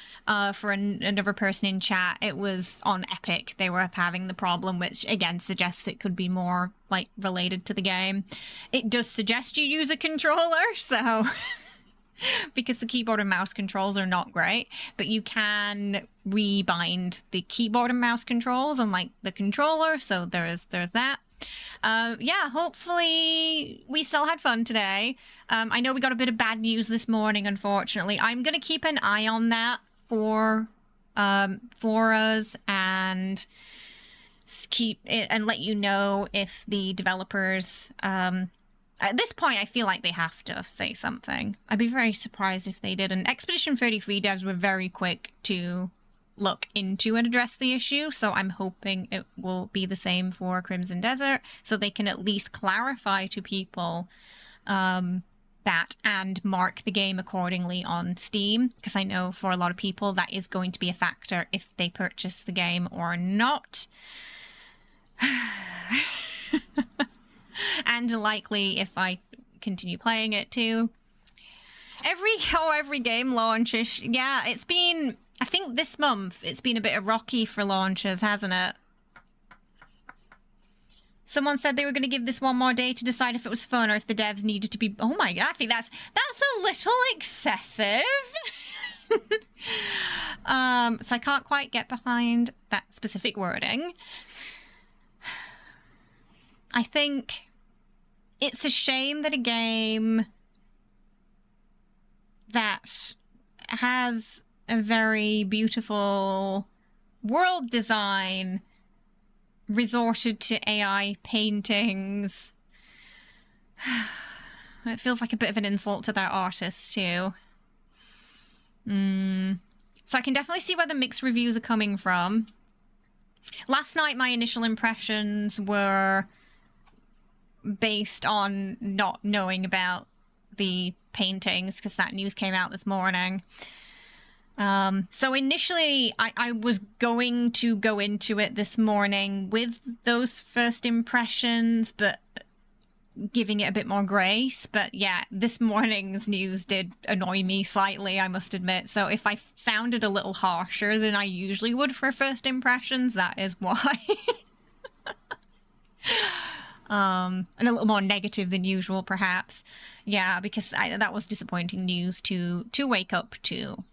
For another person in chat, it was on Epic. They were having the problem, which again suggests it could be more like related to the game. It does suggest you use a controller, so because the keyboard and mouse controls are not great, but you can rebind the keyboard and mouse controls unlike the controller, so there's that. Yeah, hopefully we still had fun today. I know we got a bit of bad news this morning, unfortunately. I'm gonna keep an eye on that for us and keep it and let you know if the developers at this point I feel like they have to say something. I'd be very surprised if they didn't. Expedition 33 devs were very quick to look into and address the issue, so I'm hoping it will be the same for Crimson Desert, so they can at least clarify to people that and mark the game accordingly on Steam, because I know for a lot of people that is going to be a factor if they purchase the game or not. And likely if I continue playing it too. Every game launches, yeah, it's been, I think this month it's been a bit rocky for launches, hasn't it? Someone said they were going to give this one more day to decide if it was fun or if the devs needed to be... Oh my god, I think that's a little excessive. So I can't quite get behind that specific wording. I think it's a shame that a game that has a very beautiful world design resorted to AI paintings. It feels like a bit of an insult to that artist too. So I can definitely see where the mixed reviews are coming from. Last night my initial impressions were based on not knowing about the paintings because that news came out this morning. So initially I was going to go into it this morning with those first impressions, but giving it a bit more grace. But yeah, this morning's news did annoy me slightly, I must admit. So if I sounded a little harsher than I usually would for first impressions, that is why. And a little more negative than usual, perhaps. Yeah, because that was disappointing news to wake up to.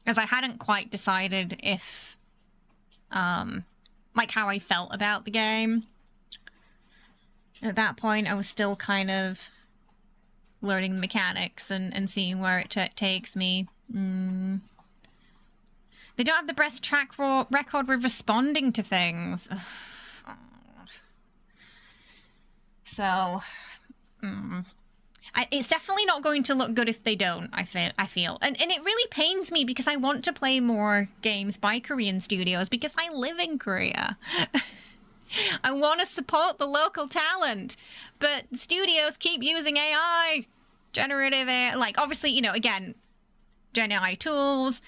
As I hadn't quite decided if, like, how I felt about the game. At that point, I was still kind of learning the mechanics and seeing where it takes me. They don't have the best track record with responding to things. So, it's definitely not going to look good if they don't, I feel. And it really pains me because I want to play more games by Korean studios because I live in Korea. I want to support the local talent, but studios keep using AI, generative AI. Like, obviously, you know, again, Gen AI tools,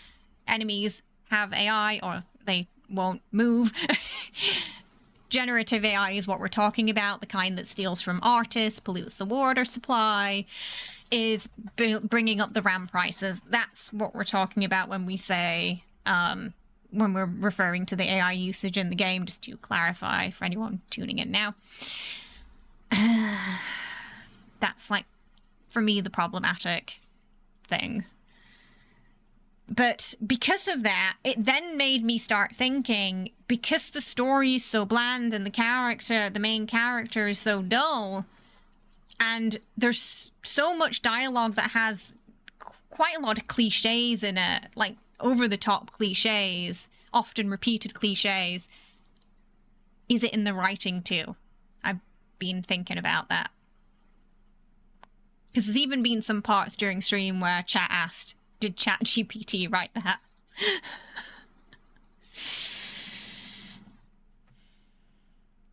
enemies have AI or they won't move. Generative AI is what we're talking about, the kind that steals from artists, pollutes the water supply, is bringing up the RAM prices. That's what we're talking about when we say, when we're referring to the AI usage in the game, just to clarify for anyone tuning in now. That's, like, for me, the problematic thing. But because of that, it then made me start thinking, because the story is so bland and the main character is so dull, and there's so much dialogue that has quite a lot of cliches in it, like over-the-top cliches, often repeated cliches. Is it in the writing too? I've been thinking about that. Because there's even been some parts during stream where chat asked, did ChatGPT write that?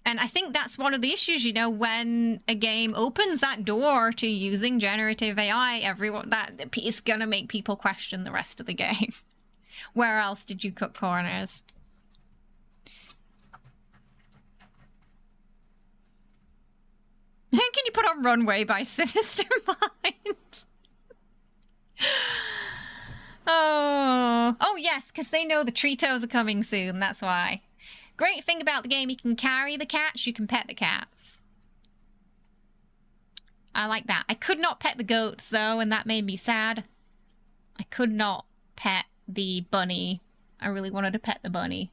And I think that's one of the issues, you know, when a game opens that door to using generative AI, that is going to make people question the rest of the game. Where else did you cut corners? Can you put on Runway by Sinister Minds? Oh yes, because they know the Tritos are coming soon, that's why. Great thing about the game, you can carry the cats, you can pet the cats. I like that. I could not pet the goats, though, and that made me sad. I could not pet the bunny. I really wanted to pet the bunny.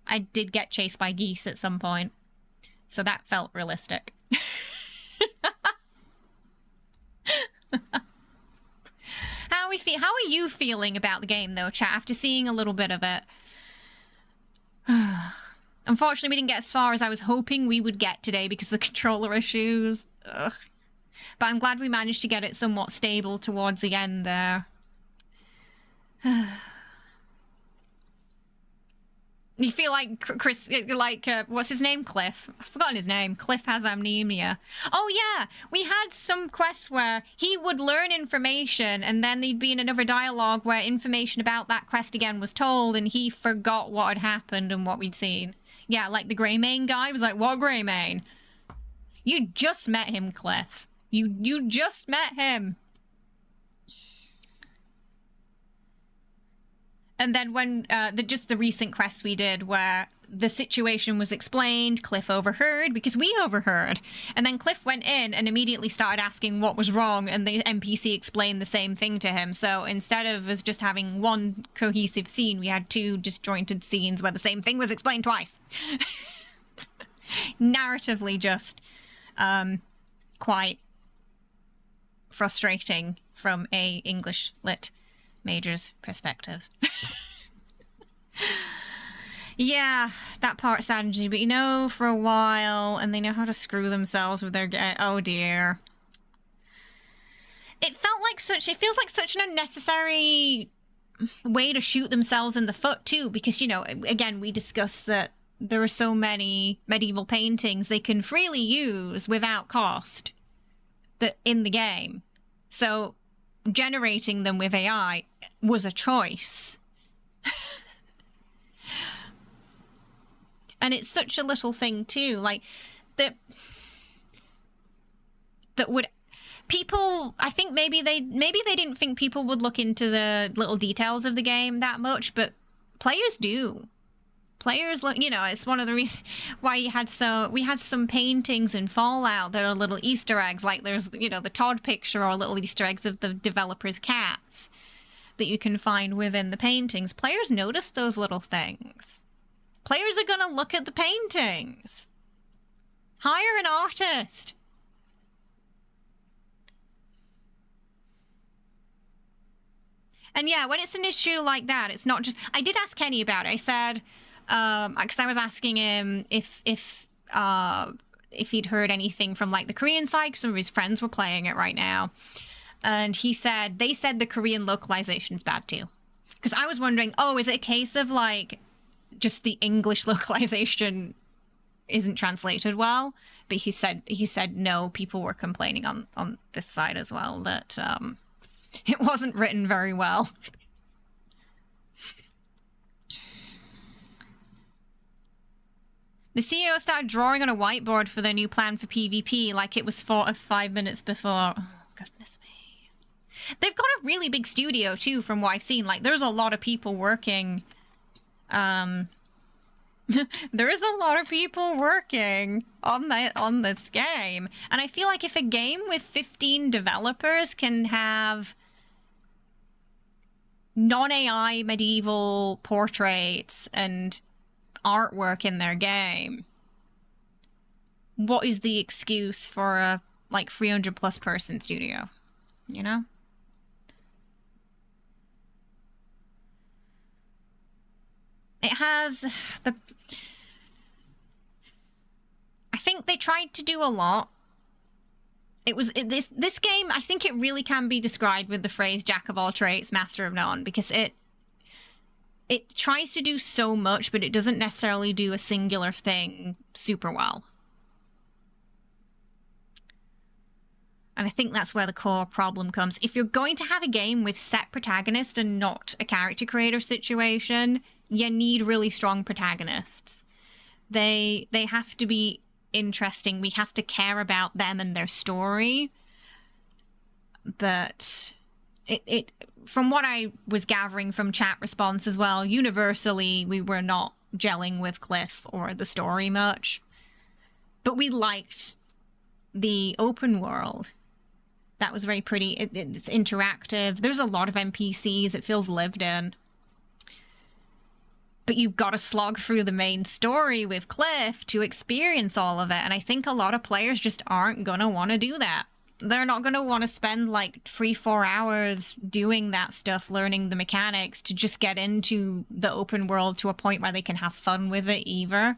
I did get chased by geese at some point, so that felt realistic. How are you feeling about the game, though, chat, after seeing a little bit of it? Unfortunately, we didn't get as far as I was hoping we would get today because of the controller issues. Ugh. But I'm glad we managed to get it somewhat stable towards the end there. You feel like Chris, what's his name? Kliff. I've forgotten his name. Kliff has amnesia. Oh yeah, we had some quests where he would learn information and then there'd be in another dialogue where information about that quest again was told and he forgot what had happened and what we'd seen. Yeah, like the Greymane guy was like, what Greymane? You just met him, Kliff. You just met him. And then when just the recent quest we did where the situation was explained, Kliff overheard because we overheard. And then Kliff went in and immediately started asking what was wrong and the NPC explained the same thing to him. So instead of us just having one cohesive scene, we had two disjointed scenes where the same thing was explained twice. Narratively just quite frustrating from a English lit major's perspective. Yeah, that part saddens you, but you know, for a while, and they know how to screw themselves with their oh dear. It feels like such an unnecessary way to shoot themselves in the foot too, because, you know, again, we discussed that there are so many medieval paintings they can freely use without cost in the game. So generating them with AI was a choice. And it's such a little thing too, like that would people, I think maybe they didn't think people would look into the little details of the game that much, but players do. Players look, you know, it's one of the reasons why we had some paintings in Fallout that are little Easter eggs, like there's, you know, the Todd picture or little Easter eggs of the developer's cats that you can find within the paintings. Players notice those little things. Players are gonna look at the paintings. Hire an artist. And yeah, when it's an issue like that, it's not just... I did ask Kenny about it. I said... because I was asking him if he'd heard anything from like the Korean side, because some of his friends were playing it right now, and they said the Korean localization is bad too. Because I was wondering, oh, is it a case of like just the English localization isn't translated well? But he said no, people were complaining on this side as well that it wasn't written very well. The CEO started drawing on a whiteboard for their new plan for PvP like it was 4 or 5 minutes before. Oh, goodness me. They've got a really big studio, too, from what I've seen. Like, there's a lot of people working. There is a lot of people working on this game. And I feel like if a game with 15 developers can have non-AI medieval portraits and artwork in their game, what is the excuse for a like 300+ person studio, you know? It has the... I think they tried to do a lot. This game, I think it really can be described with the phrase jack of all trades, master of none, because it tries to do so much, but it doesn't necessarily do a singular thing super well. And I think that's where the core problem comes. If you're going to have a game with set protagonist and not a character creator situation, you need really strong protagonists. They have to be interesting. We have to care about them and their story. But it from what I was gathering from chat response as well, universally we were not gelling with Kliff or the story much. But we liked the open world. That was very pretty. It's interactive. There's a lot of NPCs. It feels lived in. But you've got to slog through the main story with Kliff to experience all of it. And I think a lot of players just aren't going to want to do that. They're not going to want to spend like 3-4 hours doing that stuff, learning the mechanics to just get into the open world to a point where they can have fun with it either.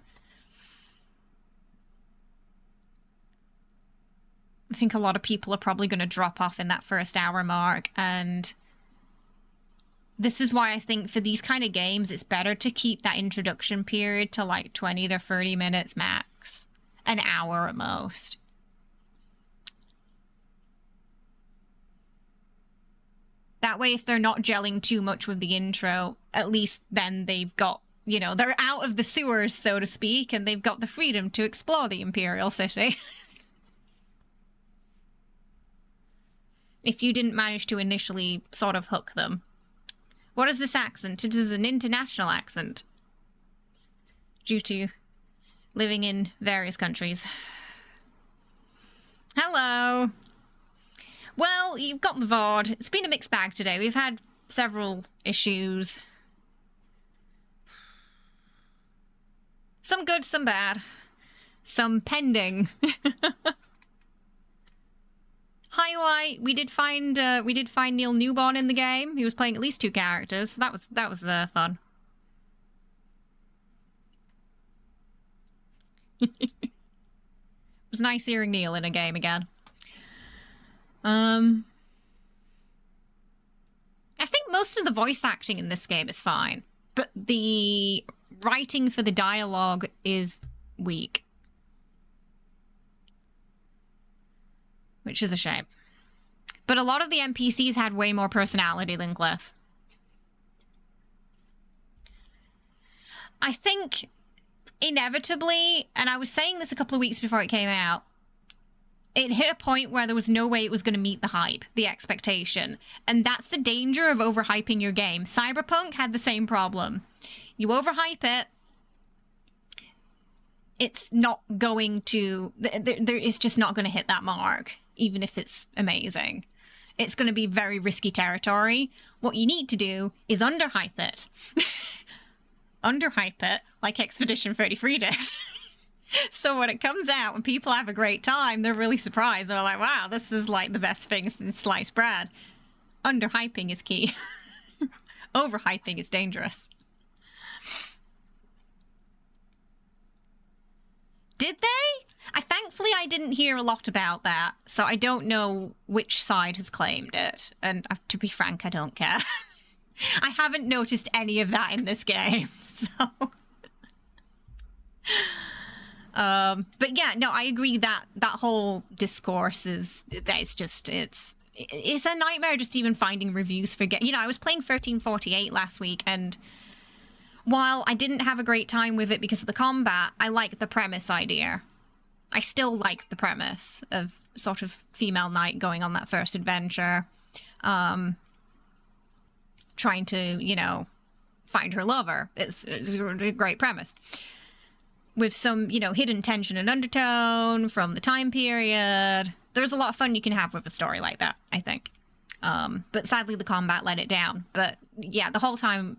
I think a lot of people are probably going to drop off in that first hour mark, and this is why I think for these kind of games, it's better to keep that introduction period to like 20 to 30 minutes max, an hour at most. That way, if they're not gelling too much with the intro, at least then they've got, you know, they're out of the sewers, so to speak, and they've got the freedom to explore the Imperial City. If you didn't manage to initially sort of hook them. What is this accent? It is an international accent. Due to living in various countries. Hello. Well, you've got the VOD. It's been a mixed bag today. We've had several issues. Some good, some bad. Some pending. Highlight, we did find Neil Newborn in the game. He was playing at least 2 characters. So that was fun. It was nice hearing Neil in a game again. I think most of the voice acting in this game is fine, but the writing for the dialogue is weak. Which is a shame. But a lot of the NPCs had way more personality than Kliff. I think, inevitably, and I was saying this a couple of weeks before it came out, it hit a point where there was no way it was going to meet the hype, the expectation. And that's the danger of overhyping your game. Cyberpunk had the same problem. You overhype it, it's not going to... It's just not going to hit that mark, even if it's amazing. It's going to be very risky territory. What you need to do is underhype it. Underhype it like Expedition 33 did. So when it comes out and people have a great time, they're really surprised. They're like, wow, this is like the best thing since sliced bread. Underhyping is key. Overhyping is dangerous. Did they? Thankfully, I didn't hear a lot about that, so I don't know which side has claimed it. And to be frank, I don't care. I haven't noticed any of that in this game, so... but yeah, no, I agree that that whole discourse it's a nightmare just even finding reviews for you know, I was playing 1348 last week, and while I didn't have a great time with it because of the combat, I like the premise idea. I still like the premise of sort of female knight going on that first adventure, trying to, you know, find her lover. It's a great premise. With some, you know, hidden tension and undertone from the time period. There's a lot of fun you can have with a story like that, I think. But sadly, the combat let it down. But yeah, the whole time,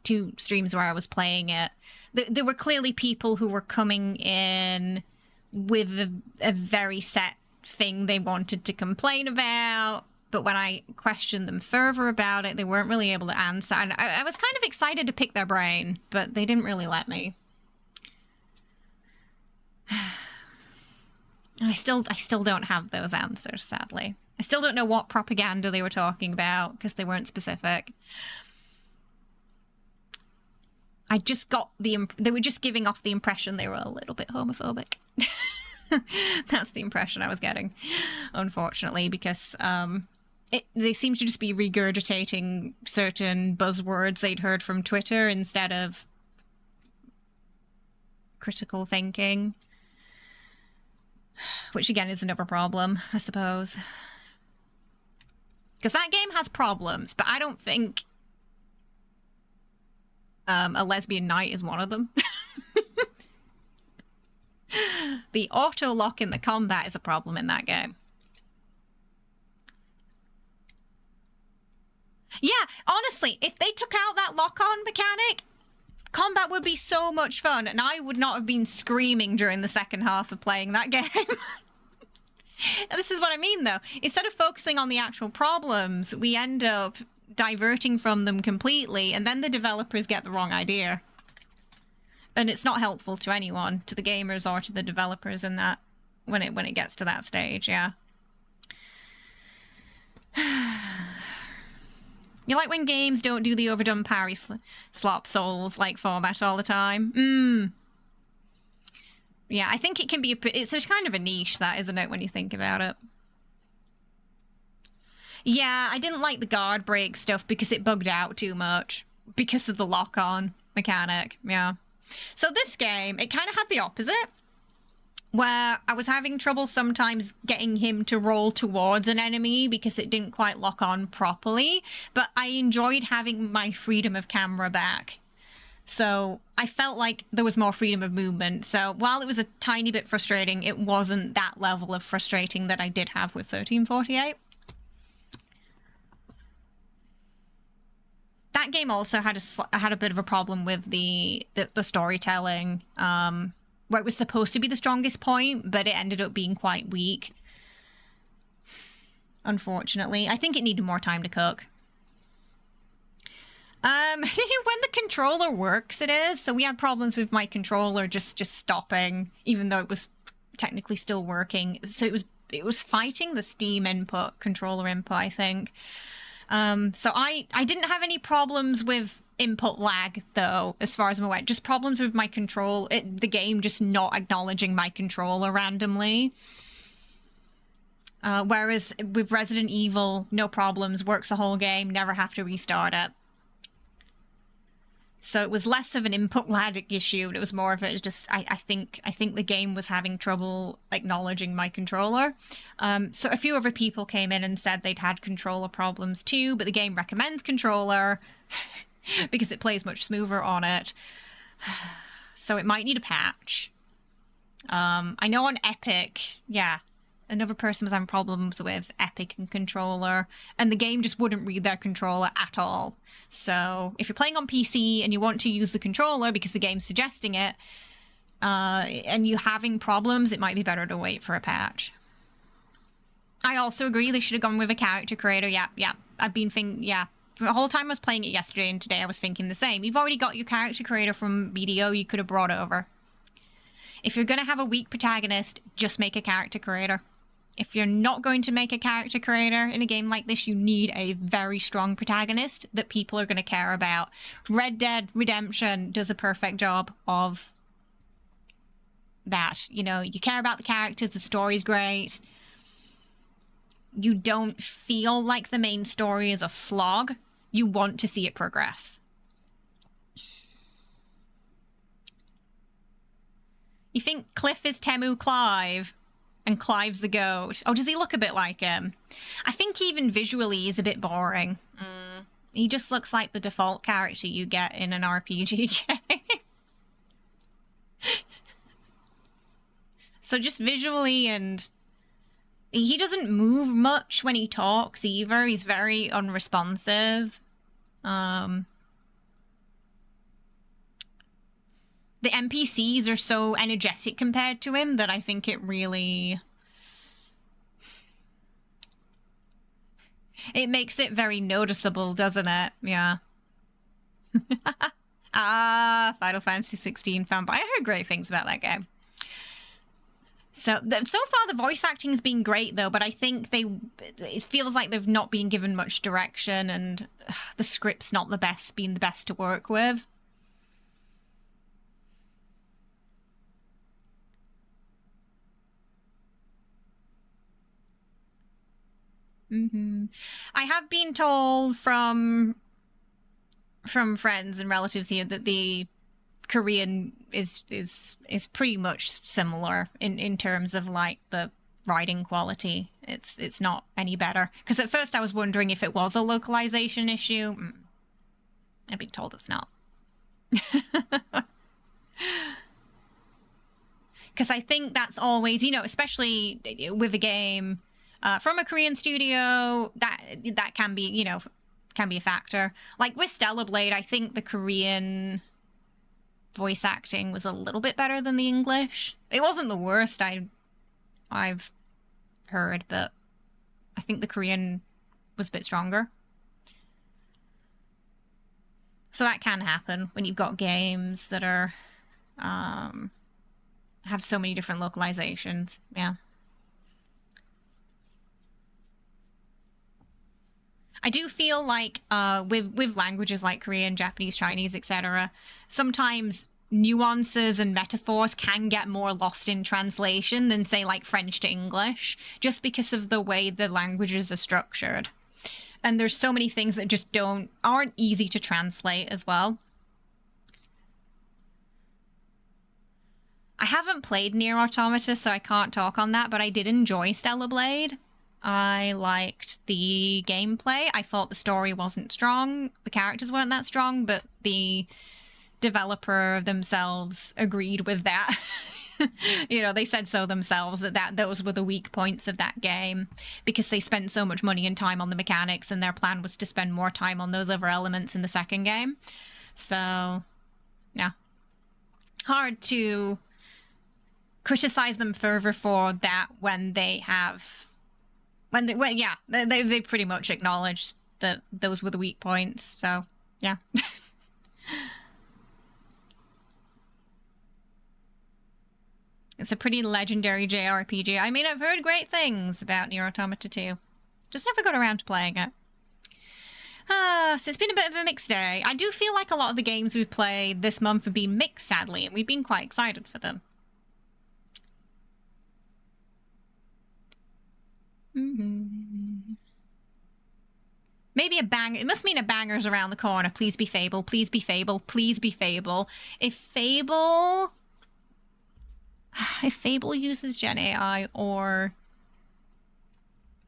2 streams where I was playing it, there were clearly people who were coming in with a very set thing they wanted to complain about. but when I questioned them further about it, they weren't really able to answer. And I was kind of excited to pick their brain, but they didn't really let me. And I still don't have those answers, sadly. I still don't know what propaganda they were talking about because they weren't specific. I just got they were just giving off the impression they were a little bit homophobic. That's the impression I was getting, unfortunately, because they seem to just be regurgitating certain buzzwords they'd heard from Twitter instead of critical thinking. Which, again, is another problem, I suppose. Because that game has problems, but I don't think a lesbian knight is one of them. The auto-lock in the combat is a problem in that game. Yeah, honestly, if they took out that lock-on mechanic, combat would be so much fun, and I would not have been screaming during the second half of playing that game. This is what I mean, though. Instead of focusing on the actual problems, we end up diverting from them completely, and then the developers get the wrong idea. And it's not helpful to anyone, to the gamers or to the developers in that, when it gets to that stage, yeah. You like when games don't do the overdone parry slop souls like format all the time? Yeah, I think it can be it's a kind of a niche, that, isn't it, when you think about it? Yeah, I didn't like the guard break stuff because it bugged out too much because of the lock-on mechanic, yeah. So this game, it kind of had the opposite, where I was having trouble sometimes getting him to roll towards an enemy because it didn't quite lock on properly, but I enjoyed having my freedom of camera back. So I felt like there was more freedom of movement. So while it was a tiny bit frustrating, it wasn't that level of frustrating that I did have with 1348. That game also had a bit of a problem with the storytelling, where it was supposed to be the strongest point, but it ended up being quite weak. Unfortunately, I think it needed more time to cook. When the controller works, it is. So we had problems with my controller just stopping, even though it was technically still working. So it was fighting the Steam controller input, I think. So I didn't have any problems with input lag, though, as far as I'm aware. Just problems with my the game just not acknowledging my controller randomly. Whereas with Resident Evil, no problems, works the whole game, never have to restart it. So it was less of an input lag issue, and it was more of it just, I think the game was having trouble acknowledging my controller. So a few other people came in and said they'd had controller problems too, but the game recommends controller because it plays much smoother on it. So it might need a patch. I know on Epic, yeah, another person was having problems with Epic and controller, and the game just wouldn't read their controller at all. So if you're playing on PC and you want to use the controller because the game's suggesting it, and you're having problems, it might be better to wait for a patch. I also agree they should have gone with a character creator. Yeah. I've been thinking, yeah. The whole time I was playing it yesterday and today I was thinking the same. You've already got your character creator from BDO, you could have brought over. If you're going to have a weak protagonist, just make a character creator. If you're not going to make a character creator in a game like this, you need a very strong protagonist that people are going to care about. Red Dead Redemption does a perfect job of that. You know, you care about the characters, the story's great. You don't feel like the main story is a slog. You want to see it progress. You think Kliff is Temu Clive? And Clive's the goat. Oh, does he look a bit like him? I think even visually he's a bit boring. He just looks like the default character you get in an RPG game. So just visually, and he doesn't move much when he talks either. He's very unresponsive. The NPCs are so energetic compared to him that I think it really... It makes it very noticeable, doesn't it? Yeah. Final Fantasy 16 fanboy. I heard great things about that game. So far the voice acting has been great though, but I think it feels like they've not been given much direction, and the script's not been the best to work with. I have been told from friends and relatives here that the Korean is pretty much similar in terms of like the writing quality. It's not any better, because at first I was wondering if it was a localization issue. I've been told it's not. Because I think that's always, especially with a game from a Korean studio, that can be, can be a factor. Like with Stellar Blade, I think the Korean voice acting was a little bit better than the English. It wasn't the worst I've heard, but I think the Korean was a bit stronger. So that can happen when you've got games that are have so many different localizations. Yeah. I do feel like with languages like Korean, Japanese, Chinese, etc., sometimes nuances and metaphors can get more lost in translation than, say, like French to English, just because of the way the languages are structured. And there's so many things that just aren't easy to translate as well. I haven't played Nier Automata, so I can't talk on that, but I did enjoy Stellar Blade. I liked the gameplay. I thought the story wasn't strong. The characters weren't that strong, but the developer themselves agreed with that. They said so themselves, that those were the weak points of that game, because they spent so much money and time on the mechanics, and their plan was to spend more time on those other elements in the second game. So, yeah. Hard to criticize them further for that when they pretty much acknowledged that those were the weak points. So, yeah. It's a pretty legendary JRPG. I mean, I've heard great things about Nier Automata 2. Just never got around to playing it. So it's been a bit of a mixed day. I do feel like a lot of the games we've played this month have been mixed, sadly, and we've been quite excited for them. Maybe a bang. It must mean a banger's around the corner. Please be Fable. Please be Fable. Please be Fable. If Fable uses Gen AI or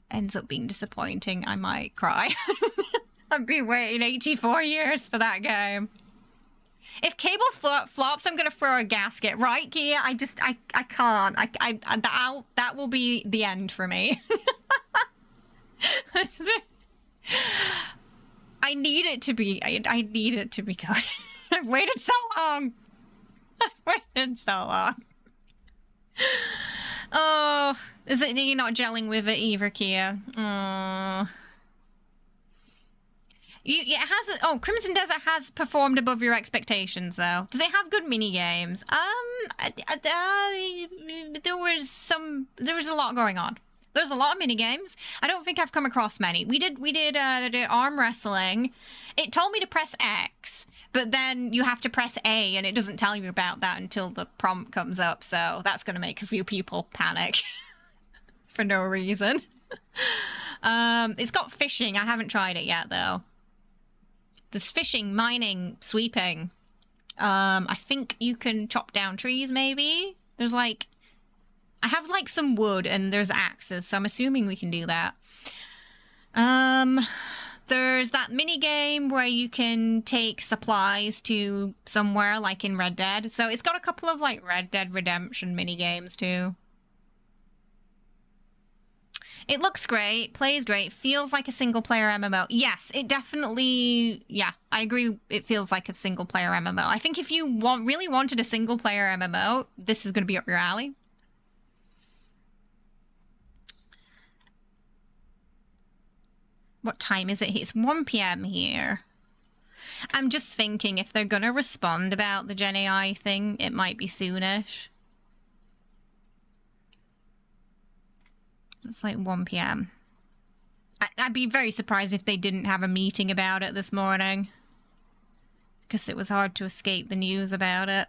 ends up being disappointing, I might cry. I've been waiting 84 years for that game. If Cable flops, I'm gonna throw a gasket, right, Kia? I can't. That will be the end for me. I need it to be. I need it to be good. I've waited so long. Oh, is it you're not gelling with it either, Kia? It has. Oh, Crimson Desert has performed above your expectations, though. Do they have good mini games? There was a lot going on. There's a lot of mini games. I don't think I've come across many. We did the arm wrestling. It told me to press X, but then you have to press A, and it doesn't tell you about that until the prompt comes up. So that's going to make a few people panic for no reason. It's got fishing. I haven't tried it yet, though. There's fishing, mining, sweeping. I think you can chop down trees, maybe? There's like... I have like some wood and there's axes, so I'm assuming we can do that. There's that mini game where you can take supplies to somewhere, like in Red Dead. So it's got a couple of like Red Dead Redemption mini games too. It looks great, plays great, feels like a single-player MMO. Yes, it definitely... Yeah, I agree. It feels like a single-player MMO. I think if you really wanted a single-player MMO, this is going to be up your alley. What time is it? It's 1 p.m. here. I'm just thinking if they're gonna respond about the Gen AI thing, it might be soonish. It's like 1 p.m. I'd be very surprised if they didn't have a meeting about it this morning. Because it was hard to escape the news about it.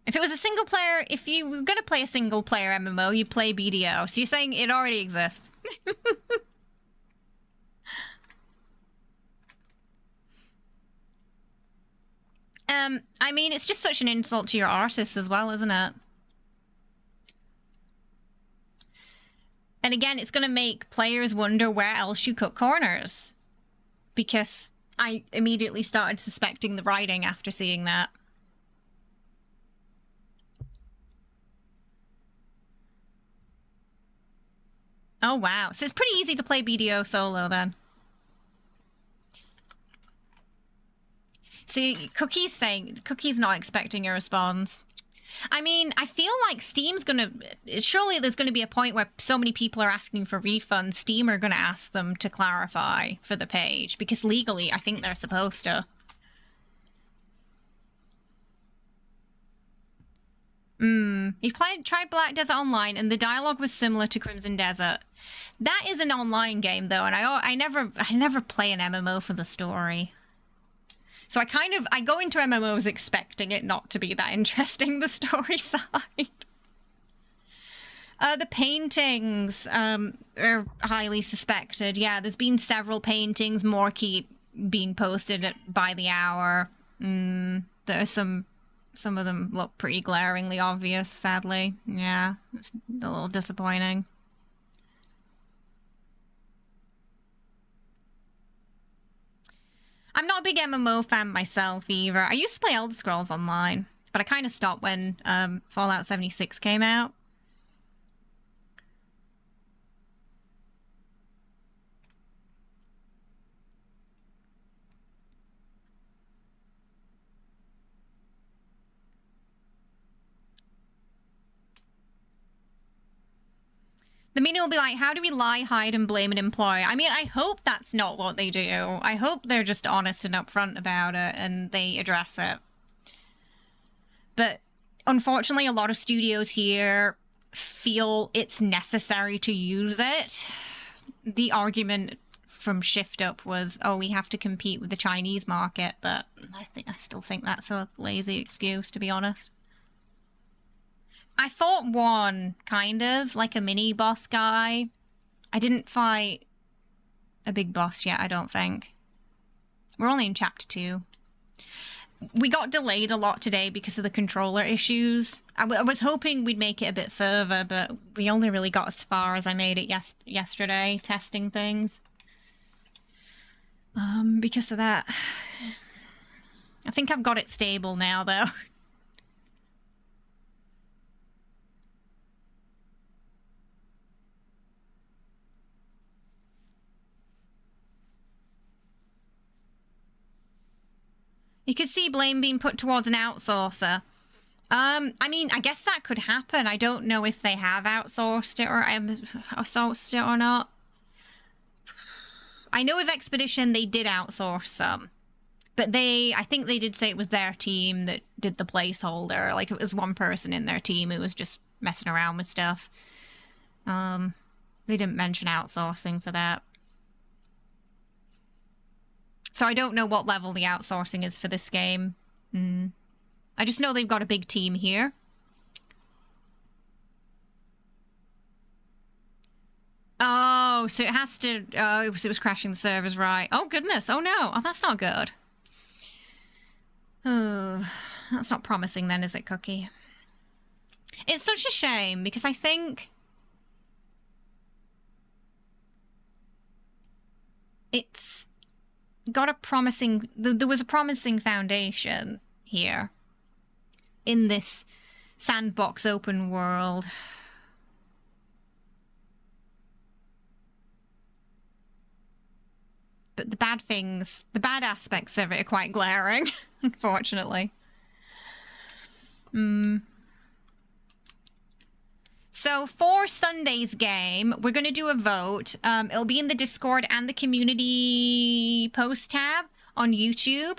If it was a single player, if you were going to play a single player MMO, you play BDO. So you're saying it already exists. I mean, it's just such an insult to your artists as well, isn't it? And again, it's going to make players wonder where else you cut corners. Because I immediately started suspecting the writing after seeing that. Oh, wow. So it's pretty easy to play BDO solo, then. See, Cookie's not expecting a response. I mean, I feel like Steam's gonna... Surely there's gonna be a point where so many people are asking for refunds, Steam are gonna ask them to clarify for the page. Because legally, I think they're supposed to. He tried Black Desert Online, and the dialogue was similar to Crimson Desert. That is an online game, though, and I never play an MMO for the story. So I go into MMOs expecting it not to be that interesting, the story side. The paintings are highly suspected. Yeah, there's been several paintings, more keep being posted by the hour. There are some of them look pretty glaringly obvious, sadly. Yeah, it's a little disappointing. I'm not a big MMO fan myself either. I used to play Elder Scrolls Online, but I kind of stopped when Fallout 76 came out. The meaning will be like, how do we lie, hide, and blame an employer? I mean, I hope that's not what they do. I hope they're just honest and upfront about it and they address it. But unfortunately, a lot of studios here feel it's necessary to use it. The argument from Shift Up was, oh, we have to compete with the Chinese market, but I still think that's a lazy excuse, to be honest. I fought one, kind of, like a mini-boss guy. I didn't fight a big boss yet, I don't think. We're only in Chapter 2. We got delayed a lot today because of the controller issues. I was hoping we'd make it a bit further, but we only really got as far as I made it yesterday, testing things. Because of that. I think I've got it stable now, though. You could see blame being put towards an outsourcer. I mean, I guess that could happen. I don't know if they have outsourced it or not. I know with Expedition they did outsource some. But I think they did say it was their team that did the placeholder. Like, it was one person in their team who was just messing around with stuff. They didn't mention outsourcing for that. So I don't know what level the outsourcing is for this game. I just know they've got a big team here. Oh, so it has to... it was crashing the servers, right. Oh, goodness. Oh, no. Oh, that's not good. Oh, that's not promising then, is it, Cookie? It's such a shame, because I think... it's... got a promising... There was a promising foundation here. In this sandbox open world. But the bad things... the bad aspects of it are quite glaring, unfortunately. So So for Sunday's game, we're going to do a vote. It'll be in the Discord and the community post tab on YouTube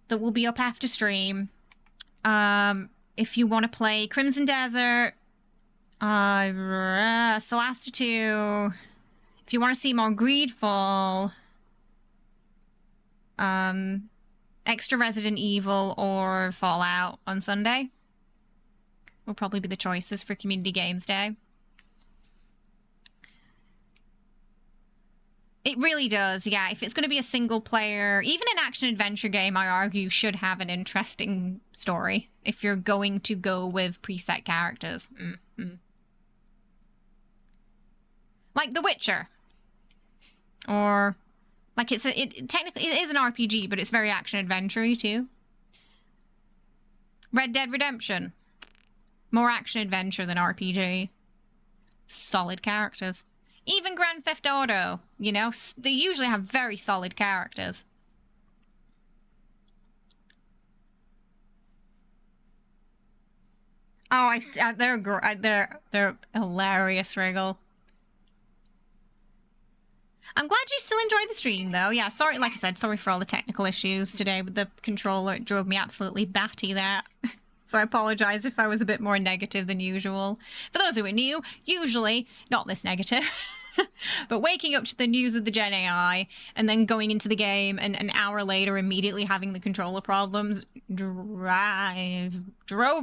that will be up after stream. If you want to play Crimson Desert, Solasta 2, if you want to see more Greedfall, extra Resident Evil, or Fallout on Sunday, will probably be the choices for Community Games Day. It really does, yeah. If it's going to be a single player, even an action-adventure game, I argue, should have an interesting story if you're going to go with preset characters. Like The Witcher. Or, like, technically, it is an RPG, but it's very action-adventure-y, too. Red Dead Redemption. More action-adventure than RPG. Solid characters. Even Grand Theft Auto, you know, they usually have very solid characters. Oh, they're hilarious, Wriggle. I'm glad you still enjoyed the stream, though. Yeah, sorry, like I said, sorry for all the technical issues today with the controller. It drove me absolutely batty, that. So I apologize if I was a bit more negative than usual. For those who are new, usually not this negative. But waking up to the news of the Gen AI and then going into the game and an hour later immediately having the controller problems drove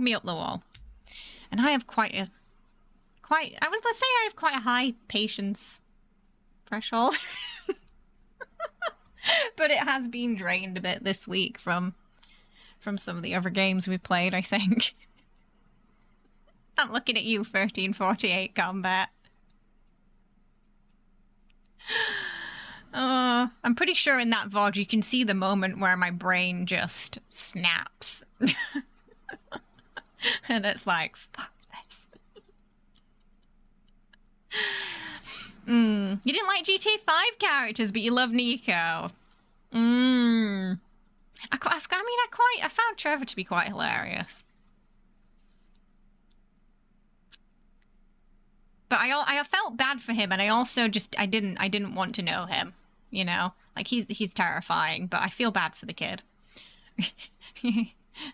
me up the wall. And I have I have quite a high patience threshold. But it has been drained a bit this week from some of the other games we've played, I think. I'm looking at you, 1348 Combat. I'm pretty sure in that VOD you can see the moment where my brain just snaps. And it's like, fuck this. You didn't like GTA 5 characters, but you love Nico. I found Trevor to be quite hilarious. But I felt bad for him, and I also I didn't want to know him, you know? Like, he's terrifying, but I feel bad for the kid. You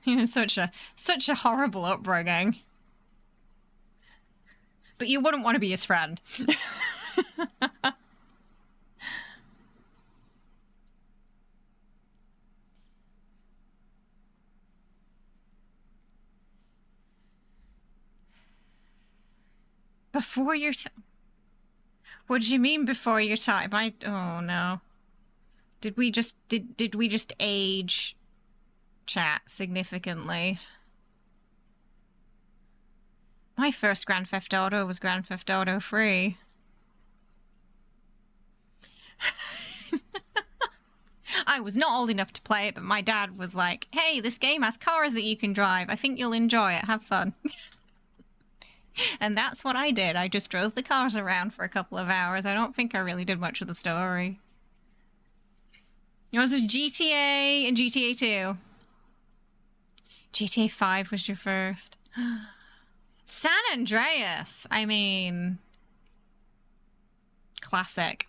know, such a horrible upbringing. But you wouldn't want to be his friend. Before your time? What do you mean before your time? Oh no. Did we just age chat significantly? My first Grand Theft Auto was Grand Theft Auto 3. I was not old enough to play it, but my dad was like, hey, this game has cars that you can drive. I think you'll enjoy it. Have fun. And that's what I did. I just drove the cars around for a couple of hours. I don't think I really did much of the story. Yours was GTA and GTA 2. GTA 5 was your first. San Andreas. I mean, classic.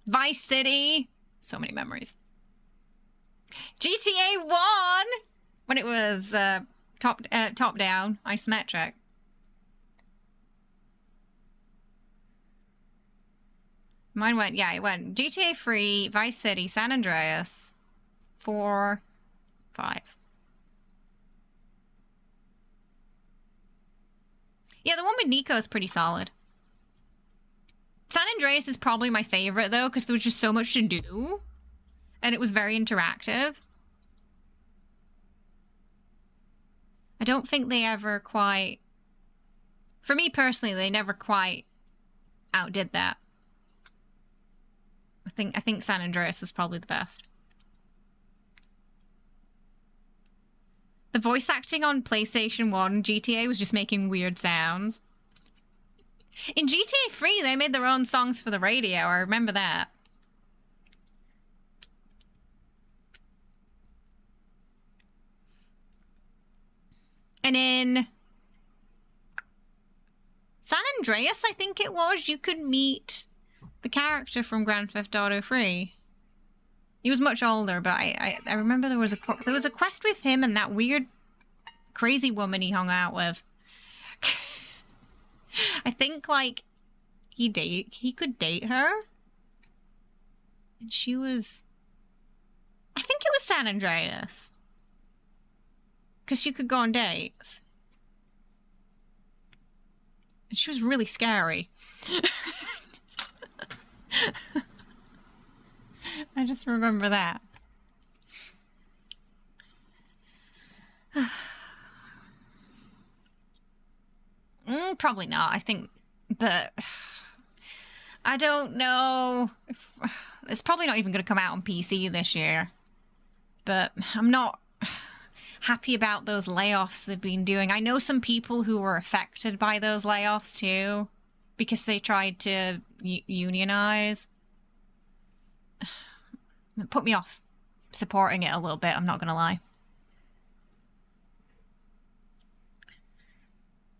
Vice City. So many memories. GTA 1 when it was top down isometric. Mine went, yeah, it went GTA 3, Vice City, San Andreas, 4, 5. Yeah, the one with Nico is pretty solid. San Andreas is probably my favorite, though, because there was just so much to do. And it was very interactive. I don't think they ever quite... For me personally, they never quite outdid that. I think San Andreas was probably the best. The voice acting on PlayStation 1 GTA was just making weird sounds. In GTA 3, they made their own songs for the radio. I remember that. And in Andreas, I think it was, you could meet the character from Grand Theft Auto 3. He was much older, but I remember there was a quest with him and that weird crazy woman he hung out with. I think like he could date her. And she was, I think it was San Andreas. Because you could go on dates. And she was really scary. I just remember that. Probably not, I think, but I don't know. It's probably not even going to come out on PC this year, but I'm not happy about those layoffs they've been doing. I know some people who were affected by those layoffs too, because they tried to unionize. It put me off supporting it a little bit, I'm not gonna lie.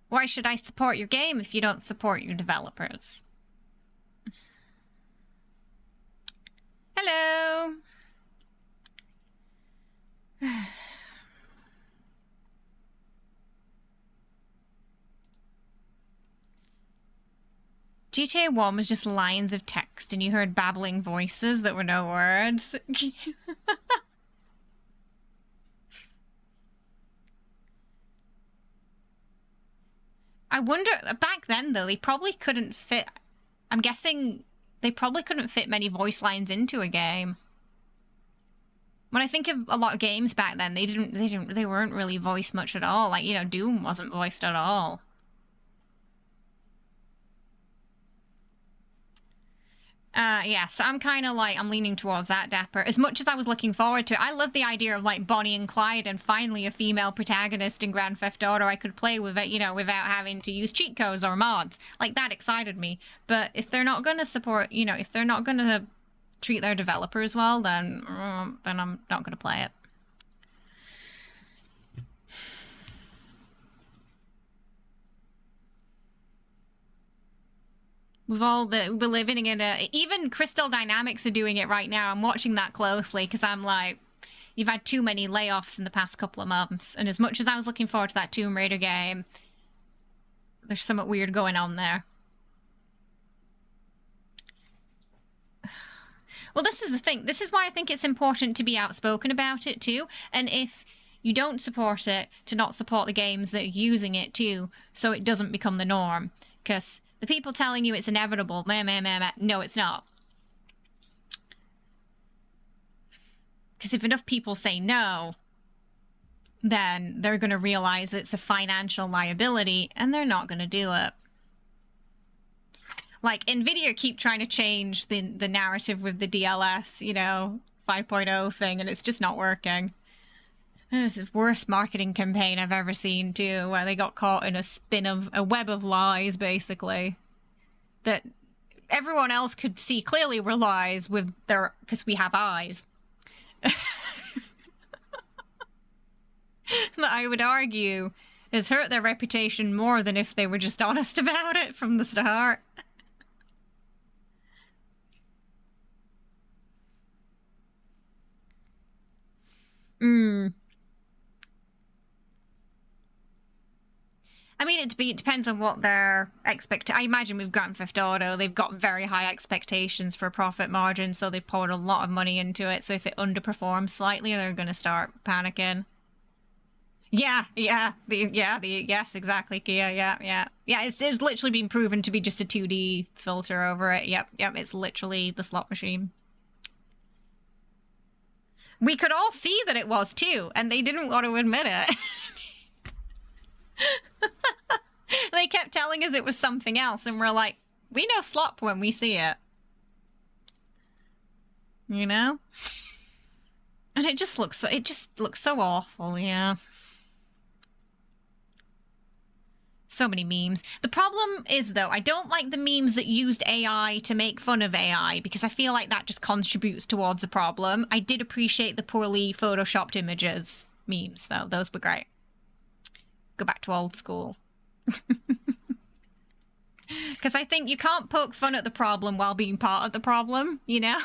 Why should I support your game if you don't support your developers? Hello! GTA 1 was just lines of text and you heard babbling voices that were no words. I wonder, back then though, they probably couldn't fit, I'm guessing they probably couldn't fit many voice lines into a game. When I think of a lot of games back then, they weren't really voiced much at all. Like, you know, Doom wasn't voiced at all. Yeah, so I'm kind of like, I'm leaning towards that, Dapper. As much as I was looking forward to it, I love the idea of like Bonnie and Clyde and finally a female protagonist in Grand Theft Auto I could play with it, you know, without having to use cheat codes or mods. Like, that excited me. But if they're not going to support, you know, if they're not going to treat their developers well, then I'm not going to play it. We're living in even Crystal Dynamics are doing it right now. I'm watching that closely because I'm like, you've had too many layoffs in the past couple of months. And as much as I was looking forward to that Tomb Raider game, there's something weird going on there. Well, this is the thing. This is why I think it's important to be outspoken about it too. And if you don't support it, to not support the games that are using it too, so it doesn't become the norm. Because the people telling you it's inevitable, no, it's not. Because if enough people say no, then they're going to realize it's a financial liability, and they're not going to do it. Like, NVIDIA keep trying to change the narrative with the DLS, you know, 5.0 thing, and it's just not working. It was the worst marketing campaign I've ever seen, too, where they got caught in a web of lies, basically. That everyone else could see clearly were lies with because we have eyes. That I would argue has hurt their reputation more than if they were just honest about it from the start. I mean, it depends on what their I imagine with Grand Theft Auto, they've got very high expectations for profit margin, so they poured a lot of money into it. So if it underperforms slightly, they're going to start panicking. Yes, exactly, Kia. Yeah. It's literally been proven to be just a 2D filter over it. Yep. It's literally the slot machine. We could all see that it was too, and they didn't want to admit it. They kept telling us it was something else, and we're like, we know slop when we see it. You know? And it just looks so awful, yeah. So many memes. The problem is, though, I don't like the memes that used AI to make fun of AI, because I feel like that just contributes towards the problem. I did appreciate the poorly photoshopped images memes, though. Those were great. Go back to old school. Because I think you can't poke fun at the problem while being part of the problem, you know?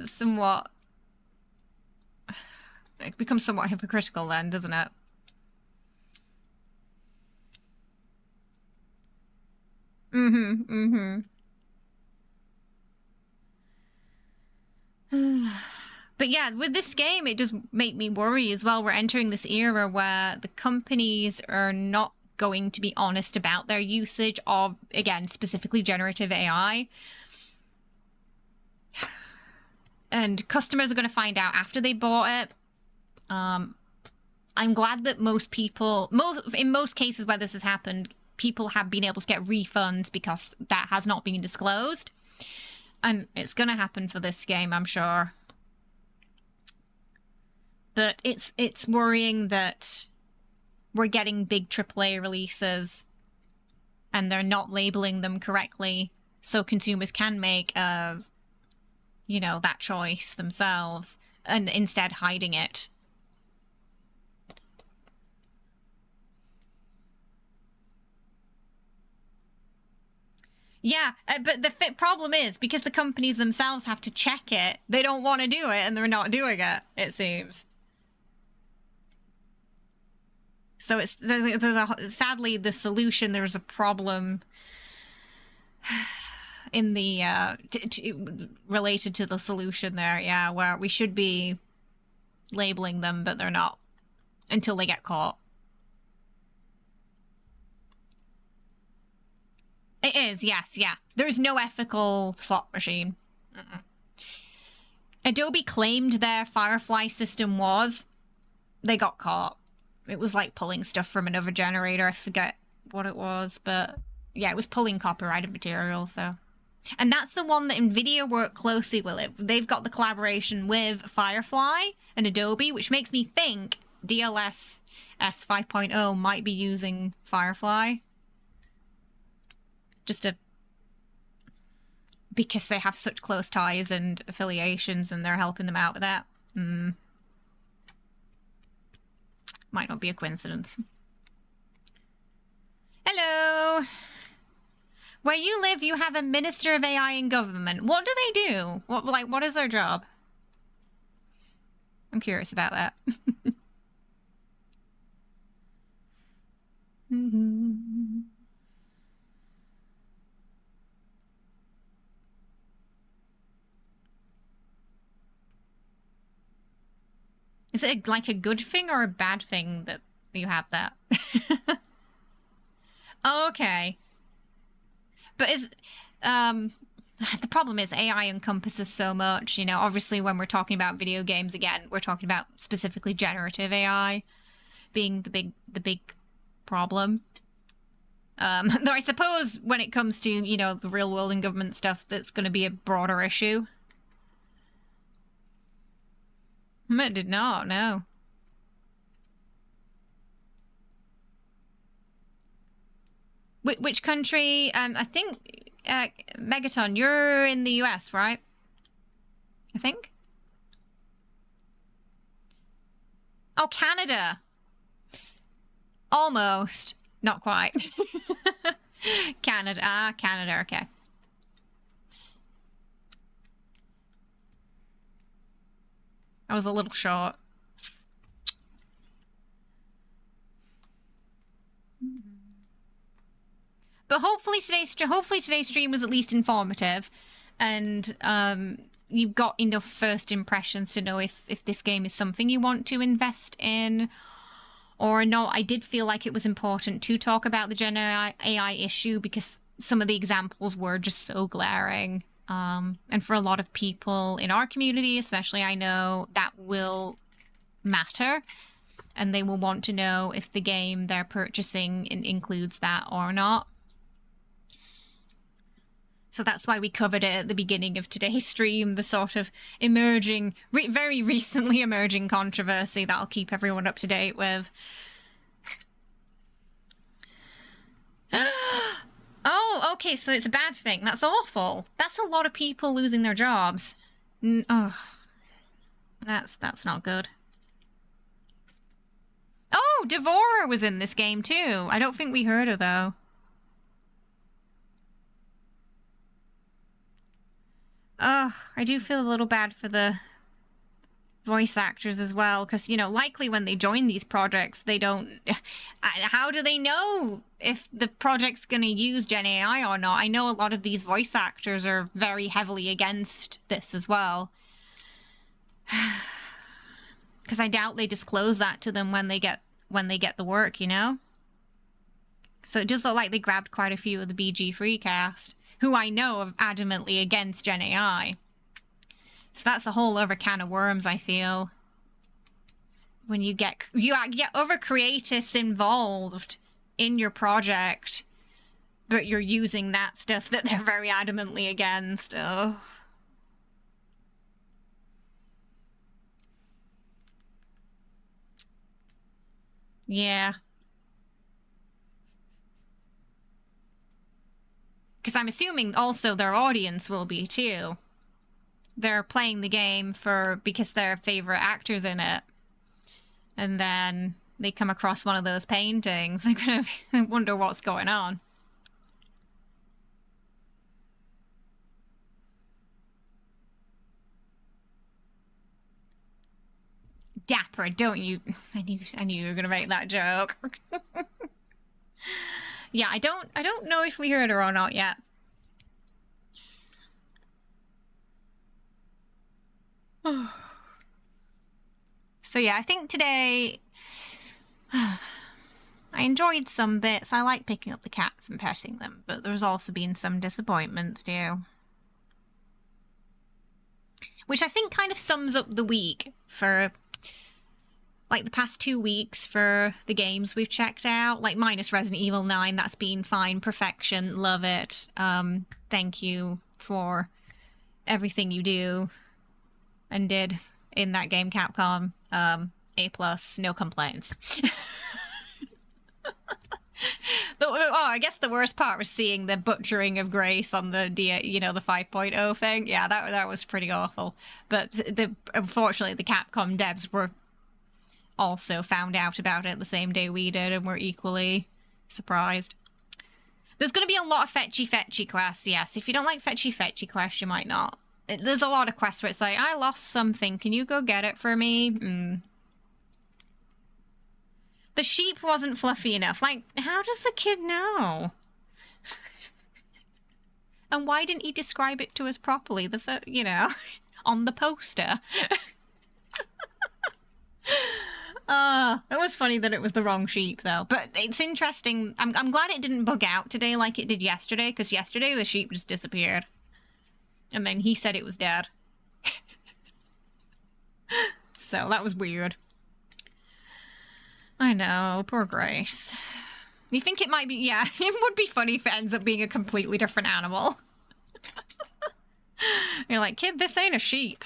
Somewhat... It becomes somewhat hypocritical then, doesn't it? But yeah, with this game, it does make me worry as well. We're entering this era where the companies are not going to be honest about their usage of, again, specifically generative AI. And customers are going to find out after they bought it. I'm glad that most people, in most cases where this has happened, people have been able to get refunds because that has not been disclosed. And it's going to happen for this game, I'm sure. But it's worrying that we're getting big AAA releases and they're not labeling them correctly so consumers can make, you know, that choice themselves and instead hiding it. Yeah, but the problem is, because the companies themselves have to check it, they don't want to do it, and they're not doing it, it seems. So it's sadly, the solution, there's a problem in the, related to the solution there, yeah, where we should be labeling them, but they're not, until they get caught. It is, yes, yeah. There's no ethical slot machine. Adobe claimed their Firefly system was. They got caught. It was like pulling stuff from another generator. I forget what it was, but yeah, it was pulling copyrighted material, so. And that's the one that NVIDIA worked closely with it. They've got the collaboration with Firefly and Adobe, which makes me think DLSS 5.0 might be using Firefly. Just because they have such close ties and affiliations and they're helping them out with that. Might not be a coincidence. Hello! Where you live, you have a Minister of AI in government. What do they do? What is their job? I'm curious about that. Is it like a good thing or a bad thing that you have that? Okay. But is the problem is AI encompasses so much, you know, obviously when we're talking about video games again, we're talking about specifically generative AI being the big problem. Though I suppose when it comes to, you know, the real world and government stuff, that's going to be a broader issue. I did not, no. Which country? I think, Megaton, you're in the US, right? I think? Oh, Canada! Almost. Not quite. Canada, Canada, okay. I was a little short. But hopefully today's stream was at least informative, and you've got enough first impressions to know if this game is something you want to invest in or not. I did feel like it was important to talk about the Gen AI issue because some of the examples were just so glaring. And for a lot of people in our community, especially, I know that will matter, and they will want to know if the game they're purchasing includes that or not. So that's why we covered it at the beginning of today's stream, the sort of emerging, very recently emerging controversy that I'll keep everyone up to date with. Oh, okay, so it's a bad thing. That's awful. That's a lot of people losing their jobs. Oh, that's not good. Oh, Devourer was in this game too. I don't think we heard her though. I do feel a little bad for the voice actors as well, because, you know, likely when they join these projects, they don't... How do they know if the project's going to use Gen AI or not? I know a lot of these voice actors are very heavily against this as well. Because I doubt they disclose that to them when they get the work, you know? So it does look like they grabbed quite a few of the BG Free cast, who I know are adamantly against Gen AI. So that's a whole other can of worms, I feel. When you get other creatives involved in your project, but you're using that stuff that they're very adamantly against. Oh. Yeah. Because I'm assuming also their audience will be too. They're playing the game because they're favorite actors in it. And then they come across one of those paintings. They're going to wonder what's going on. Dapper, don't you? I knew you were going to make that joke. Yeah, I don't know if we heard her or not yet. So yeah, I think today I enjoyed some bits. I like picking up the cats and petting them, but there's also been some disappointments too. Which I think kind of sums up the week for like the past 2 weeks for the games we've checked out. Like minus Resident Evil 9, that's been fine, perfection, love it. Thank you for everything you do and did in that game, Capcom. A+, no complaints. I guess the worst part was seeing the butchering of Grace on the the 5.0 thing. Yeah, that was pretty awful. But unfortunately, the Capcom devs were also found out about it the same day we did and were equally surprised. There's going to be a lot of fetchy quests, yes. If you don't like fetchy quests, you might not. There's a lot of quests where it's like, I lost something, can you go get it for me? The sheep wasn't fluffy enough. Like, how does the kid know? And why didn't he describe it to us properly, on the poster? It was funny that it was the wrong sheep, though. But it's interesting. I'm glad it didn't bug out today like it did yesterday, because yesterday the sheep just disappeared. And then he said it was dead. So that was weird. I know, poor Grace. You think it might be... Yeah, it would be funny if it ends up being a completely different animal. You're like, kid, this ain't a sheep.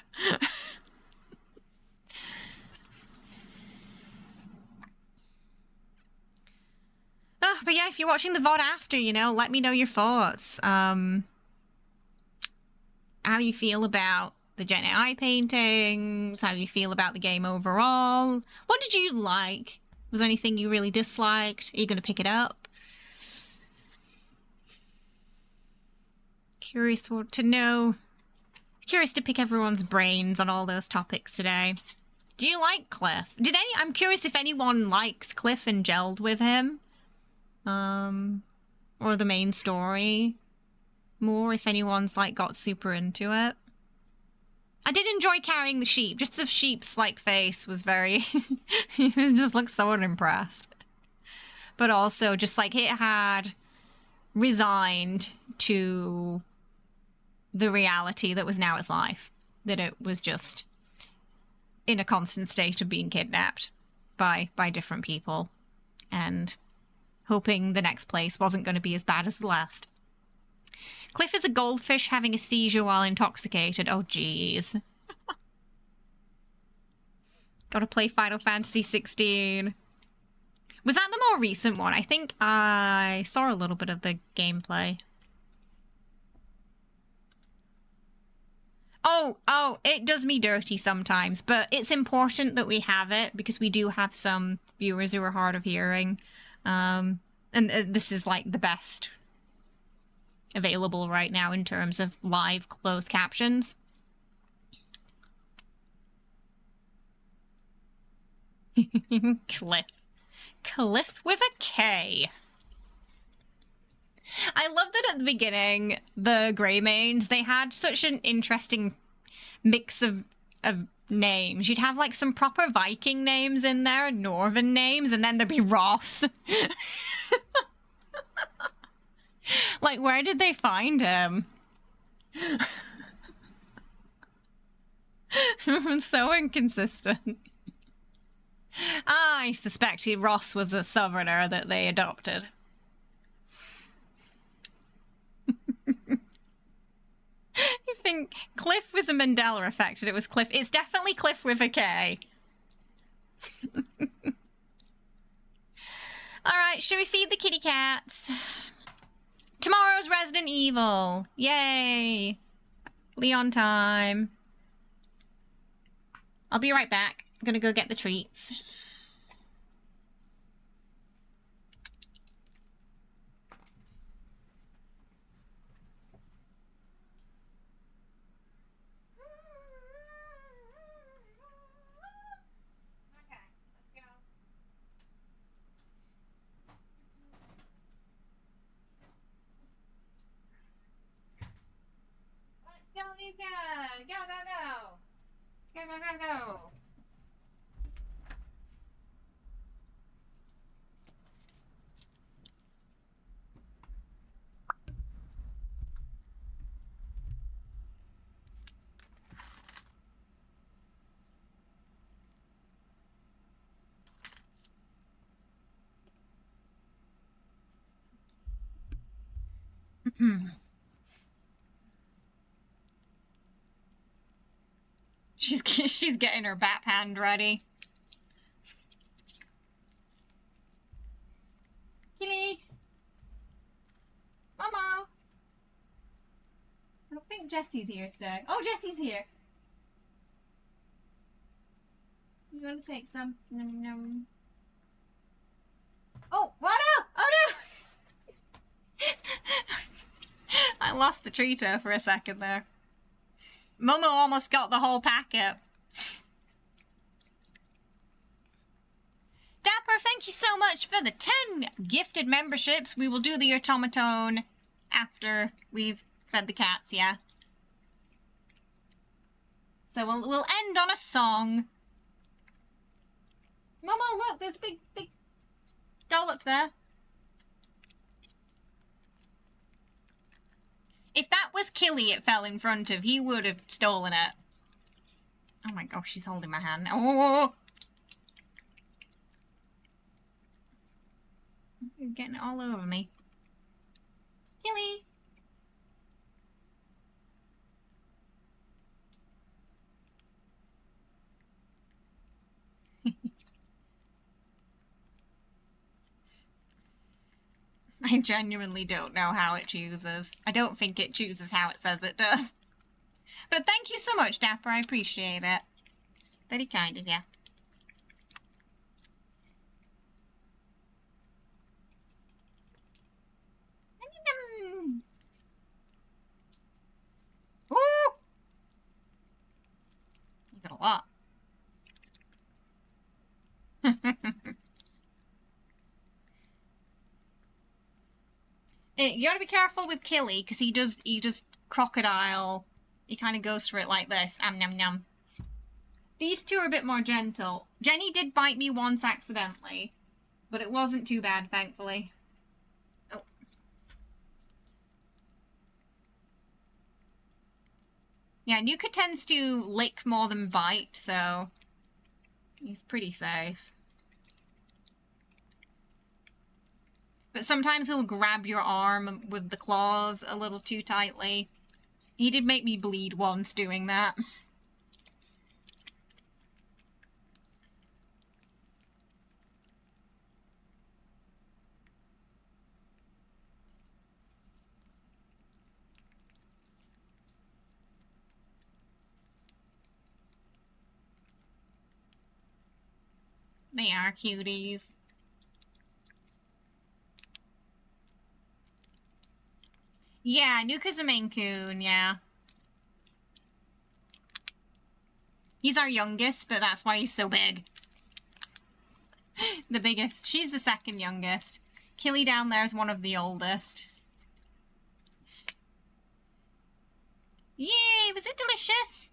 But yeah, if you're watching the VOD after, let me know your thoughts. How you feel about the Gen AI paintings, how you feel about the game overall. What did you like? Was there anything you really disliked? Are you going to pick it up? Curious to know. Curious to pick everyone's brains on all those topics today. Do you like Kliff? I'm curious if anyone likes Kliff and gelled with him. Or the main story more, if anyone's got super into it. I did enjoy carrying the sheep. Just the sheep's face was very... He just looked so unimpressed. But also just it had resigned to the reality that was now its life. That it was just in a constant state of being kidnapped by different people. And hoping the next place wasn't going to be as bad as the last. Kliff is a goldfish having a seizure while intoxicated. Oh, jeez. Gotta play Final Fantasy 16. Was that the more recent one? I think I saw a little bit of the gameplay. Oh, it does me dirty sometimes, but it's important that we have it because we do have some viewers who are hard of hearing. And this is the best available right now in terms of live closed captions. Kliff. Kliff with a K. I love that at the beginning, the Greymanes, they had such an interesting mix of names. You'd have like some proper Viking names in there, Northern names, and then there'd be Ross. Like, where did they find him? So inconsistent. I suspect Ross was a southerner that they adopted. You think Kliff was a Mandela effect and it was Kliff? It's definitely Kliff with a K. Alright, should we feed the kitty cats? Tomorrow's Resident Evil. Yay. Leon time. I'll be right back. I'm gonna go get the treats. Go, Luca! Go, go, go! Go, go, go, go! She's getting her bat hand ready. Killy! Momo! I don't think Jessie's here today. Oh, Jessie's here! You want to take some? Nom, nom. Oh, what up? Oh no! I lost the treater for a second there. Momo almost got the whole packet. Dapper, thank you so much for the 10 gifted memberships. We will do the automaton after we've fed the cats, yeah? So we'll end on a song. Momo, look, there's a big dollop there. If that was Killy it fell in front of, he would have stolen it. Oh my gosh, she's holding my hand. Oh! You're getting it all over me. Killy! I genuinely don't know how it chooses. I don't think it chooses how it says it does. But thank you so much, Dapper. I appreciate it. Very kind of you. Ooh! You got a lot. You gotta be careful with Killy, because he does crocodile. He kind of goes for it like this. Nom nom. These two are a bit more gentle. Jenny did bite me once accidentally, but it wasn't too bad, thankfully. Oh. Yeah, Nuka tends to lick more than bite, so he's pretty safe. But sometimes he'll grab your arm with the claws a little too tightly. He did make me bleed once doing that. They are cuties. Yeah, Nuka's a Maine Coon, yeah. He's our youngest, but that's why he's so big. The biggest. She's the second youngest. Killy down there is one of the oldest. Yay, was it delicious?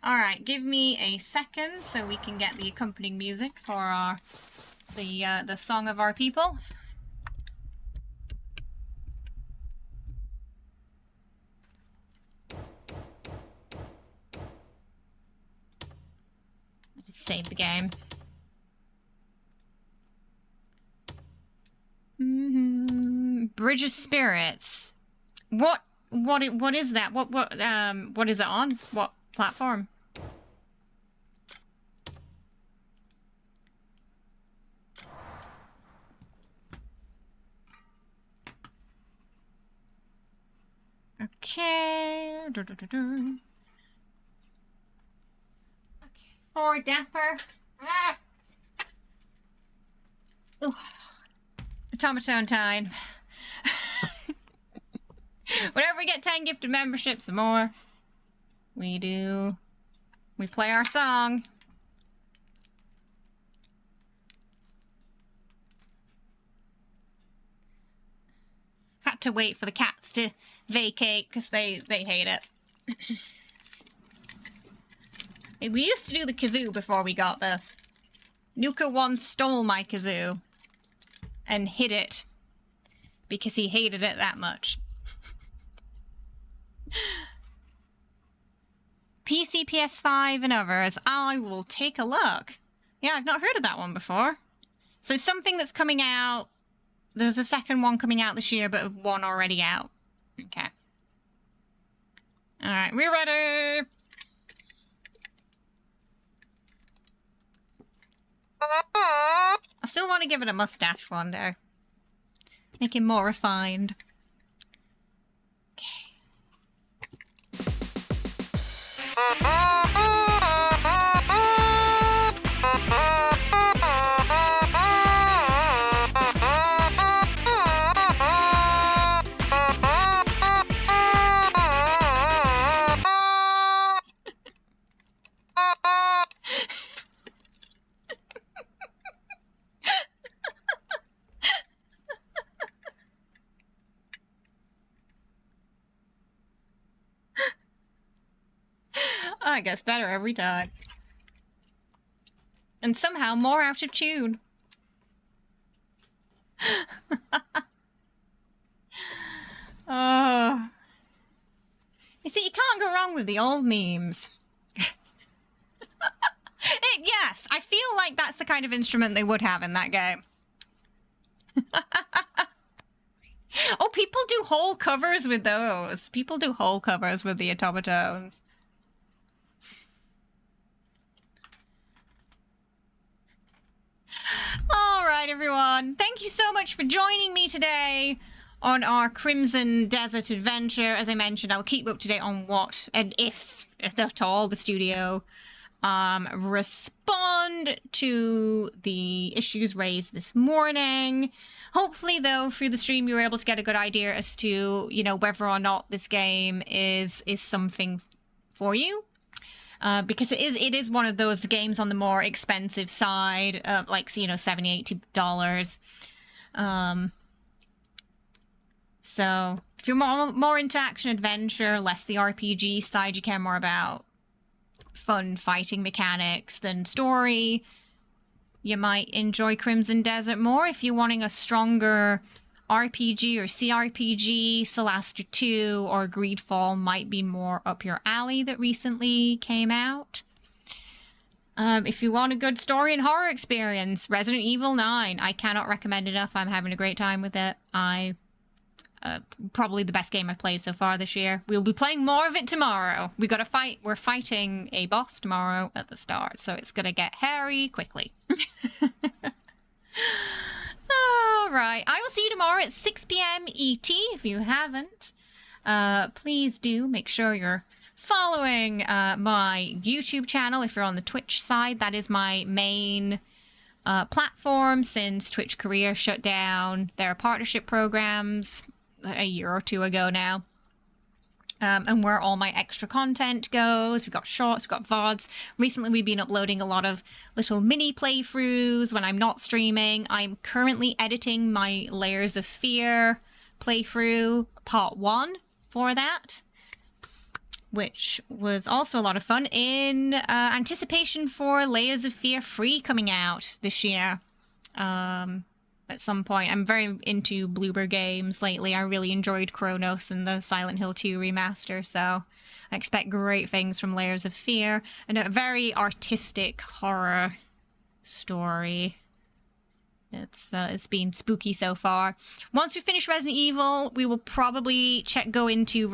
Alright, give me a second so we can get the accompanying music for our the song of our people. Just save the game. Bridge of Spirits. What is that? What is it on? What platform? Okay. Okay. For Dapper. Ah. Ooh. Automaton time. Whenever we get 10 gifted memberships, the more we do. We play our song. Had to wait for the cats to vacate because they hate it. We used to do the kazoo before we got this. Nuka once stole my kazoo and hid it because he hated it that much. PC, PS5, and others. I will take a look. Yeah, I've not heard of that one before. So it's something that's coming out. There's a second one coming out this year, but one already out. Okay. Alright, we're ready! I still want to give it a mustache one day. Make it more refined. Oh, it gets better every time. And somehow more out of tune. Oh. You see, you can't go wrong with the old memes. Yes, I feel like that's the kind of instrument they would have in that game. Oh, people do whole covers with those. People do whole covers with the automatones. All right, everyone. Thank you so much for joining me today on our Crimson Desert adventure. As I mentioned, I'll keep you up to date on what and if at all the studio respond to the issues raised this morning. Hopefully, though, through the stream, you were able to get a good idea as to, you know, whether or not this game is something for you. Because it is one of those games on the more expensive side, like, you know, $70, $80. So if you're more into action adventure, less the RPG side, you care more about fun fighting mechanics than story, you might enjoy Crimson Desert more. If you're wanting a stronger RPG or CRPG, Celasta 2 or Greedfall might be more up your alley that recently came out. If you want a good story and horror experience, Resident Evil 9. I cannot recommend enough. I'm having a great time with it. Probably the best game I've played so far this year. We'll be playing more of it tomorrow. We got to fight. We're fighting a boss tomorrow at the start, so it's gonna get hairy quickly. All right. I will see you tomorrow at 6 p.m. ET. If you haven't, please do make sure you're following my YouTube channel. If you're on the Twitch side, that is my main platform since Twitch Korea shut down their partnership programs a year or two ago now. And where all my extra content goes. We've got shorts, we've got VODs. Recently, we've been uploading a lot of little mini playthroughs when I'm not streaming. I'm currently editing my Layers of Fear playthrough part 1 for that, which was also a lot of fun in anticipation for Layers of Fear 3 coming out this year. At some point. I'm very into Bloober games lately. I really enjoyed Chronos and the Silent Hill 2 remaster, so I expect great things from Layers of Fear, and a very artistic horror story. It's been spooky so far. Once we finish Resident Evil, we will probably go into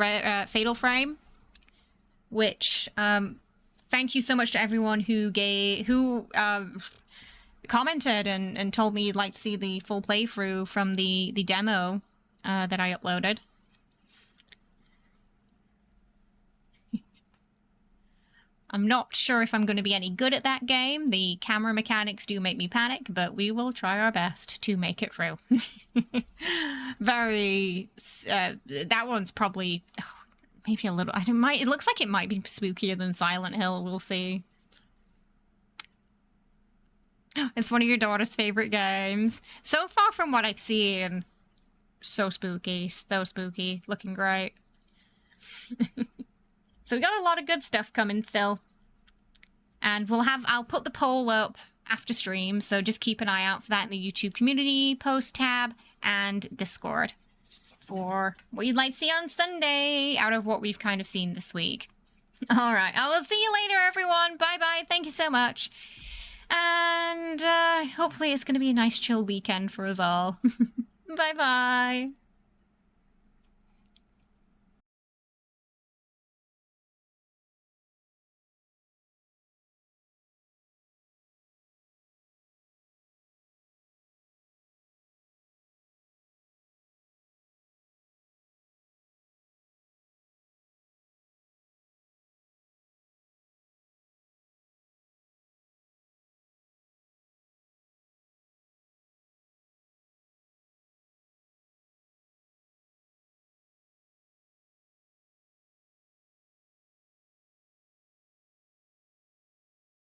Fatal Frame, which thank you so much to everyone who commented and told me you'd like to see the full playthrough from the demo that I uploaded. I'm not sure if I'm going to be any good at that game. The camera mechanics do make me panic, but we will try our best to make it through. That one's probably maybe a little. It looks like it might be spookier than Silent Hill. We'll see. It's one of your daughter's favorite games. So far from what I've seen, so spooky, looking great. So we got a lot of good stuff coming still. And I'll put the poll up after stream, so just keep an eye out for that in the YouTube community post tab and Discord for what you'd like to see on Sunday out of what we've kind of seen this week. All right, I will see you later, everyone. Bye-bye. Thank you so much. And hopefully it's going to be a nice chill weekend for us all. Bye-bye.